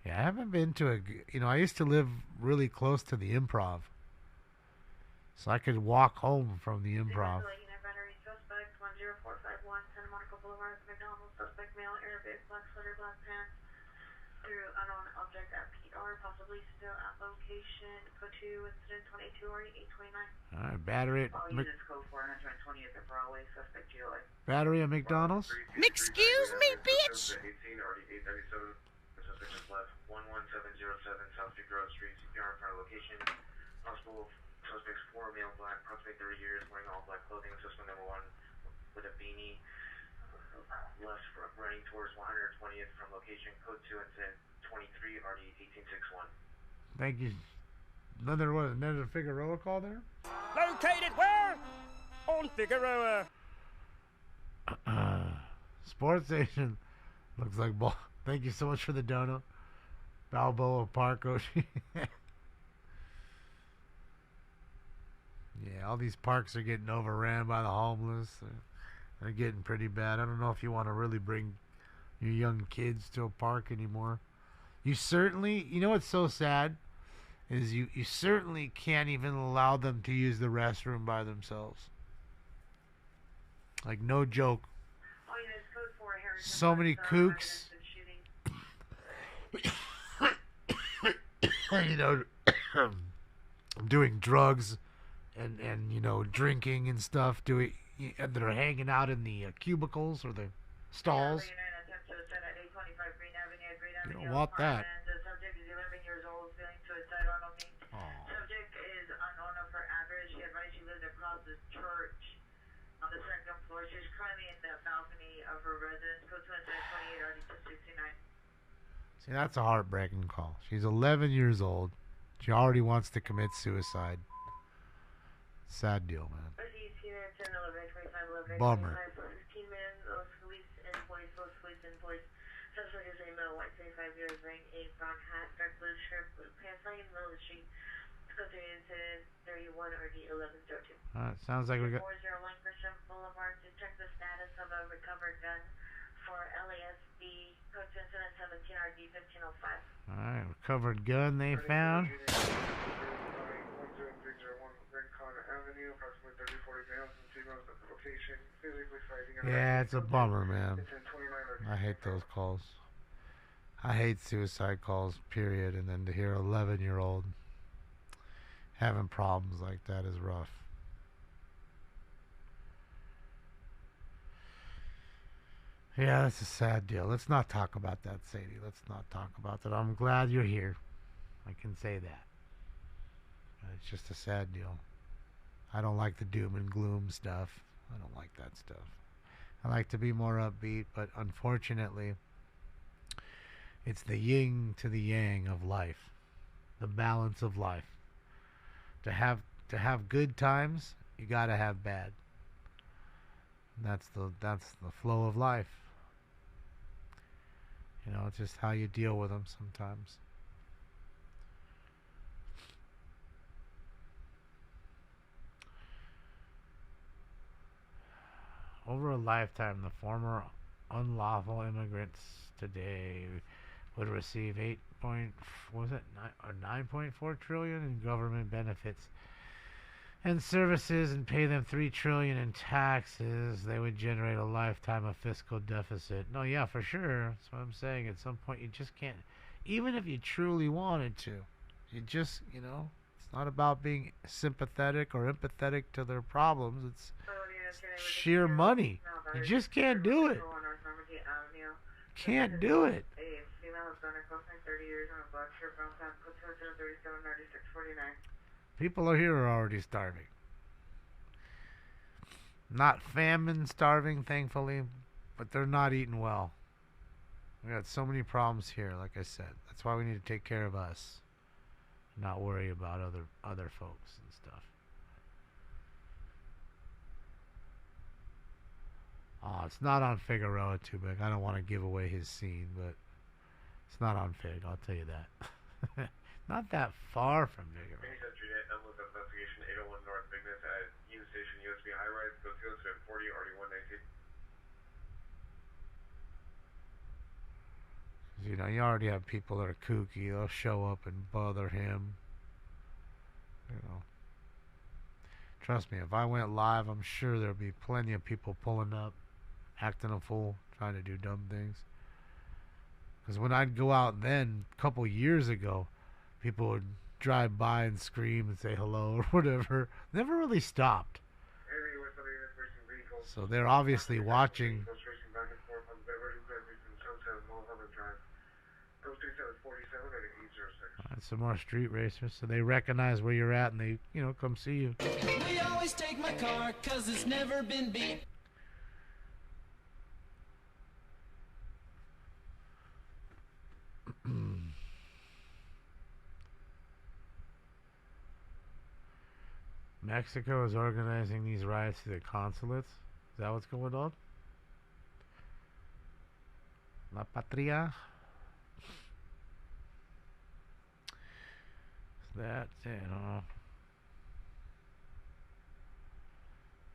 Yeah, I haven't been to I used to live really close to the Improv. So I could walk home from the Improv. Suspect 10451 Santa Monica Boulevard, McDonald's. Suspect male, Arabic, black sweater, black pants. Through unknown object at PR, possibly still at location. Code 2, incident 22 or 829. All right, battery at All units code 420 at the Broadway. Suspect GOA. battery at McDonald's. Excuse me, bitch. 18 already 897. The suspect just left 11707 South Street Grove Street. CPR in front of location. Possible suspects 4 male black, approximately 30 years, wearing all black clothing. Suspect number 1 with a beanie. Left running towards 120th from location. Code 2 incident 23 RD 1861. Thank you. Another Figueroa call there? Located where? On Figueroa. Sports station. Looks like ball. Thank you so much for the dono. Balboa Park, Oshi. Yeah, all these parks are getting overran by the homeless. They're getting pretty bad. I don't know if you want to really bring your young kids to a park anymore. You certainly, what's so sad is you certainly can't even allow them to use the restroom by themselves. Like, no joke. So many kooks. Doing drugs and drinking and stuff, and they're hanging out in the cubicles or the stalls. You don't want that. The subject is 11 years old, feeling suicidal. Subject is unknown of her address. She advised she lives across the church on the second floor. She's currently in the balcony of her residence. Code 28 RD 269. See, that's a heartbreaking call. She's 11 years old. She already wants to commit suicide. Sad deal, man. Bummer. 15 men, those police and boys. Suspect is a male, white, 35 years, wearing a brown hat, dark blue shirt, blue pants, lying in the middle of the street. Code 3 incident 31 RD 1102. Alright, sounds like we got... 401 Christian Boulevard to check the status of a recovered gun for LASB. Code 2 incident 17 RD 1505. Alright, recovered gun they found. Yeah, it's a bummer, man. I hate those calls. I hate suicide calls, period. And then to hear an 11-year-old having problems like that is rough. Yeah, that's a sad deal. Let's not talk about that, Sadie. Let's not talk about that. I'm glad you're here. I can say that. It's just a sad deal. I don't like the doom and gloom stuff. I don't like that stuff. I like to be more upbeat, but unfortunately, it's the yin to the yang of life, the balance of life. To have good times, you gotta have bad. That's the flow of life. It's just how you deal with them sometimes. Over a lifetime, the former unlawful immigrants today would receive 9.4 trillion in government benefits and services and pay them 3 trillion in taxes. They would generate a lifetime of fiscal deficit. No, yeah, for sure. That's what I'm saying. At some point, you just can't, even if you truly wanted to, you just, it's not about being sympathetic or empathetic to their problems. It's sheer money. You just can't do it. Can't do it. People are here are already starving. Not famine starving, thankfully, but they're not eating well. We got so many problems here, like I said. That's why we need to take care of us. Not worry about other folks and stuff. Oh, it's not on Figueroa too big. I don't want to give away his scene, but it's not on Fig, I'll tell you that. Not that far from Figueroa. Investigation 801 North Bigness at U Station USB High Rise. Go to 40 RD 119. You know, you already have people that are kooky. They'll show up and bother him. You know. Trust me, if I went live, I'm sure there'd be plenty of people pulling up, acting a fool, trying to do dumb things. Because when I'd go out then, a couple years ago, people would drive by and scream and say hello or whatever. Never really stopped. So they're obviously watching. Some more street racers, so they recognize where you're at and they, you know, come see you. We always take my car, cause it's never been beat. Mexico is organizing these riots to the consulates. Is that what's going on? La Patria. That's it, huh?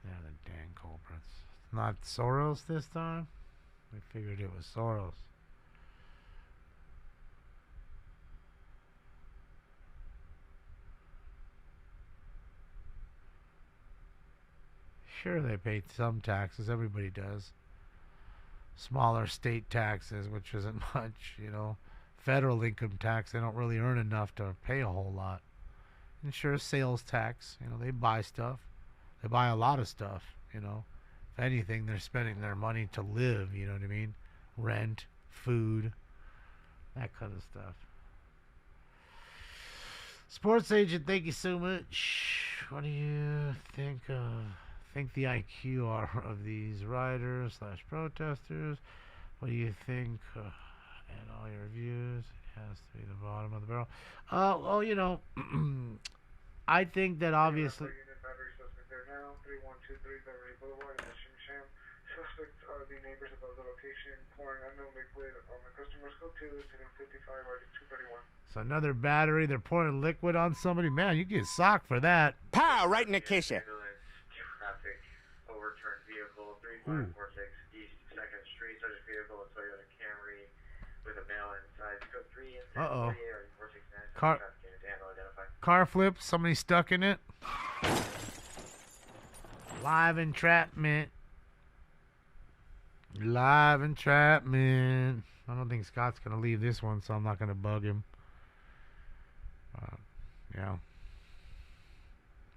Yeah, the dang culprits. It's not Soros this time? We figured it was Soros. Sure, they pay some taxes. Everybody does. Smaller state taxes, which isn't much, you know. Federal income tax, they don't really earn enough to pay a whole lot. And sure, sales tax, you know, they buy stuff. They buy a lot of stuff, you know. If anything, they're spending their money to live, you know what I mean? Rent, food, that kind of stuff. Sports agent, thank you so much. What do you think the IQ are of these rioters / protesters? What do you think? And all your views, it has to be the bottom of the barrel. Well, you know, I think that obviously. Suspects are the neighbors above the location pouring unknown liquid on the customer's go-to, sitting 55 or 231. So another battery, they're pouring liquid on somebody. Man, you get socked for that. Pow, right in the kitchen. Traffic, overturned vehicle, 3546 East 2nd Street, such a vehicle, a Toyota Camry with a male inside. Scope 3 and 469. Car flip, somebody stuck in it. Live entrapment. Live entrapment. I don't think Scott's going to leave this one, so I'm not going to bug him. Yeah.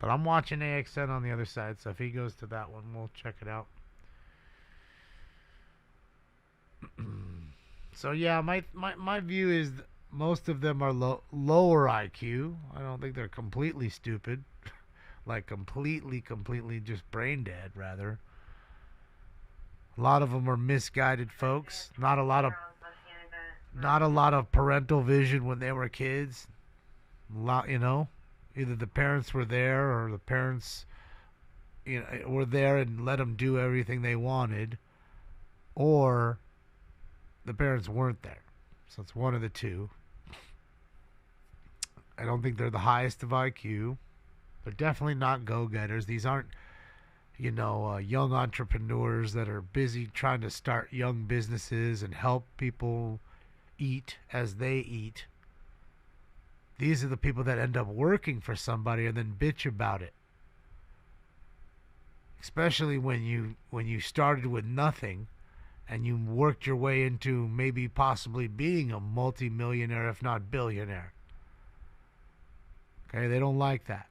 But I'm watching AXN on the other side, so if he goes to that one, we'll check it out. So, yeah, my view is most of them are lower IQ. I don't think they're completely stupid. Like completely just brain dead, rather. A lot of them are misguided folks. Not a lot of parental vision when they were kids. You know, either the parents were there or the parents, you know, were there and let them do everything they wanted, or the parents weren't there. So it's one of the two. I don't think they're the highest of IQ. They're definitely not go-getters. These aren't, you know, young entrepreneurs that are busy trying to start young businesses and help people eat as they eat. These are the people that end up working for somebody and then bitch about it. Especially when you started with nothing and you worked your way into maybe possibly being a multi-millionaire, if not billionaire. Okay, they don't like that.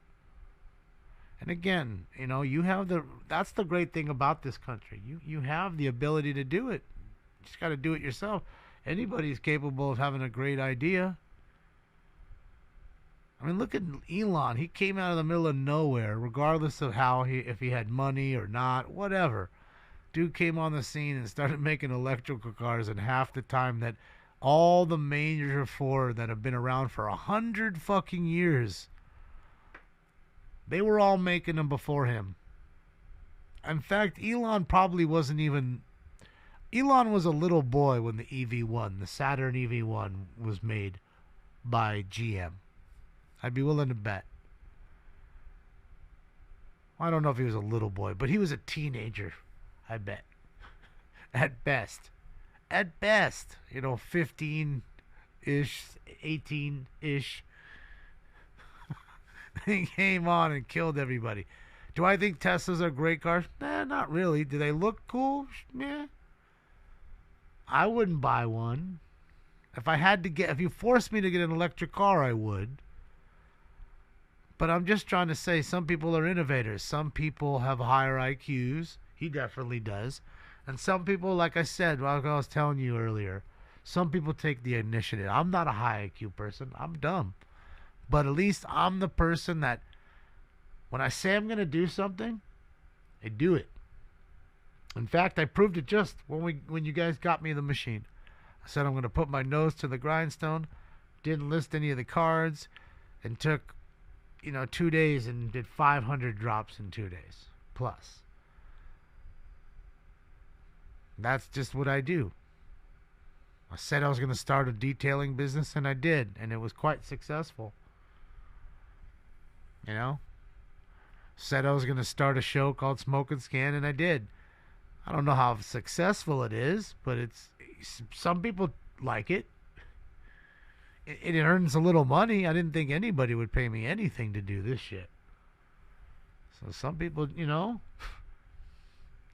And again, you know, that's the great thing about this country. You have the ability to do it. You just got to do it yourself. Anybody's capable of having a great idea. I mean, look at Elon. He came out of the middle of nowhere, regardless of if he had money or not, whatever. Dude came on the scene and started making electrical cars in half the time that all the major Ford that have been around for 100 fucking years, they were all making them before him. In fact, Elon probably wasn't even... Elon was a little boy when the EV1, the Saturn EV1, was made by GM. I'd be willing to bet. I don't know if he was a little boy, but he was a teenager, I bet. At best. at best, 15-ish, 18-ish. He came on and killed everybody. Do I think Teslas are great cars? Nah, not really. Do they look cool? Yeah. I wouldn't buy one. If you forced me to get an electric car, I would. But I'm just trying to say some people are innovators. Some people have higher IQs. He definitely does. And some people, like I said, like I was telling you earlier, some people take the initiative. I'm not a high IQ person. I'm dumb. But at least I'm the person that when I say I'm going to do something, I do it. In fact, I proved it just when you guys got me the machine. I said I'm going to put my nose to the grindstone, didn't list any of the cards, and took 2 days and did 500 drops in 2 days plus. That's just what I do. I said I was going to start a detailing business, and I did, and it was quite successful. Said I was going to start a show called Smoke and Scan, and I did. I don't know how successful it is, but some people like it. It earns a little money. I didn't think anybody would pay me anything to do this shit. So some people,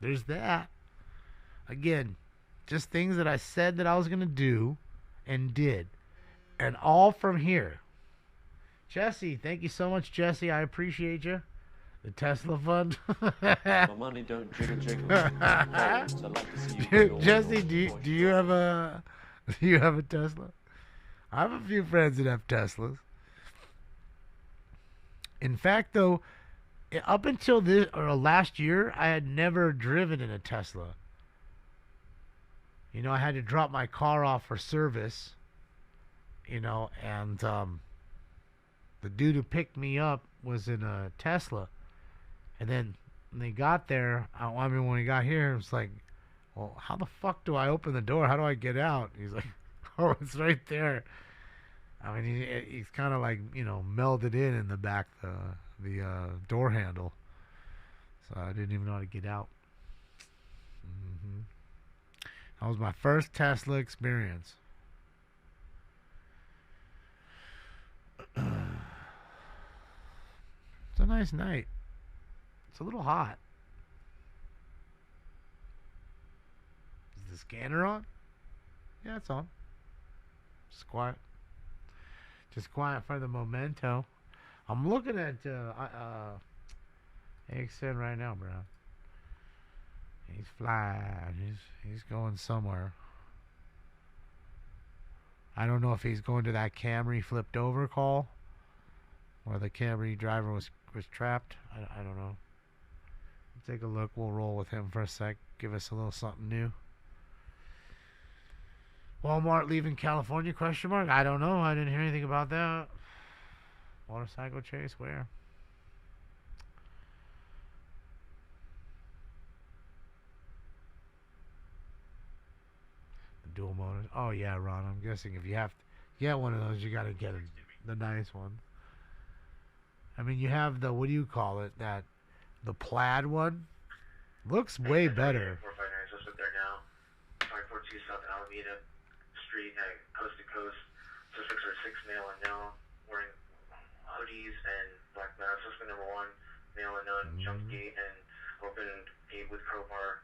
there's that. Again, just things that I said that I was going to do and did. And all from here. Jesse, thank you so much, Jesse. I appreciate you. The Tesla fund. My money don't jiggle jiggle. Parents, I'd like to see you Jesse, do you have a Tesla? I have a few friends that have Teslas. In fact, though, up until last year, I had never driven in a Tesla. I had to drop my car off for service. And the dude who picked me up was in a Tesla. And then when they got there, when we got here, it was like, well, how the fuck do I open the door? How do I get out? He's like, oh, it's right there. I mean, he's kind of like, melded in the back, the door handle. So I didn't even know how to get out. That was my first Tesla experience. It's a nice night. It's a little hot. Is the scanner on? Yeah, it's on. Just quiet. Just quiet for the memento. I'm looking at AXN right now, bro. He's flying. He's going somewhere. I don't know if he's going to that Camry flipped over call, or the Camry driver was trapped. I don't know. Take a look. We'll roll with him for a sec. Give us a little something new. Walmart leaving California? ? I don't know. I didn't hear anything about that. Motorcycle chase? Where? The dual motors. Oh yeah, Ron. I'm guessing if you have to get one of those, you got to get the nice one. I mean, you have the, what do you call it? The plaid one. Looks way better. 459, just there now. 542 South Alameda Street, coast to coast. Suspects are 6 male unknown, wearing hoodies and black masks. Suspect number 1, male unknown, jumped gate and opened gate with crowbar,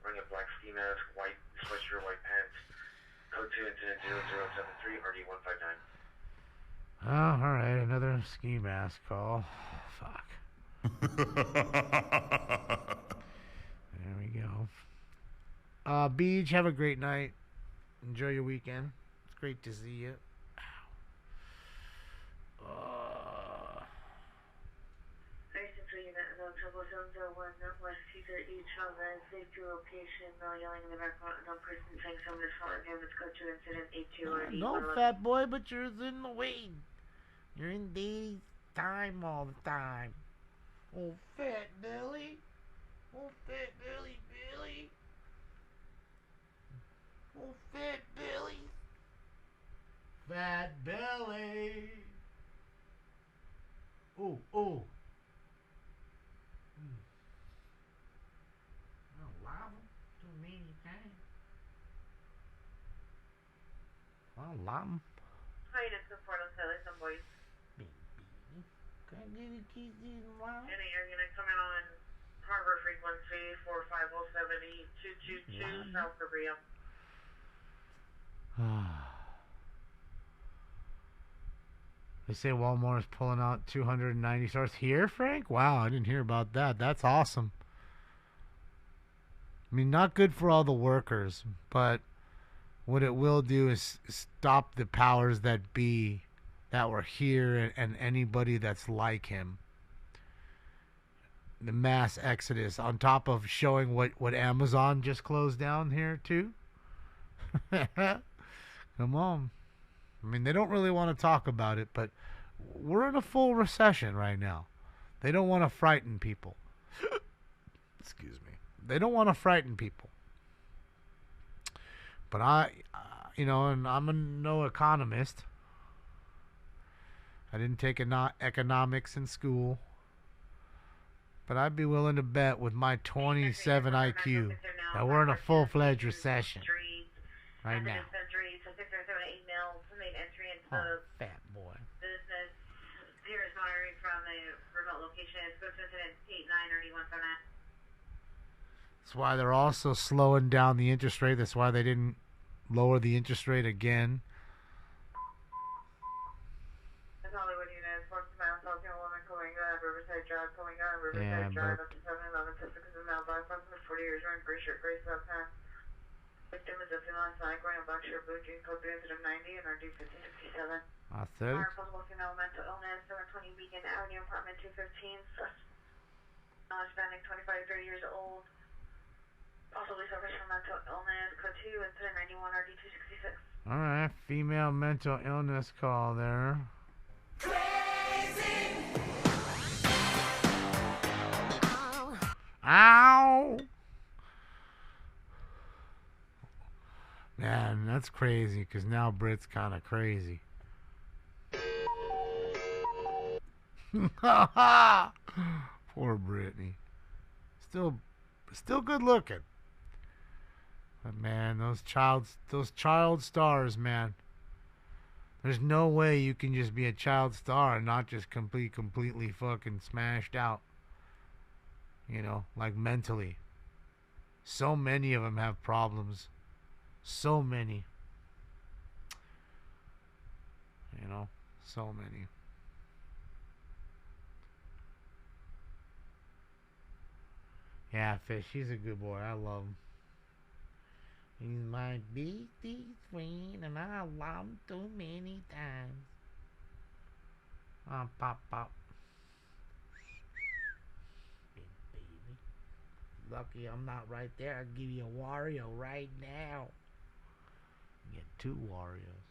wearing a black ski mask, white sweatshirt, white pants. Code 2 incident 0073 RD159. Oh, alright, another ski mask call. Fuck. There we go. Beach, have a great night. Enjoy your weekend. It's great to see you. No, fat boy, but you're in the way. You're in Dave's time all the time. Oh, fat Billy. Oh, fat Billy, Billy. Oh, fat Billy. Fat Billy. Oh, oh. Don't lie to me, you can't. Oh, Lam. How you doing, Fort O'Salley, some boys? Can I give you keys to the line? And you're gonna come in on Harbor frequency 45070-222 South Korea. They say Walmart is pulling out 290 stars here, Frank? Wow, I didn't hear about that. That's awesome. I mean, not good for all the workers, but what it will do is stop the powers that be that were here and anybody that's like him. The mass exodus, on top of showing what Amazon just closed down here, too. Come on. I mean, they don't really want to talk about it, but we're in a full recession right now. They don't want to frighten people. Excuse me. They don't want to frighten people. But and I'm no economist. I didn't take economics in school. But I'd be willing to bet with my 27 IQ that we're in a full-fledged recession right now. Oh, fat boy. Business. Here is monitoring from the remote location. Spokesman 899159. That's why they're also slowing down the interest rate. That's why they didn't lower the interest rate again. That's Hollywood Unit. Sports Mountain, South Woman, Coinga, Riverside Drive, Coinga, Yeah, Riverside Drive, up to 711, Pacific is a male by approximately 40 years, wearing gray shirt, gray sweat pants. Victim is a female Hispanic wearing a black shirt, blue jeans, code 390 and RD 1567. I said it. Possible female mental illness, 720 Beacon Avenue, apartment 215. Hispanic, 25, 30 years old. Possibly suffers from mental illness, code 2 and 391 RD 266. Alright, female mental illness call there. Crazy. Ow! Man, that's crazy, because now Brit's kind of crazy. Poor Brittany. Still good looking. But man, those child stars, man. There's no way you can just be a child star and not just completely fucking smashed out. You know, like mentally. So many of them have problems. So many. You know, so many. Yeah, Fish, he's a good boy. I love him. He's my big friend, and I love him too many times. Pop. Big baby. Lucky I'm not right there. I'll give you a Wario right now. Get 2 Warios.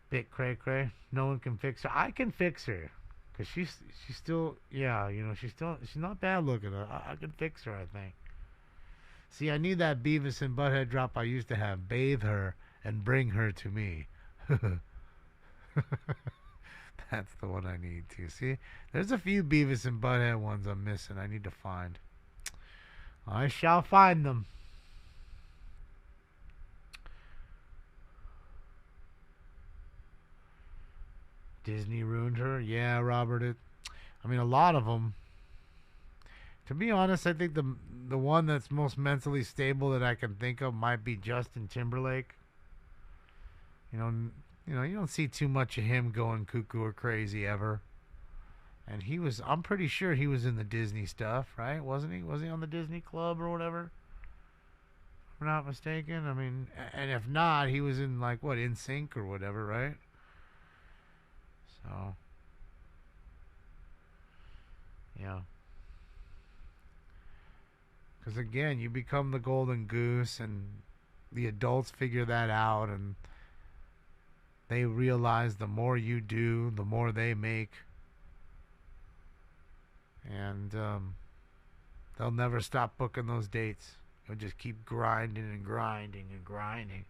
Bit cray. No one can fix her. I can fix her. Because she's still, yeah, you know, she's not bad looking. I can fix her, I think. See, I need that Beavis and Butthead drop I used to have. Bathe her and bring her to me. That's the one I need to. See, there's a few Beavis and Butthead ones I'm missing. I need to find. I shall find them. Disney ruined her? Yeah, Robert. I mean, a lot of them. To be honest, I think the one that's most mentally stable that I can think of might be Justin Timberlake. You know, you don't see too much of him going cuckoo or crazy ever. And I'm pretty sure he was in the Disney stuff, right? Wasn't he? Was he on the Disney Club or whatever? If I'm not mistaken. I mean, and if not, he was in like what, NSYNC or whatever, right? So, yeah. Because again, you become the golden goose, and the adults figure that out, and they realize the more you do, the more they make. And they'll never stop booking those dates. You'll just keep grinding and grinding and grinding.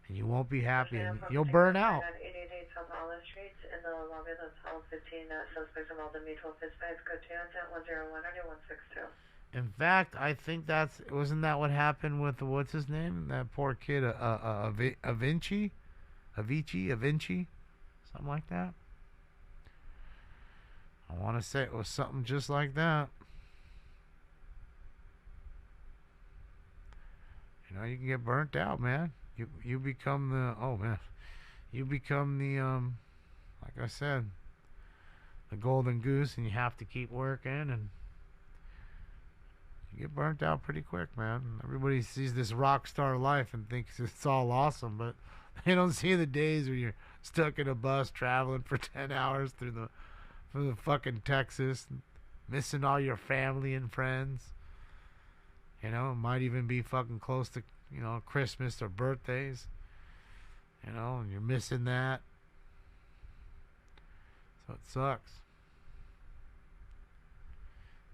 And you won't be happy, and you'll burn out. 888 South Olive Street in the lobby of the Hall 15 suspects involved in mutual fist fights. Code 2 101 162. In fact, I think wasn't that what happened with what's his name? That poor kid, Avicii, something like that. I want to say it was something just like that. You know, you can get burnt out, man. You become the like I said, the golden goose, and you have to keep working, and you get burnt out pretty quick, man. Everybody sees this rock star life and thinks it's all awesome, but they don't see the days where you're stuck in a bus traveling for 10 hours through the fucking Texas, missing all your family and friends. You know, it might even be fucking close to, you know, Christmas or birthdays. You know, and you're missing that. So it sucks.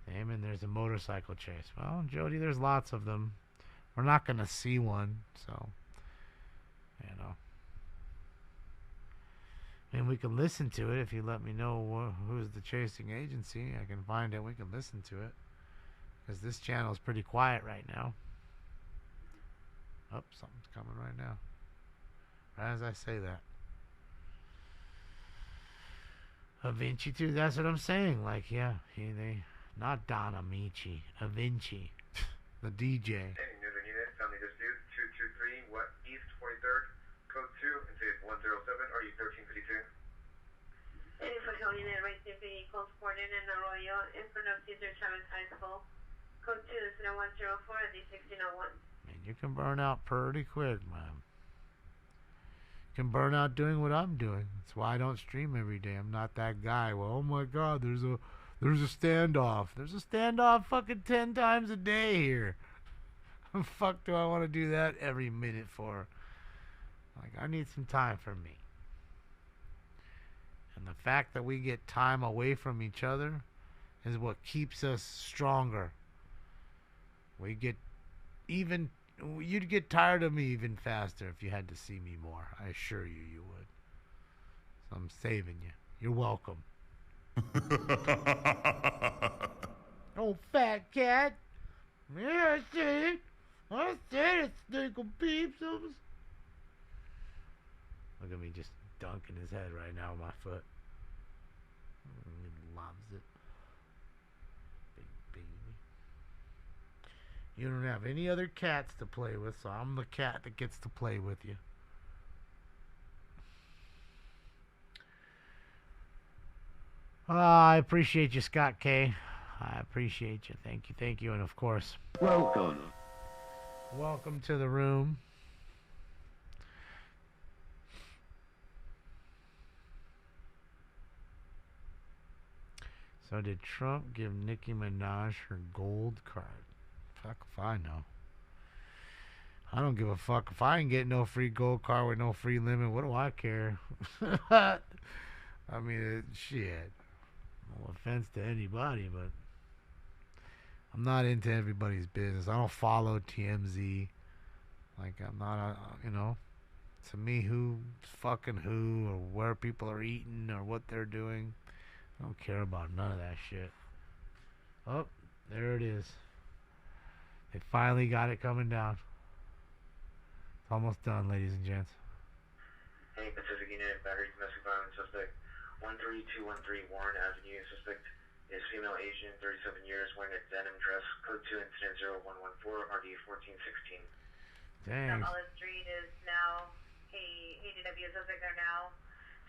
Damon, there's a motorcycle chase. Well, Jody, there's lots of them. We're not going to see one, so, you know. I mean, we can listen to it if you let me know who's the chasing agency. I can find it. We can listen to it. Because this channel is pretty quiet right now. Oh, something's coming right now. Right as I say that. Avicii too, that's what I'm saying. Like, yeah, they not Don Amici, Avicii, the DJ. Any news and unit, family dispute, 223, what, East 43rd, code 2, and today's 107, are you 1352? Any patrol unit, right there, close quarter in Arroyo, in front of Cesar Chavez High School. Code 2 is 104 at the 1601. Man, you can burn out pretty quick, man. You can burn out doing what I'm doing. That's why I don't stream every day. I'm not that guy. Well, oh my God, there's a standoff. There's a standoff fucking 10 times a day here. The fuck do I want to do that every minute for? Like, I need some time for me. And the fact that we get time away from each other is what keeps us stronger. We get even... You'd get tired of me even faster if you had to see me more. I assure you, you would. So I'm saving you. You're welcome. Oh, fat cat. Yeah, I said it. I said it, Snickle Peeps. Look at me just dunking his head right now with my foot. He loves it. You don't have any other cats to play with, so I'm the cat that gets to play with you. I appreciate you, Scott K. I appreciate you. Thank you. And of course, welcome to the room. So did Trump give Nicki Minaj her gold card? Fuck if I know. I don't give a fuck. If I ain't getting no free gold card with no free limit, what do I care? I mean, shit. No offense to anybody, but I'm not into everybody's business. I don't follow TMZ. Like, I'm not, you know, to me, who's fucking who, or where people are eating, or what they're doing. I don't care about none of that shit. Oh, there it is. They finally got it coming down. It's almost done, ladies and gents. Hey, Pacific Unit, battery domestic violence suspect, 13213 Warren Avenue. Suspect is female Asian, 37 years, wearing a denim dress. Code 2 incident 0114, RD 1416. Dang. Olive Street is now ADW suspect there now.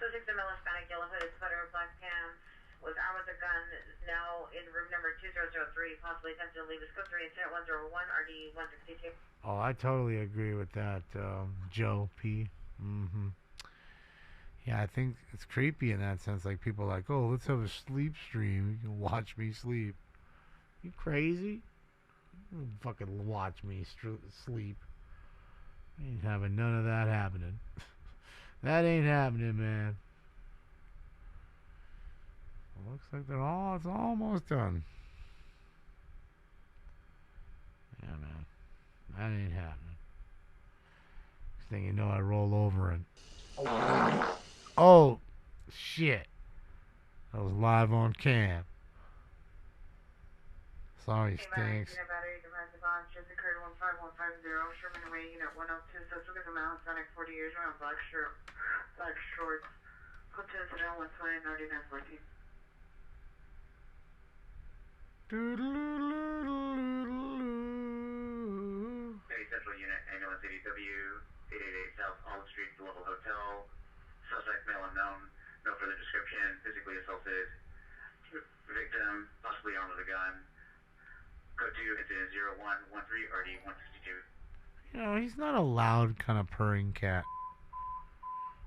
Suspect the male Hispanic, yellow hooded sweater, black pants, with armed with a gun, is now in room number 2003, possibly attempting to leave his code 3 incident 101, RD 162. Oh, I totally agree with that, Joe P. Yeah, I think it's creepy in that sense. Like, people are like, oh, let's have a sleep stream. You can watch me sleep. You crazy? You fucking watch me sleep. Ain't having none of that happening. That ain't happening, man. Looks like it's almost done. Yeah, man. That ain't happening. Next thing you know, I roll over and... Oh, shit. That was live on cam. Sorry, stinks. Unit battery domestic launch just occurred 15150 Sherman Way, Unit 102. Suspect is a male, Hispanic, 40 years old, black shorts. Code to incident 120, 9914. City Central Unit, Ambulance ADW, 888 South Olive Street, The Level Hotel. Suspect male unknown, no further description, physically assaulted. Victim, possibly armed with a gun. Code 2, incident 0113, RD 162. You know, he's not a loud kind of purring cat.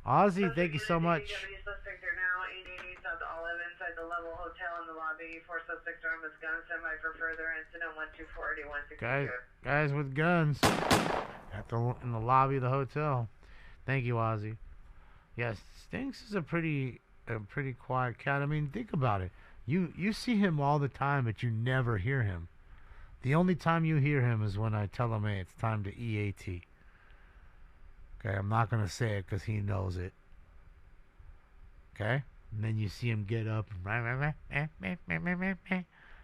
Ozzy, thank you so much. Suspects are now 888 South Olive inside the Level Hotel in the lobby. 4 suspects armed with guns. Semi for further incident 124, RD 162. Guys with guns in the lobby of the hotel. Thank you, Ozzy. Yes, Stinks is a pretty quiet cat. I mean, think about it. You see him all the time, but you never hear him. The only time you hear him is when I tell him, hey, it's time to EAT. Okay, I'm not going to say it because he knows it. Okay? And then you see him get up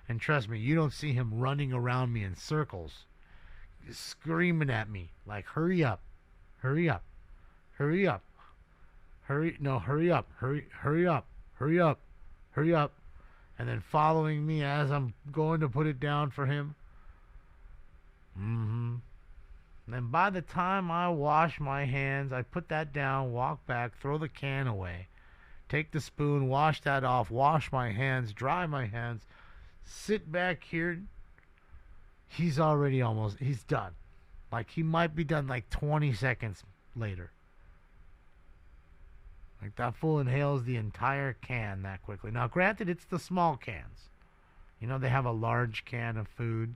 and trust me, you don't see him running around me in circles, screaming at me like, hurry up, hurry up, hurry up, hurry up, hurry up, hurry up, hurry up, and then following me as I'm going to put it down for him. And then by the time I wash my hands, I put that down, walk back, throw the can away, take the spoon, wash that off, wash my hands, dry my hands, sit back here. He's done. Like, he might be done like 20 seconds later. Like, that fool inhales the entire can that quickly. Now, granted, it's the small cans. You know, they have a large can of food.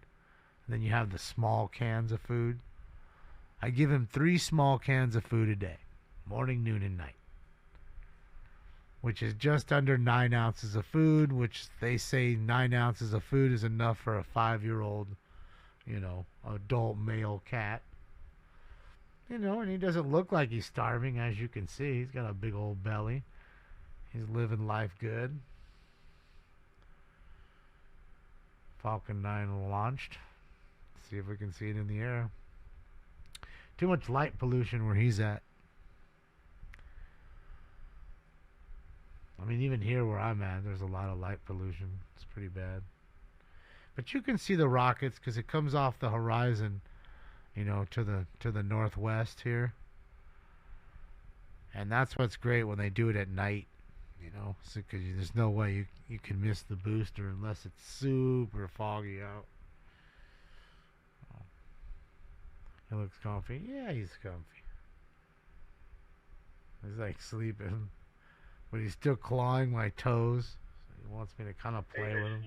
Then you have the small cans of food. I give him 3 small cans of food a day. Morning, noon, and night. Which is just under 9 ounces of food, which they say 9 ounces of food is enough for a 5-year-old, adult male cat. And he doesn't look like he's starving, as you can see. He's got a big old belly. He's living life good. Falcon 9 launched. See if we can see it in the air. Too much light pollution where he's at. I mean, even here where I'm at, there's a lot of light pollution. It's pretty bad. But you can see the rockets because it comes off the horizon, to the northwest here. And that's what's great when they do it at night, because there's no way you can miss the booster unless it's super foggy out. He looks comfy. Yeah, he's comfy. He's like sleeping. But he's still clawing my toes. So he wants me to kind of play with him.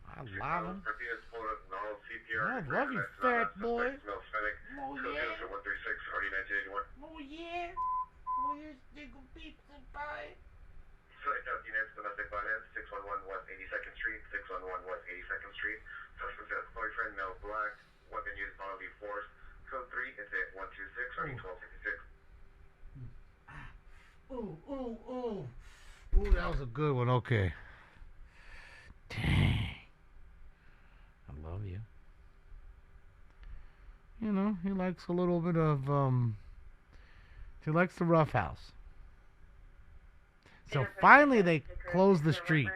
I love him. I love you, fat boy. Oh, yeah. Oh, yeah. Oh, yeah, stickle pizza pie. Select out units, domestic violence, 611 West 82nd Street, 611 West 82nd Street. Suspect has boyfriend, male black. Weapon used bodily force. Code 3, incident 126, RD 1266. Ooh, that was a good one. Okay. Dang. I love you. He likes a little bit of, he likes the rough house. So finally they closed the street.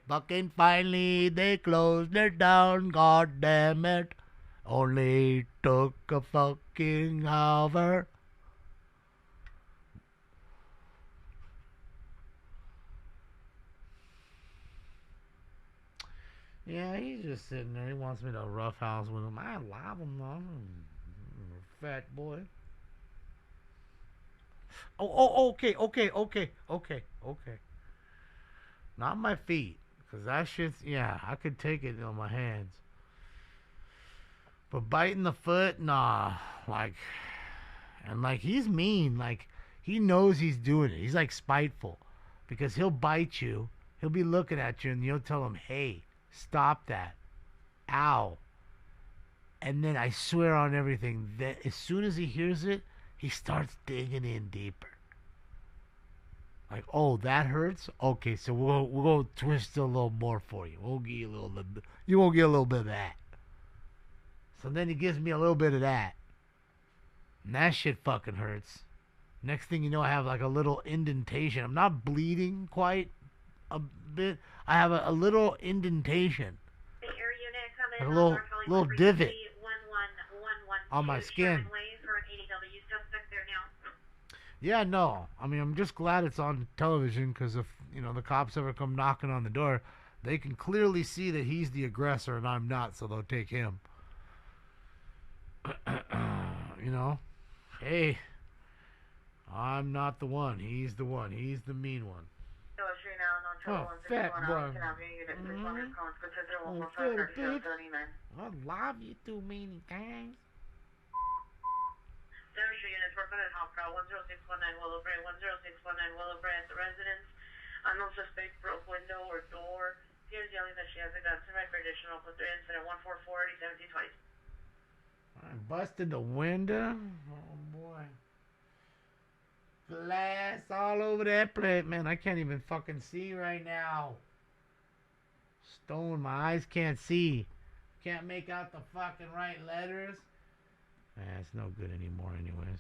Fucking finally they closed it down, god damn it. Only took a fucking hour. Yeah, he's just sitting there. He wants me to roughhouse with him. I love him, though. Fat boy. Okay. Not my feet. Because that shit's, I could take it on my hands. But biting the foot, nah. He's mean. He knows he's doing it. He's spiteful. Because he'll bite you. He'll be looking at you and you'll tell him, hey, stop that. Ow. And then I swear on everything that as soon as he hears it, he starts digging in deeper. Like, oh, that hurts? Okay, so we'll twist it a little more for you. We'll give you a little bit. You won't get a little bit of that. So then he gives me a little bit of that. And that shit fucking hurts. Next thing you know, I have like a little indentation. I'm not bleeding quite a bit. I have a little indentation. Like a little divot on my skin. Yeah, no. I mean, I'm just glad it's on television because if, the cops ever come knocking on the door, they can clearly see that he's the aggressor and I'm not, so they'll take him. Hey, I'm not the one. He's the one. He's the mean one. Oh, fat boy. I love you too many times. Demonstration units, we're going to Hop Route 10619 Willow Brae, 10619 Willow Brae at the residence. Unknown suspect broke window or door. He is yelling that she has a gun. Survived for additional plus 3 incident 144 1720. I busted the window. Oh boy. Glass all over that plate, man. I can't even fucking see right now. Stone, my eyes can't see. Can't make out the fucking right letters. It's no good anymore anyways.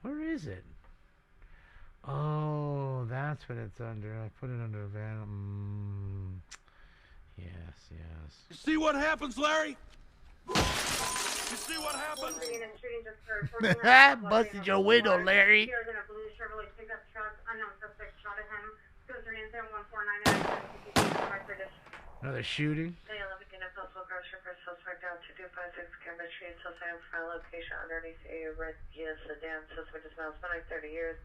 Where is it? Oh, that's what it's under. I put it under a van. Yes. You see what happens, Larry? You see what happens? Busted your window, Larry. Here in a blue Chevrolet pickup truck. Unknown suspect shot at him. Goes through incident 149. Another shooting. Day 11 unit postal grocery for suspect out to 256 Cambridge Street. Suspect file location underneath a red Kia sedan. Suspect is male, spending 30 years.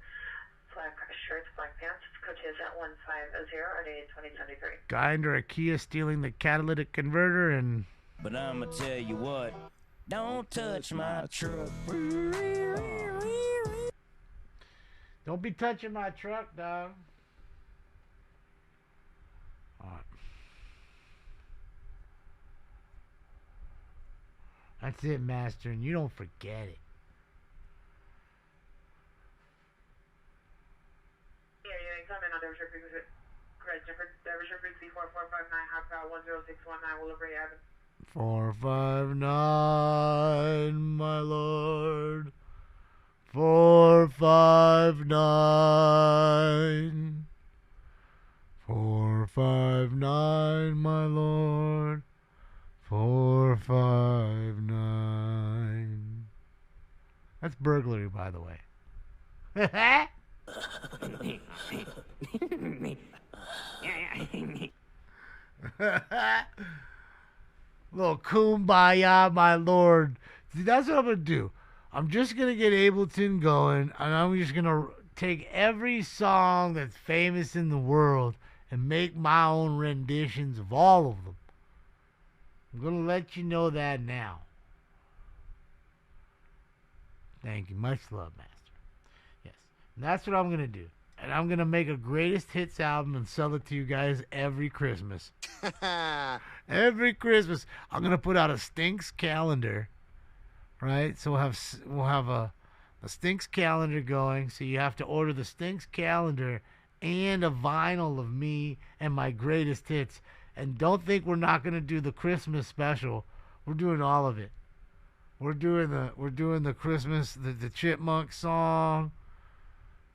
Black shirts, black pants. Coach is at 150 RDA 2073. Guy under a Kia stealing the catalytic converter and. But I'ma tell you what. Don't touch my truck. Don't be touching my truck, dog. Alright. That's it, Master, and you don't forget it. Yeah, you ain't coming on Derbyshire Frequency. Correct, Derbyshire Frequency 4459, Hot Route 10619, Willowbury Avenue. 459, my lord. 459. 459, my lord. 459. That's burglary, by the way. Little kumbaya, my lord. See, that's what I'm going to do. I'm just going to get Ableton going, and I'm just going to take every song that's famous in the world and make my own renditions of all of them. I'm going to let you know that now. Thank you. Much love, Master. Yes. And that's what I'm going to do. And I'm going to make a greatest hits album and sell it to you guys every Christmas. Every Christmas. I'm going to put out a Stinks calendar. Right? So we'll have a Stinks calendar going. So you have to order the Stinks calendar and a vinyl of me and my greatest hits. And don't think we're not going to do the Christmas special. We're doing all of it. We're doing the Christmas, the Chipmunk song.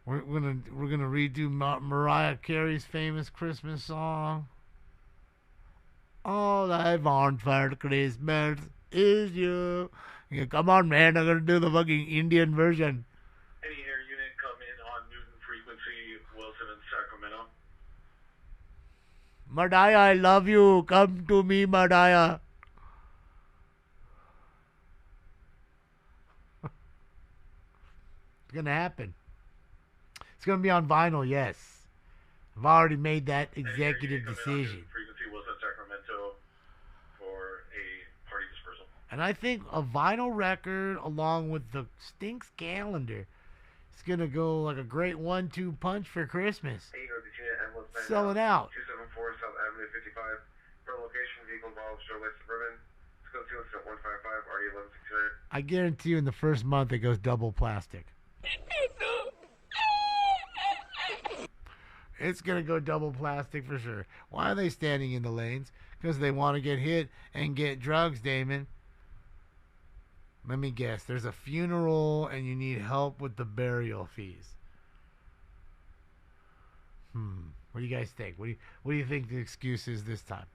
We're gonna redo Mariah Carey's famous Christmas song. All I want for Christmas is you. Yeah, come on, man! I'm gonna do the fucking Indian version. Any air unit come in on Newton frequency, Wilson and Sacramento. Madaya, I love you. Come to me, Madaya. It's gonna happen. It's gonna be on vinyl, yes. I've already made that executive decision. Frequency Wilson Sacramento for a party dispersal. And I think a vinyl record along with the Stinks calendar is gonna go like a great 1-2 punch for Christmas. Selling out. 274 South Avenue 55. For location, vehicle involved, Chevrolet Suburban. Let's go to incident 155 RE 1169. I guarantee you in the first month it goes double plastic. It's going to go double plastic for sure. Why are they standing in the lanes? Because they want to get hit and get drugs, Damon. Let me guess. There's a funeral and you need help with the burial fees. What do you guys think? What do you think the excuse is this time?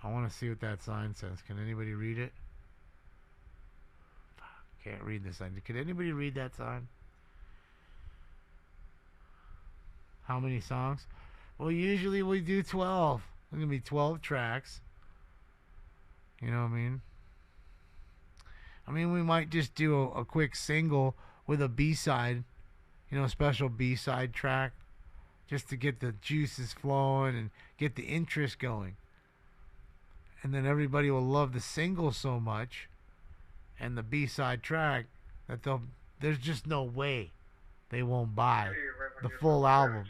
I want to see what that sign says. Can anybody read it? Can't read the sign. Can anybody read that sign? How many songs? Well, usually we do 12. It's going to be 12 tracks. You know what I mean? I mean, we might just do a quick single with a B-side, you know, a special B-side track, just to get the juices flowing and get the interest going. And then everybody will love the single so much and the B-side track that there's just no way they won't buy the full album.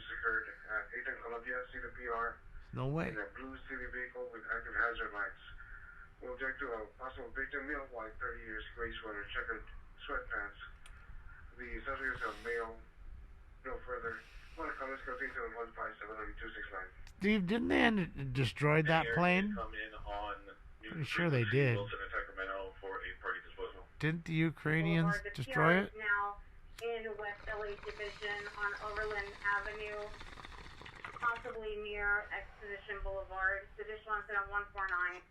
No way. In a blue city vehicle with active hazard lights. We'll object to a possible victim, male, white, 30 years, gray sweater, checkered sweatpants. The subject is a male. No further. Want to comments? Go 37157-269. Steve, didn't they destroy that plane? Pretty sure they did. Didn't the Ukrainians destroy it? Now in West LA Division on Overland Avenue, possibly near Exposition Boulevard. Division wants it on 149.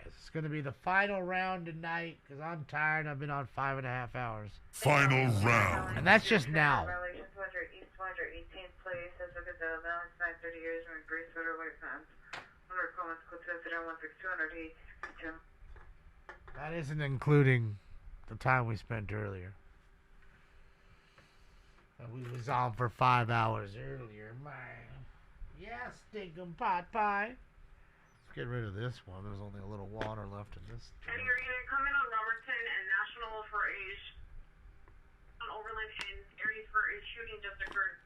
It's going to be the final round tonight because I'm tired. I've been on 5.5 hours. Final round. And that's just now. Violation 200 East 218th place. Let's look at the balance 30 years wearing gray sweater, white pants. Under comments, code sensitive 16200 That isn't including the time we spent earlier. We was on for 5 hours earlier, man. Yeah, stinking pot pie. Get rid of this one. There's only a little water left in this. Eddie, you're going to come in on Robertson and National for a on Overland and areas for a shooting just occurred.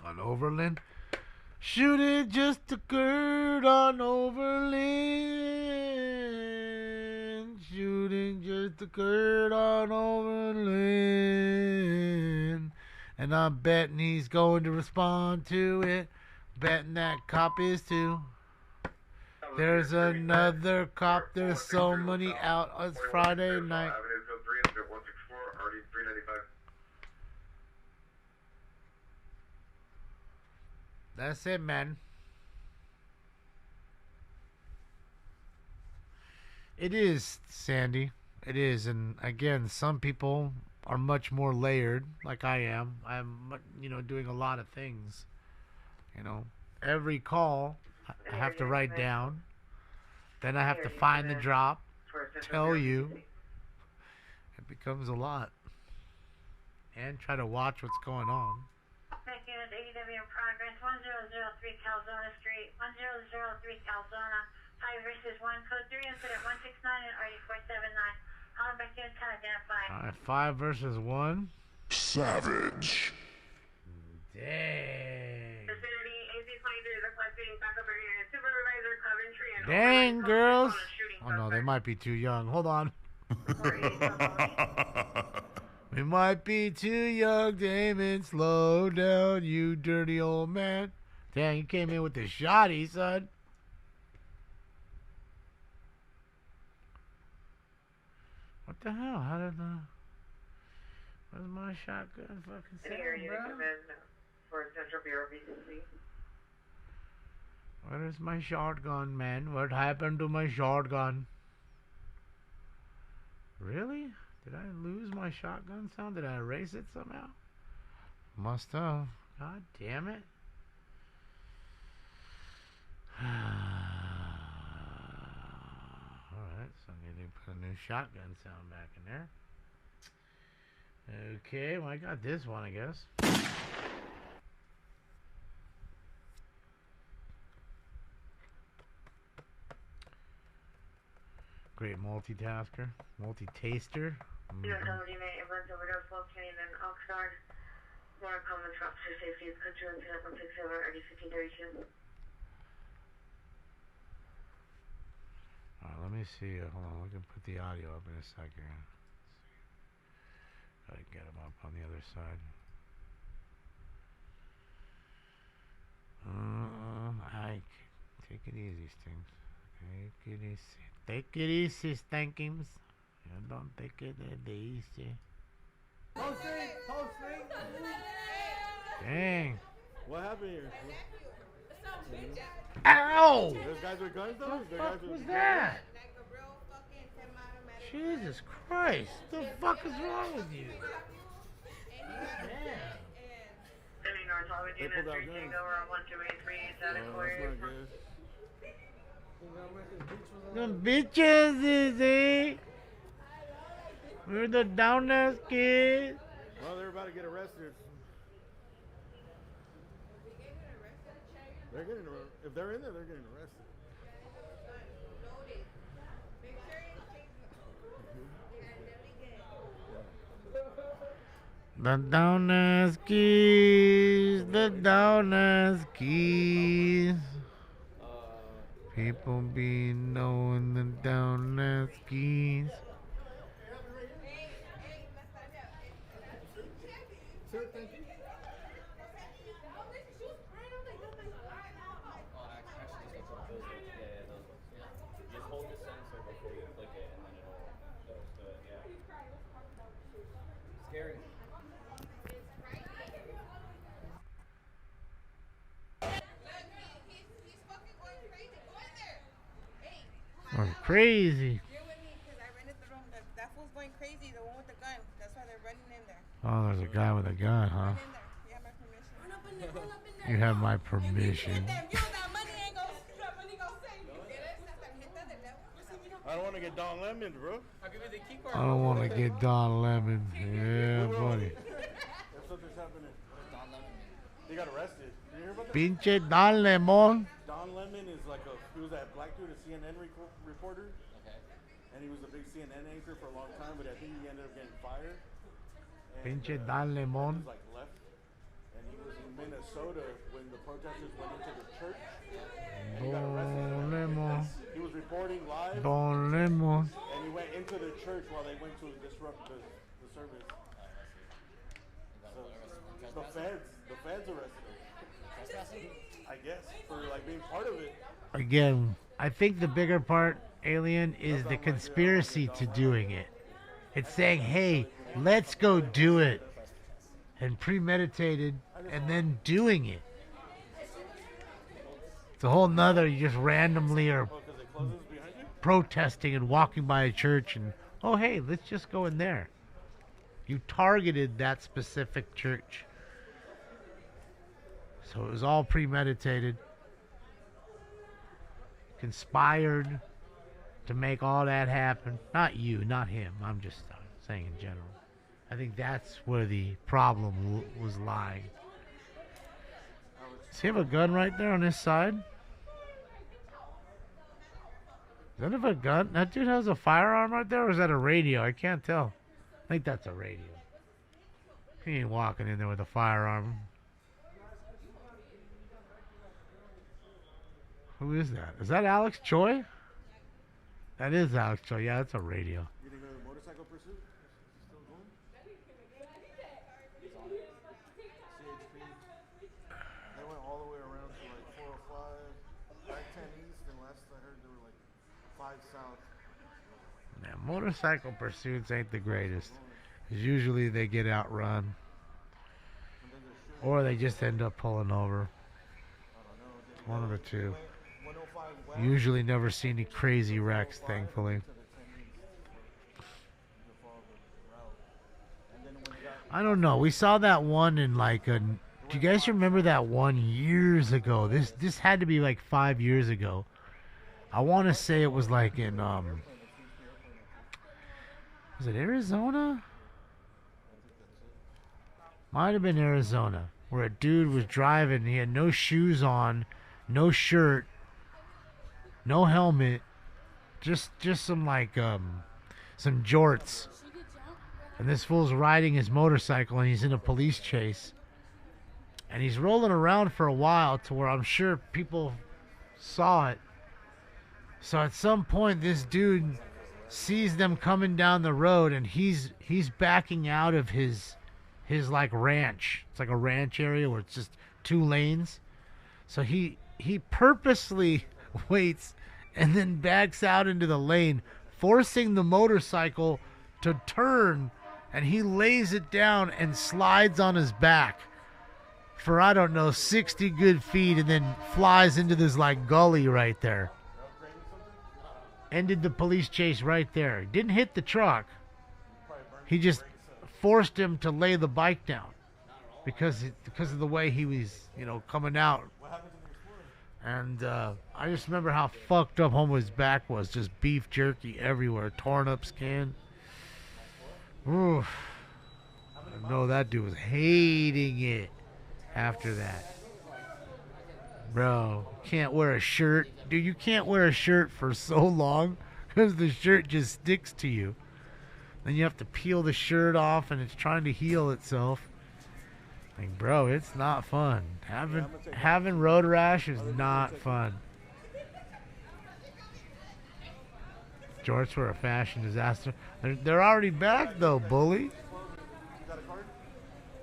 On Overland? Shooting just occurred on Overland. Shooting just occurred on Overland. And I'm betting he's going to respond to it. Betting that cop is too. There's another cop. There's so many out. It's Friday night. That's it, man. It is, Sandy. It is. And again, some people are much more layered, like I am. I'm, doing a lot of things. Every call I have to write down. Then I have to find the drop, tell you. It becomes a lot. And try to watch what's going on. Second is AEW in progress, 1003 Calzona Street, 1003 Calzona, 5 versus 1, code 3, incident 169 and RD479. Calling back in, time identified. Alright, 5 versus 1. Savage. Dang. Supervisor Coventry and dang, girls. Oh, no, they might be too young. Hold on. We might be too young, Damon. Slow down, you dirty old man. Dang, you came in with the shotty, son. What the hell? How did where's my shotgun fucking sound, bro? For Central Bureau BCC. Where is my shotgun, man? What happened to my shotgun? Really? Did I lose my shotgun sound? Did I erase it somehow? Must have. God damn it. Alright, so I'm going to put a new shotgun sound back in there. Okay, well I got this one, I guess. Great multitasker, multi-taster. You know, somebody may event overdose while Kenny and Oxnard. More common drops for safety. Control incident 167 RD 1532. Alright, let me see. Hold on, we can put the audio up in a second. Gotta get him up on the other side. Take it easy, Stinks. Take it easy. Take it easy, Stankings. You don't take it easy. Dang. What happened here? Ow! There's guys with guns though? What the fuck was that? Jesus Christ. What the fuck is wrong with you? Man. They pulled out guns. Them bitches, Izzy. We're the down-ass kids. Well, they're about to get arrested. They're getting arrested. If they're in there, they're getting arrested. The down-ass keys, the down-ass keys. People be knowing the down-ass keys. Going crazy. That fool's going crazy, the one with the gun. That's why they're running in there. Oh, there's a guy with a gun, huh? You have my permission. I don't want to get Don Lemon, bro. I don't want to get Don Lemon. Yeah, buddy. Something's happening. He got arrested. Did you hear about that? Pinche Don Lemon. Don Lemon is like he was that black dude, a CNN reporter. Okay. And he was a big CNN anchor for a long time, but I think he ended up getting fired. Pinche Don Lemon. He was like left. And he was in Minnesota when the protesters went into the church. Don Lemon. He was reporting live. Don Lemon. And he went into the church while they went to disrupt the service. So the feds arrested him. I guess for like being part of it. Again, I think the bigger part, Alien, is the conspiracy to doing it. It's saying, hey, let's go do it. And premeditated, and then doing it. It's a whole nother, you just randomly are protesting and walking by a church and, oh, hey, let's just go in there. You targeted that specific church. So it was all premeditated. Conspired to make all that happen. Not you, not him. I'm just saying in general. I think that's where the problem was lying. Does he have a gun right there on his side? Does that have a gun? That dude has a firearm right there, or is that a radio? I can't tell. I think that's a radio. He ain't walking in there with a firearm. Who is that? Is that Alex Choi? That is Alex Choi. Yeah, that's a radio. You didn't go to the motorcycle pursuit? Still going? They went all the way around to like 405, back 10 east, and last I heard they were like 5 south. Yeah, motorcycle pursuits ain't the greatest. Because usually they get outrun. Or they just end up pulling over. One of the two. Usually never see any crazy wrecks, thankfully. I don't know. We saw that one in like a... Do you guys remember that one years ago? This had to be like 5 years ago. I want to say it was like in... was it Arizona? Might have been Arizona. Where a dude was driving. He had no shoes on. No shirt. No helmet. Just some like... some jorts. And this fool's riding his motorcycle and he's in a police chase. And he's rolling around for a while to where I'm sure people saw it. So at some point this dude sees them coming down the road and he's backing out of his like ranch. It's like a ranch area where it's just 2 lanes. So he purposely waits and then backs out into the lane, forcing the motorcycle to turn, and he lays it down and slides on his back for, I don't know, 60 good feet, and then flies into this like gully right there. Ended the police chase right there. Didn't hit the truck. He just forced him to lay the bike down because of the way he was, coming out. And I just remember how fucked up homeboy's back was. Just beef jerky everywhere. Torn up skin. Oof. I know that dude was hating it after that. Bro, can't wear a shirt. Dude, you can't wear a shirt for so long because the shirt just sticks to you. Then you have to peel the shirt off and it's trying to heal itself. Like, bro, it's not fun. Having road rash is not fun. Jorts were a fashion disaster. They're already back though, bully.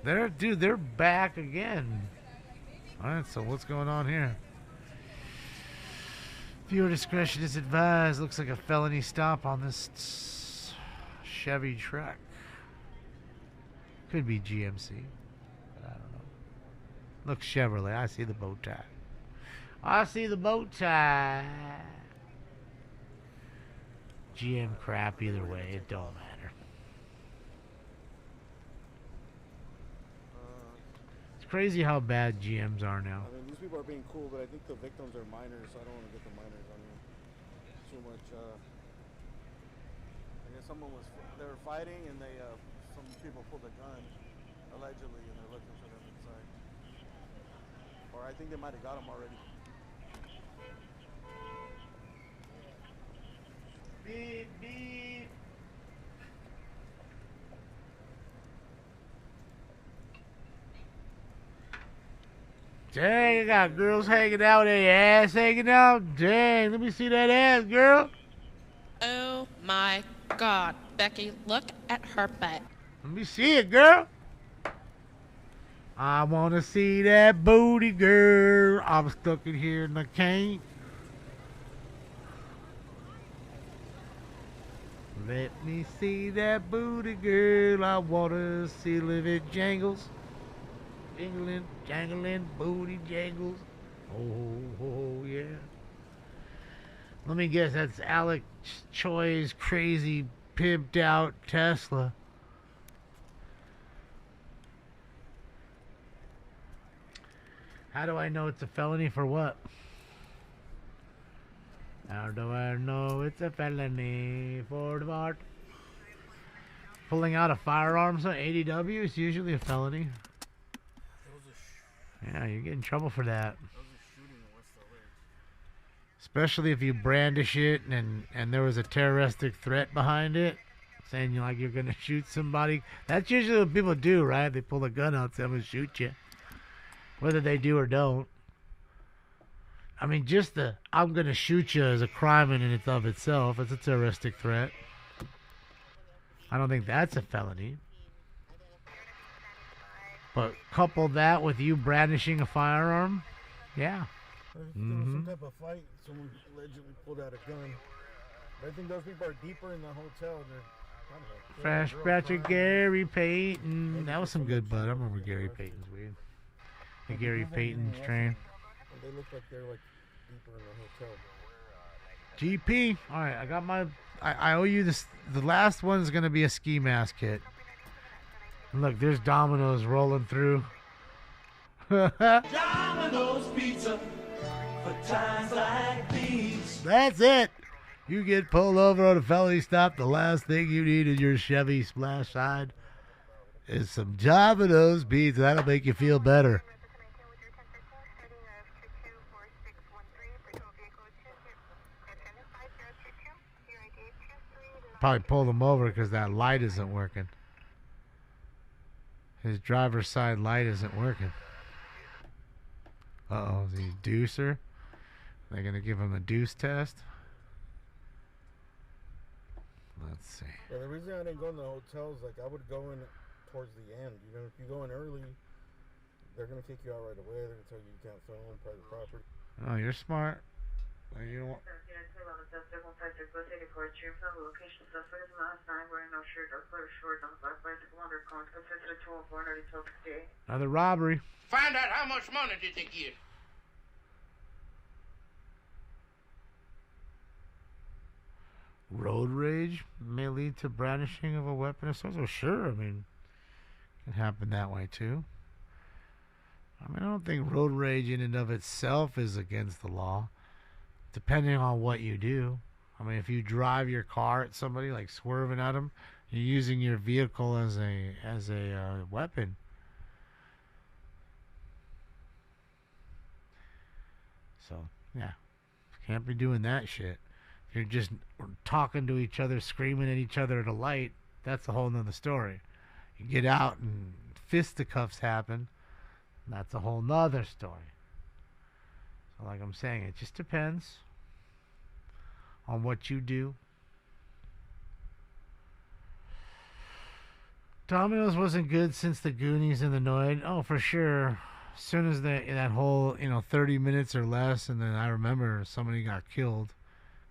They're back again. Alright, so what's going on here? Viewer discretion is advised. Looks like a felony stop on this Chevy truck. Could be GMC. But I don't know. Looks Chevrolet. I see the bow tie. I see the bow tie. GM crap either way. It don't matter. Crazy how bad GMs are now. I mean, these people are being cool, but I think the victims are minors, so I don't want to get the minors on you too much. I guess they were fighting, and some people pulled a gun, allegedly, and they're looking for them inside. Or I think they might have got them already. Beep, beep. Dang, I got girls hanging out, their ass hanging out. Dang, let me see that ass, girl. Oh my God, Becky, look at her butt. Let me see it, girl. I want to see that booty, girl. I'm stuck in here and I can't. Let me see that booty, girl. I want to see if it jangles. Jingling, jangling, booty jangles. Oh, yeah. Let me guess, that's Alex Choi's crazy, pimped out Tesla. How do I know it's a felony for what? How do I know it's a felony for what? Pulling out a firearm, so ADW is usually a felony. Yeah, you get in trouble for that. Especially if you brandish it and there was a terroristic threat behind it, saying you're going to shoot somebody. That's usually what people do, right? They pull a gun out, say, I'm going to shoot you. Whether they do or don't. I mean, just the I'm going to shoot you is a crime in and of itself. It's a terroristic threat. I don't think that's a felony. But couple that with you brandishing a firearm, yeah. There was some type of fight. Someone allegedly pulled out a gun. But I think those people are deeper in the hotel. They're Fresh batch of Gary Payton. That was some good bud. I remember Gary Payton's weird. The Gary Payton's train. They look like they're like deeper in the hotel. GP. All right, I got my. I owe you this. The last one is gonna be a ski mask hit. Look, there's Domino's rolling through. Domino's pizza for times like these. That's it. You get pulled over on a felony stop. The last thing you need in your Chevy splash side is some Domino's pizza. That'll make you feel better. Probably pull them over because that light isn't working. His driver's side light isn't working. Uh-oh, is he a deucer? They're going to give him a deuce test? Let's see. Yeah, the reason I didn't go in the hotels, like, I would go in towards the end. You know, if you go in early, they're going to kick you out right away. They're going to tell you you can't film on private property. Oh, you're smart. You don't want... Another robbery. Find out how much money did they get. Road rage may lead to brandishing of a weapon of some sort. Sure, I mean, it can happen that way too. I mean, I don't think road rage in and of itself is against the law, depending on what you do. I mean, if you drive your car at somebody, like swerving at them, you're using your vehicle as a weapon. So, yeah, can't be doing that shit. If you're just talking to each other, screaming at each other at a light, that's a whole nother story. You get out and fisticuffs happen, that's a whole nother story. So like I'm saying, it just depends on what you do. Domino's wasn't good since the Goonies and the Noid. Oh, for sure. As soon as that whole, 30 minutes or less, and then I remember somebody got killed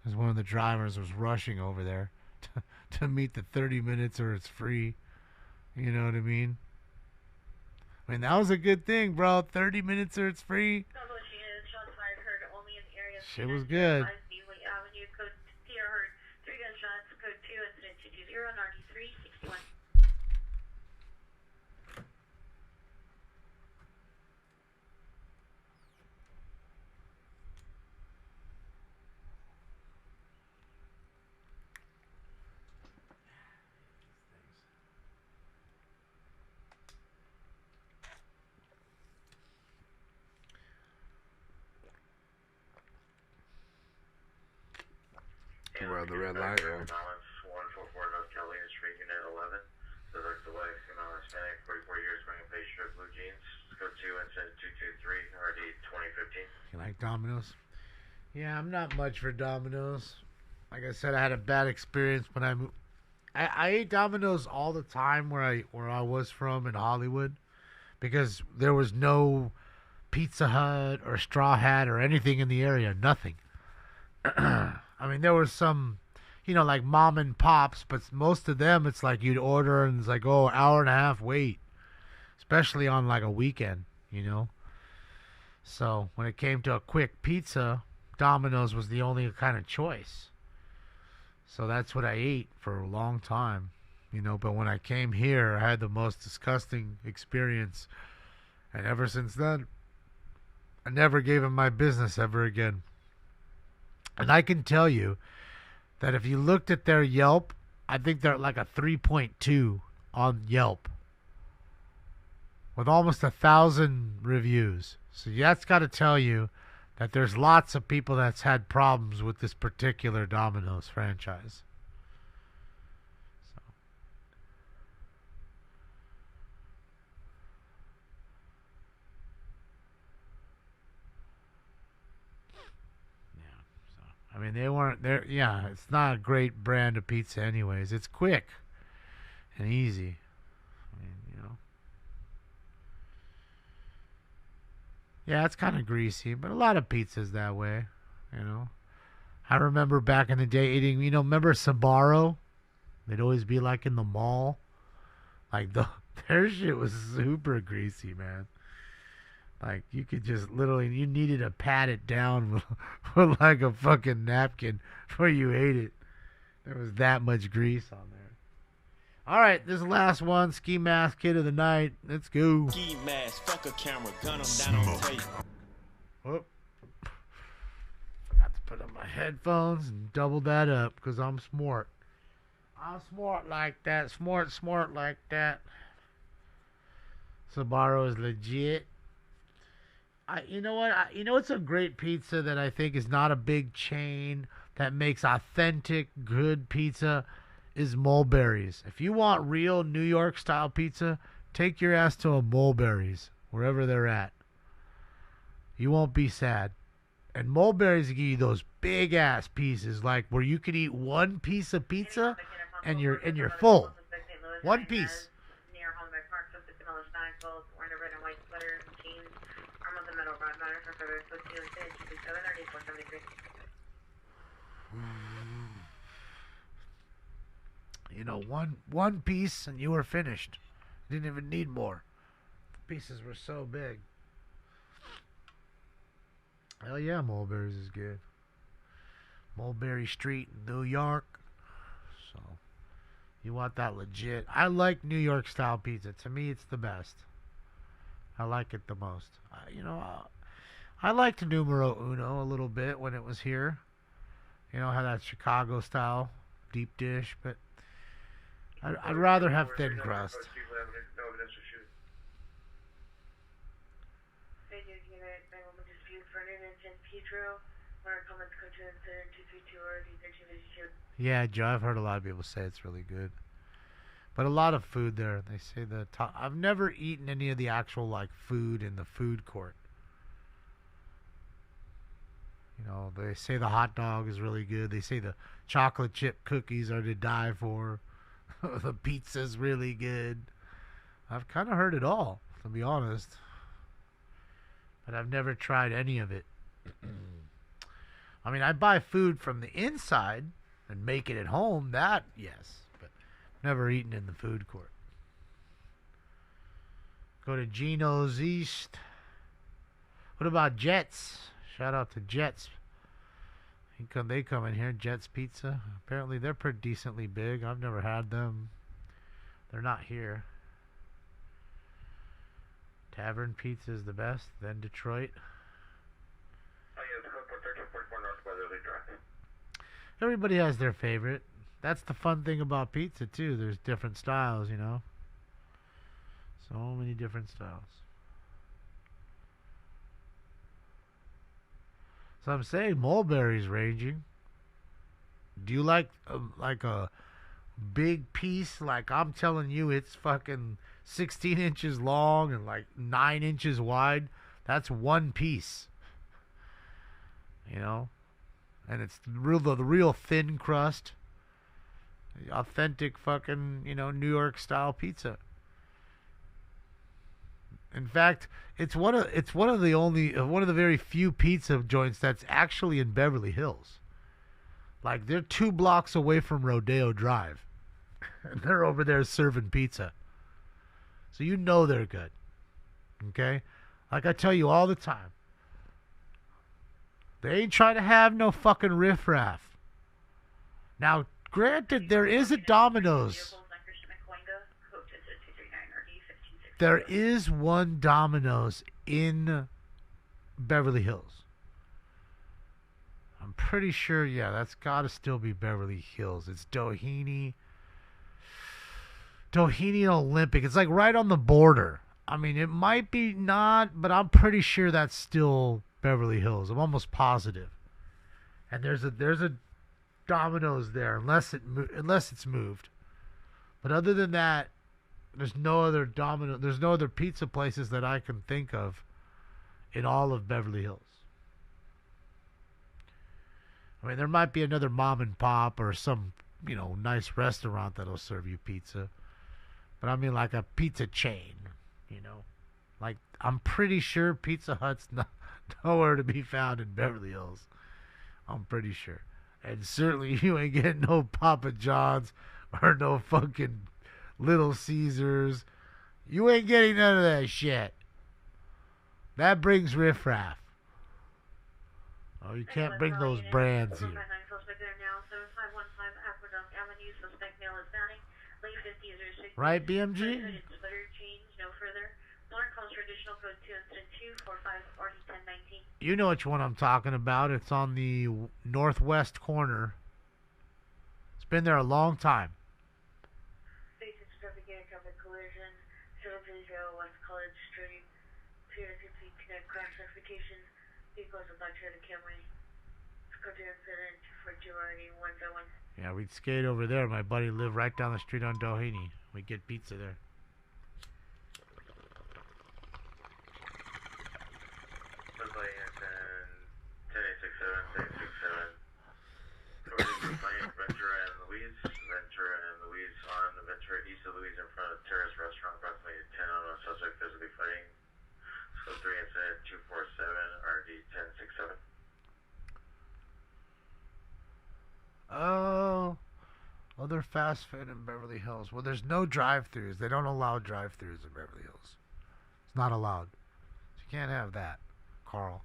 because one of the drivers was rushing over there to meet the 30 minutes or it's free. You know what I mean? I mean, that was a good thing, bro. 30 minutes or it's free. Shit was good. We're on the red light, yeah. 144 North Carolina Street, Unit 11. So like the way female Hispanic, 44 years, wearing a beige strip, blue jeans. Code 2, incident 223, RD 2015. You like Domino's? Yeah, I'm not much for Domino's. Like I said, I had a bad experience when I moved. I ate Domino's all the time where I was from in Hollywood because there was no Pizza Hut or Straw Hat or anything in the area. Nothing. I mean, there was some, like mom and pops, but most of them, it's like you'd order and it's like, oh, hour and a half wait, especially on like a weekend, So when it came to a quick pizza, Domino's was the only kind of choice. So that's what I ate for a long time, But when I came here, I had the most disgusting experience. And ever since then, I never gave them my business ever again. And I can tell you that if you looked at their Yelp, I think they're like a 3.2 on Yelp with almost 1,000 reviews. So that's got to tell you that there's lots of people that's had problems with this particular Domino's franchise. I mean, they weren't there. Yeah, it's not a great brand of pizza anyways. It's quick and easy. I mean, Yeah, it's kind of greasy, but a lot of pizza's that way, I remember back in the day eating, remember Sbarro? They'd always be like in the mall. Like their shit was super greasy, man. Like, you could just literally, you needed to pat it down with like a fucking napkin before you ate it. There was that much grease on there. All right, this last one, Ski Mask Kid of the Night. Let's go. Ski mask, fuck a camera, gun him down on tape. Whoop. Forgot to put on my headphones and double that up because I'm smart. I'm smart like that. Smart like that. Sbarro is legit. You know what? It's a great pizza that I think is not a big chain that makes authentic, good pizza is Mulberry's. If you want real New York style pizza, take your ass to a Mulberry's, wherever they're at. You won't be sad. And Mulberry's give you those big ass pieces, like where you could eat one piece of pizza and you're full. One piece. Near Hollenbeck Park, so the vanilla snack bowls, wearing a red and white sweater, jeans, arm of the metal rod matter for February 14 and 7, 473. You know, one piece and you were finished. You didn't even need more. The pieces were so big. Hell yeah, Mulberry's is good. Mulberry Street in New York. So, you want that legit. I like New York style pizza. To me, it's the best. I like it the most. I liked Numero Uno a little bit when it was here. You know, how that Chicago style deep dish, but I'd rather have thin crust. Yeah, Joe, I've heard a lot of people say it's really good. But a lot of food there. They say the top. I've never eaten any of the actual like food in the food court. You know, they say the hot dog is really good. They say the chocolate chip cookies are to die for. The pizza's really good. I've kind of heard it all, to be honest. But I've never tried any of it. I mean, I buy food from the inside and make it at home. That, yes. But never eaten in the food court. Go to Gino's East. What about Jets? Shout out to Jets. They come in here, Jets Pizza. Apparently they're pretty decently big. I've never had them. They're not here. Tavern Pizza is the best. Then Detroit. Everybody has their favorite. That's the fun thing about pizza too. There's different styles, you know. So many different styles. So I'm saying Mulberry's ranging. Do you like a big piece? Like I'm telling you, it's fucking 16 inches long and like 9 inches wide. That's one piece. You know, and it's the real thin crust, the authentic fucking New York style pizza. In fact, it's one of the very few pizza joints that's actually in Beverly Hills. Like they're 2 blocks away from Rodeo Drive, and they're over there serving pizza. So you know they're good. Okay, like I tell you all the time, they ain't trying to have no fucking riffraff. Now, granted, there is a Domino's. There is one Domino's in Beverly Hills. I'm pretty sure, yeah, that's got to still be Beverly Hills. It's Doheny and Olympic. It's like right on the border. I mean, it might be not, but I'm pretty sure that's still Beverly Hills. I'm almost positive. And there's a Domino's there, unless it's moved. But other than that, there's no other pizza places that I can think of in all of Beverly Hills. I mean, there might be another mom and pop or some, nice restaurant that'll serve you pizza. But I mean like a pizza chain, Like, I'm pretty sure Pizza Hut's nowhere to be found in Beverly Hills. I'm pretty sure. And certainly you ain't getting no Papa John's or no fucking Little Caesars. You ain't getting none of that shit. That brings riffraff. Oh, you can't bring those brands here. Right, BMG? You know which one I'm talking about. It's on the northwest corner. It's been there a long time. Yeah, we'd skate over there. My buddy lived right down the street on Doheny. We'd get pizza there. Other fast food in Beverly Hills. Well, there's no drive-thrus. They don't allow drive-thrus in Beverly Hills. It's not allowed. You can't have that, Carl.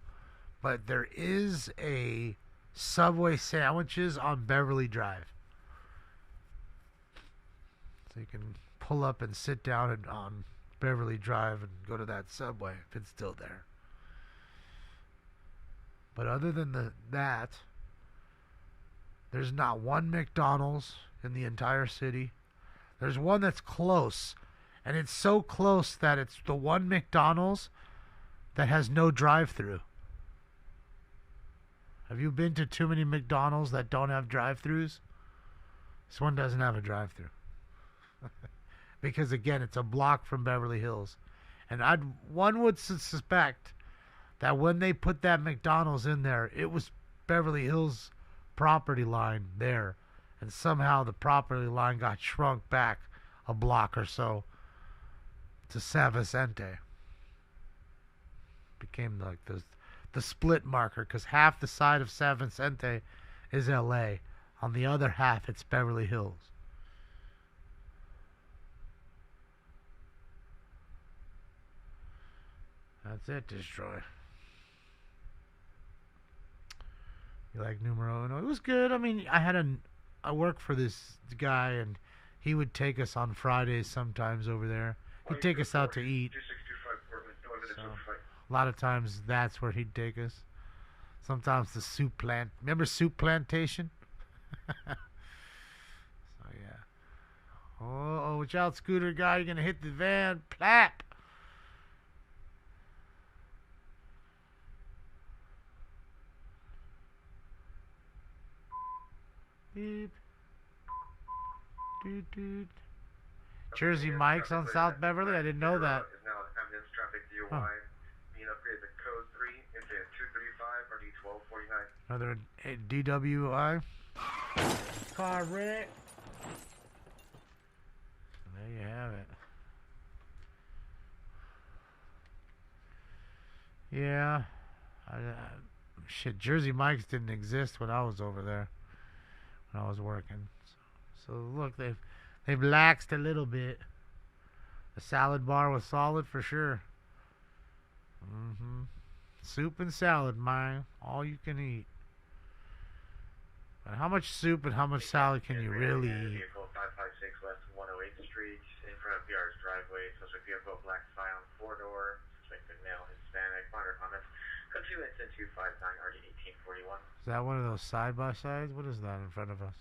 But there is a Subway sandwiches on Beverly Drive. So you can pull up and sit down on Beverly Drive and go to that Subway if it's still there. But other than that, there's not one McDonald's in the entire city. There's one that's close, and it's so close that it's the one McDonald's that has no drive-thru. Have you been to too many McDonald's that don't have drive-thrus? This one doesn't have a drive-thru. Because again, it's a block from Beverly Hills. And one would suspect that when they put that McDonald's in there, it was Beverly Hills property line there. And somehow the property line got shrunk back a block or so to San Vicente. Became like the split marker, because half the side of San Vicente is LA. On the other half, it's Beverly Hills. That's it, Destroy. You like numero uno? It was good. I mean, I worked for this guy, and he would take us on Fridays sometimes over there. He'd take us out to eat. So, a lot of times that's where he'd take us. Sometimes the soup plant. Remember Soup Plantation? So yeah. Oh, watch out, scooter guy! You're gonna hit the van. Plap. Beep. Doot doot. Jersey Mike's on South Beverly? I didn't know that. Is now ambulance traffic DUI. Huh. Being upgraded to code 3, incident 235 or D1249. Another DWI. Car wreck. There you have it. Yeah. Shit, Jersey Mike's didn't exist when I was over there. When I was working. So look, they've laxed a little bit. The salad bar was solid for sure. Soup and salad, mine. All you can eat. But how much soup and how much salad can you really eat? Vehicle 556 West 108th Street in front of PR's driveway. Suspect vehicle black Scion 4-door. Suspected male Hispanic. Minor comments. Code 2 incident 259 RD 1841. Is that one of those side-by-sides? What is that in front of us?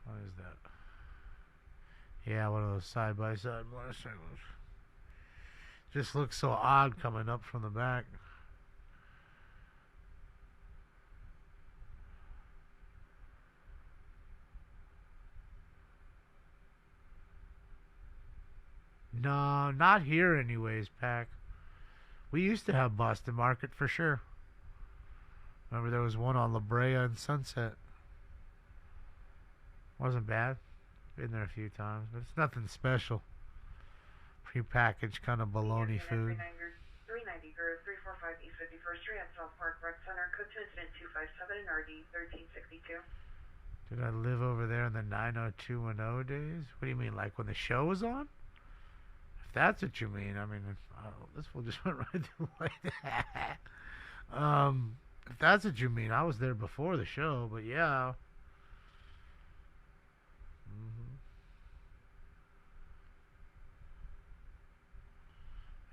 What is that? Yeah, one of those side-by-side motorcycles. Just looks so odd coming up from the back. No, not here anyways, Pac. We used to have Boston Market for sure. Remember there was one on La Brea and Sunset. Wasn't bad. Been there a few times, but it's nothing special. Prepackaged kind of baloney food. 390 or 345 East 51st Street at South Park Rec Center. Code 2 incident 257 and RD 1362. Did I live over there in the 90210 days? What do you mean, like when the show was on? If that's what you mean, I mean, this will just went right through like that. If that's what you mean, I was there before the show, but yeah.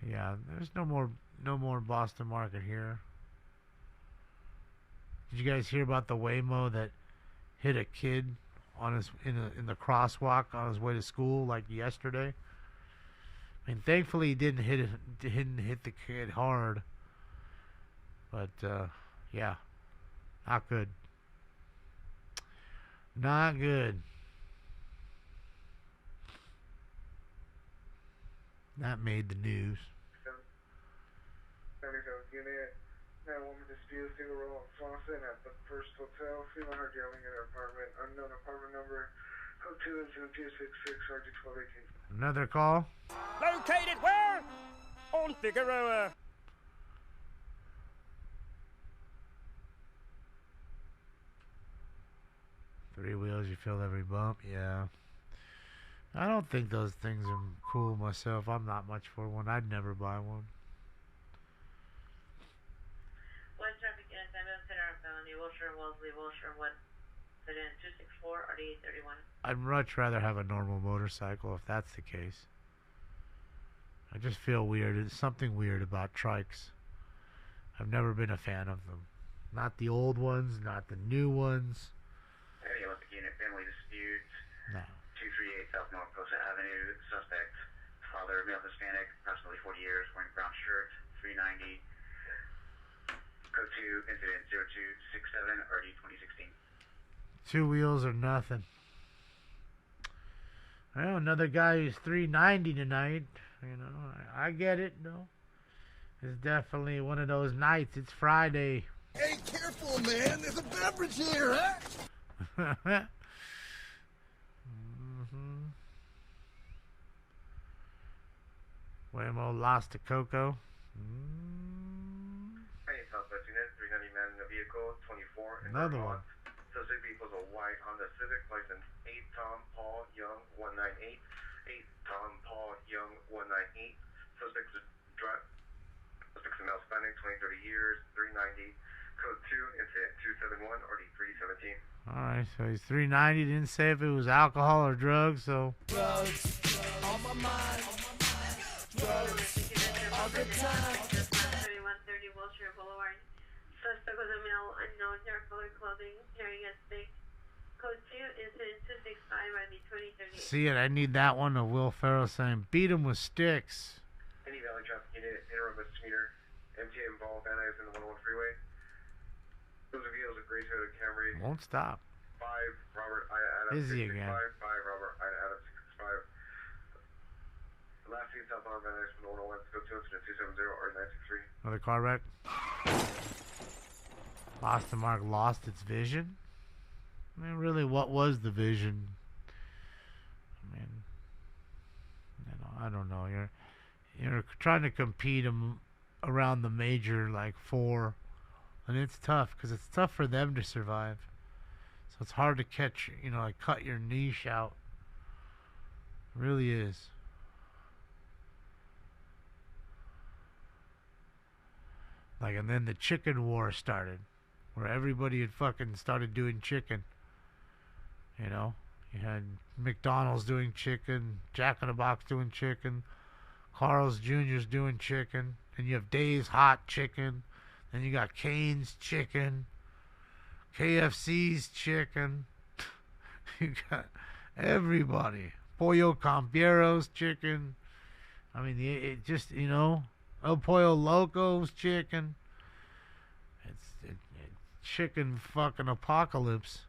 Yeah, there's no more Boston Market here. Did you guys hear about the Waymo that hit a kid on his in the crosswalk on his way to school like yesterday? I mean, thankfully he didn't hit the kid hard, but yeah, not good. Not good. That made the news. 77th unit. Now, woman dispute single roll faucet at the First Hotel. Female heard yelling in her apartment. Unknown apartment number. Code 2 incident 266 RG 1218. Another call. Located where? On Figueroa. Three wheels, your feel every bump. Yeah. I don't think those things are cool myself. I'm not much for one. I'd never buy one. West traffic in San Center, Felony, Wilshire, Wellesley, Wilshire, what? Sit in 264 or 831. I'd much rather have a normal motorcycle if that's the case. I just feel weird. There's something weird about trikes. I've never been a fan of them. Not the old ones, not the new ones. Any Olympic unit, family dispute. No. 238 South North Costa Avenue. Suspect, father, male Hispanic, approximately 40 years, wearing brown shirt, 390. Code 2, incident 0267, RD 2016. 2 wheels or nothing. Well, another guy who's 390 tonight. You know, I get it, no. It's definitely one of those nights. It's Friday. Hey, careful, man. There's a beverage here, huh? Waymo lost to Coco. Hey, Southwest Unit, 390 men in the vehicle, 24. Another one. Suspect vehicle is a white Honda Civic, license 8 Tom Paul Young 198. 8 Tom Paul Young 198. Suspect's a male Hispanic, 20-30 years, 390. Code 2, incident 271, RD 317. Alright, so he's 390. Didn't say if it was alcohol or drugs, so. Drugs on my mind. Drugs all the time. 3130 Wilshire Boulevard. Suspect was a male, unknown, dark colored clothing, carrying a stick. Code 2, incident 265, RD 2038. See it, I need that one of Will Ferrell saying, beat him with sticks. Any Valley traffic unit, interim misdemeanor, MTA involved, Van Nuys in the 101 freeway. Those of you a gray Toyota Camry. Won't stop. 5 Robert Ida Adams. Is he 665, again? 5 Robert Ida Adams 665. The last seat southbound Van Nuys from the 101, go 2 incident 270 or 963. Another car wreck. Boston Mark lost its vision. I mean, really, what was the vision? I mean, you know, I don't know. You're trying to compete around the major like 4, and it's tough because it's tough for them to survive. So it's hard to catch. You know, like cut your niche out. It really is. Like, and then the chicken war started, where everybody had fucking started doing chicken. You know, you had McDonald's doing chicken, Jack in the Box doing chicken, Carl's Jr.'s doing chicken, and you have Dave's Hot Chicken, then you got Cane's Chicken, KFC's Chicken, you got everybody, Pollo Campiero's Chicken. I mean, it just, you know, El Pollo Loco's Chicken. It's chicken fucking apocalypse.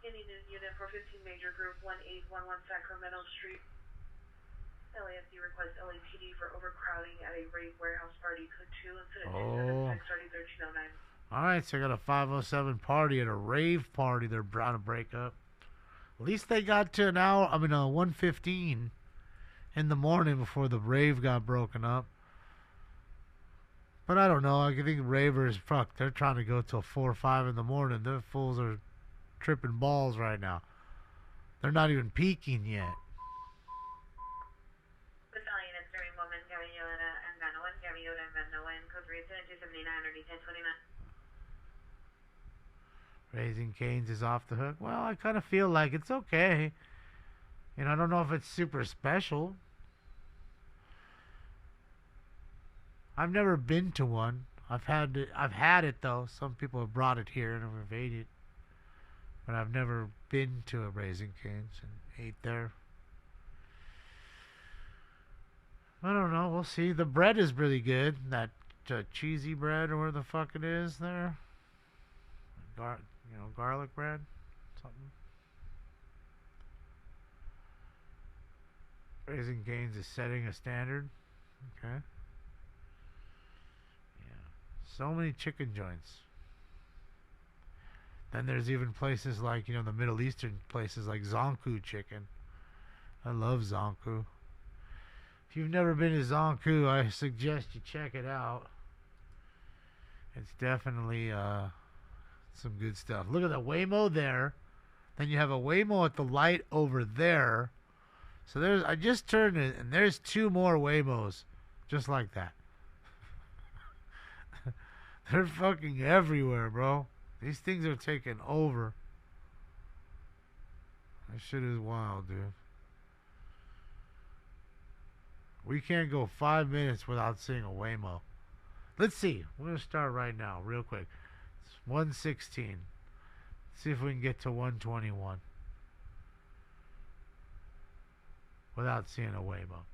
Any news unit for 15 major group 1811 Sacramento Street. LAFD requests LAPD for overcrowding at a rape warehouse party. Code 2 incident 1309. Alright, so I got a 507 party at a rave party they're trying to break up. At least they got to 1:15 in the morning before the rave got broken up. But I don't know. I think ravers, they're trying to go till 4 or 5 in the morning. The fools are tripping balls right now. They're not even peaking yet. Miscellaneous units during women, Gaviota and Vanoan, code 3 279 or D1029. Raising Cane's is off the hook. Well, I kind of feel like it's okay. You know, I don't know if it's super special. I've never been to one. I've had it though. Some people have brought it here and I've ate it. But I've never been to a Raising Cane's and ate there. I don't know. We'll see. The bread is really good. That cheesy bread or where the fuck it is there. Garlic bread. Something. Raising Cane's is setting a standard. Okay. So many chicken joints. Then there's even places like, the Middle Eastern places like Zonku chicken. I love Zonku. If you've never been to Zonku, I suggest you check it out. It's definitely some good stuff. Look at the Waymo there. Then you have a Waymo at the light over there. So there's, I just turned it, and there's 2 more Waymos, just like that. They're fucking everywhere, bro. These things are taking over. That shit is wild, dude. We can't go 5 minutes without seeing a Waymo. Let's see. We're going to start right now, real quick. It's 116. Let's see if we can get to 121 without seeing a Waymo.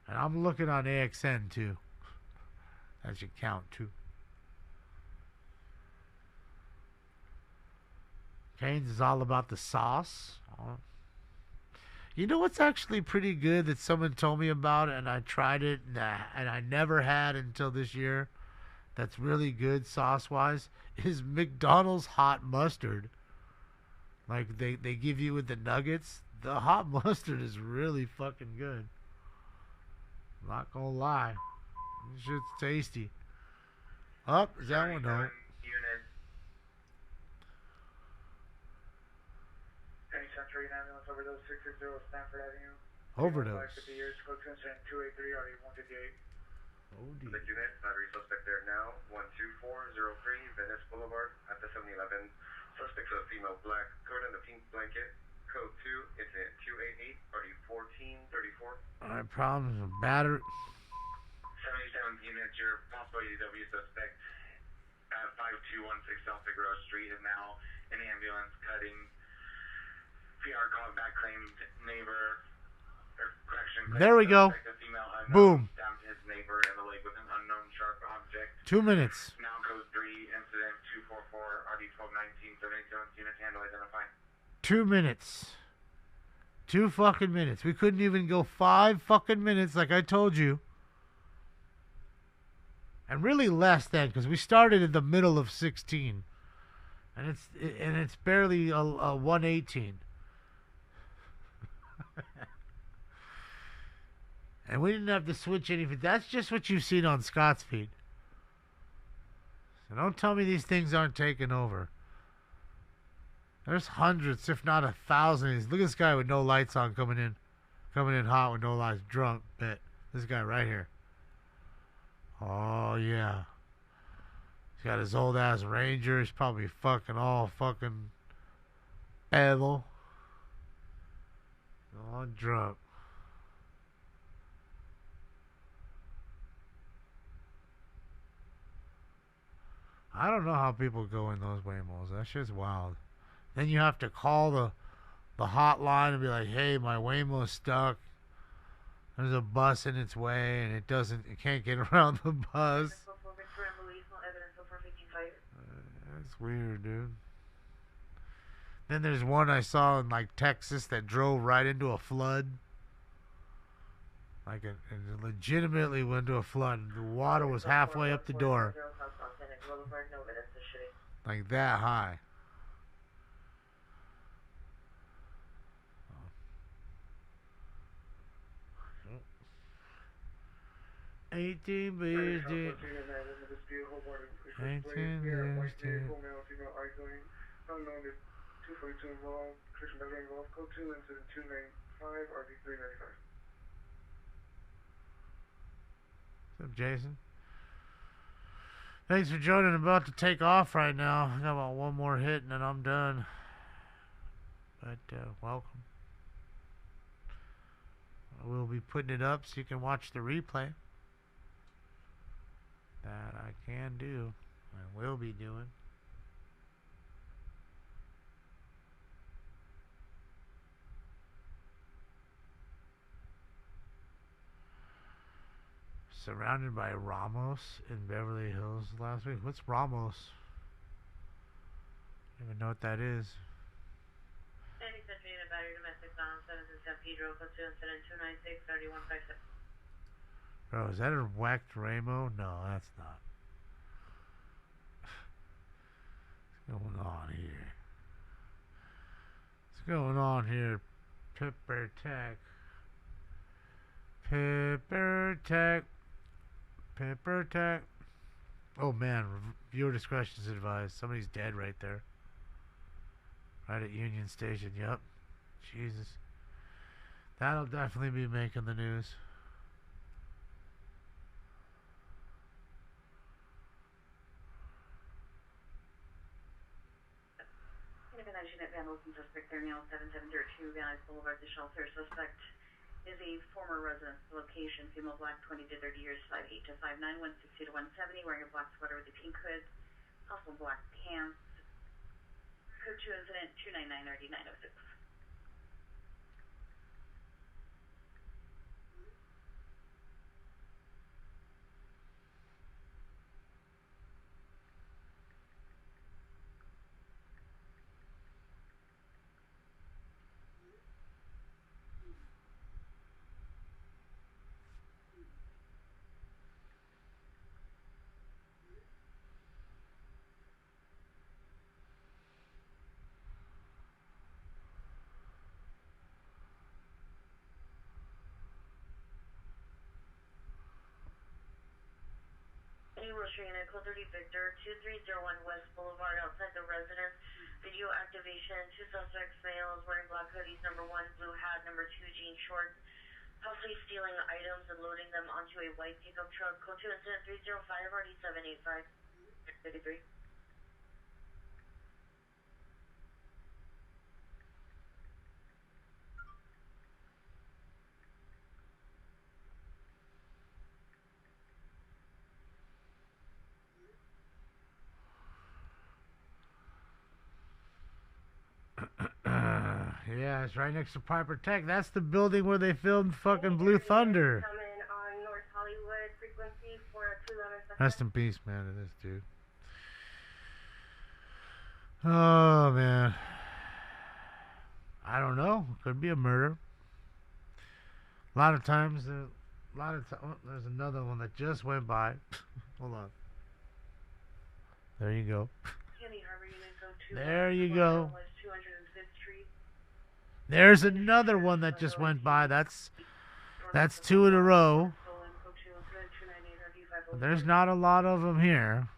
And I'm looking on AXN, too. That should count, too. Canes is all about the sauce. You know what's actually pretty good that someone told me about, and I tried it, and I never had until this year, that's really good sauce-wise, is McDonald's hot mustard. Like, they give you with the nuggets. The hot mustard is really fucking good. Not gonna lie. This shit's tasty. Oh, is that one? No. Century ambulance overdose 660 Stanford Avenue. Overdose. 50 years, code to incident 283 RD 158. The unit, battery suspect there now, 12403 Venice Boulevard at the 7-Eleven. Suspects a female black, covered in a pink blanket. Code 2, incident 288 RD 1434. Alright, problems with battery. 77th unit, your possible UW suspect at 5216 South Figueroa Street is now in the ambulance cutting. PR called back, claimed neighbor, or correction. There we go. Boom. Down to his neighbor in the leg with an unknown sharp object. 2 minutes. Now code 3, incident 244, RD 1219, 77th unit, handle identified. 2 minutes. 2 fucking minutes. We couldn't even go 5 fucking minutes like I told you. And really less than, because we started in the middle of 16. And it's barely a 118. And we didn't have to switch anything. That's just what you've seen on Scott's feed. So don't tell me these things aren't taking over. There's hundreds, if not 1,000 of these. Look at this guy with no lights on coming in. Coming in hot with no lights. Drunk. Bet. This guy right here. Oh, yeah. He's got his old ass Ranger. He's probably fucking all fucking pedo. All drunk. I don't know how people go in those Waymos. That shit's wild. Then you have to call the hotline and be like, hey, my Waymo's stuck. There's a bus in its way and it can't get around the bus. That's weird, dude. Then there's one I saw in like Texas that drove right into a flood. Like it legitimately went into a flood. The water was halfway up the door. Like that high. 18 beers, dude. 18 beers, dude. Unknown is 242 involved, Christian Belgrade involved, code 2, incident 295, RD 395. What's up, Jason? Thanks for joining. I'm about to take off right now. I got about one more hit and then I'm done. But, welcome. I will be putting it up so you can watch the replay. That I can do. I will be doing. Surrounded by Ramos in Beverly Hills last week. What's Ramos? I don't even know what that is. Bro, is that a whacked Ramo? No, that's not. What's going on here? What's going on here? Pepper Tech. Pepper Tech. Pepper Tech. Oh man, viewer discretion is advised. Somebody's dead right there. Right at Union Station, yep. Jesus. That'll definitely be making the news. Unit Van Wilson suspect there now 7702 Van Nuys Boulevard. The shelter suspect is a former residence location. Female black, 20 to 30 years, 5'8 to 5'9", 160 to 170, wearing a black sweater with a pink hood, possible black pants. Code 2 incident 299-RD-906. Unit Code 30 Victor, 2301 West Boulevard, outside the residence. Video activation, 2 suspects, males, wearing black hoodies, number 1, blue hat, number 2, jean shorts, possibly stealing items and loading them onto a white pickup truck. Code 2 incident 305, RD 785. 53. Yeah, it's right next to Piper Tech. That's the building where they filmed fucking Blue Thunder. Coming on North Hollywood, frequency 421. Rest in peace, man, to this dude. Oh, man. I don't know. Could be a murder. A lot of times, there's another one that just went by. Hold on. There you go. There you go. There's another one that just went by. That's 2 in a row. There's not a lot of them here.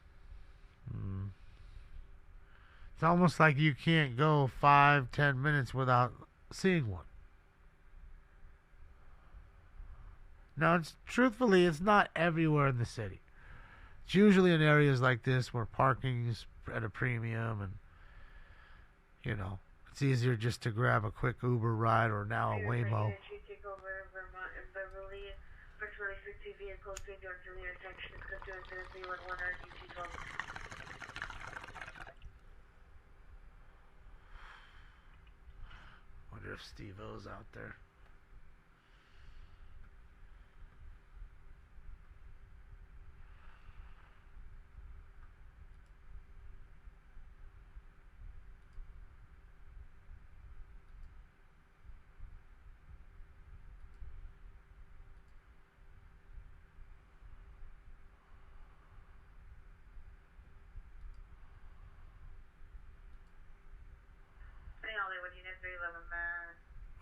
It's almost like you can't go 5-10 minutes without seeing one. Now, truthfully, it's not everywhere in the city. It's usually in areas like this where parking's at a premium and, you know, it's easier just to grab a quick Uber ride or now a Waymo. Wonder if Steve-O's out there.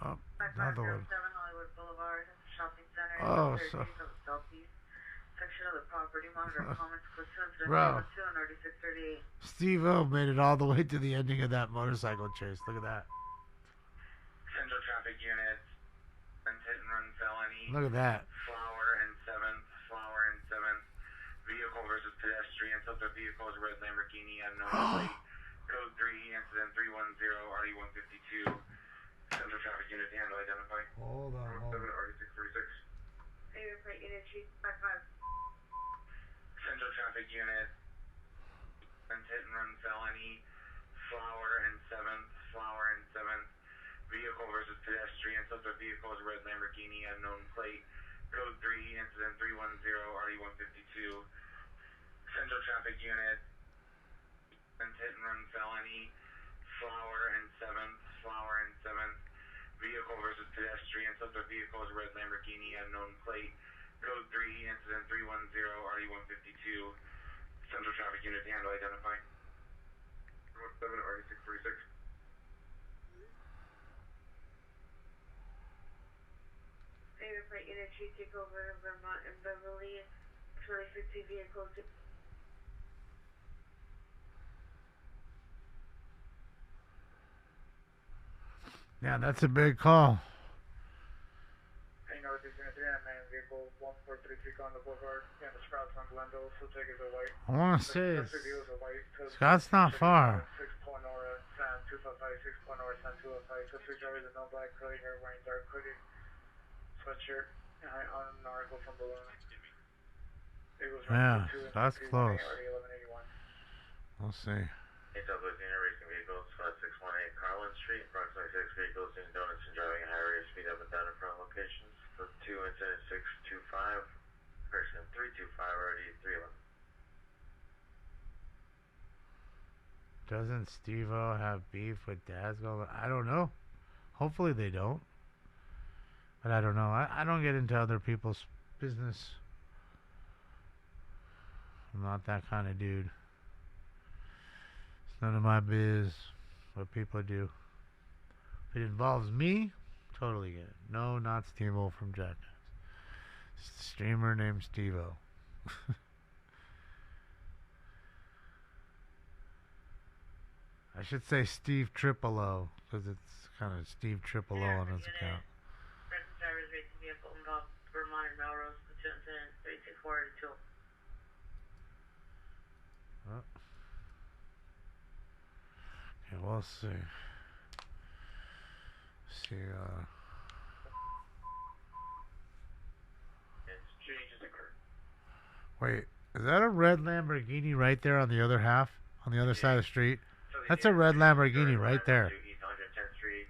Oh, another one. Hollywood Boulevard, shopping center. Oh, so. Southeast section of the property. Monitor comments. Bro. Steve-O made it all the way to the ending of that motorcycle chase. Look at that. Central traffic units. Hit and run felony. Look at that. Flower and 7th. Flower and 7th. Vehicle versus pedestrian. Subject vehicle is red Lamborghini unknown plate. Code 3, incident 310, RD152. Central traffic unit to handle, identify. Hold on. 7, RD636. Favorite plate unit 255. Central traffic unit. Hit and run felony. Flower and 7th. Flower and 7th. Vehicle versus pedestrian. Subject vehicle is red Lamborghini unknown plate. Code 3, incident 310, RD152. Central traffic unit. Hit and run felony, flower and 7th, flower and 7th, vehicle versus pedestrian, subject vehicle is red Lamborghini unknown plate, code 3, incident 310, RD152, central traffic unit to handle, identify. 7, RD636. Favorite plate unit 2, take over Vermont and Beverly, 2050 vehicles. Yeah, that's a big call. Hang out with these man vehicle 1433 on the boulevard and the Sprouts on Glendale, so take it away. I want to say Scott's not far. 6.0 San 255, 6.0 San 205, so three drivers in no black curly hair wearing dark hoodie, sweatshirt, on an article from below. Yeah, that's close. We'll see. Dtla racing vehicles, 618 Carlin Street, approximately 6 vehicles doing donuts and driving at high rate of speed up and down in front locations. So 2 incident 625, person 325 already 311. Doesn't Steve-O have beef with Dazgo? I don't know. Hopefully they don't. But I don't know. I don't get into other people's business. I'm not that kind of dude. It's none of my biz what people do. If it involves me, totally get it. No, not Steve-O from Jackass. It's a streamer named Steve-O. I should say Steve Triple O, because it's kind of Steve Triple O on his account. Present driver's racing vehicle involved Vermont and Melrose, the incident 36482. Oh. Okay, we'll see. Wait, is that a red Lamborghini right there on the other half? On the other side of the street? That's a red Lamborghini right there.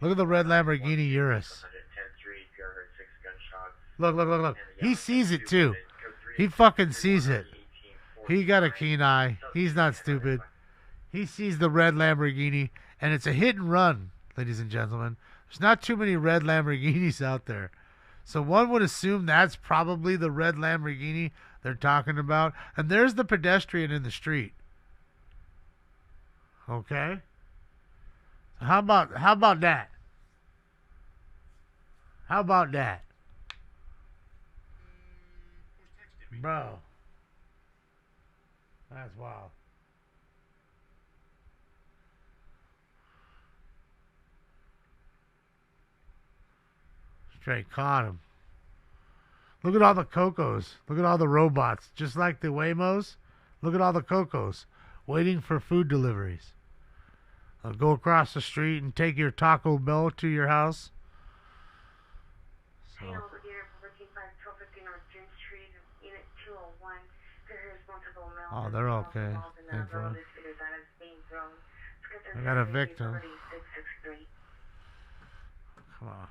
Look at the red Lamborghini Urus. Look, look, look, look. He sees it too. He fucking sees it. He got a keen eye. He's not stupid. He sees the red Lamborghini, and it's a hit and run, ladies and gentlemen. There's not too many red Lamborghinis out there. So one would assume that's probably the red Lamborghini they're talking about. And there's the pedestrian in the street. Okay? How about that? How about that? Bro. That's wild. Straight caught him. Look at all the Cocos. Look at all the robots. Just like the Waymos. Look at all the Cocos waiting for food deliveries. I'll go across the street and take your Taco Bell to your house. So. Oh, they're okay. Thankfully. I got a victim. Come on.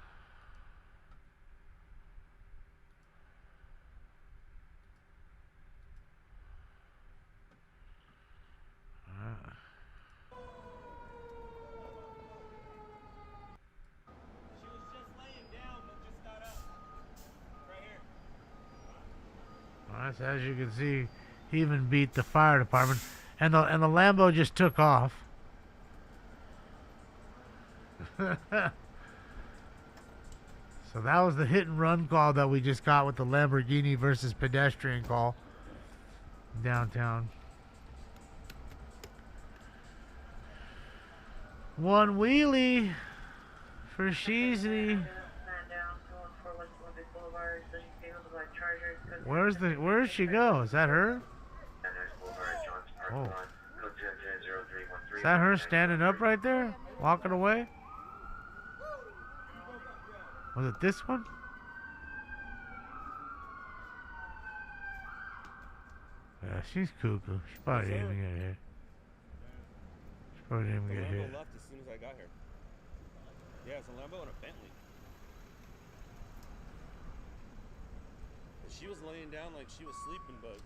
Alright, so as you can see, he even beat the fire department, and the Lambo just took off. So that was the hit and run call that we just got with the Lamborghini versus pedestrian call downtown. One wheelie for Sheezy. Where's she go? Is that her? Oh. Is that her standing up right there? Walking away? Was it this one? Yeah, she's cuckoo. She probably didn't even get hit. She probably didn't even get hit. Left as soon as I got here. Yeah, it's a Lambo and a Bentley. She was laying down like she was sleeping, but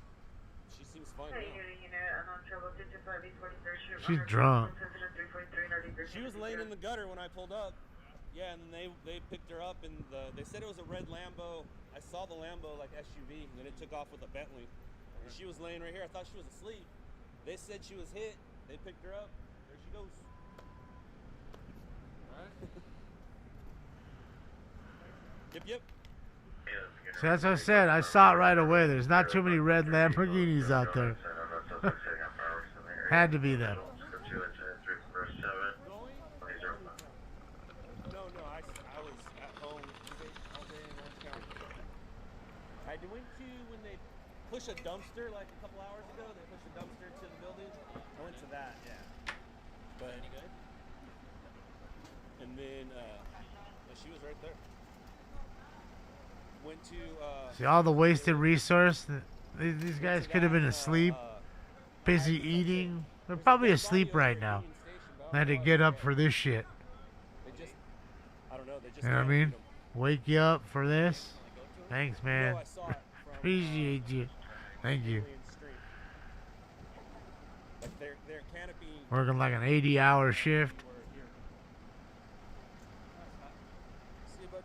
she seems fine now. She's drunk. She was laying in the gutter when I pulled up. Yeah, and then they picked her up, and they said it was a red Lambo. I saw the Lambo like SUV, and then it took off with a Bentley. And she was laying right here. I thought she was asleep. They said she was hit. They picked her up. There she goes. All right. Yep, yep. So that's what I said. I saw it right away. There's not too many red Lamborghinis out there. Had to be them. No, I push a dumpster like a couple hours ago. They pushed a dumpster to the building. I went to that, yeah. But any good? And then yeah, she was right there. Went to See all the wasted resource? These guys could have been asleep, busy eating. They're probably asleep right now. They had to get up for this shit. they just, I don't know, they just You know what I can't, mean? Wake you up for this? Thanks, man. I saw it from, Appreciate you. Thank you. Alien Stream. Like their canopy. Working like an 80-hour shift. See you, bud.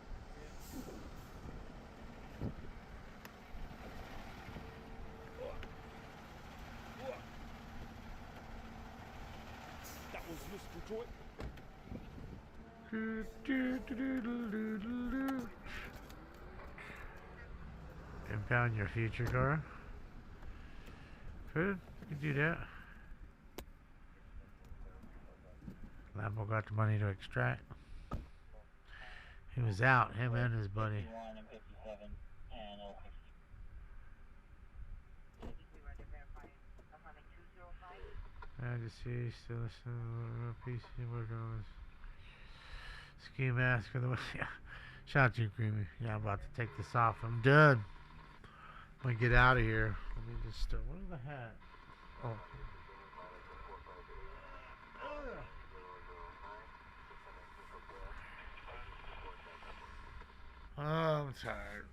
That was Mr. Joy. Impound your future car. Good. You can do that. Lambo got the money to extract. He was out, him and his buddy. I just see still PC work on this ski mask for the yeah. Shout out to you, Creamy. Yeah, I'm about to take this off. I'm done. I'm gonna get out of here. Let me just where's the hat? Oh. Oh, I'm tired.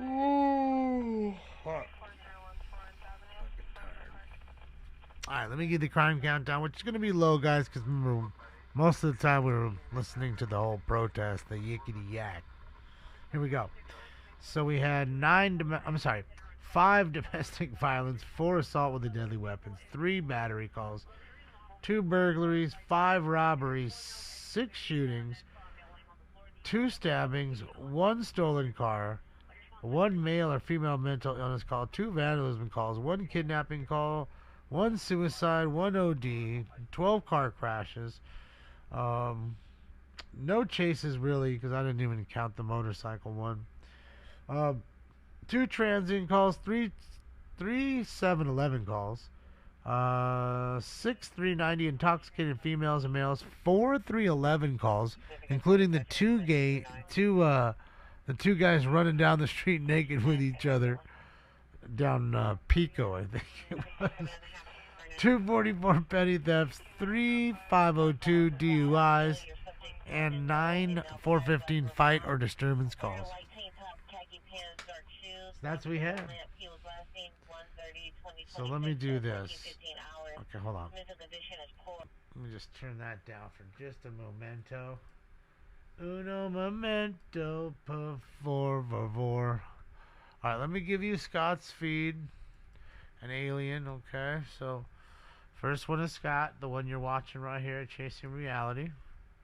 Ooh. Alright, let me give the crime countdown, which is going to be low, guys, because remember, most of the time we were listening to the whole protest, the yickety yak. Here we go. So we had 5 domestic violence, 4 assault with a deadly weapons, 3 battery calls, 2 burglaries, 5 robberies, 6 shootings, 2 stabbings, 1 stolen car, 1 male or female mental illness call, 2 vandalism calls, 1 kidnapping call, 1 suicide, 1 OD, 12 car crashes, no chases really, because I didn't even count the motorcycle one, 2 transient calls, 3 7-Eleven calls, 6 390 intoxicated females and males, 4 311 calls, including the two guys running down the street naked with each other down Pico, I think it was. 244 petty thefts, 3 502 DUIs, and 9 415 fight or disturbance calls. That's what we had. So let me do this. Okay, hold on. Let me just turn that down for just a momento. Uno momento, por favor. Alright, let me give you Scott's feed. An alien, okay? So, first one is Scott, the one you're watching right here at Chasing Reality.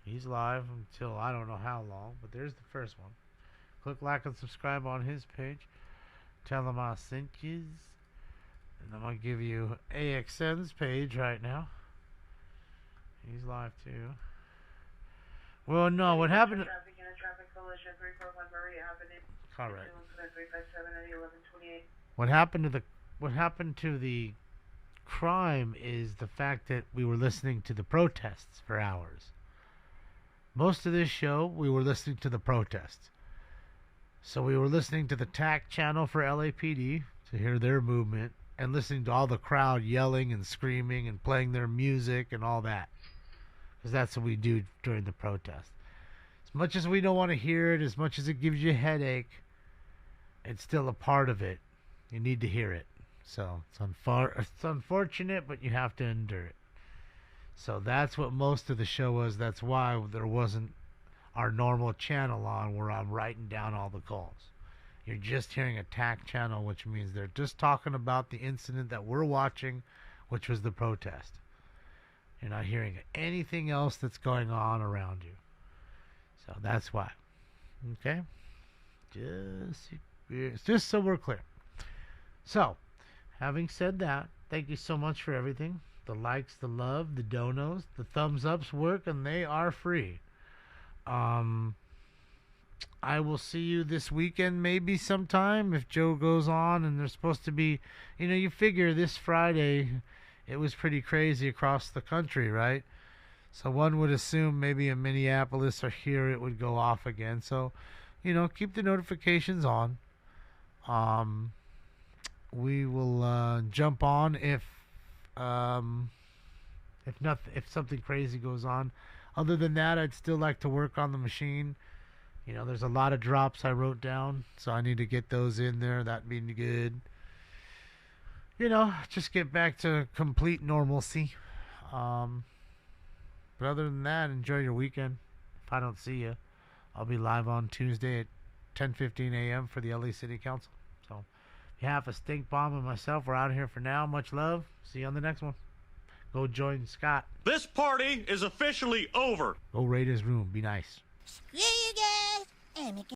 He's live until I don't know how long, but there's the first one. Click like and subscribe on his page. Tell him I sent you. And I'm going to give you AXN's page right now. He's live too. Well, no, what happened... Correct. What happened to the crime is the fact that we were listening to the protests for hours. Most of this show, we were listening to the protests. So we were listening to the TAC channel for LAPD to hear their movement, and listening to all the crowd yelling and screaming and playing their music and all that. Because that's what we do during the protest. As much as we don't want to hear it, as much as it gives you a headache, it's still a part of it. You need to hear it. So it's unfortunate, but you have to endure it. So that's what most of the show was. That's why there wasn't our normal channel on where I'm writing down all the calls. You're just hearing a TAC channel, which means they're just talking about the incident that we're watching, which was the protest. You're not hearing anything else that's going on around you. So that's why. Okay? Just so we're clear. So, having said that, thank you so much for everything. The likes, the love, the donos, the thumbs ups work, and they are free. I will see you this weekend, maybe sometime, if Joe goes on. And there's supposed to be, you figure this Friday, it was pretty crazy across the country, right? So one would assume maybe in Minneapolis or here it would go off again. So, keep the notifications on. We will jump on if something crazy goes on. Other than that, I'd still like to work on the machine. There's a lot of drops I wrote down, so I need to get those in there. That'd be good. Just get back to complete normalcy. But other than that, enjoy your weekend. If I don't see you, I'll be live on Tuesday at 10:15 a.m. for the LA City Council. So, on behalf of Stink Bomb and myself, we're out of here for now. Much love. See you on the next one. Go join Scott. This party is officially over. Go raid his room. Be nice. Screw you guys.